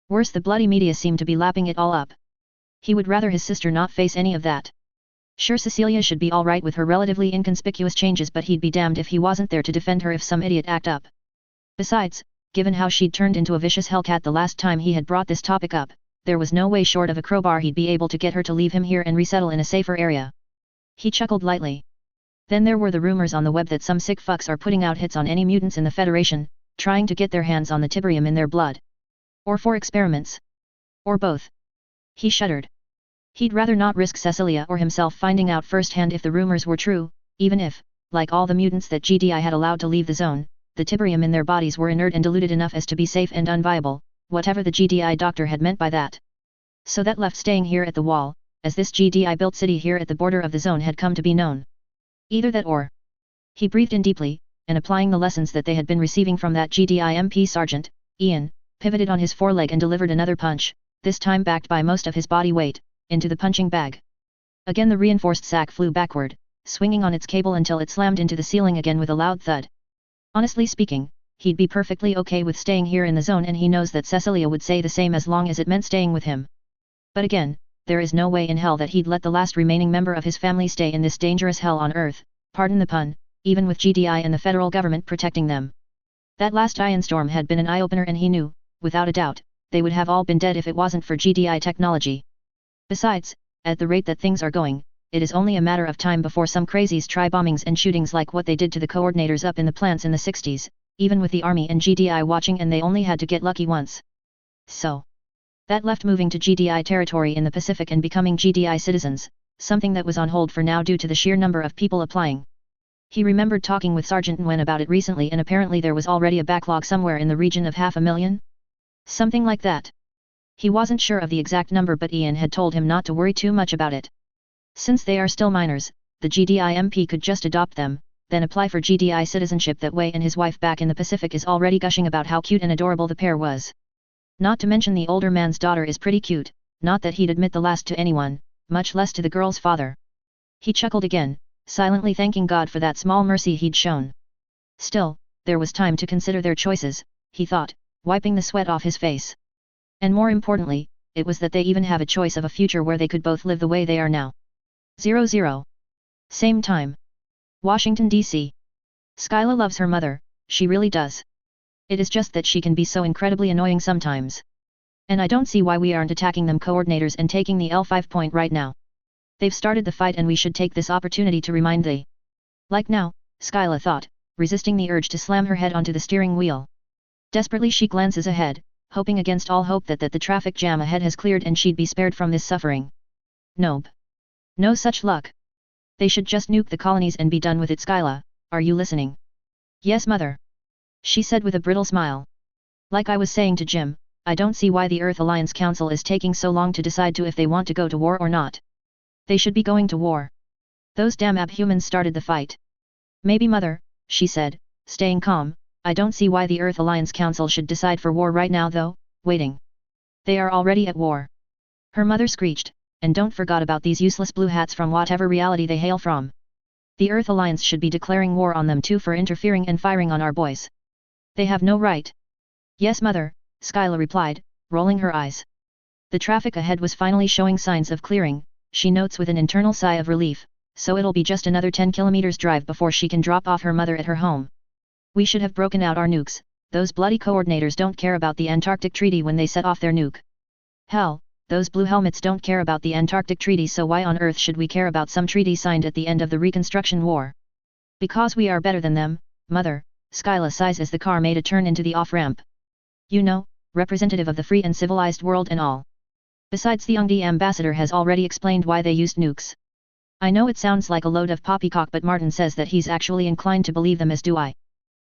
Worse, the bloody media seemed to be lapping it all up. He would rather his sister not face any of that. Sure, Cecilia should be alright with her relatively inconspicuous changes, but he'd be damned if he wasn't there to defend her if some idiot act up. Besides, given how she'd turned into a vicious hellcat the last time he had brought this topic up, there was no way short of a crowbar he'd be able to get her to leave him here and resettle in a safer area. He chuckled lightly. Then there were the rumors on the web that some sick fucks are putting out hits on any mutants in the Federation, trying to get their hands on the Tiberium in their blood. Or for experiments. Or both. He shuddered. He'd rather not risk Cecilia or himself finding out firsthand if the rumors were true, even if, like all the mutants that GDI had allowed to leave the zone, the Tiberium in their bodies were inert and diluted enough as to be safe and unviable, whatever the GDI doctor had meant by that. So that left staying here at the wall, as this GDI-built city here at the border of the zone had come to be known. Either that or... He breathed in deeply, and applying the lessons that they had been receiving from that GDI MP Sergeant, Ian, pivoted on his foreleg and delivered another punch, this time backed by most of his body weight, into the punching bag. Again the reinforced sack flew backward, swinging on its cable until it slammed into the ceiling again with a loud thud. Honestly speaking, he'd be perfectly okay with staying here in the zone, and he knows that Cecilia would say the same as long as it meant staying with him. But again, there is no way in hell that he'd let the last remaining member of his family stay in this dangerous hell on Earth, pardon the pun, even with GDI and the federal government protecting them. That last ion storm had been an eye-opener, and he knew, without a doubt, they would have all been dead if it wasn't for GDI technology. Besides, at the rate that things are going, it is only a matter of time before some crazies try bombings and shootings like what they did to the coordinators up in the plants in the 60s, even with the army and GDI watching, and they only had to get lucky once. So. That left moving to GDI territory in the Pacific and becoming GDI citizens, something that was on hold for now due to the sheer number of people applying. He remembered talking with Sergeant Nguyen about it recently, and apparently there was already a backlog somewhere in the region of 500,000? Something like that. He wasn't sure of the exact number, but Ian had told him not to worry too much about it. Since they are still minors, the GDI MP could just adopt them, then apply for GDI citizenship that way, and his wife back in the Pacific is already gushing about how cute and adorable the pair was. Not to mention the older man's daughter is pretty cute, not that he'd admit the last to anyone, much less to the girl's father. He chuckled again, silently thanking God for that small mercy he'd shown. Still, there was time to consider their choices, he thought, wiping the sweat off his face. And more importantly, it was that they even have a choice of a future where they could both live the way they are now. 00. Same time. Washington, D.C. Skyla loves her mother, she really does. It is just that she can be so incredibly annoying sometimes. And I don't see why we aren't attacking them coordinators and taking the L5 point right now. They've started the fight and we should take this opportunity to remind they. Like now, Skyla thought, resisting the urge to slam her head onto the steering wheel. Desperately she glances ahead, hoping against all hope that the traffic jam ahead has cleared and she'd be spared from this suffering. Nope. No such luck. They should just nuke the colonies and be done with it. Skyla, are you listening? Yes, mother. She said with a brittle smile. Like I was saying to Jim, I don't see why the Earth Alliance Council is taking so long to decide if they want to go to war or not. They should be going to war. Those damn abhumans started the fight. Maybe, mother, she said, staying calm, I don't see why the Earth Alliance Council should decide for war right now though, waiting. They are already at war. Her mother screeched, and don't forget about these useless blue hats from whatever reality they hail from. The Earth Alliance should be declaring war on them too for interfering and firing on our boys. They have no right. Yes, mother, Skyla replied, rolling her eyes. The traffic ahead was finally showing signs of clearing, she notes with an internal sigh of relief, so it'll be just another 10 kilometers drive before she can drop off her mother at her home. We should have broken out our nukes, those bloody coordinators don't care about the Antarctic Treaty when they set off their nuke. Hell, those blue helmets don't care about the Antarctic Treaty, so why on earth should we care about some treaty signed at the end of the Reconstruction War? Because we are better than them, mother, Skyla sighs as the car made a turn into the off-ramp. You know, representative of the free and civilized world and all. Besides, the UNGD ambassador has already explained why they used nukes. I know it sounds like a load of poppycock, but Martin says that he's actually inclined to believe them, as do I.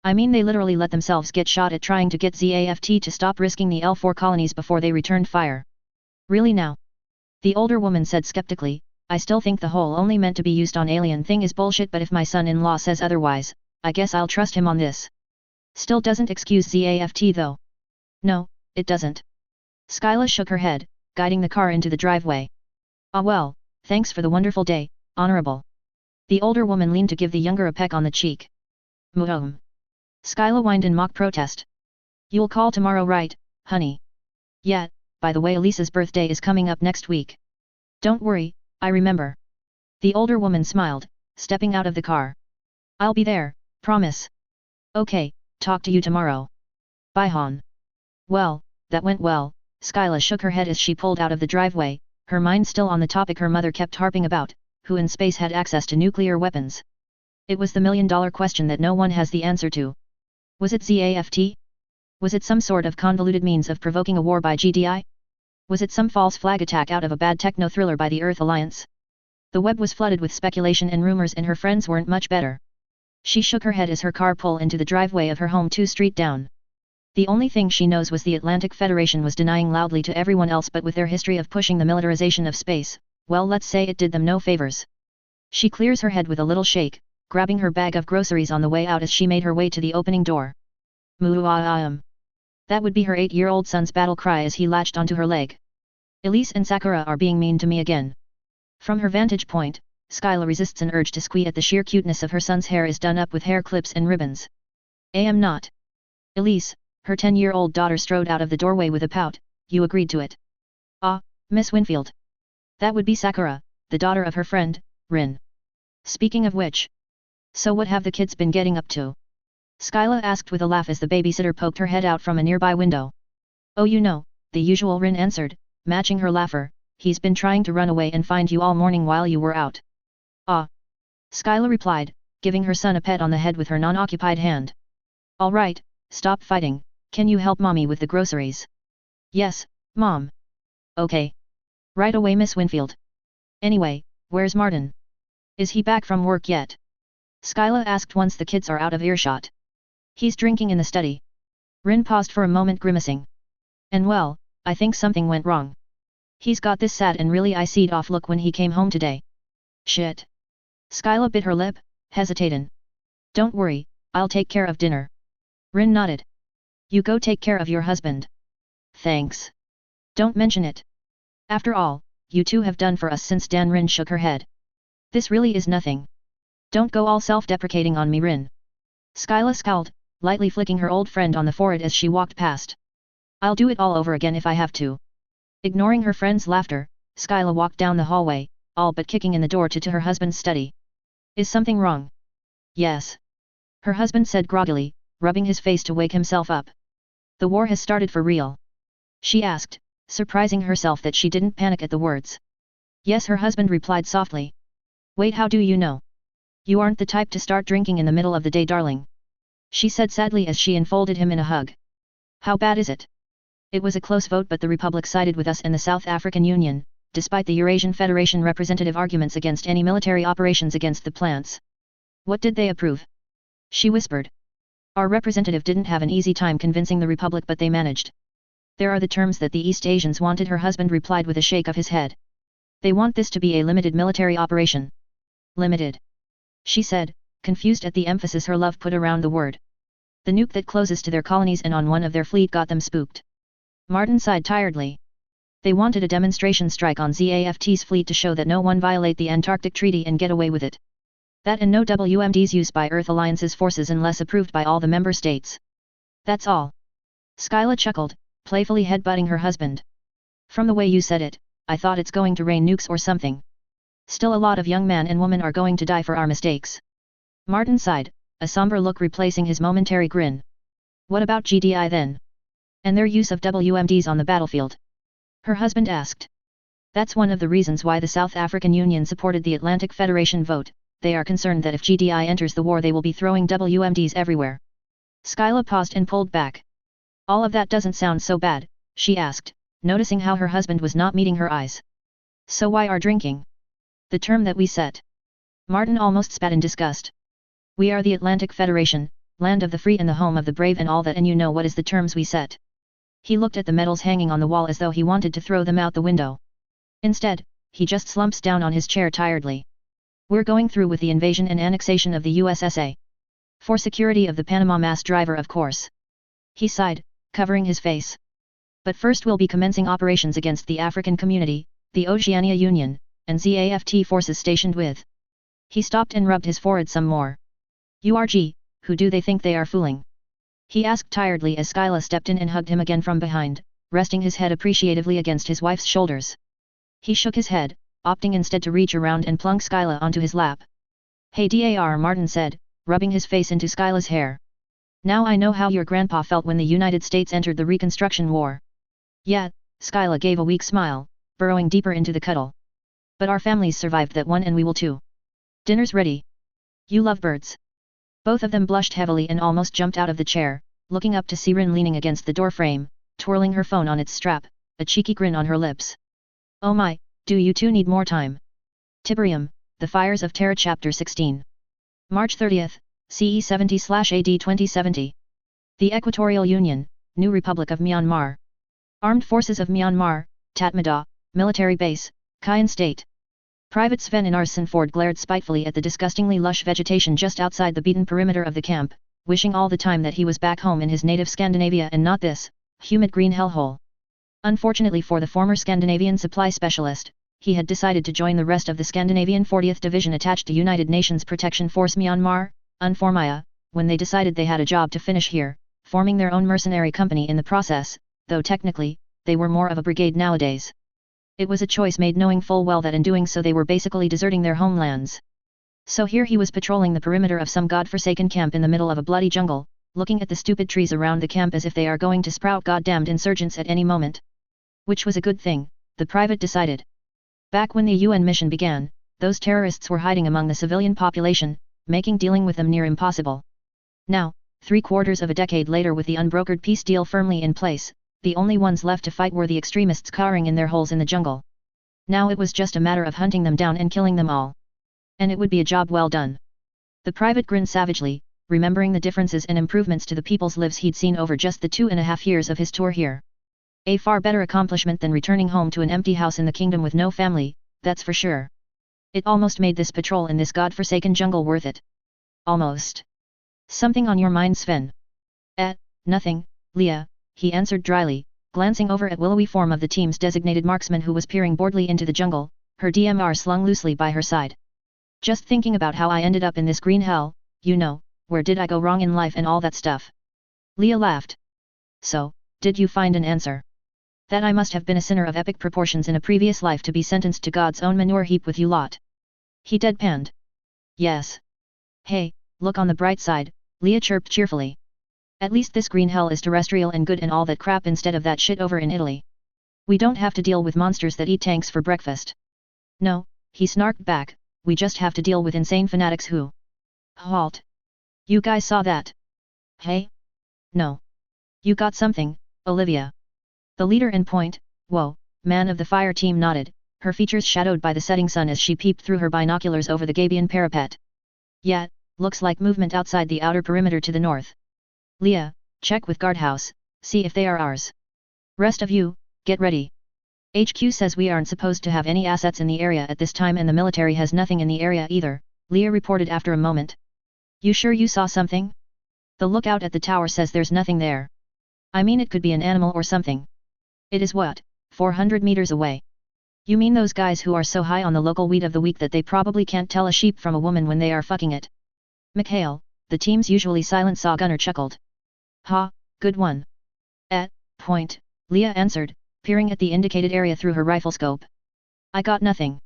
I mean, they literally let themselves get shot at trying to get ZAFT to stop risking the L4 colonies before they returned fire. Really now? The older woman said skeptically, I still think the whole only meant to be used on alien thing is bullshit, but if my son-in-law says otherwise, I guess I'll trust him on this. Still doesn't excuse ZAFT though. No, it doesn't. Skyla shook her head, guiding the car into the driveway. Ah well, thanks for the wonderful day, Honorable. The older woman leaned to give the younger a peck on the cheek. Muhum. Skyla whined in mock protest. You'll call tomorrow right, honey? Yeah, by the way Elisa's birthday is coming up next week. Don't worry, I remember. The older woman smiled, stepping out of the car. I'll be there, promise. Okay, talk to you tomorrow. Bye hon. Well, that went well, Skyla shook her head as she pulled out of the driveway, her mind still on the topic her mother kept harping about, who in space had access to nuclear weapons. It was the million-dollar question that no one has the answer to. Was it ZAFT? Was it some sort of convoluted means of provoking a war by GDI? Was it some false flag attack out of a bad techno-thriller by the Earth Alliance? The web was flooded with speculation and rumors and her friends weren't much better. She shook her head as her car pulled into the driveway of her home 2 street down. The only thing she knows was the Atlantic Federation was denying loudly to everyone else, but with their history of pushing the militarization of space, well, let's say it did them no favors. She clears her head with a little shake, grabbing her bag of groceries on the way out as she made her way to the opening door. Muaam. That would be her 8-year-old son's battle cry as he latched onto her leg. Elise and Sakura are being mean to me again. From her vantage point, Skyla resists an urge to squee at the sheer cuteness of her son's hair is done up with hair clips and ribbons. Am not. Elise, her 10-year-old daughter strode out of the doorway with a pout, you agreed to it. Ah, Miss Winfield. That would be Sakura, the daughter of her friend, Rin. Speaking of which. So what have the kids been getting up to? Skyla asked with a laugh as the babysitter poked her head out from a nearby window. Oh you know, the usual, Rin answered, matching her laugher, he's been trying to run away and find you all morning while you were out. Ah. Skyla replied, giving her son a pet on the head with her non-occupied hand. All right, stop fighting, can you help mommy with the groceries? Yes, mom. Okay. Right away Miss Winfield. Anyway, where's Martin? Is he back from work yet? Skyla asked once the kids are out of earshot. He's drinking in the study. Rin paused for a moment grimacing. And well, I think something went wrong. He's got this sad and really iced off look when he came home today. Shit. Skyla bit her lip, hesitating. Don't worry, I'll take care of dinner. Rin nodded. You go take care of your husband. Thanks. Don't mention it. After all, you two have done for us since Dan. Rin shook her head. This really is nothing. Don't go all self-deprecating on me, Rin. Skyla scowled, lightly flicking her old friend on the forehead as she walked past. I'll do it all over again if I have to. Ignoring her friend's laughter, Skyla walked down the hallway, all but kicking in the door to her husband's study. Is something wrong? Yes. Her husband said groggily, rubbing his face to wake himself up. The war has started for real? She asked, surprising herself that she didn't panic at the words. Yes, her husband replied softly. Wait, how do you know? You aren't the type to start drinking in the middle of the day, darling. She said sadly as she enfolded him in a hug. How bad is it? It was a close vote, but the Republic sided with us and the South African Union, despite the Eurasian Federation representative arguments against any military operations against the plants. What did they approve? She whispered. Our representative didn't have an easy time convincing the Republic, but they managed. There are the terms that the East Asians wanted, her husband replied with a shake of his head. They want this to be a limited military operation. Limited? She said, confused at the emphasis her love put around the word. The nuke that closes to their colonies and on one of their fleet got them spooked. Martin sighed tiredly. They wanted a demonstration strike on ZAFT's fleet to show that no one violate the Antarctic Treaty and get away with it. That and no WMDs used by Earth Alliance's forces unless approved by all the member states. That's all. Skyla chuckled, playfully headbutting her husband. From the way you said it, I thought it's going to rain nukes or something. Still, a lot of young men and women are going to die for our mistakes. Martin sighed, a somber look replacing his momentary grin. What about GDI then? And their use of WMDs on the battlefield? Her husband asked. That's one of the reasons why the South African Union supported the Atlantic Federation vote. They are concerned that if GDI enters the war they will be throwing WMDs everywhere. Skyla paused and pulled back. All of that doesn't sound so bad, she asked, noticing how her husband was not meeting her eyes. So why are drinking? The term that we set. Martin almost spat in disgust. We are the Atlantic Federation, land of the free and the home of the brave and all that, and you know what is the terms we set. He looked at the medals hanging on the wall as though he wanted to throw them out the window. Instead, he just slumps down on his chair tiredly. We're going through with the invasion and annexation of the USSA. For security of the Panama mass driver, of course. He sighed, covering his face. But first we'll be commencing operations against the African community, the Oceania Union, and ZAFT forces stationed with. He stopped and rubbed his forehead some more. URG, who do they think they are fooling? He asked tiredly as Skyla stepped in and hugged him again from behind, resting his head appreciatively against his wife's shoulders. He shook his head, opting instead to reach around and plunk Skyla onto his lap. Hey Dar, Martin said, rubbing his face into Skyla's hair. Now I know how your grandpa felt when the United States entered the Reconstruction War. Yeah, Skyla gave a weak smile, burrowing deeper into the cuddle. But our families survived that one and we will too. Dinner's ready. You lovebirds. Both of them blushed heavily and almost jumped out of the chair, looking up to see Rin leaning against the doorframe, twirling her phone on its strap, a cheeky grin on her lips. Oh my, do you two need more time? Tiberium, The Fires of Terra Chapter 16. March 30th, CE 70/AD 2070. The Equatorial Union, New Republic of Myanmar. Armed Forces of Myanmar, Tatmadaw, Military Base, Kayan State. Private Sven Inarsson glared spitefully at the disgustingly lush vegetation just outside the beaten perimeter of the camp, wishing all the time that he was back home in his native Scandinavia and not this, humid green hellhole. Unfortunately for the former Scandinavian supply specialist, he had decided to join the rest of the Scandinavian 40th Division attached to United Nations Protection Force Myanmar, UNFORMIA, when they decided they had a job to finish here, forming their own mercenary company in the process, though technically, they were more of a brigade nowadays. It was a choice made knowing full well that in doing so they were basically deserting their homelands. So here he was patrolling the perimeter of some god-forsaken camp in the middle of a bloody jungle, looking at the stupid trees around the camp as if they are going to sprout goddamned insurgents at any moment. Which was a good thing, the private decided. Back when the UN mission began, those terrorists were hiding among the civilian population, making dealing with them near impossible. Now, 3/4 of a decade later with the unbrokered peace deal firmly in place, the only ones left to fight were the extremists cowering in their holes in the jungle. Now it was just a matter of hunting them down and killing them all. And it would be a job well done. The private grinned savagely, remembering the differences and improvements to the people's lives he'd seen over just the 2.5 years of his tour here. A far better accomplishment than returning home to an empty house in the kingdom with no family, that's for sure. It almost made this patrol in this god-forsaken jungle worth it. Almost. Something on your mind, Sven? Nothing, Leah, he answered dryly, glancing over at willowy form of the team's designated marksman who was peering boredly into the jungle, her DMR slung loosely by her side. Just thinking about how I ended up in this green hell, you know, where did I go wrong in life and all that stuff. Leah laughed. So, did you find an answer? That I must have been a sinner of epic proportions in a previous life to be sentenced to God's own manure heap with you lot. He deadpanned. Yes. Hey, look on the bright side, Leah chirped cheerfully. At least this green hell is terrestrial and good and all that crap instead of that shit over in Italy. We don't have to deal with monsters that eat tanks for breakfast. No, he snarked back, we just have to deal with insane fanatics who... Halt. You guys saw that? Hey? No. You got something, Olivia. The leader and point, whoa, man of the fire team nodded, her features shadowed by the setting sun as she peeped through her binoculars over the Gabian parapet. Yeah, looks like movement outside the outer perimeter to the north. Leah, check with guardhouse, see if they are ours. Rest of you, get ready. HQ says we aren't supposed to have any assets in the area at this time and the military has nothing in the area either, Leah reported after a moment. You sure you saw something? The lookout at the tower says there's nothing there. I mean it could be an animal or something. It is what, 400 meters away? You mean those guys who are so high on the local weed of the week that they probably can't tell a sheep from a woman when they are fucking it? Mikhail, the team's usually silent saw gunner chuckled. Ha, good one. Point, Leah answered, peering at the indicated area through her rifle scope. I got nothing.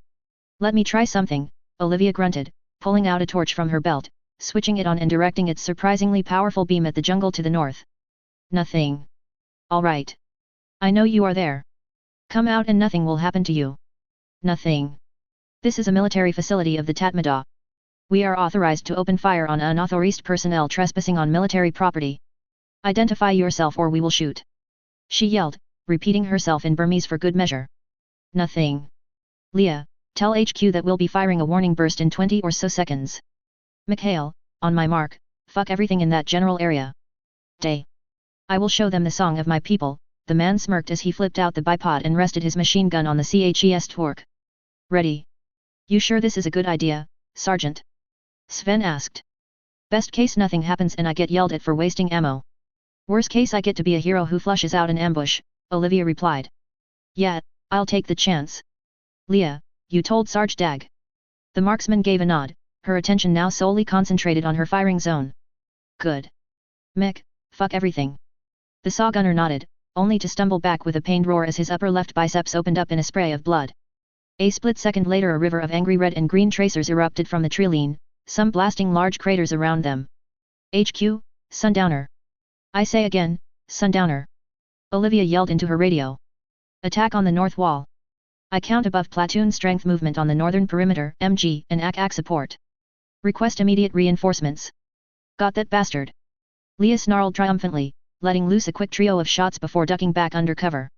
Let me try something, Olivia grunted, pulling out a torch from her belt, switching it on and directing its surprisingly powerful beam at the jungle to the north. Nothing. All right. I know you are there. Come out and nothing will happen to you. Nothing. This is a military facility of the Tatmadaw. We are authorized to open fire on unauthorized personnel trespassing on military property. Identify yourself or we will shoot. She yelled, repeating herself in Burmese for good measure. Nothing. Leah, tell HQ that we'll be firing a warning burst in 20 or so seconds. Mikhail, on my mark, fuck everything in that general area. Day. I will show them the song of my people, the man smirked as he flipped out the bipod and rested his machine gun on the CHES torque. Ready. You sure this is a good idea, Sergeant? Sven asked. Best case nothing happens and I get yelled at for wasting ammo. Worst case I get to be a hero who flushes out an ambush, Olivia replied. Yeah, I'll take the chance. Leah, you told Sarge Dag. The marksman gave a nod, her attention now solely concentrated on her firing zone. Good. Mick, fuck everything. The saw gunner nodded, only to stumble back with a pained roar as his upper left biceps opened up in a spray of blood. A split second later a river of angry red and green tracers erupted from the treeline, some blasting large craters around them. HQ, Sundowner. I say again, Sundowner. Olivia yelled into her radio. Attack on the north wall. I count above platoon strength movement on the northern perimeter, MG, and AC support. Request immediate reinforcements. Got that bastard. Leah snarled triumphantly, letting loose a quick trio of shots before ducking back under cover.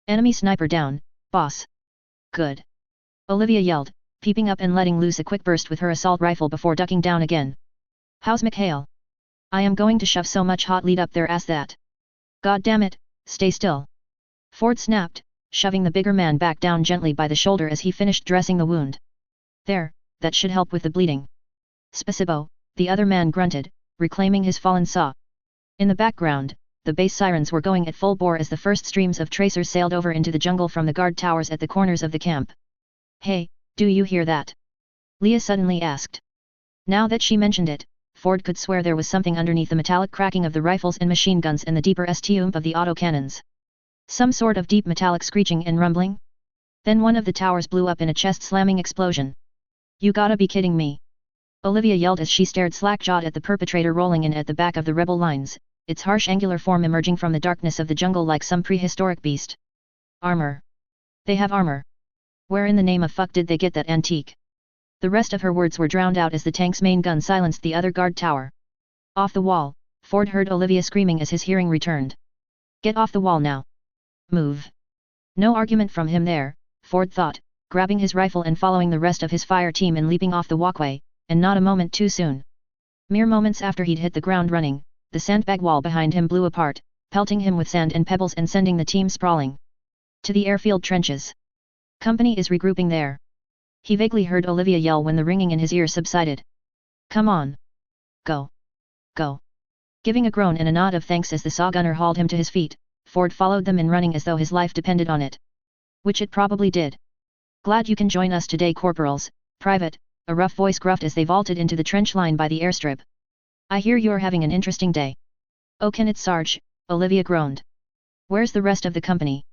Enemy sniper down, boss. Good. Olivia yelled, peeping up and letting loose a quick burst with her assault rifle before ducking down again. How's Mikhail? I am going to shove so much hot lead up their ass that. God damn it, stay still. Ford snapped, shoving the bigger man back down gently by the shoulder as he finished dressing the wound. There, that should help with the bleeding. Spasibo, the other man grunted, reclaiming his fallen saw. In the background, the base sirens were going at full bore as the first streams of tracers sailed over into the jungle from the guard towers at the corners of the camp. Hey, do you hear that? Leah suddenly asked. Now that she mentioned it, Ford could swear there was something underneath the metallic cracking of the rifles and machine guns and the deeper st-ump of the autocannons. Some sort of deep metallic screeching and rumbling? Then one of the towers blew up in a chest-slamming explosion. You gotta be kidding me. Olivia yelled as she stared slack-jawed at the perpetrator rolling in at the back of the rebel lines, its harsh angular form emerging from the darkness of the jungle like some prehistoric beast. Armor. They have armor. Where in the name of fuck did they get that antique? The rest of her words were drowned out as the tank's main gun silenced the other guard tower. Off the wall, Ford heard Olivia screaming as his hearing returned. Get off the wall now. Move. No argument from him there, Ford thought, grabbing his rifle and following the rest of his fire team and leaping off the walkway, and not a moment too soon. Mere moments after he'd hit the ground running, the sandbag wall behind him blew apart, pelting him with sand and pebbles and sending the team sprawling. To the airfield trenches. Company is regrouping there. He vaguely heard Olivia yell when the ringing in his ear subsided. Come on. Go. Go. Giving a groan and a nod of thanks as the saw gunner hauled him to his feet, Ford followed them in running as though his life depended on it. Which it probably did. Glad you can join us today, corporals, Private, a rough voice gruffed as they vaulted into the trench line by the airstrip. I hear you're having an interesting day. Oh, can it, Sarge? Olivia groaned. Where's the rest of the company?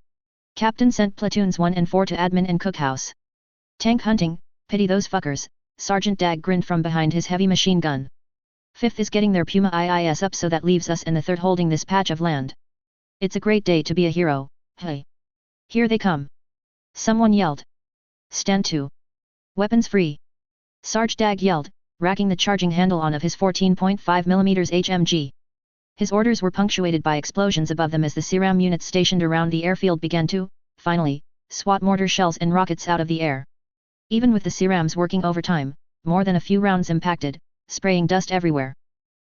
Captain sent platoons 1 and 4 to admin and cookhouse. Tank hunting, pity those fuckers, Sergeant Dag grinned from behind his heavy machine gun. 5th is getting their Puma IIS up, so that leaves us and the 3rd holding this patch of land. It's a great day to be a hero, hey. Here they come. Someone yelled. Stand to. Weapons free. Sarge Dag yelled, racking the charging handle on of his 14.5mm HMG. His orders were punctuated by explosions above them as the SIRAM units stationed around the airfield began to, finally, swat mortar shells and rockets out of the air. Even with the SIRAMs working overtime, more than a few rounds impacted, spraying dust everywhere.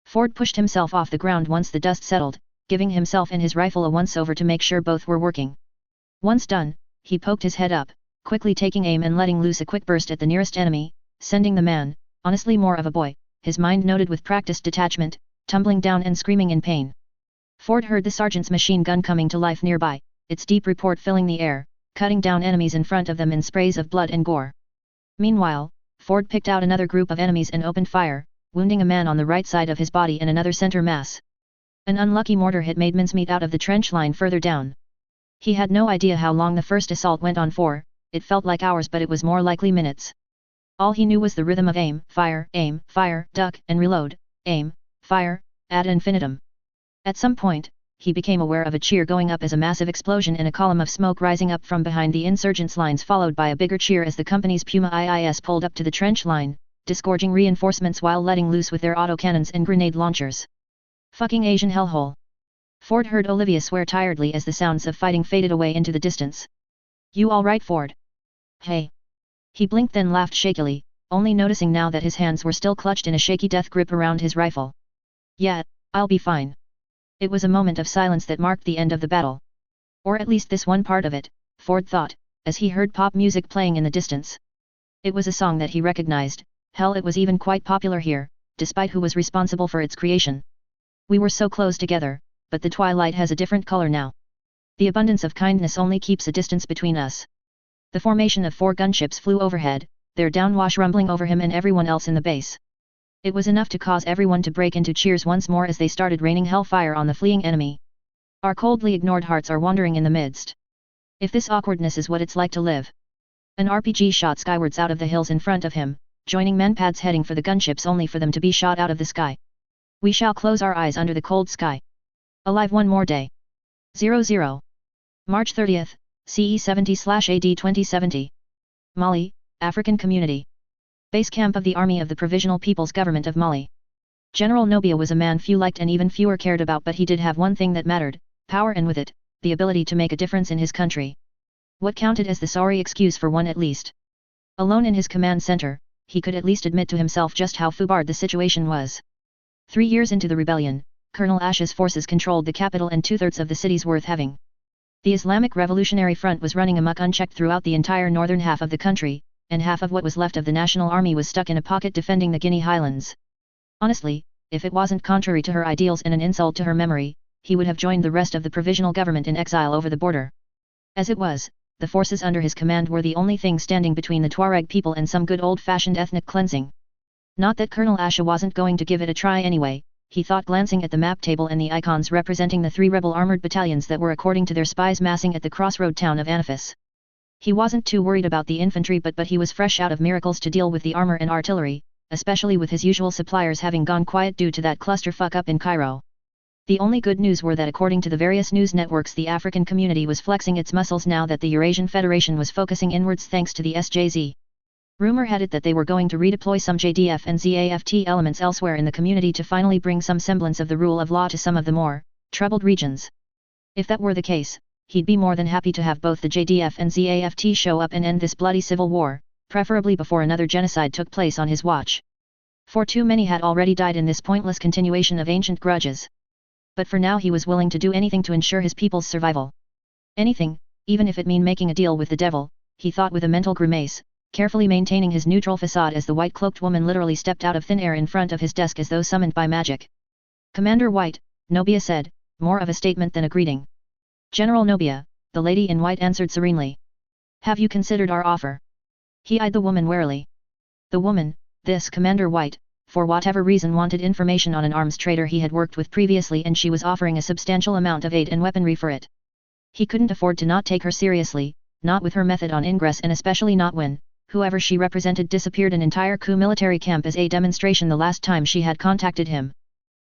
Ford pushed himself off the ground once the dust settled, giving himself and his rifle a once-over to make sure both were working. Once done, he poked his head up, quickly taking aim and letting loose a quick burst at the nearest enemy, sending the man, honestly more of a boy, his mind noted with practiced detachment, tumbling down and screaming in pain. Ford heard the sergeant's machine gun coming to life nearby, its deep report filling the air, cutting down enemies in front of them in sprays of blood and gore. Meanwhile, Ford picked out another group of enemies and opened fire, wounding a man on the right side of his body and another center mass. An unlucky mortar hit made mincemeat out of the trench line further down. He had no idea how long the first assault went on for, it felt like hours, but it was more likely minutes. All he knew was the rhythm of aim, fire, duck, and reload, aim, fire, ad infinitum. At some point, he became aware of a cheer going up as a massive explosion and a column of smoke rising up from behind the insurgents' lines, followed by a bigger cheer as the company's Puma IIS pulled up to the trench line, disgorging reinforcements while letting loose with their autocannons and grenade launchers. Fucking Asian hellhole. Ford heard Olivia swear tiredly as the sounds of fighting faded away into the distance. You all right, Ford? Hey. He blinked then laughed shakily, only noticing now that his hands were still clutched in a shaky death grip around his rifle. Yeah, I'll be fine. It was a moment of silence that marked the end of the battle. Or at least this one part of it, Ford thought, as he heard pop music playing in the distance. It was a song that he recognized, hell, it was even quite popular here, despite who was responsible for its creation. We were so close together, but the twilight has a different color now. The abundance of kindness only keeps a distance between us. The formation of 4 gunships flew overhead, their downwash rumbling over him and everyone else in the base. It was enough to cause everyone to break into cheers once more as they started raining hellfire on the fleeing enemy. Our coldly ignored hearts are wandering in the midst. If this awkwardness is what it's like to live. An RPG shot skywards out of the hills in front of him, joining manpads heading for the gunships only for them to be shot out of the sky. We shall close our eyes under the cold sky. Alive one more day. 00. March 30th, CE 70/AD 2070. Mali, African Community. Base camp of the Army of the Provisional People's Government of Mali. General Nobia was a man few liked and even fewer cared about, but he did have one thing that mattered, power, and with it, the ability to make a difference in his country. What counted as the sorry excuse for one at least. Alone in his command center, he could at least admit to himself just how foobarred the situation was. 3 years into the rebellion, Colonel Ash's forces controlled the capital and 2/3 of the cities worth having. The Islamic Revolutionary Front was running amok unchecked throughout the entire northern half of the country, and half of what was left of the National Army was stuck in a pocket defending the Guinea Highlands. Honestly, if it wasn't contrary to her ideals and an insult to her memory, he would have joined the rest of the provisional government in exile over the border. As it was, the forces under his command were the only thing standing between the Tuareg people and some good old-fashioned ethnic cleansing. Not that Colonel Asha wasn't going to give it a try anyway, he thought, glancing at the map table and the icons representing the 3 rebel armored battalions that were according to their spies massing at the crossroad town of Anafis. He wasn't too worried about the infantry but he was fresh out of miracles to deal with the armor and artillery, especially with his usual suppliers having gone quiet due to that clusterfuck up in Cairo. The only good news were that according to the various news networks, the African community was flexing its muscles now that the Eurasian Federation was focusing inwards thanks to the SJZ. Rumor had it that they were going to redeploy some JDF and ZAFT elements elsewhere in the community to finally bring some semblance of the rule of law to some of the more troubled regions. If that were the case, he'd be more than happy to have both the JDF and ZAFT show up and end this bloody civil war, preferably before another genocide took place on his watch. For too many had already died in this pointless continuation of ancient grudges. But for now he was willing to do anything to ensure his people's survival. Anything, even if it meant making a deal with the devil, he thought with a mental grimace, carefully maintaining his neutral facade as the white-cloaked woman literally stepped out of thin air in front of his desk as though summoned by magic. "Commander White," Nobia said, more of a statement than a greeting. "General Nobia," the lady in white answered serenely. "Have you considered our offer?" He eyed the woman warily. The woman, this Commander White, for whatever reason wanted information on an arms trader he had worked with previously, and she was offering a substantial amount of aid and weaponry for it. He couldn't afford to not take her seriously, not with her method on ingress, and especially not when whoever she represented disappeared an entire coup military camp as a demonstration the last time she had contacted him.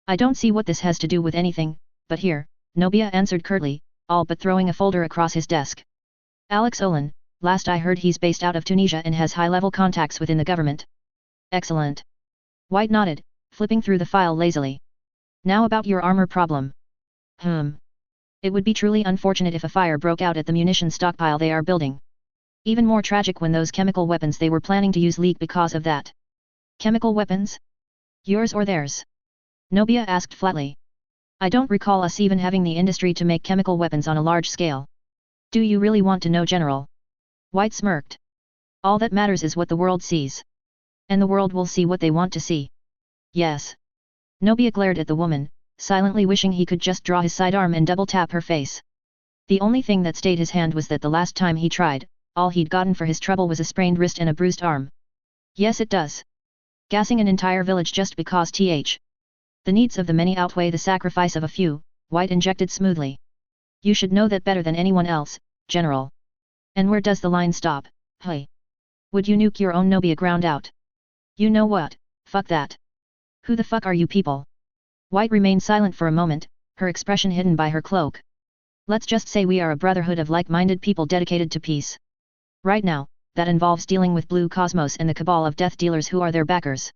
"I don't see what this has to do with anything, but here," Nobia answered curtly, all but throwing a folder across his desk. "Alex Olin, last I heard he's based out of Tunisia and has high-level contacts within the government." "Excellent." White nodded, flipping through the file lazily. "Now about your armor problem." It would be truly unfortunate if a fire broke out at the munition stockpile they are building. Even more tragic when those chemical weapons they were planning to use leak because of that. "Chemical weapons? Yours or theirs?" Nobia asked flatly. "I don't recall us even having the industry to make chemical weapons on a large scale." "Do you really want to know, General?" White smirked. "All that matters is what the world sees. And the world will see what they want to see." "Yes." Nobia glared at the woman, silently wishing he could just draw his sidearm and double-tap her face. The only thing that stayed his hand was that the last time he tried, all he'd gotten for his trouble was a sprained wrist and a bruised arm. "Yes, it does. Gassing an entire village just because the needs of the many outweigh the sacrifice of a few," White injected smoothly. "You should know that better than anyone else, General." "And where does the line stop, hey? Would you nuke your own?" Nobia ground out. "You know what, fuck that. Who the fuck are you people?" White remained silent for a moment, her expression hidden by her cloak. "Let's just say we are a brotherhood of like-minded people dedicated to peace. Right now, that involves dealing with Blue Cosmos and the cabal of death dealers who are their backers."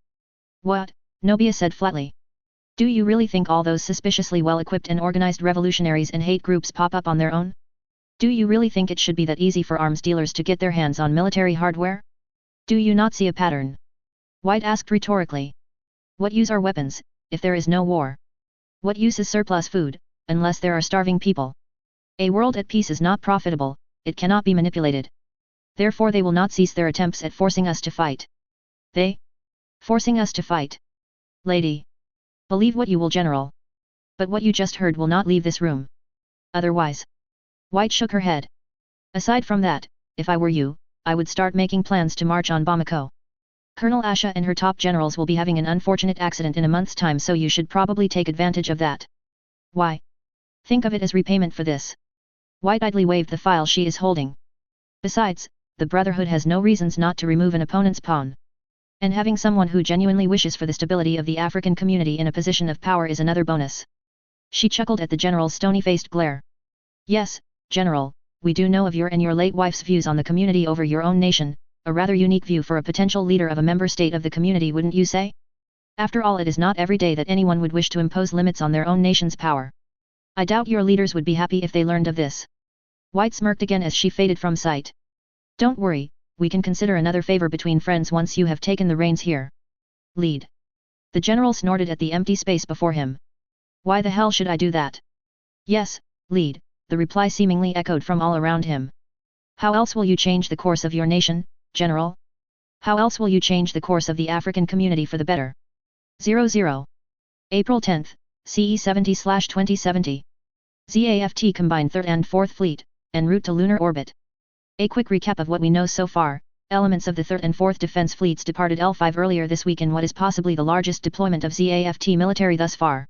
"What?" Nobia said flatly. "Do you really think all those suspiciously well-equipped and organized revolutionaries and hate groups pop up on their own? Do you really think it should be that easy for arms dealers to get their hands on military hardware? Do you not see a pattern?" White asked rhetorically. "What use are weapons, if there is no war? What use is surplus food, unless there are starving people? A world at peace is not profitable, it cannot be manipulated. Therefore they will not cease their attempts at forcing us to fight." "They? Forcing us to fight?" Lady. Believe what you will, General. But what you just heard will not leave this room. Otherwise. White shook her head. Aside from that, if I were you, I would start making plans to march on Bamako. Colonel Asha and her top generals will be having an unfortunate accident in a month's time, so you should probably take advantage of that. Why? Think of it as repayment for this. White idly waved the file she is holding. Besides, the Brotherhood has no reasons not to remove an opponent's pawn. And having someone who genuinely wishes for the stability of the African community in a position of power is another bonus. She chuckled at the general's stony-faced glare. Yes, General, we do know of your and your late wife's views on the community over your own nation, a rather unique view for a potential leader of a member state of the community, wouldn't you say? After all, it is not every day that anyone would wish to impose limits on their own nation's power. I doubt your leaders would be happy if they learned of this. White smirked again as she faded from sight. Don't worry, we can consider another favor between friends once you have taken the reins here. Lead. The general snorted at the empty space before him. Why the hell should I do that? Yes, lead, the reply seemingly echoed from all around him. How else will you change the course of your nation, General? How else will you change the course of the African community for the better? 00. April 10, CE 70/2070. ZAFT combined 3rd and 4th Fleet, en route to lunar orbit. A quick recap of what we know so far. Elements of the 3rd and 4th Defense Fleets departed L5 earlier this week in what is possibly the largest deployment of ZAFT military thus far.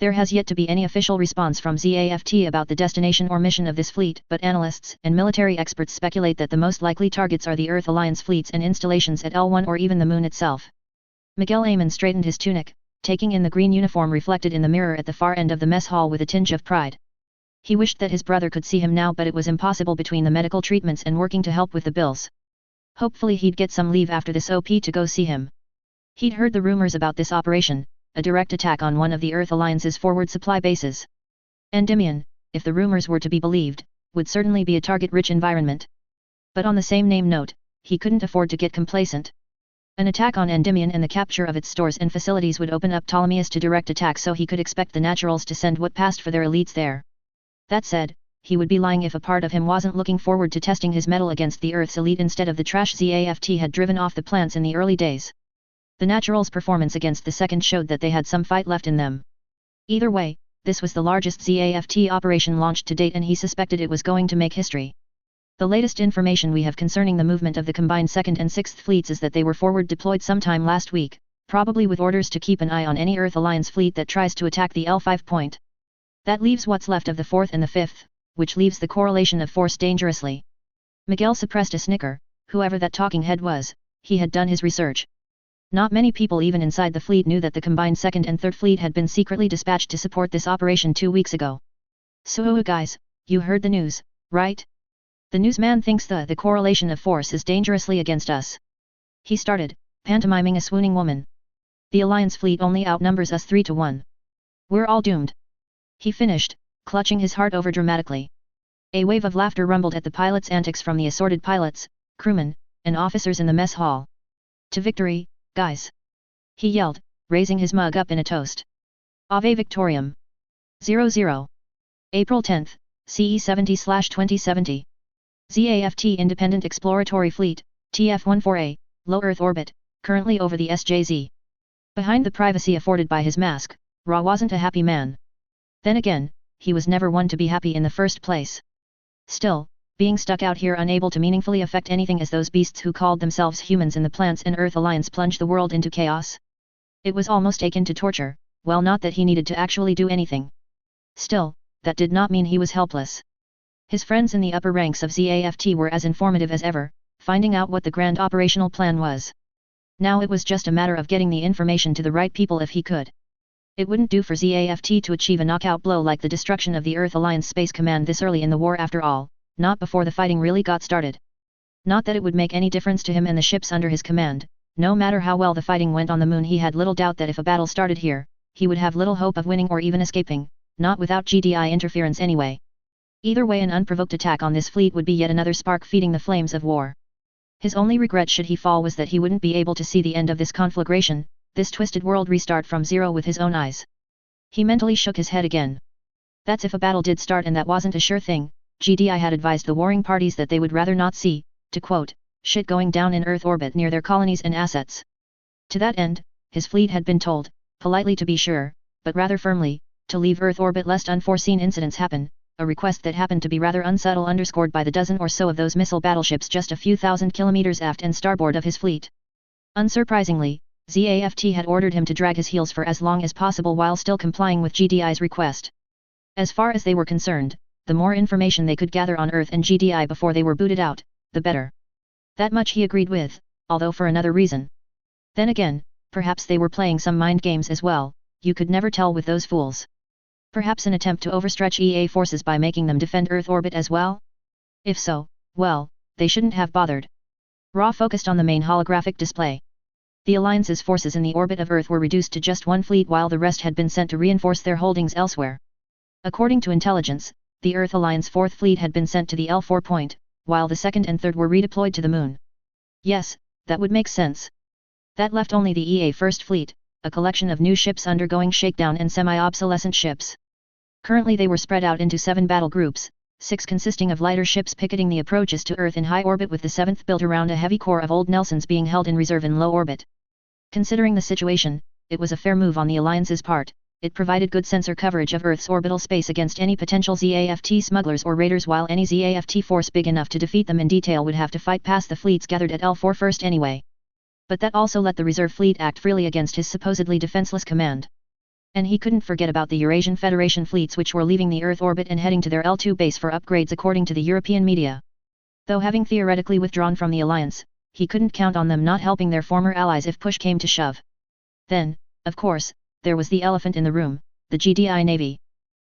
There has yet to be any official response from ZAFT about the destination or mission of this fleet, but analysts and military experts speculate that the most likely targets are the Earth Alliance fleets and installations at L1 or even the Moon itself. Miguel Amon straightened his tunic, taking in the green uniform reflected in the mirror at the far end of the mess hall with a tinge of pride. He wished that his brother could see him now, but it was impossible between the medical treatments and working to help with the bills. Hopefully he'd get some leave after this OP to go see him. He'd heard the rumors about this operation, a direct attack on one of the Earth Alliance's forward supply bases. Endymion, if the rumors were to be believed, would certainly be a target-rich environment. But on the same name note, he couldn't afford to get complacent. An attack on Endymion and the capture of its stores and facilities would open up Ptolemais to direct attack, so he could expect the Naturals to send what passed for their elites there. That said, he would be lying if a part of him wasn't looking forward to testing his mettle against the Earth's elite instead of the trash ZAFT had driven off the plants in the early days. The Naturals' performance against the second showed that they had some fight left in them. Either way, this was the largest ZAFT operation launched to date, and he suspected it was going to make history. The latest information we have concerning the movement of the combined 2nd and 6th fleets is that they were forward deployed sometime last week, probably with orders to keep an eye on any Earth Alliance fleet that tries to attack the L5 point. That leaves what's left of the 4th and the 5th, which leaves the correlation of force dangerously. Miguel suppressed a snicker. Whoever that talking head was, he had done his research. Not many people even inside the fleet knew that the combined 2nd and 3rd fleet had been secretly dispatched to support this operation 2 weeks ago. So guys, you heard the news, right? The newsman thinks the correlation of force is dangerously against us. He started, pantomiming a swooning woman. The Alliance fleet only outnumbers us 3-1. We're all doomed. He finished, clutching his heart over dramatically. A wave of laughter rumbled at the pilot's antics from the assorted pilots, crewmen, and officers in the mess hall. To victory, guys! He yelled, raising his mug up in a toast. Ave Victoriam. 00. April 10, CE 70/2070. ZAFT Independent Exploratory Fleet, TF-14A, low Earth orbit, currently over the SJZ. Behind the privacy afforded by his mask, Ra wasn't a happy man. Then again, he was never one to be happy in the first place. Still, being stuck out here unable to meaningfully affect anything as those beasts who called themselves humans in the Plants and Earth Alliance plunged the world into chaos. It was almost akin to torture, well, not that he needed to actually do anything. Still, that did not mean he was helpless. His friends in the upper ranks of ZAFT were as informative as ever, finding out what the grand operational plan was. Now it was just a matter of getting the information to the right people if he could. It wouldn't do for ZAFT to achieve a knockout blow like the destruction of the Earth Alliance Space Command this early in the war after all, not before the fighting really got started. Not that it would make any difference to him and the ships under his command. No matter how well the fighting went on the Moon, he had little doubt that if a battle started here, he would have little hope of winning or even escaping, not without GDI interference anyway. Either way, an unprovoked attack on this fleet would be yet another spark feeding the flames of war. His only regret should he fall was that he wouldn't be able to see the end of this conflagration, this twisted world restart from zero with his own eyes. He mentally shook his head again. That's if a battle did start, and that wasn't a sure thing. GDI had advised the warring parties that they would rather not see, to quote, shit going down in Earth orbit near their colonies and assets. To that end, his fleet had been told, politely to be sure, but rather firmly, to leave Earth orbit lest unforeseen incidents happen, a request that happened to be rather unsubtle, underscored by the dozen or so of those missile battleships just a few thousand kilometers aft and starboard of his fleet. Unsurprisingly, ZAFT had ordered him to drag his heels for as long as possible while still complying with GDI's request. As far as they were concerned, the more information they could gather on Earth and GDI before they were booted out, the better. That much he agreed with, although for another reason. Then again, perhaps they were playing some mind games as well, you could never tell with those fools. Perhaps an attempt to overstretch EA forces by making them defend Earth orbit as well? If so, well, they shouldn't have bothered. Ra focused on the main holographic display. The Alliance's forces in the orbit of Earth were reduced to just one fleet while the rest had been sent to reinforce their holdings elsewhere. According to intelligence, the Earth Alliance 4th Fleet had been sent to the L4 point, while the 2nd and 3rd were redeployed to the Moon. Yes, that would make sense. That left only the EA 1st Fleet, a collection of new ships undergoing shakedown and semi-obsolescent ships. Currently they were spread out into 7 battle groups, 6 consisting of lighter ships picketing the approaches to Earth in high orbit with the 7th built around a heavy core of old Nelsons being held in reserve in low orbit. Considering the situation, it was a fair move on the Alliance's part. It provided good sensor coverage of Earth's orbital space against any potential ZAFT smugglers or raiders, while any ZAFT force big enough to defeat them in detail would have to fight past the fleets gathered at L4 first anyway. But that also let the reserve fleet act freely against his supposedly defenseless command. And he couldn't forget about the Eurasian Federation fleets which were leaving the Earth orbit and heading to their L2 base for upgrades according to the European media. Though having theoretically withdrawn from the Alliance, he couldn't count on them not helping their former allies if push came to shove. Then, of course, there was the elephant in the room, the GDI Navy.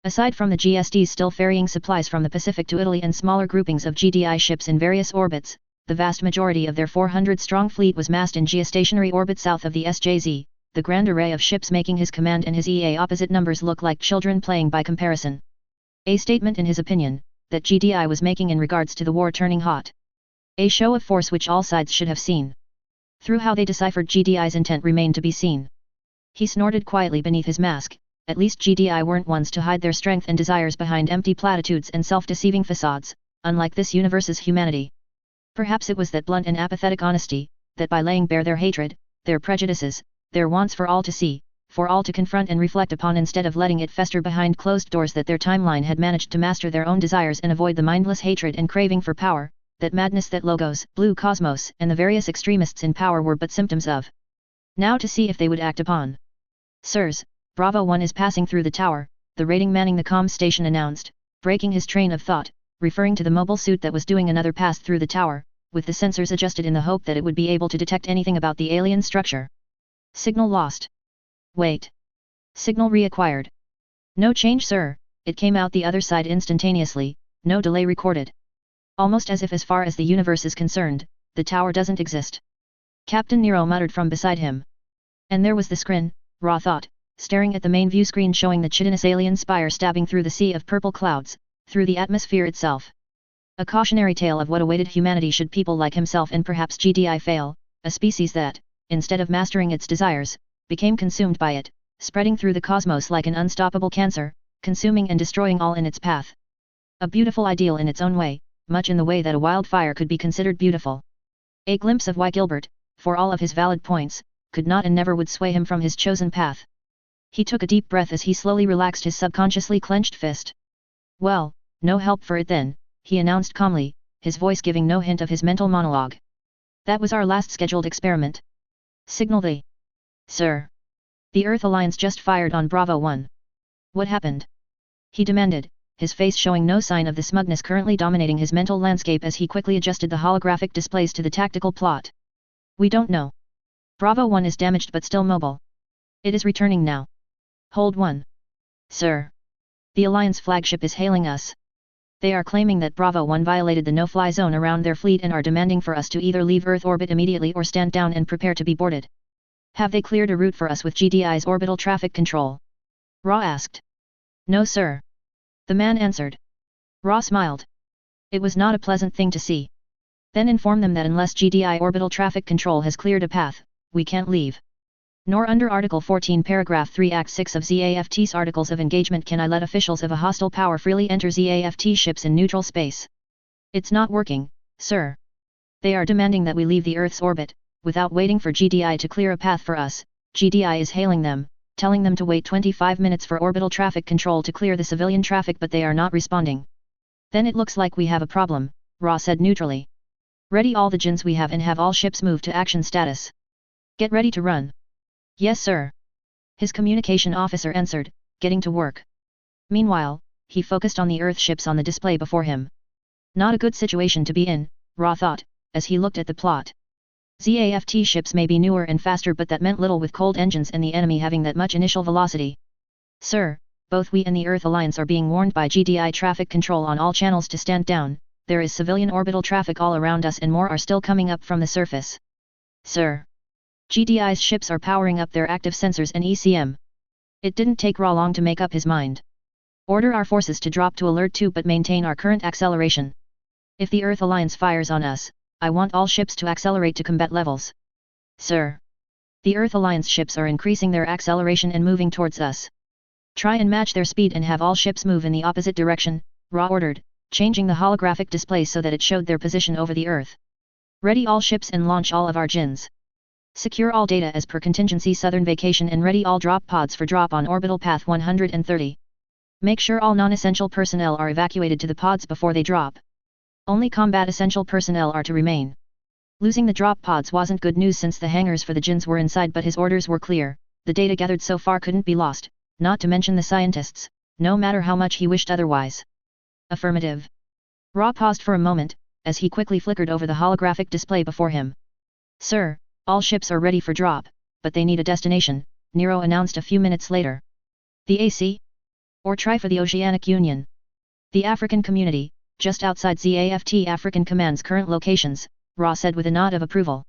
Aside from the GSDs still ferrying supplies from the Pacific to Italy and smaller groupings of GDI ships in various orbits, the vast majority of their 400-strong fleet was massed in geostationary orbit south of the SJZ, the grand array of ships making his command and his EA opposite numbers look like children playing by comparison. A statement in his opinion, that GDI was making in regards to the war turning hot. A show of force which all sides should have seen. Through how they deciphered GDI's intent remained to be seen. He snorted quietly beneath his mask. At least GDI weren't ones to hide their strength and desires behind empty platitudes and self-deceiving facades, unlike this universe's humanity. Perhaps it was that blunt and apathetic honesty, that by laying bare their hatred, their prejudices, their wants for all to see, for all to confront and reflect upon instead of letting it fester behind closed doors, that their timeline had managed to master their own desires and avoid the mindless hatred and craving for power, that madness that Logos, Blue Cosmos and the various extremists in power were but symptoms of. Now to see if they would act upon. Sirs, Bravo 1 is passing through the tower, the rating manning the comm station announced, breaking his train of thought, referring to the mobile suit that was doing another pass through the tower, with the sensors adjusted in the hope that it would be able to detect anything about the alien structure. Signal lost. Wait. Signal reacquired. No change, sir, it came out the other side instantaneously, no delay recorded. Almost as if as far as the universe is concerned, the tower doesn't exist. Captain Nero muttered from beside him. And there was the screen, Ra thought, staring at the main view screen showing the chitinous alien spire stabbing through the sea of purple clouds, through the atmosphere itself. A cautionary tale of what awaited humanity should people like himself and perhaps GDI fail, a species that, instead of mastering its desires, became consumed by it, spreading through the cosmos like an unstoppable cancer, consuming and destroying all in its path. A beautiful ideal in its own way, much in the way that a wildfire could be considered beautiful. A glimpse of why Gilbert, for all of his valid points, could not and never would sway him from his chosen path. He took a deep breath as he slowly relaxed his subconsciously clenched fist. Well, no help for it then, he announced calmly, his voice giving no hint of his mental monologue. That was our last scheduled experiment. Signal the. Sir. The Earth Alliance just fired on Bravo 1. What happened? He demanded, his face showing no sign of the smugness currently dominating his mental landscape as he quickly adjusted the holographic displays to the tactical plot. We don't know. Bravo 1 is damaged but still mobile. It is returning now. Hold 1. Sir. The Alliance flagship is hailing us. They are claiming that Bravo 1 violated the no-fly zone around their fleet and are demanding for us to either leave Earth orbit immediately or stand down and prepare to be boarded. Have they cleared a route for us with GDI's orbital traffic control? Ra asked. No, sir. The man answered. Ra smiled. It was not a pleasant thing to see. Then inform them that unless GDI orbital traffic control has cleared a path, we can't leave. Nor under Article 14 Paragraph 3 Act 6 of ZAFT's Articles of Engagement can I let officials of a hostile power freely enter ZAFT ships in neutral space. It's not working, sir. They are demanding that we leave the Earth's orbit, without waiting for GDI to clear a path for us. GDI is hailing them, telling them to wait 25 minutes for orbital traffic control to clear the civilian traffic, but they are not responding. Then it looks like we have a problem, Ra said neutrally. Ready all the Jinns we have and have all ships move to action status. Get ready to run. Yes sir. His communication officer answered, getting to work. Meanwhile, he focused on the Earth ships on the display before him. Not a good situation to be in, Ra thought, as he looked at the plot. ZAFT ships may be newer and faster, but that meant little with cold engines and the enemy having that much initial velocity. Sir, both we and the Earth Alliance are being warned by GDI traffic control on all channels to stand down. There is civilian orbital traffic all around us and more are still coming up from the surface. Sir. GDI's ships are powering up their active sensors and ECM. It didn't take Ra long to make up his mind. Order our forces to drop to Alert 2 but maintain our current acceleration. If the Earth Alliance fires on us, I want all ships to accelerate to combat levels. Sir. The Earth Alliance ships are increasing their acceleration and moving towards us. Try and match their speed and have all ships move in the opposite direction, Ra ordered, changing the holographic display so that it showed their position over the Earth. Ready all ships and launch all of our Jinns. Secure all data as per contingency Southern Vacation and ready all drop pods for drop on orbital path 130. Make sure all non-essential personnel are evacuated to the pods before they drop. Only combat essential personnel are to remain. Losing the drop pods wasn't good news since the hangars for the Jinns were inside, but his orders were clear. The data gathered so far couldn't be lost, not to mention the scientists, no matter how much he wished otherwise. Affirmative. Ra paused for a moment, as he quickly flickered over the holographic display before him. Sir, all ships are ready for drop, but they need a destination, Nero announced a few minutes later. The AC? Or try for the Oceanic Union. The African community, just outside ZAFT African Command's current locations, Ra said with a nod of approval.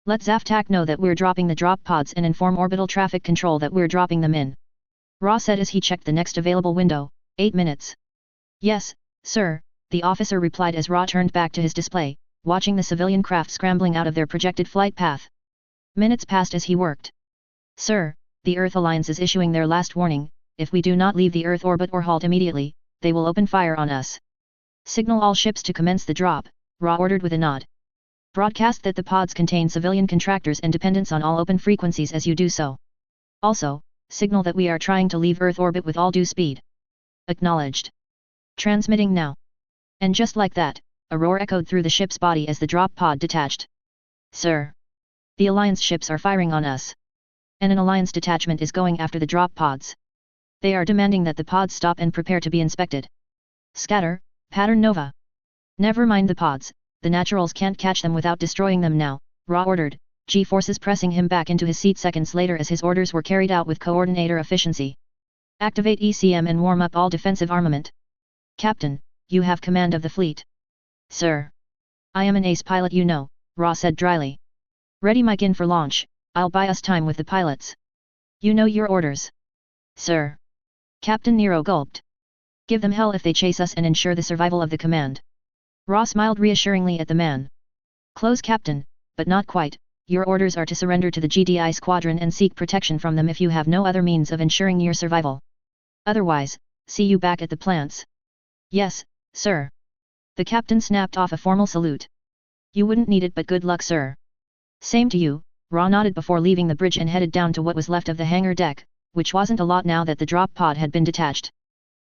Let ZAFTAC know that we're dropping the drop pods and inform orbital traffic control that we're dropping them in. Ra said as he checked the next available window, 8 minutes. Yes, sir, the officer replied as Ra turned back to his display, watching the civilian craft scrambling out of their projected flight path. Minutes passed as he worked. Sir, the Earth Alliance is issuing their last warning. If we do not leave the Earth orbit or halt immediately, they will open fire on us. Signal all ships to commence the drop, Ra ordered with a nod. Broadcast that the pods contain civilian contractors and dependents on all open frequencies as you do so. Also, signal that we are trying to leave Earth orbit with all due speed. Acknowledged. Transmitting now. And just like that, a roar echoed through the ship's body as the drop pod detached. Sir. The Alliance ships are firing on us. And an Alliance detachment is going after the drop pods. They are demanding that the pods stop and prepare to be inspected. Scatter, pattern nova. Never mind the pods, the naturals can't catch them without destroying them now, Ra ordered, G-forces pressing him back into his seat seconds later as his orders were carried out with coordinator efficiency. Activate ECM and warm up all defensive armament. Captain, you have command of the fleet. Sir. I am an ace pilot, you know, Ra said dryly. Ready my gun for launch, I'll buy us time with the pilots. You know your orders. Sir. Captain Nero gulped. Give them hell if they chase us and ensure the survival of the command. Ra smiled reassuringly at the man. Close Captain, but not quite, your orders are to surrender to the GDI squadron and seek protection from them if you have no other means of ensuring your survival. Otherwise, see you back at the plants. Yes, sir. The captain snapped off a formal salute. You wouldn't need it, but good luck, sir. Same to you, Ra nodded before leaving the bridge and headed down to what was left of the hangar deck, which wasn't a lot now that the drop pod had been detached.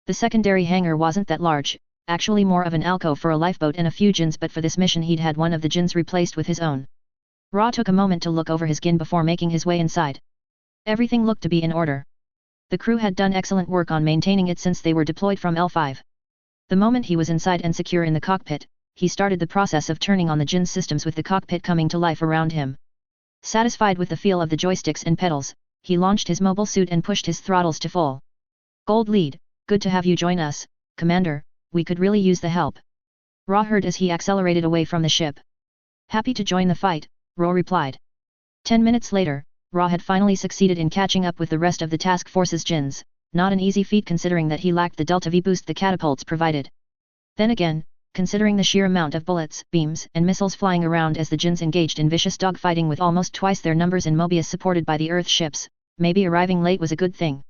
The secondary hangar wasn't that large, actually more of an alcove for a lifeboat and a few Jinns, but for this mission he'd had one of the Jinns replaced with his own. Ra took a moment to look over his gun before making his way inside. Everything looked to be in order. The crew had done excellent work on maintaining it since they were deployed from L5. The moment he was inside and secure in the cockpit, he started the process of turning on the Jinn systems with the cockpit coming to life around him. Satisfied with the feel of the joysticks and pedals, he launched his mobile suit and pushed his throttles to full. Gold lead, good to have you join us, Commander, we could really use the help. Ra heard as he accelerated away from the ship. Happy to join the fight, Ra replied. 10 minutes later, Ra had finally succeeded in catching up with the rest of the task force's Jinns, not an easy feat considering that he lacked the Delta V boost the catapults provided. Then again, considering the sheer amount of bullets, beams, and missiles flying around as the Jinns engaged in vicious dogfighting with almost twice their numbers in Mobius supported by the Earth ships, maybe arriving late was a good thing.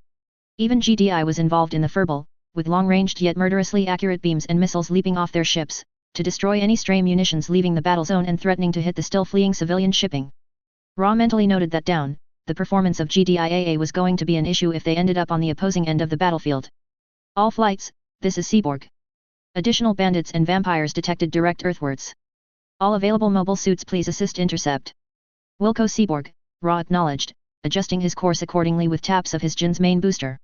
Even GDI was involved in the furball, with long-ranged yet murderously accurate beams and missiles leaping off their ships, to destroy any stray munitions leaving the battle zone and threatening to hit the still fleeing civilian shipping. Ra mentally noted that down, the performance of GDIAA was going to be an issue if they ended up on the opposing end of the battlefield. All flights, this is Seaborg. Additional bandits and vampires detected direct earthwards. All available mobile suits please assist intercept. Wilco Seaborg, Ra acknowledged, adjusting his course accordingly with taps of his Jin's main booster.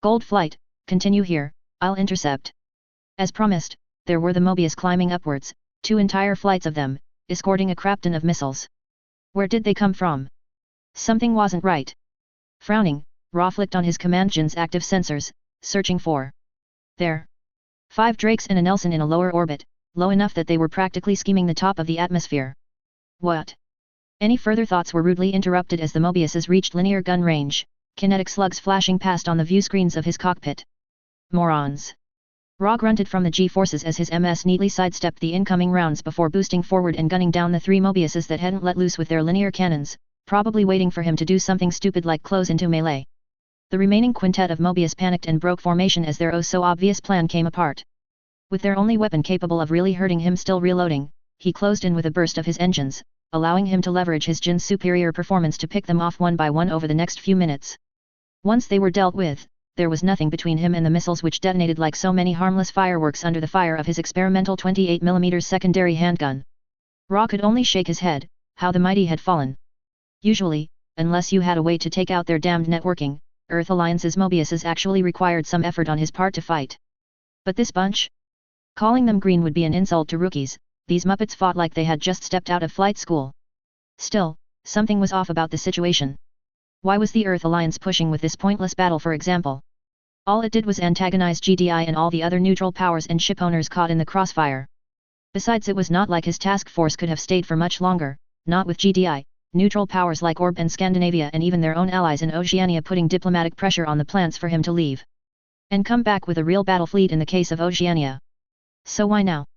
Gold flight, continue here, I'll intercept. As promised, there were the Mobius climbing upwards, 2 entire flights of them, escorting a crapton of missiles. Where did they come from? Something wasn't right. Frowning, Ra flicked on his command Jin's active sensors, searching for. There. 5 Drakes and a Nelson in a lower orbit, low enough that they were practically skimming the top of the atmosphere. What? Any further thoughts were rudely interrupted as the Mobiuses reached linear gun range, kinetic slugs flashing past on the view screens of his cockpit. Morons. Ra grunted from the G-forces as his MS neatly sidestepped the incoming rounds before boosting forward and gunning down the 3 Mobiuses that hadn't let loose with their linear cannons, probably waiting for him to do something stupid like close into melee. The remaining quintet of Mobius panicked and broke formation as their oh-so-obvious plan came apart. With their only weapon capable of really hurting him still reloading, he closed in with a burst of his engines, allowing him to leverage his Jin's superior performance to pick them off one by one over the next few minutes. Once they were dealt with, there was nothing between him and the missiles which detonated like so many harmless fireworks under the fire of his experimental 28mm secondary handgun. Ra could only shake his head, how the mighty had fallen. Usually, unless you had a way to take out their damned networking, Earth Alliance's Mobiuses actually required some effort on his part to fight. But this bunch? Calling them green would be an insult to rookies, these Muppets fought like they had just stepped out of flight school. Still, something was off about the situation. Why was the Earth Alliance pushing with this pointless battle for example? All it did was antagonize GDI and all the other neutral powers and shipowners caught in the crossfire. Besides, it was not like his task force could have stayed for much longer, not with GDI, neutral powers like Orb and Scandinavia and even their own allies in Oceania putting diplomatic pressure on the plants for him to leave. And come back with a real battle fleet in the case of Oceania. So why now?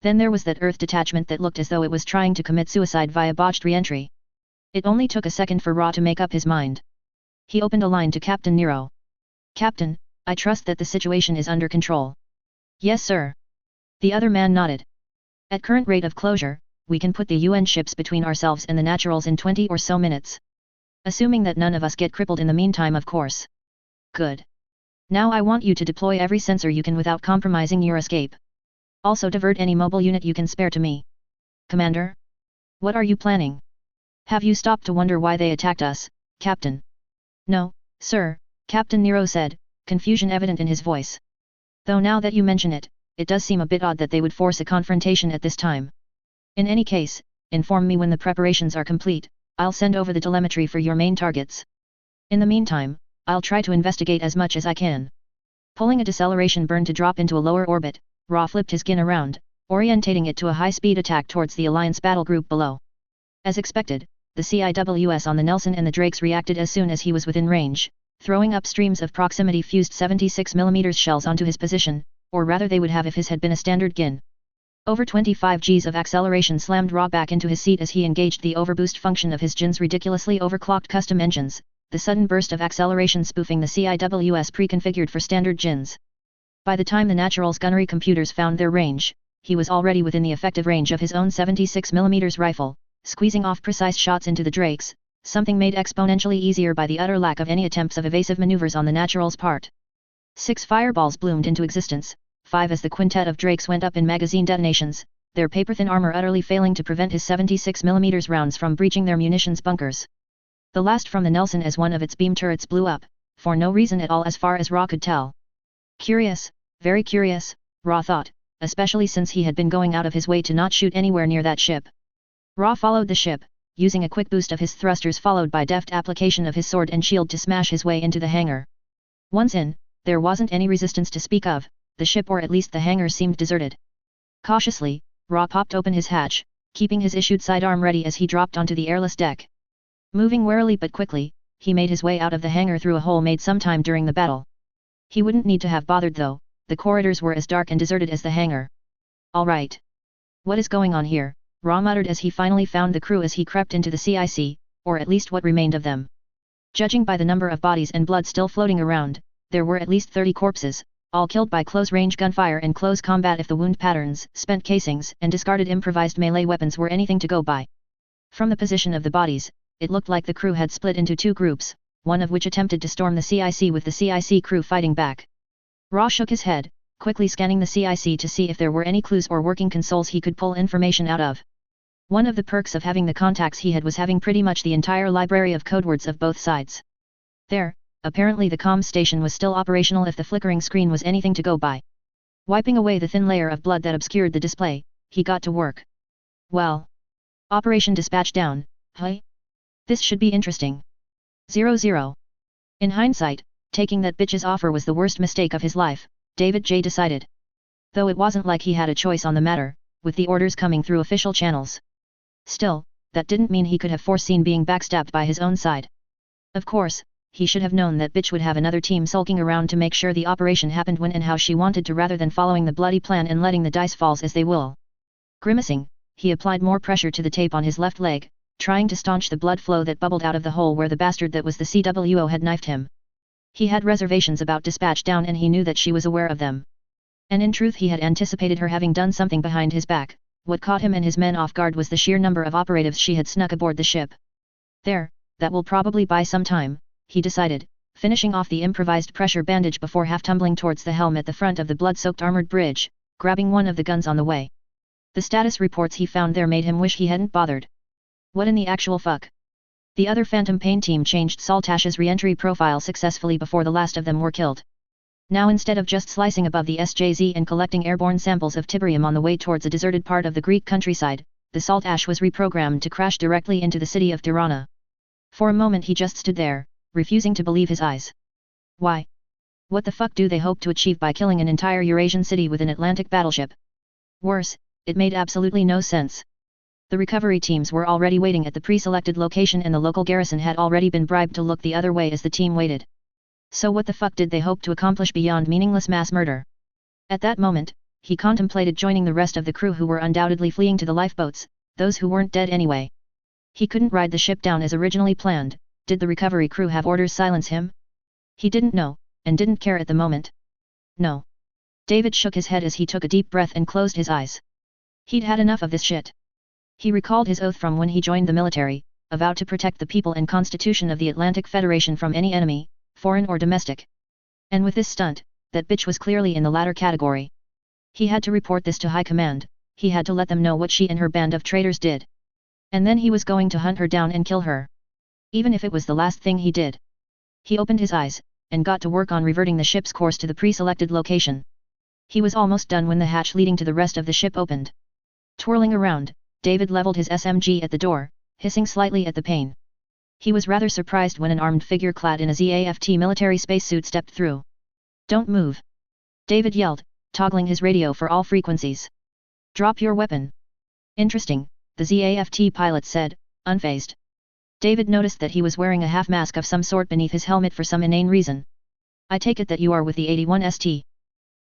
Then there was that Earth detachment that looked as though it was trying to commit suicide via botched re-entry. It only took a second for Ra to make up his mind. He opened a line to Captain Nero. Captain, I trust that the situation is under control. Yes sir. The other man nodded. At current rate of closure, we can put the UN ships between ourselves and the naturals in 20 or so minutes. Assuming that none of us get crippled in the meantime of course. Good. Now I want you to deploy every sensor you can without compromising your escape. Also divert any mobile unit you can spare to me. Commander? What are you planning? Have you stopped to wonder why they attacked us, Captain? No, sir, Captain Nero said, confusion evident in his voice. Though now that you mention it, it does seem a bit odd that they would force a confrontation at this time. In any case, inform me when the preparations are complete, I'll send over the telemetry for your main targets. In the meantime, I'll try to investigate as much as I can. Pulling a deceleration burn to drop into a lower orbit, Ra flipped his gun around, orientating it to a high-speed attack towards the Alliance battle group below. As expected, the CIWS on the Nelson and the Drakes reacted as soon as he was within range, throwing up streams of proximity-fused 76mm shells onto his position, or rather they would have if his had been a standard gun. Over 25 Gs of acceleration slammed Ra back into his seat as he engaged the overboost function of his Jin's ridiculously overclocked custom engines, the sudden burst of acceleration spoofing the CIWS pre-configured for standard Jins. By the time the Natural's gunnery computers found their range, he was already within the effective range of his own 76mm rifle, squeezing off precise shots into the Drakes, something made exponentially easier by the utter lack of any attempts of evasive maneuvers on the Natural's part. 6 fireballs bloomed into existence, 5 as the quintet of Drakes went up in magazine detonations, their paper-thin armor utterly failing to prevent his 76mm rounds from breaching their munitions bunkers. The last from the Nelson as one of its beam turrets blew up, for no reason at all as far as Ra could tell. Curious, very curious, Ra thought, especially since he had been going out of his way to not shoot anywhere near that ship. Ra followed the ship, using a quick boost of his thrusters followed by deft application of his sword and shield to smash his way into the hangar. Once in, there wasn't any resistance to speak of, the ship or at least the hangar seemed deserted. Cautiously, Ra popped open his hatch, keeping his issued sidearm ready as he dropped onto the airless deck. Moving warily but quickly, he made his way out of the hangar through a hole made sometime during the battle. He wouldn't need to have bothered though, the corridors were as dark and deserted as the hangar. All right. What is going on here? Ra muttered as he finally found the crew as he crept into the CIC, or at least what remained of them. Judging by the number of bodies and blood still floating around, there were at least 30 corpses, all killed by close-range gunfire and close combat if the wound patterns, spent casings, and discarded improvised melee weapons were anything to go by. From the position of the bodies, it looked like the crew had split into two groups, one of which attempted to storm the CIC with the CIC crew fighting back. Ra shook his head, quickly scanning the CIC to see if there were any clues or working consoles he could pull information out of. One of the perks of having the contacts he had was having pretty much the entire library of codewords of both sides. There, apparently the comms station was still operational if the flickering screen was anything to go by. Wiping away the thin layer of blood that obscured the display, he got to work. Well. Operation Dispatch down, hey? This should be interesting. 00. In hindsight, taking that bitch's offer was the worst mistake of his life, David J. decided. Though it wasn't like he had a choice on the matter, with the orders coming through official channels. Still, that didn't mean he could have foreseen being backstabbed by his own side. Of course, he should have known that bitch would have another team sulking around to make sure the operation happened when and how she wanted to rather than following the bloody plan and letting the dice falls as they will. Grimacing, he applied more pressure to the tape on his left leg, trying to staunch the blood flow that bubbled out of the hole where the bastard that was the CWO had knifed him. He had reservations about Dispatch down and he knew that she was aware of them. And in truth he had anticipated her having done something behind his back. What caught him and his men off guard was the sheer number of operatives she had snuck aboard the ship. There, that will probably buy some time, he decided, finishing off the improvised pressure bandage before half-tumbling towards the helm at the front of the blood-soaked armored bridge, grabbing one of the guns on the way. The status reports he found there made him wish he hadn't bothered. What in the actual fuck? The other Phantom Pain team changed Saltash's re-entry profile successfully before the last of them were killed. Now instead of just slicing above the SJZ and collecting airborne samples of Tiberium on the way towards a deserted part of the Greek countryside, the Saltash was reprogrammed to crash directly into the city of Tirana. For a moment he just stood there, refusing to believe his eyes. Why? What the fuck do they hope to achieve by killing an entire Eurasian city with an Atlantic battleship? Worse, it made absolutely no sense. The recovery teams were already waiting at the pre-selected location and the local garrison had already been bribed to look the other way as the team waited. So what the fuck did they hope to accomplish beyond meaningless mass murder? At that moment, he contemplated joining the rest of the crew who were undoubtedly fleeing to the lifeboats, those who weren't dead anyway. He couldn't ride the ship down as originally planned. Did the recovery crew have orders silence him? He didn't know, and didn't care at the moment. No. David shook his head as he took a deep breath and closed his eyes. He'd had enough of this shit. He recalled his oath from when he joined the military, a vow to protect the people and constitution of the Atlantic Federation from any enemy, foreign or domestic. And with this stunt, that bitch was clearly in the latter category. He had to report this to high command, he had to let them know what she and her band of traitors did. And then he was going to hunt her down and kill her. Even if it was the last thing he did. He opened his eyes, and got to work on reverting the ship's course to the pre-selected location. He was almost done when the hatch leading to the rest of the ship opened. Twirling around, David leveled his SMG at the door, hissing slightly at the pain. He was rather surprised when an armed figure clad in a ZAFT military spacesuit stepped through. "Don't move!" David yelled, toggling his radio for all frequencies. "Drop your weapon." "Interesting," the ZAFT pilot said, unfazed. David noticed that he was wearing a half-mask of some sort beneath his helmet for some inane reason. "I take it that you are with the 81ST.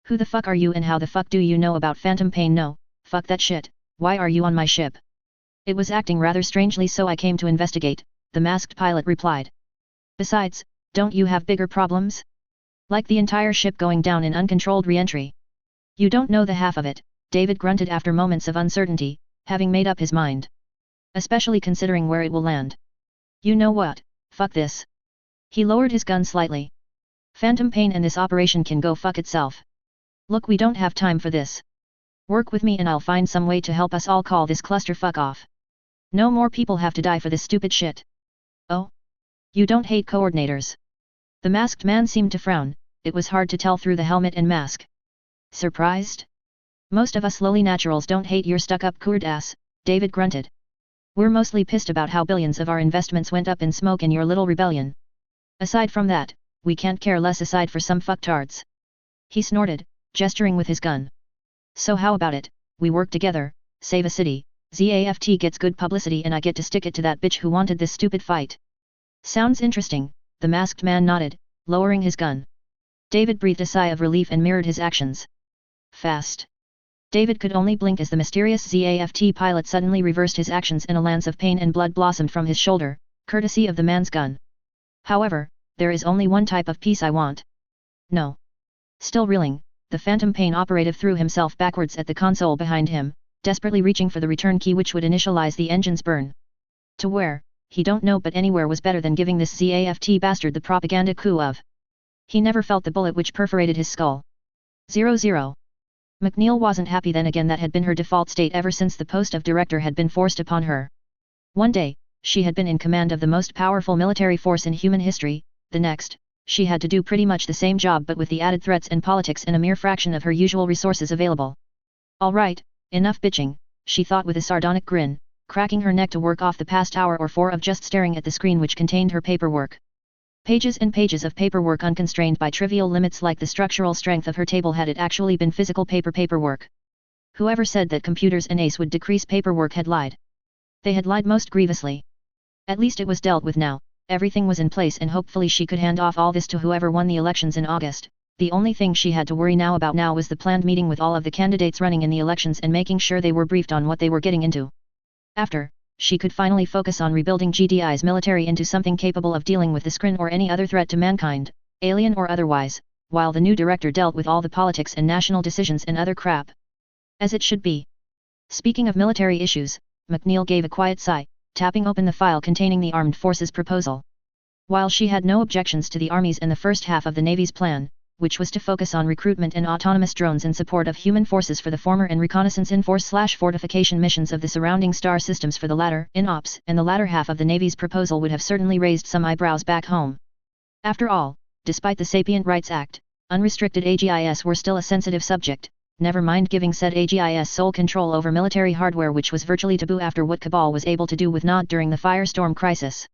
Who the fuck are you and how the fuck do you know about Phantom Pain? No, fuck that shit, why are you on my ship?" "It was acting rather strangely so I came to investigate," the masked pilot replied. "Besides, don't you have bigger problems? Like the entire ship going down in uncontrolled re-entry?" "You don't know the half of it," David grunted after moments of uncertainty, having made up his mind. "Especially considering where it will land. You know what, fuck this." He lowered his gun slightly. "Phantom Pain and this operation can go fuck itself. Look, we don't have time for this. Work with me and I'll find some way to help us all call this clusterfuck off. No more people have to die for this stupid shit." "Oh? You don't hate coordinators?" The masked man seemed to frown, it was hard to tell through the helmet and mask. "Surprised? Most of us lowly naturals don't hate your stuck-up coord ass," David grunted. "We're mostly pissed about how billions of our investments went up in smoke in your little rebellion. Aside from that, we can't care less aside for some fucktards." He snorted, gesturing with his gun. "So how about it, we work together, save a city, ZAFT gets good publicity and I get to stick it to that bitch who wanted this stupid fight." "Sounds interesting," the masked man nodded, lowering his gun. David breathed a sigh of relief and mirrored his actions. "Fast." David could only blink as the mysterious ZAFT pilot suddenly reversed his actions and a lance of pain and blood blossomed from his shoulder, courtesy of the man's gun. "However, there is only one type of peace I want." "No." Still reeling, the Phantom Pain operative threw himself backwards at the console behind him, desperately reaching for the return key which would initialize the engine's burn. "To where?" he don't know, but anywhere was better than giving this ZAFT bastard the propaganda coup of. He never felt the bullet which perforated his skull. 00. McNeil wasn't happy then again. That had been her default state ever since the post of director had been forced upon her. One day, she had been in command of the most powerful military force in human history, the next, she had to do pretty much the same job but with the added threats and politics and a mere fraction of her usual resources available. Alright, enough bitching, she thought with a sardonic grin, cracking her neck to work off the past hour or 4 of just staring at the screen which contained her paperwork. Pages and pages of paperwork unconstrained by trivial limits like the structural strength of her table had it actually been physical paperwork. Whoever said that computers and ACE would decrease paperwork had lied. They had lied most grievously. At least it was dealt with now, everything was in place and hopefully she could hand off all this to whoever won the elections in August. The only thing she had to worry now about was the planned meeting with all of the candidates running in the elections and making sure they were briefed on what they were getting into. After, she could finally focus on rebuilding GDI's military into something capable of dealing with the Skrin or any other threat to mankind, alien or otherwise, while the new director dealt with all the politics and national decisions and other crap. As it should be. Speaking of military issues, McNeil gave a quiet sigh, tapping open the file containing the Armed Forces proposal. While she had no objections to the Army's and the first half of the Navy's plan, which was to focus on recruitment and autonomous drones in support of human forces for the former and reconnaissance enforce/fortification missions of the surrounding star systems for the latter, INOPS, and the latter half of the Navy's proposal would have certainly raised some eyebrows back home. After all, despite the Sapient Rights Act, unrestricted AGIS were still a sensitive subject, never mind giving said AGIS sole control over military hardware, which was virtually taboo after what Cabal was able to do with Nod during the Firestorm crisis.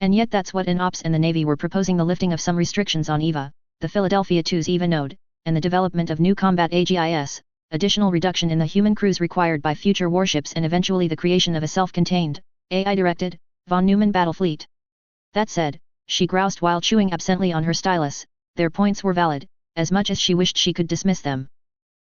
And yet that's what INOPS and the Navy were proposing: the lifting of some restrictions on EVA, the Philadelphia 2's EVA node, and the development of new combat AGIS, additional reduction in the human crews required by future warships, and eventually the creation of a self-contained, AI-directed, von Neumann battle fleet. That said, she groused while chewing absently on her stylus, their points were valid, as much as she wished she could dismiss them.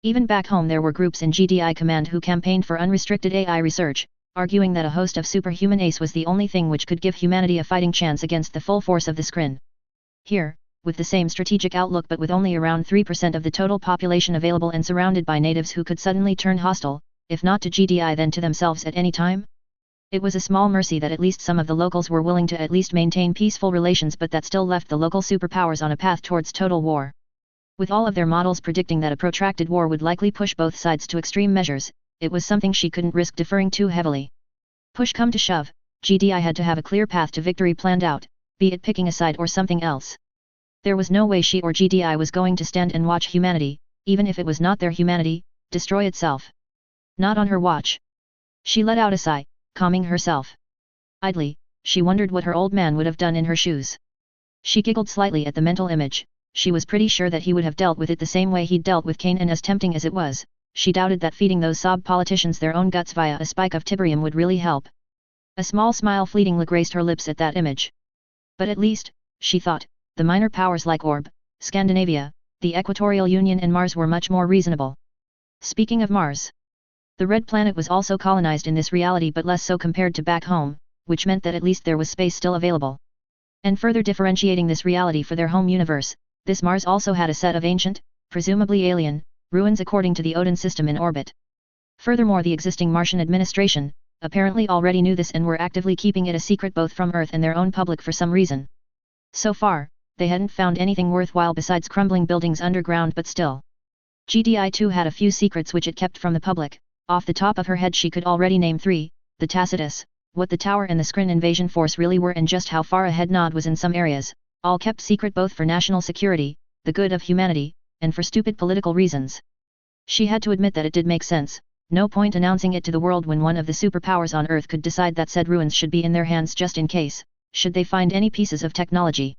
Even back home there were groups in GDI command who campaigned for unrestricted AI research, arguing that a host of superhuman ACE was the only thing which could give humanity a fighting chance against the full force of the Skrin. Here, with the same strategic outlook but with only around 3% of the total population available and surrounded by natives who could suddenly turn hostile, if not to GDI then to themselves at any time? It was a small mercy that at least some of the locals were willing to at least maintain peaceful relations, but that still left the local superpowers on a path towards total war. With all of their models predicting that a protracted war would likely push both sides to extreme measures, it was something she couldn't risk deferring too heavily. Push come to shove, GDI had to have a clear path to victory planned out, be it picking a side or something else. There was no way she or GDI was going to stand and watch humanity, even if it was not their humanity, destroy itself. Not on her watch. She let out a sigh, calming herself. Idly, she wondered what her old man would have done in her shoes. She giggled slightly at the mental image. She was pretty sure that he would have dealt with it the same way he'd dealt with Kane, and as tempting as it was, she doubted that feeding those sob politicians their own guts via a spike of Tiberium would really help. A small smile fleetingly graced her lips at that image. But at least, she thought, the minor powers like Orb, Scandinavia, the Equatorial Union and Mars were much more reasonable. Speaking of Mars, the red planet was also colonized in this reality, but less so compared to back home, which meant that at least there was space still available. And further differentiating this reality for their home universe, this Mars also had a set of ancient, presumably alien, ruins according to the Odin system in orbit. Furthermore, the existing Martian administration apparently already knew this and were actively keeping it a secret both from Earth and their own public for some reason. So far, they hadn't found anything worthwhile besides crumbling buildings underground, but still. GDI too had a few secrets which it kept from the public. Off the top of her head she could already name 3, the Tacitus, what the Tower and the Skrin invasion force really were, and just how far ahead Nod was in some areas, all kept secret both for national security, the good of humanity, and for stupid political reasons. She had to admit that it did make sense. No point announcing it to the world when one of the superpowers on Earth could decide that said ruins should be in their hands just in case, should they find any pieces of technology.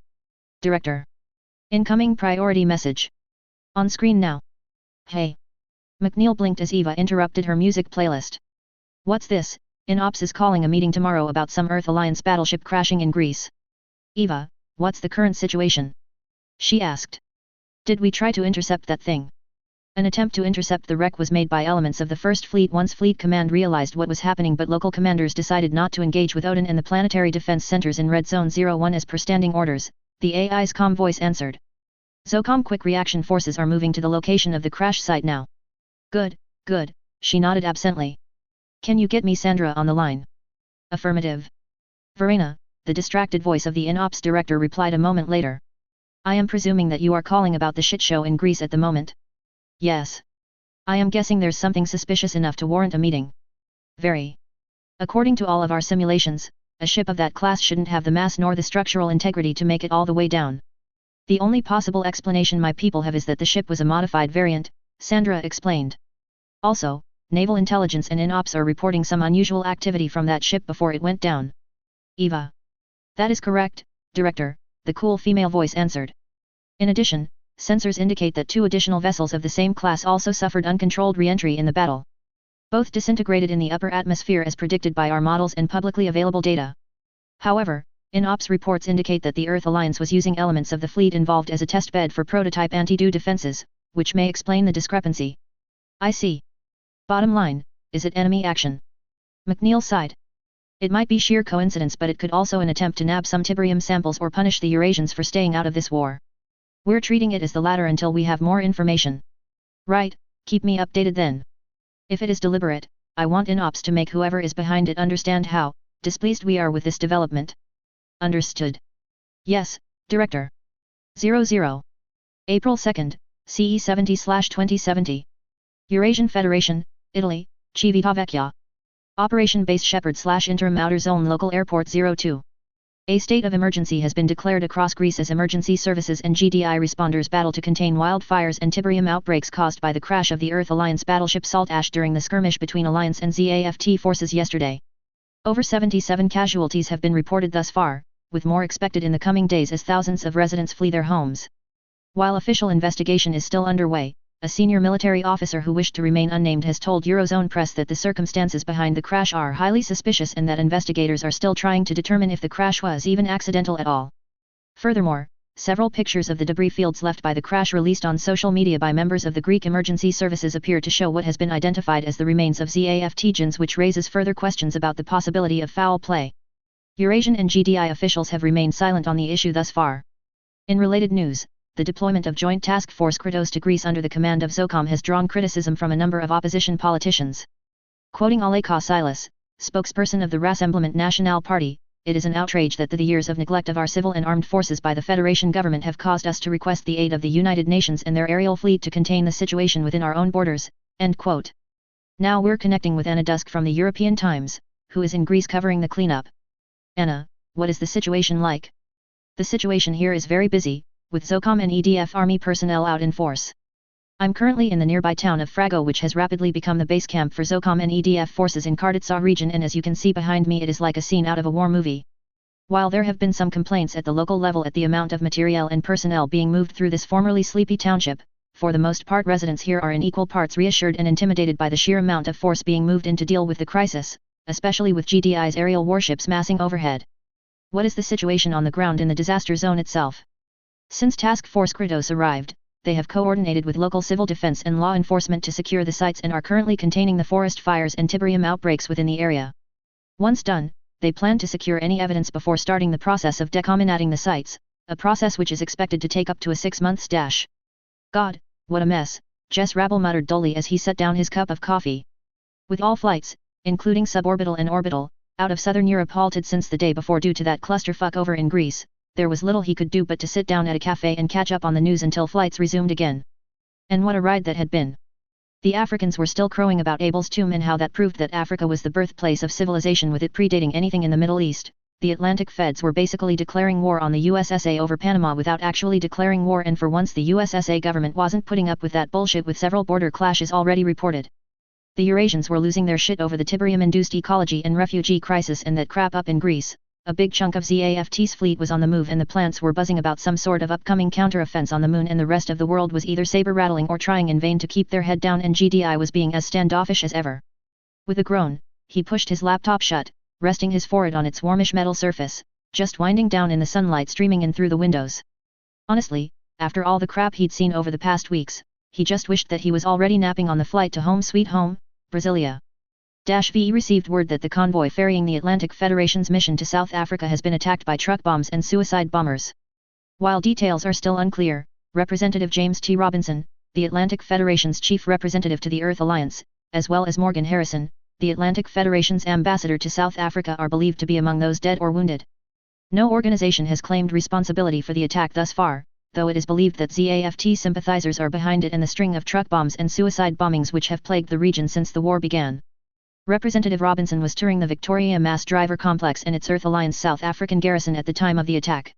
Director. Incoming priority message. On screen now. Hey. McNeil blinked as Eva interrupted her music playlist. What's this? INOPS is calling a meeting tomorrow about some Earth Alliance battleship crashing in Greece. Eva, what's the current situation? She asked. Did we try to intercept that thing? An attempt to intercept the wreck was made by elements of the First Fleet once Fleet Command realized what was happening, but local commanders decided not to engage with Odin and the planetary defense centers in Red Zone 01 as per standing orders, the AI's calm voice answered. Zocom quick reaction forces are moving to the location of the crash site now. Good, good, she nodded absently. Can you get me Sandra on the line? Affirmative. Verena, the distracted voice of the InOps director replied a moment later. I am presuming that you are calling about the shit show in Greece at the moment? Yes. I am guessing there's something suspicious enough to warrant a meeting. Very. According to all of our simulations, a ship of that class shouldn't have the mass nor the structural integrity to make it all the way down. The only possible explanation my people have is that the ship was a modified variant, Sandra explained. Also, naval intelligence and InOps are reporting some unusual activity from that ship before it went down. Eva. That is correct, Director, the cool female voice answered. In addition, sensors indicate that 2 additional vessels of the same class also suffered uncontrolled re-entry in the battle. Both disintegrated in the upper atmosphere as predicted by our models and publicly available data. However, InOps reports indicate that the Earth Alliance was using elements of the fleet involved as a test bed for prototype anti-DO defenses, which may explain the discrepancy. I see. Bottom line, is it enemy action? McNeil sighed. It might be sheer coincidence, but it could also an attempt to nab some Tiberium samples or punish the Eurasians for staying out of this war. We're treating it as the latter until we have more information. Right, keep me updated then. If it is deliberate, I want InOps to make whoever is behind it understand how displeased we are with this development. Understood. Yes, Director. 00. April 2nd, CE 70/2070. Eurasian Federation, Italy, Civitavecchia. Operation Base Shepherd/Interim Outer Zone Local Airport 02. A state of emergency has been declared across Greece as emergency services and GDI responders battle to contain wildfires and Tiberium outbreaks caused by the crash of the Earth Alliance battleship Salt Ash during the skirmish between Alliance and ZAFT forces yesterday. Over 77 casualties have been reported thus far, with more expected in the coming days as thousands of residents flee their homes. While official investigation is still underway, a senior military officer who wished to remain unnamed has told Eurozone Press that the circumstances behind the crash are highly suspicious and that investigators are still trying to determine if the crash was even accidental at all. Furthermore, several pictures of the debris fields left by the crash released on social media by members of the Greek emergency services appear to show what has been identified as the remains of ZAFT, which raises further questions about the possibility of foul play. Eurasian and GDI officials have remained silent on the issue thus far. In related news, the deployment of Joint Task Force Kratos to Greece under the command of Zocom has drawn criticism from a number of opposition politicians. Quoting Aleka Silas, spokesperson of the Rassemblement National Party, it is an outrage that the years of neglect of our civil and armed forces by the Federation government have caused us to request the aid of the United Nations and their aerial fleet to contain the situation within our own borders, end quote. Now we're connecting with Anna Dusk from the European Times, who is in Greece covering the cleanup. Anna, what is the situation like? The situation here is very busy, with Zocom and EDF army personnel out in force. I'm currently in the nearby town of Frago, which has rapidly become the base camp for Zocom and EDF forces in Karditsa region, and as you can see behind me, it is like a scene out of a war movie. While there have been some complaints at the local level at the amount of materiel and personnel being moved through this formerly sleepy township, for the most part residents here are in equal parts reassured and intimidated by the sheer amount of force being moved in to deal with the crisis, especially with GDI's aerial warships massing overhead. What is the situation on the ground in the disaster zone itself? Since Task Force Kratos arrived, they have coordinated with local civil defense and law enforcement to secure the sites and are currently containing the forest fires and Tiberium outbreaks within the area. Once done, they plan to secure any evidence before starting the process of decontaminating the sites, a process which is expected to take up to a 6 months. God, what a mess, Jess Rabel muttered dully as he set down his cup of coffee. With all flights, including suborbital and orbital, out of southern Europe halted since the day before due to that clusterfuck over in Greece, there was little he could do but to sit down at a cafe and catch up on the news until flights resumed again. And what a ride that had been. The Africans were still crowing about Abel's tomb and how that proved that Africa was the birthplace of civilization with it predating anything in the Middle East. The Atlantic Feds were basically declaring war on the USSA over Panama without actually declaring war, and for once the USSA government wasn't putting up with that bullshit, with several border clashes already reported. The Eurasians were losing their shit over the Tiberium-induced ecology and refugee crisis and that crap up in Greece. A big chunk of ZAFT's fleet was on the move and the plants were buzzing about some sort of upcoming counter-offense on the moon, and the rest of the world was either saber-rattling or trying in vain to keep their head down, and GDI was being as standoffish as ever. With a groan, he pushed his laptop shut, resting his forehead on its warmish metal surface, just winding down in the sunlight streaming in through the windows. Honestly, after all the crap he'd seen over the past weeks, he just wished that he was already napping on the flight to home sweet home, Brasilia. VE received word that the convoy ferrying the Atlantic Federation's mission to South Africa has been attacked by truck bombs and suicide bombers. While details are still unclear, Representative James T. Robinson, the Atlantic Federation's chief representative to the Earth Alliance, as well as Morgan Harrison, the Atlantic Federation's ambassador to South Africa, are believed to be among those dead or wounded. No organization has claimed responsibility for the attack thus far, though it is believed that ZAFT sympathizers are behind it and the string of truck bombs and suicide bombings which have plagued the region since the war began. Representative Robinson was touring the Victoria Mass Driver Complex and its Earth Alliance South African garrison at the time of the attack.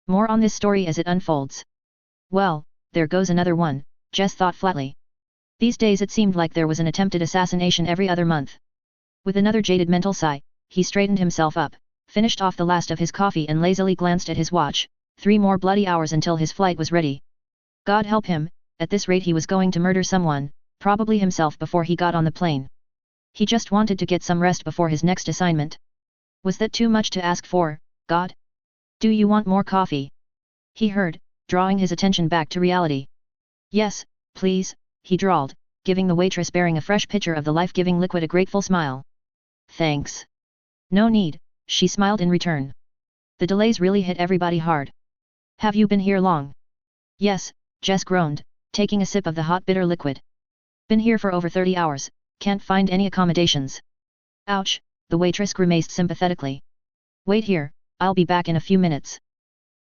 More on this story as it unfolds. Well, there goes another one, Jess thought flatly. These days it seemed like there was an attempted assassination every other month. With another jaded mental sigh, he straightened himself up, finished off the last of his coffee and lazily glanced at his watch. 3 more bloody hours until his flight was ready. God help him, at this rate he was going to murder someone, probably himself before he got on the plane. He just wanted to get some rest before his next assignment. Was that too much to ask for, God? Do you want more coffee? He heard, drawing his attention back to reality. Yes, please, he drawled, giving the waitress bearing a fresh pitcher of the life-giving liquid a grateful smile. Thanks. No need, she smiled in return. The delays really hit everybody hard. Have you been here long? Yes, Jess groaned, taking a sip of the hot bitter liquid. Been here for over 30 hours, can't find any accommodations. Ouch, the waitress grimaced sympathetically. Wait here, I'll be back in a few minutes.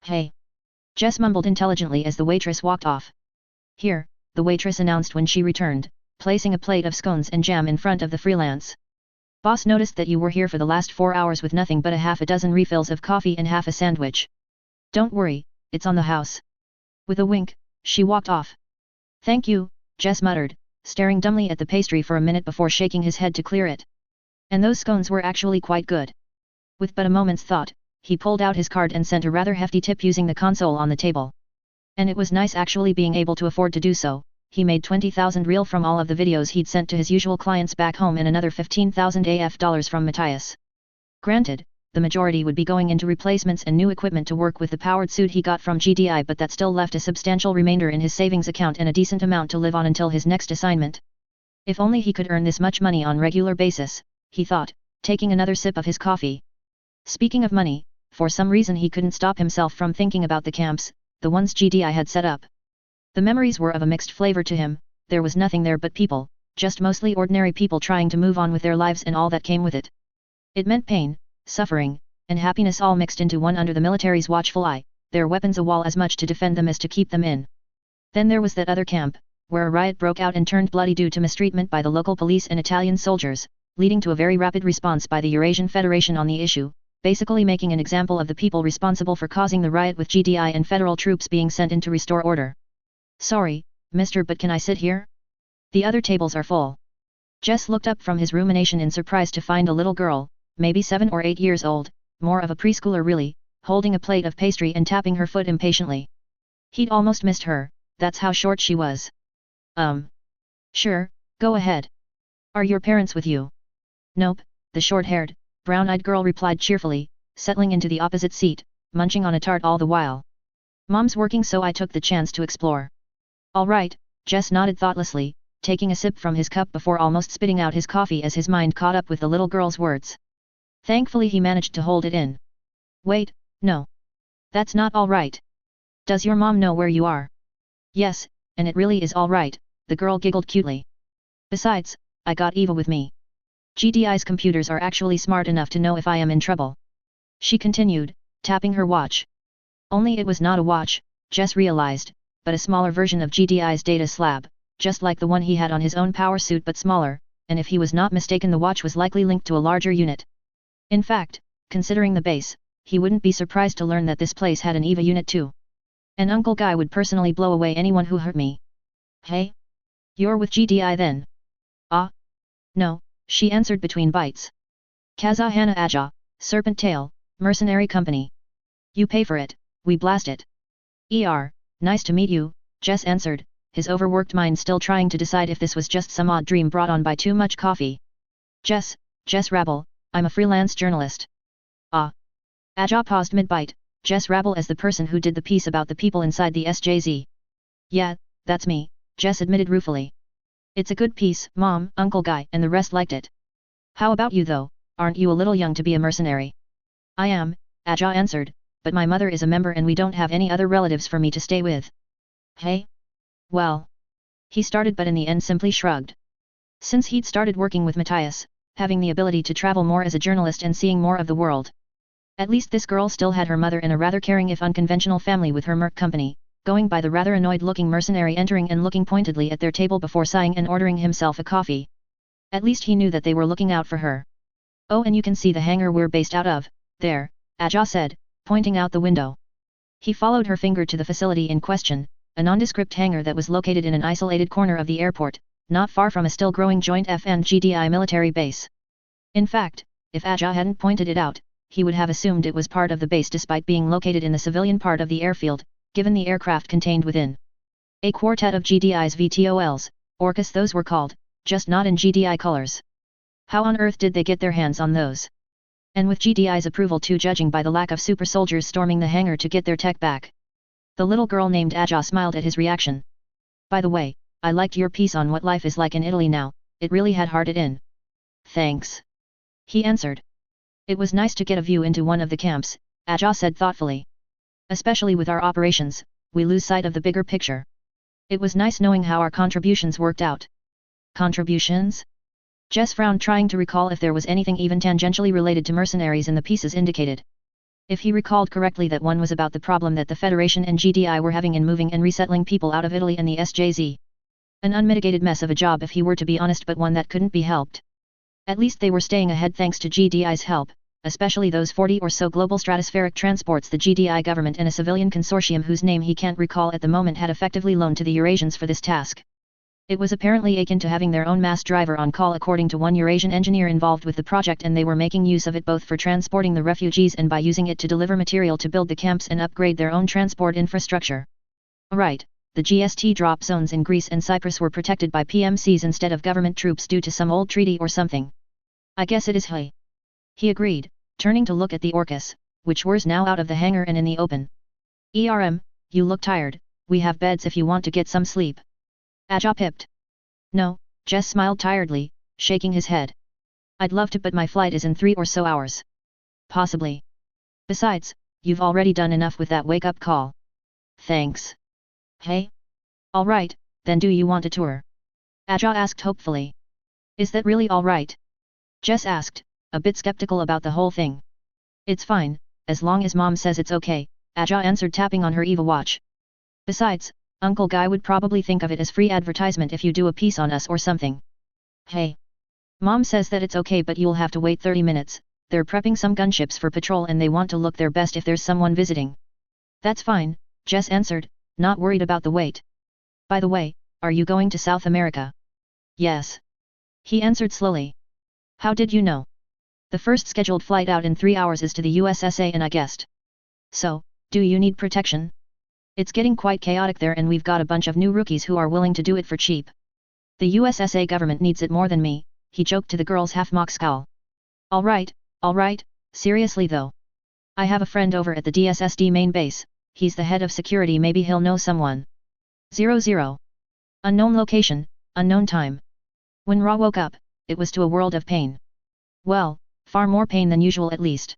Hey. Jess mumbled intelligently as the waitress walked off. Here, the waitress announced when she returned, placing a plate of scones and jam in front of the freelance. Boss noticed that you were here for the last 4 hours with nothing but a half a dozen refills of coffee and half a sandwich. Don't worry, it's on the house. With a wink, she walked off. Thank you, Jess muttered, staring dumbly at the pastry for a minute before shaking his head to clear it. And those scones were actually quite good. With but a moment's thought, he pulled out his card and sent a rather hefty tip using the console on the table. And it was nice actually being able to afford to do so. He made 20,000 real from all of the videos he'd sent to his usual clients back home and another 15,000 AF dollars from Matthias. Granted, the majority would be going into replacements and new equipment to work with the powered suit he got from GDI, but that still left a substantial remainder in his savings account and a decent amount to live on until his next assignment. If only he could earn this much money on regular basis, he thought, taking another sip of his coffee. Speaking of money, for some reason he couldn't stop himself from thinking about the camps, the ones GDI had set up. The memories were of a mixed flavor to him. There was nothing there but people, just mostly ordinary people trying to move on with their lives and all that came with it. It meant pain, suffering, and happiness all mixed into one under the military's watchful eye, their weapons a wall as much to defend them as to keep them in. Then there was that other camp, where a riot broke out and turned bloody due to mistreatment by the local police and Italian soldiers, leading to a very rapid response by the Eurasian Federation on the issue, basically making an example of the people responsible for causing the riot with GDI and federal troops being sent in to restore order. Sorry, mister, but can I sit here? The other tables are full. Jess looked up from his rumination in surprise to find a little girl, maybe 7 or 8 years old, more of a preschooler really, holding a plate of pastry and tapping her foot impatiently. He'd almost missed her, that's how short she was. Sure, go ahead. Are your parents with you? Nope, the short-haired, brown-eyed girl replied cheerfully, settling into the opposite seat, munching on a tart all the while. Mom's working, so I took the chance to explore. All right, Jess nodded thoughtlessly, taking a sip from his cup before almost spitting out his coffee as his mind caught up with the little girl's words. Thankfully he managed to hold it in. Wait, no. That's not all right. Does your mom know where you are? Yes, and it really is all right, the girl giggled cutely. Besides, I got Eva with me. GDI's computers are actually smart enough to know if I am in trouble. She continued, tapping her watch. Only it was not a watch, Jess realized, but a smaller version of GDI's data slab, just like the one he had on his own power suit but smaller, and if he was not mistaken the watch was likely linked to a larger unit. In fact, considering the base, he wouldn't be surprised to learn that this place had an EVA unit too. And Uncle Guy would personally blow away anyone who hurt me. Hey? You're with GDI then? Ah? No, she answered between bites. Kazahana Aja, Serpent Tail, Mercenary Company. You pay for it, we blast it. Nice to meet you, Jess answered, his overworked mind still trying to decide if this was just some odd dream brought on by too much coffee. Jess Rabble, I'm a freelance journalist. Ah. Aja paused mid-bite, Jess Rabble as the person who did the piece about the people inside the SJZ. Yeah, that's me, Jess admitted ruefully. It's a good piece, Mom, Uncle Guy and the rest liked it. How about you though, aren't you a little young to be a mercenary? I am, Aja answered, but my mother is a member and we don't have any other relatives for me to stay with. Hey? Well. He started but in the end simply shrugged. Since he'd started working with Matthias, having the ability to travel more as a journalist and seeing more of the world. At least this girl still had her mother in a rather caring if unconventional family with her merc company, going by the rather annoyed-looking mercenary entering and looking pointedly at their table before sighing and ordering himself a coffee. At least he knew that they were looking out for her. "Oh, and you can see the hangar we're based out of, there," Aja said, pointing out the window. He followed her finger to the facility in question, a nondescript hangar that was located in an isolated corner of the airport, not far from a still-growing joint FN-GDI military base. In fact, if Aja hadn't pointed it out, he would have assumed it was part of the base despite being located in the civilian part of the airfield, given the aircraft contained within. A quartet of GDI's VTOLs, Orcus those were called, just not in GDI colors. How on earth did they get their hands on those? And with GDI's approval too, judging by the lack of super soldiers storming the hangar to get their tech back. The little girl named Aja smiled at his reaction. "By the way, I liked your piece on what life is like in Italy now, it really had heart it in." "Thanks," he answered. "It was nice to get a view into one of the camps," Aja said thoughtfully. "Especially with our operations, we lose sight of the bigger picture. It was nice knowing how our contributions worked out." "Contributions?" Jess frowned, trying to recall if there was anything even tangentially related to mercenaries in the pieces indicated. If he recalled correctly, that one was about the problem that the Federation and GDI were having in moving and resettling people out of Italy and the SJZ. An unmitigated mess of a job if he were to be honest, but one that couldn't be helped. At least they were staying ahead thanks to GDI's help, especially those 40 or so global stratospheric transports the GDI government and a civilian consortium whose name he can't recall at the moment had effectively loaned to the Eurasians for this task. It was apparently akin to having their own mass driver on call, according to one Eurasian engineer involved with the project, and they were making use of it both for transporting the refugees and by using it to deliver material to build the camps and upgrade their own transport infrastructure. Right, the GST drop zones in Greece and Cyprus were protected by PMCs instead of government troops due to some old treaty or something. "I guess it is he agreed, turning to look at the Orcus, which was now out of the hangar and in the open. You look tired, we have beds if you want to get some sleep." Aja pipped. "No," Jess smiled tiredly, shaking his head. "I'd love to, but my flight is in 3 or so hours. Possibly. Besides, you've already done enough with that wake-up call." "Thanks." "Hey? Alright, then do you want a tour?" Aja asked hopefully. "Is that really alright?" Jess asked, a bit skeptical about the whole thing. "It's fine, as long as Mom says it's okay," Aja answered, tapping on her EVA watch. "Besides, Uncle Guy would probably think of it as free advertisement if you do a piece on us or something." "Hey. Mom says that it's okay, but you'll have to wait 30 minutes, they're prepping some gunships for patrol and they want to look their best if there's someone visiting." "That's fine," Jess answered, not worried about the wait. "By the way, are you going to South America?" "Yes." He answered slowly. "How did you know?" "The first scheduled flight out in 3 hours is to the USSA and I guessed." "So, do you need protection?" "It's getting quite chaotic there and we've got a bunch of new rookies who are willing to do it for cheap." "The USSA government needs it more than me," he joked to the girl's half-mock scowl. Alright, seriously though. I have a friend over at the DSSD main base, he's the head of security, maybe he'll know someone." 00. Unknown location, unknown time. When Ra woke up, it was to a world of pain. Well, far more pain than usual at least.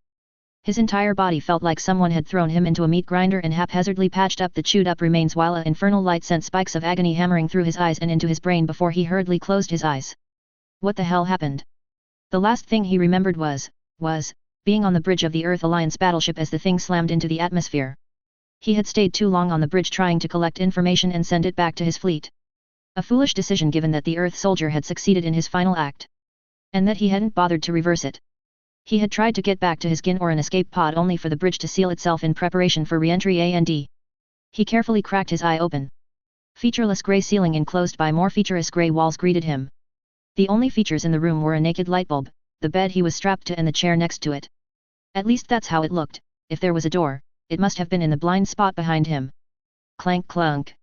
His entire body felt like someone had thrown him into a meat grinder and haphazardly patched up the chewed-up remains, while an infernal light sent spikes of agony hammering through his eyes and into his brain before he hurriedly closed his eyes. What the hell happened? The last thing he remembered was being on the bridge of the Earth Alliance battleship as the thing slammed into the atmosphere. He had stayed too long on the bridge trying to collect information and send it back to his fleet. A foolish decision given that the Earth soldier had succeeded in his final act. And that he hadn't bothered to reverse it. He had tried to get back to his GIN or an escape pod only for the bridge to seal itself in preparation for re-entry and He carefully cracked his eye open. Featureless grey ceiling enclosed by more featureless grey walls greeted him. The only features in the room were a naked light bulb, the bed he was strapped to and the chair next to it. At least that's how it looked. If there was a door, it must have been in the blind spot behind him. Clank clunk.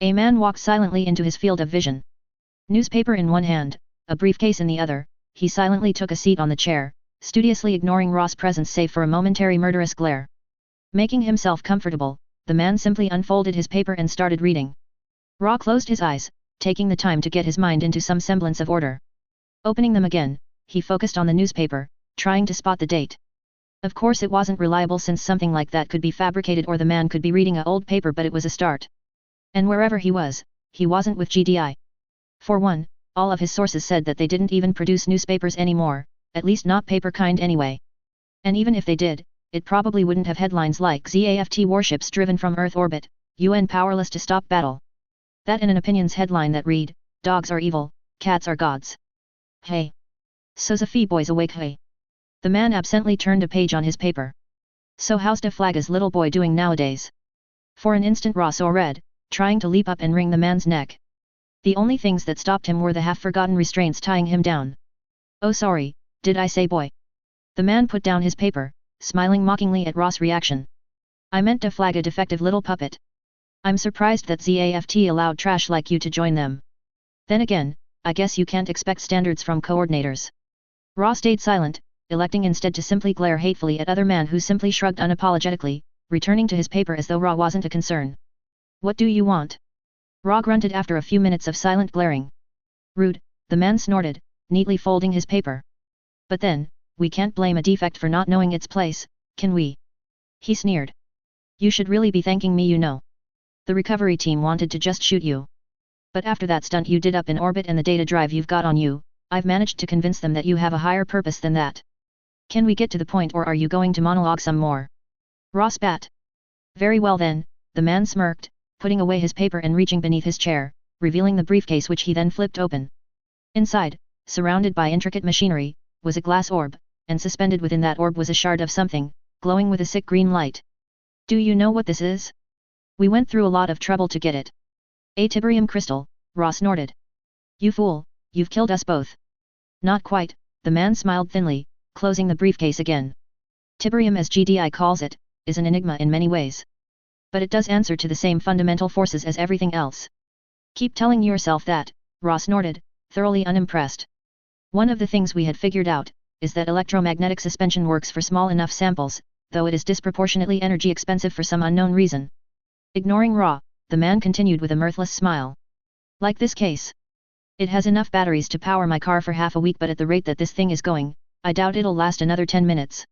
A man walked silently into his field of vision. Newspaper in one hand, a briefcase in the other, he silently took a seat on the chair, studiously ignoring Ra's presence save for a momentary murderous glare. Making himself comfortable, the man simply unfolded his paper and started reading. Ra closed his eyes, taking the time to get his mind into some semblance of order. Opening them again, he focused on the newspaper, trying to spot the date. Of course it wasn't reliable since something like that could be fabricated or the man could be reading an old paper, but it was a start. And wherever he wasn't with GDI. For one, all of his sources said that they didn't even produce newspapers anymore, at least not paper kind anyway. And even if they did, it probably wouldn't have headlines like ZAFT warships driven from Earth orbit, UN powerless to stop battle. That and an opinions headline that read, dogs are evil, cats are gods. Hey! So the boys awake hey! The man absently turned a page on his paper. So how's da Flaga's little boy doing nowadays? For an instant Ross saw red, trying to leap up and wring the man's neck. The only things that stopped him were the half-forgotten restraints tying him down. Oh sorry, did I say boy? The man put down his paper, smiling mockingly at Ross' reaction. I meant to flag a defective little puppet. I'm surprised that ZAFT allowed trash like you to join them. Then again, I guess you can't expect standards from coordinators. Ross stayed silent, electing instead to simply glare hatefully at other man who simply shrugged unapologetically, returning to his paper as though Ra wasn't a concern. What do you want? Ra grunted after a few minutes of silent glaring. Rude, the man snorted, neatly folding his paper. But then, we can't blame a defect for not knowing its place, can we? He sneered. You should really be thanking me, you know. The recovery team wanted to just shoot you. But after that stunt you did up in orbit and the data drive you've got on you, I've managed to convince them that you have a higher purpose than that. Can we get to the point or are you going to monologue some more? Ra spat. Very well then, the man smirked, putting away his paper and reaching beneath his chair, revealing the briefcase which he then flipped open. Inside, surrounded by intricate machinery, was a glass orb, and suspended within that orb was a shard of something, glowing with a sick green light. Do you know what this is? We went through a lot of trouble to get it. A Tiberium crystal, Ra snorted. You fool, you've killed us both. Not quite, the man smiled thinly, closing the briefcase again. Tiberium, as GDI calls it, is an enigma in many ways. But it does answer to the same fundamental forces as everything else. Keep telling yourself that, Ra snorted, thoroughly unimpressed. One of the things we had figured out, is that electromagnetic suspension works for small enough samples, though it is disproportionately energy expensive for some unknown reason. Ignoring Ra, the man continued with a mirthless smile. Like this case. It has enough batteries to power my car for half a week, but at the rate that this thing is going, I doubt it'll last another 10 minutes.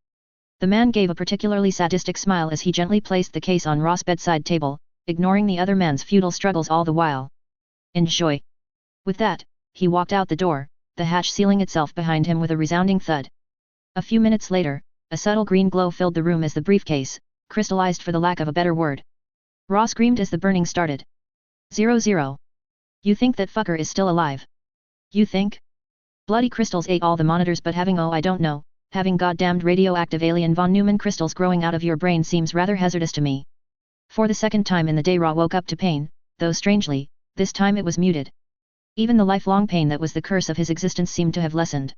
The man gave a particularly sadistic smile as he gently placed the case on Ross' bedside table, ignoring the other man's futile struggles all the while. Enjoy. With that, he walked out the door, the hatch sealing itself behind him with a resounding thud. A few minutes later, a subtle green glow filled the room as the briefcase, crystallized for the lack of a better word. Ross screamed as the burning started. 00. You think that fucker is still alive? You think? Bloody crystals ate all the monitors, but having I don't know, having goddamned radioactive alien von Neumann crystals growing out of your brain seems rather hazardous to me. For the second time in the day Ra woke up to pain, though strangely, this time it was muted. Even the lifelong pain that was the curse of his existence seemed to have lessened.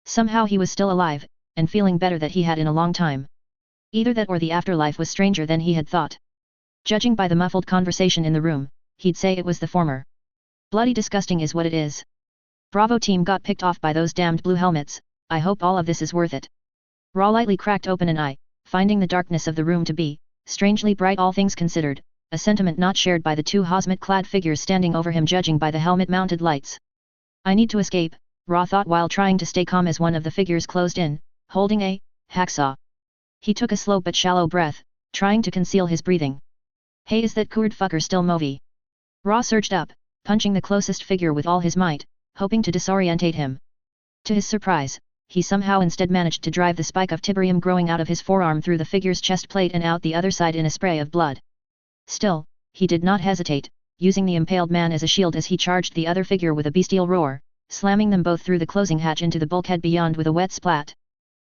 Somehow he was still alive, and feeling better than he had in a long time. Either that or the afterlife was stranger than he had thought. Judging by the muffled conversation in the room, he'd say it was the former. Bloody disgusting is what it is. Bravo team got picked off by those damned blue helmets, I hope all of this is worth it. Ra lightly cracked open an eye, finding the darkness of the room to be, strangely bright all things considered, a sentiment not shared by the two hazmat-clad figures standing over him judging by the helmet-mounted lights. I need to escape, Ra thought while trying to stay calm as one of the figures closed in, holding a hacksaw. He took a slow but shallow breath, trying to conceal his breathing. Hey, is that Kurd fucker still movie? Ra surged up, punching the closest figure with all his might, hoping to disorientate him. To his surprise, he somehow instead managed to drive the spike of Tiberium growing out of his forearm through the figure's chest plate and out the other side in a spray of blood. Still, he did not hesitate, using the impaled man as a shield as he charged the other figure with a bestial roar, slamming them both through the closing hatch into the bulkhead beyond with a wet splat.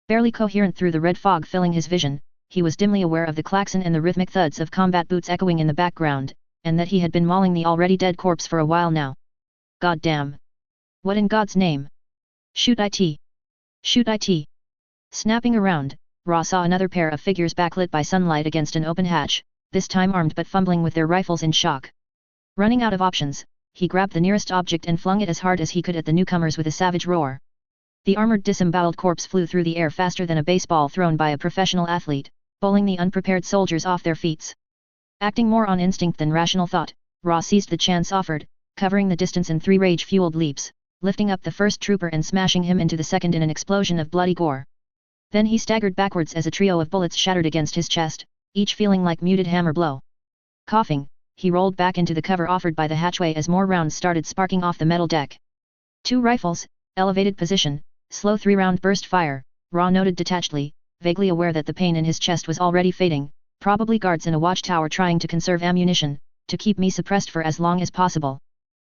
Barely coherent through the red fog filling his vision, he was dimly aware of the klaxon and the rhythmic thuds of combat boots echoing in the background, and that he had been mauling the already dead corpse for a while now. God damn! What in God's name? Shoot it! Shoot it! Snapping around, Ra saw another pair of figures backlit by sunlight against an open hatch, this time armed but fumbling with their rifles in shock. Running out of options, he grabbed the nearest object and flung it as hard as he could at the newcomers with a savage roar. The armored disemboweled corpse flew through the air faster than a baseball thrown by a professional athlete, bowling the unprepared soldiers off their feet. Acting more on instinct than rational thought, Ra seized the chance offered, covering the distance in 3 rage-fueled leaps, lifting up the first trooper and smashing him into the second in an explosion of bloody gore. Then he staggered backwards as a trio of bullets shattered against his chest, each feeling like muted hammer blow. Coughing, he rolled back into the cover offered by the hatchway as more rounds started sparking off the metal deck. 2 rifles, elevated position, slow 3-round burst fire, Ra noted detachedly, vaguely aware that the pain in his chest was already fading, probably guards in a watchtower trying to conserve ammunition, to keep me suppressed for as long as possible.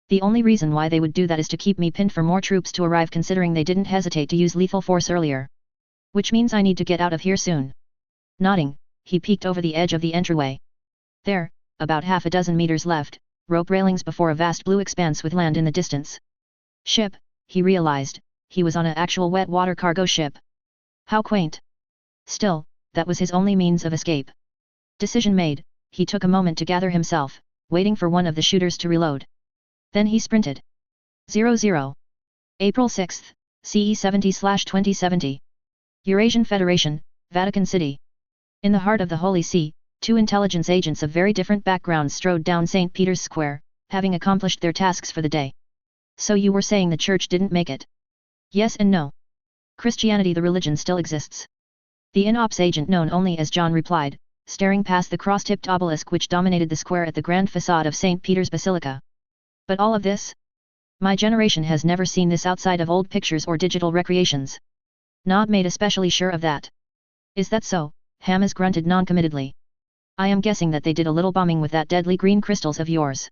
The only reason why they would do that is to keep me pinned for more troops to arrive, considering they didn't hesitate to use lethal force earlier. Which means I need to get out of here soon. Nodding, he peeked over the edge of the entryway. There, about half a dozen meters left, rope railings before a vast blue expanse with land in the distance. Ship, he realized, he was on an actual wet water cargo ship. How quaint. Still, that was his only means of escape. Decision made, he took a moment to gather himself, waiting for one of the shooters to reload. Then he sprinted. 00. April 6, CE 70/2070. Eurasian Federation, Vatican City. In the heart of the Holy See, 2 intelligence agents of very different backgrounds strode down St. Peter's Square, having accomplished their tasks for the day. So you were saying the church didn't make it? Yes and no. Christianity, the religion, still exists. The in-ops agent known only as John replied, staring past the cross-tipped obelisk which dominated the square at the grand facade of St. Peter's Basilica. But all of this? My generation has never seen this outside of old pictures or digital recreations. Nod made especially sure of that. Is that so? Hamas grunted noncommittedly. I am guessing that they did a little bombing with that deadly green crystals of yours.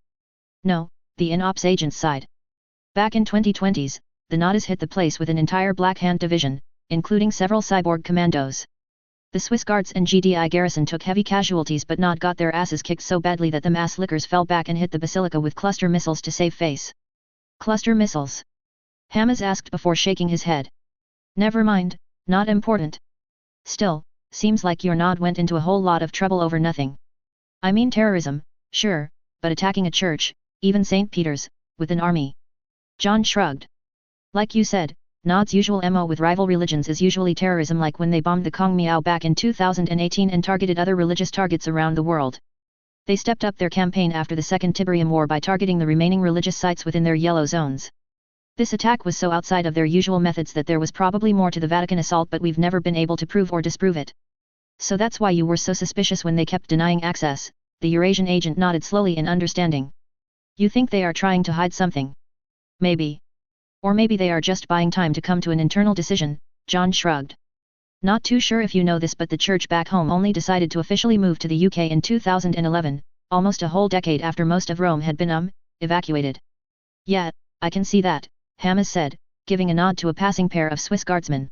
No, the in-ops agent sighed. Back in 2020s, the Nadas hit the place with an entire Black Hand division, including several cyborg commandos. The Swiss Guards and GDI garrison took heavy casualties, but Nod got their asses kicked so badly that the mass lickers fell back and hit the basilica with cluster missiles to save face. Cluster missiles? Hamas asked before shaking his head. Never mind, not important. Still, seems like your Nod went into a whole lot of trouble over nothing. I mean terrorism, sure, but attacking a church, even St. Peter's, with an army. John shrugged. Like you said, Nod's usual MO with rival religions is usually terrorism, like when they bombed the Kong Miao back in 2018 and targeted other religious targets around the world. They stepped up their campaign after the Second Tiberium War by targeting the remaining religious sites within their yellow zones. This attack was so outside of their usual methods that there was probably more to the Vatican assault, but we've never been able to prove or disprove it. So that's why you were so suspicious when they kept denying access, the Eurasian agent nodded slowly in understanding. You think they are trying to hide something? Maybe. Or maybe they are just buying time to come to an internal decision, John shrugged. Not too sure if you know this, but the church back home only decided to officially move to the UK in 2011, almost a whole decade after most of Rome had been evacuated. Yeah, I can see that, Hamas said, giving a nod to a passing pair of Swiss guardsmen.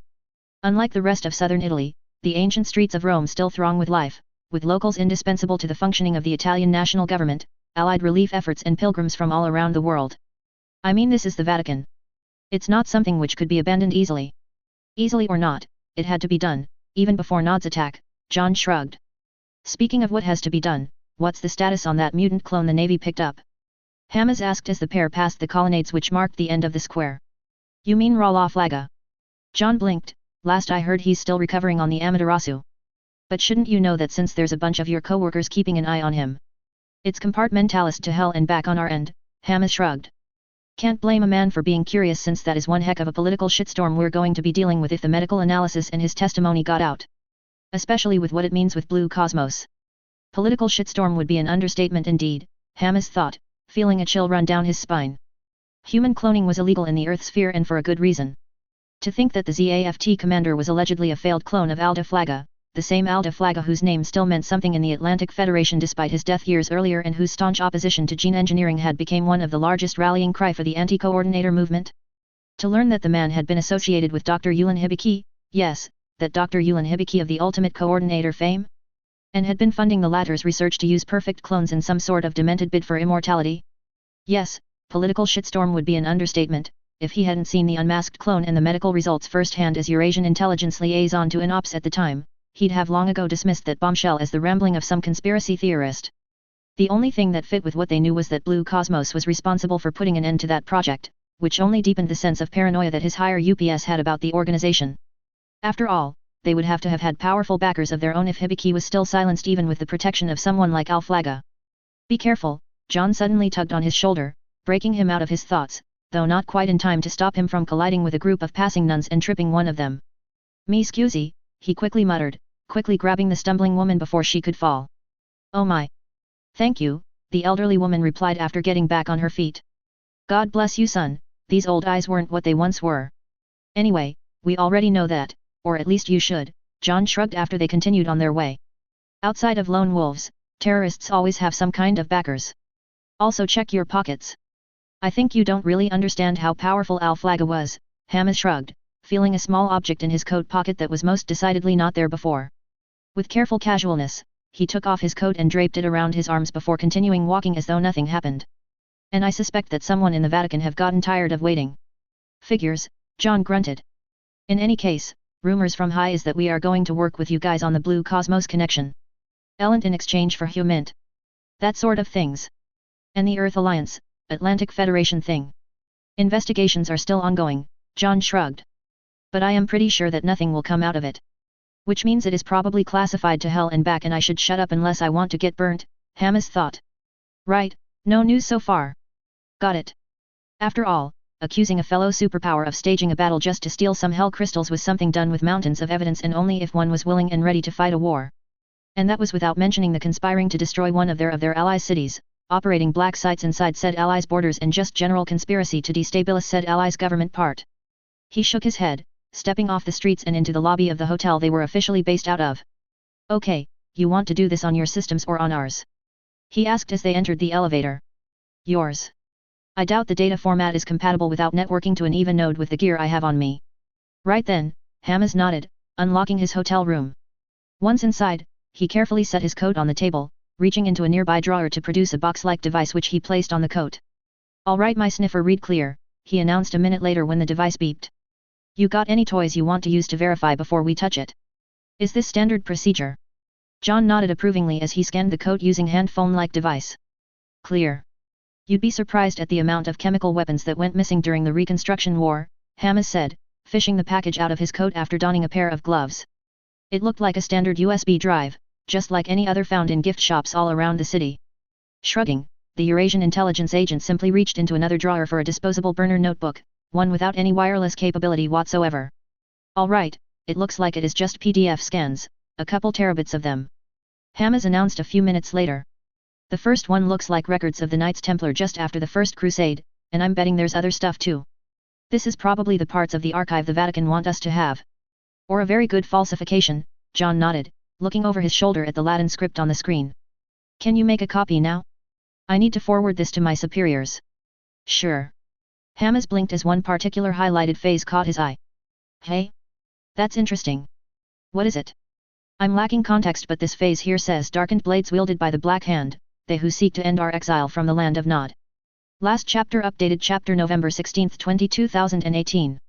Unlike the rest of southern Italy, the ancient streets of Rome still throng with life, with locals indispensable to the functioning of the Italian national government, allied relief efforts and pilgrims from all around the world. I mean, this is the Vatican. It's not something which could be abandoned easily. Easily or not, it had to be done, even before Nod's attack, John shrugged. Speaking of what has to be done, what's the status on that mutant clone the Navy picked up? Hamas asked as the pair passed the colonnades which marked the end of the square. You mean Ra Flaga? John blinked. Last I heard he's still recovering on the Amaterasu. But shouldn't you know that since there's a bunch of your co-workers keeping an eye on him? It's compartmentalist to hell and back on our end, Hamas shrugged. Can't blame a man for being curious, since that is one heck of a political shitstorm we're going to be dealing with if the medical analysis and his testimony got out. Especially with what it means with Blue Cosmos. Political shitstorm would be an understatement indeed, Hamas thought, feeling a chill run down his spine. Human cloning was illegal in the Earth sphere, and for a good reason. To think that the ZAFT commander was allegedly a failed clone of Alda Flaga, the same Alda Flaga whose name still meant something in the Atlantic Federation despite his death years earlier, and whose staunch opposition to gene engineering had become one of the largest rallying cry for the anti-coordinator movement. To learn that the man had been associated with Dr. Yulan Hibiki, yes, that Dr. Yulan Hibiki of the Ultimate Coordinator fame? And had been funding the latter's research to use perfect clones in some sort of demented bid for immortality? Yes, political shitstorm would be an understatement, if he hadn't seen the unmasked clone and the medical results firsthand as Eurasian intelligence liaison to INOPS at the time. He'd have long ago dismissed that bombshell as the rambling of some conspiracy theorist. The only thing that fit with what they knew was that Blue Cosmos was responsible for putting an end to that project, which only deepened the sense of paranoia that his higher UPS had about the organization. After all, they would have to have had powerful backers of their own if Hibiki was still silenced even with the protection of someone like Al Flaga. Be careful, John suddenly tugged on his shoulder, breaking him out of his thoughts, though not quite in time to stop him from colliding with a group of passing nuns and tripping one of them. Me scusi, he quickly muttered, quickly grabbing the stumbling woman before she could fall. Oh my! Thank you, the elderly woman replied after getting back on her feet. God bless you, son, these old eyes weren't what they once were. Anyway, we already know that, or at least you should, John shrugged after they continued on their way. Outside of lone wolves, terrorists always have some kind of backers. Also check your pockets. I think you don't really understand how powerful Al-Flaga was, Hamas shrugged, feeling a small object in his coat pocket that was most decidedly not there before. With careful casualness, he took off his coat and draped it around his arms before continuing walking as though nothing happened. And I suspect that someone in the Vatican have gotten tired of waiting. Figures, John grunted. In any case, rumors from high is that we are going to work with you guys on the Blue Cosmos connection. Elent in exchange for Humint. That sort of things. And the Earth Alliance, Atlantic Federation thing. Investigations are still ongoing, John shrugged. But I am pretty sure that nothing will come out of it. Which means it is probably classified to hell and back and I should shut up unless I want to get burnt, Hamas thought. Right, no news so far. Got it. After all, accusing a fellow superpower of staging a battle just to steal some hell crystals was something done with mountains of evidence and only if one was willing and ready to fight a war. And that was without mentioning the conspiring to destroy one of their allies' cities, operating black sites inside said allies' borders and just general conspiracy to destabilize said allies' government part. He shook his head, stepping off the streets and into the lobby of the hotel they were officially based out of. Okay, you want to do this on your systems or on ours? He asked as they entered the elevator. Yours. I doubt the data format is compatible without networking to an even node with the gear I have on me. Right then, Hamas nodded, unlocking his hotel room. Once inside, he carefully set his coat on the table, reaching into a nearby drawer to produce a box-like device which he placed on the coat. All right, my sniffer, read clear, he announced a minute later when the device beeped. You got any toys you want to use to verify before we touch it? Is this standard procedure? John nodded approvingly as he scanned the coat using hand phone-like device. Clear. You'd be surprised at the amount of chemical weapons that went missing during the Reconstruction War, Hamas said, fishing the package out of his coat after donning a pair of gloves. It looked like a standard USB drive, just like any other found in gift shops all around the city. Shrugging, the Eurasian intelligence agent simply reached into another drawer for a disposable burner notebook, one without any wireless capability whatsoever. All right, it looks like it is just PDF scans, a couple terabits of them. Hamas announced a few minutes later. The first one looks like records of the Knights Templar just after the First Crusade, and I'm betting there's other stuff too. This is probably the parts of the archive the Vatican want us to have. Or a very good falsification, John nodded, looking over his shoulder at the Latin script on the screen. Can you make a copy now? I need to forward this to my superiors. Sure. Hamas blinked as one particular highlighted phase caught his eye. Hey? That's interesting. What is it? I'm lacking context, but this phase here says darkened blades wielded by the Black Hand, they who seek to end our exile from the land of Nod. Last chapter updated chapter November 16, 2018.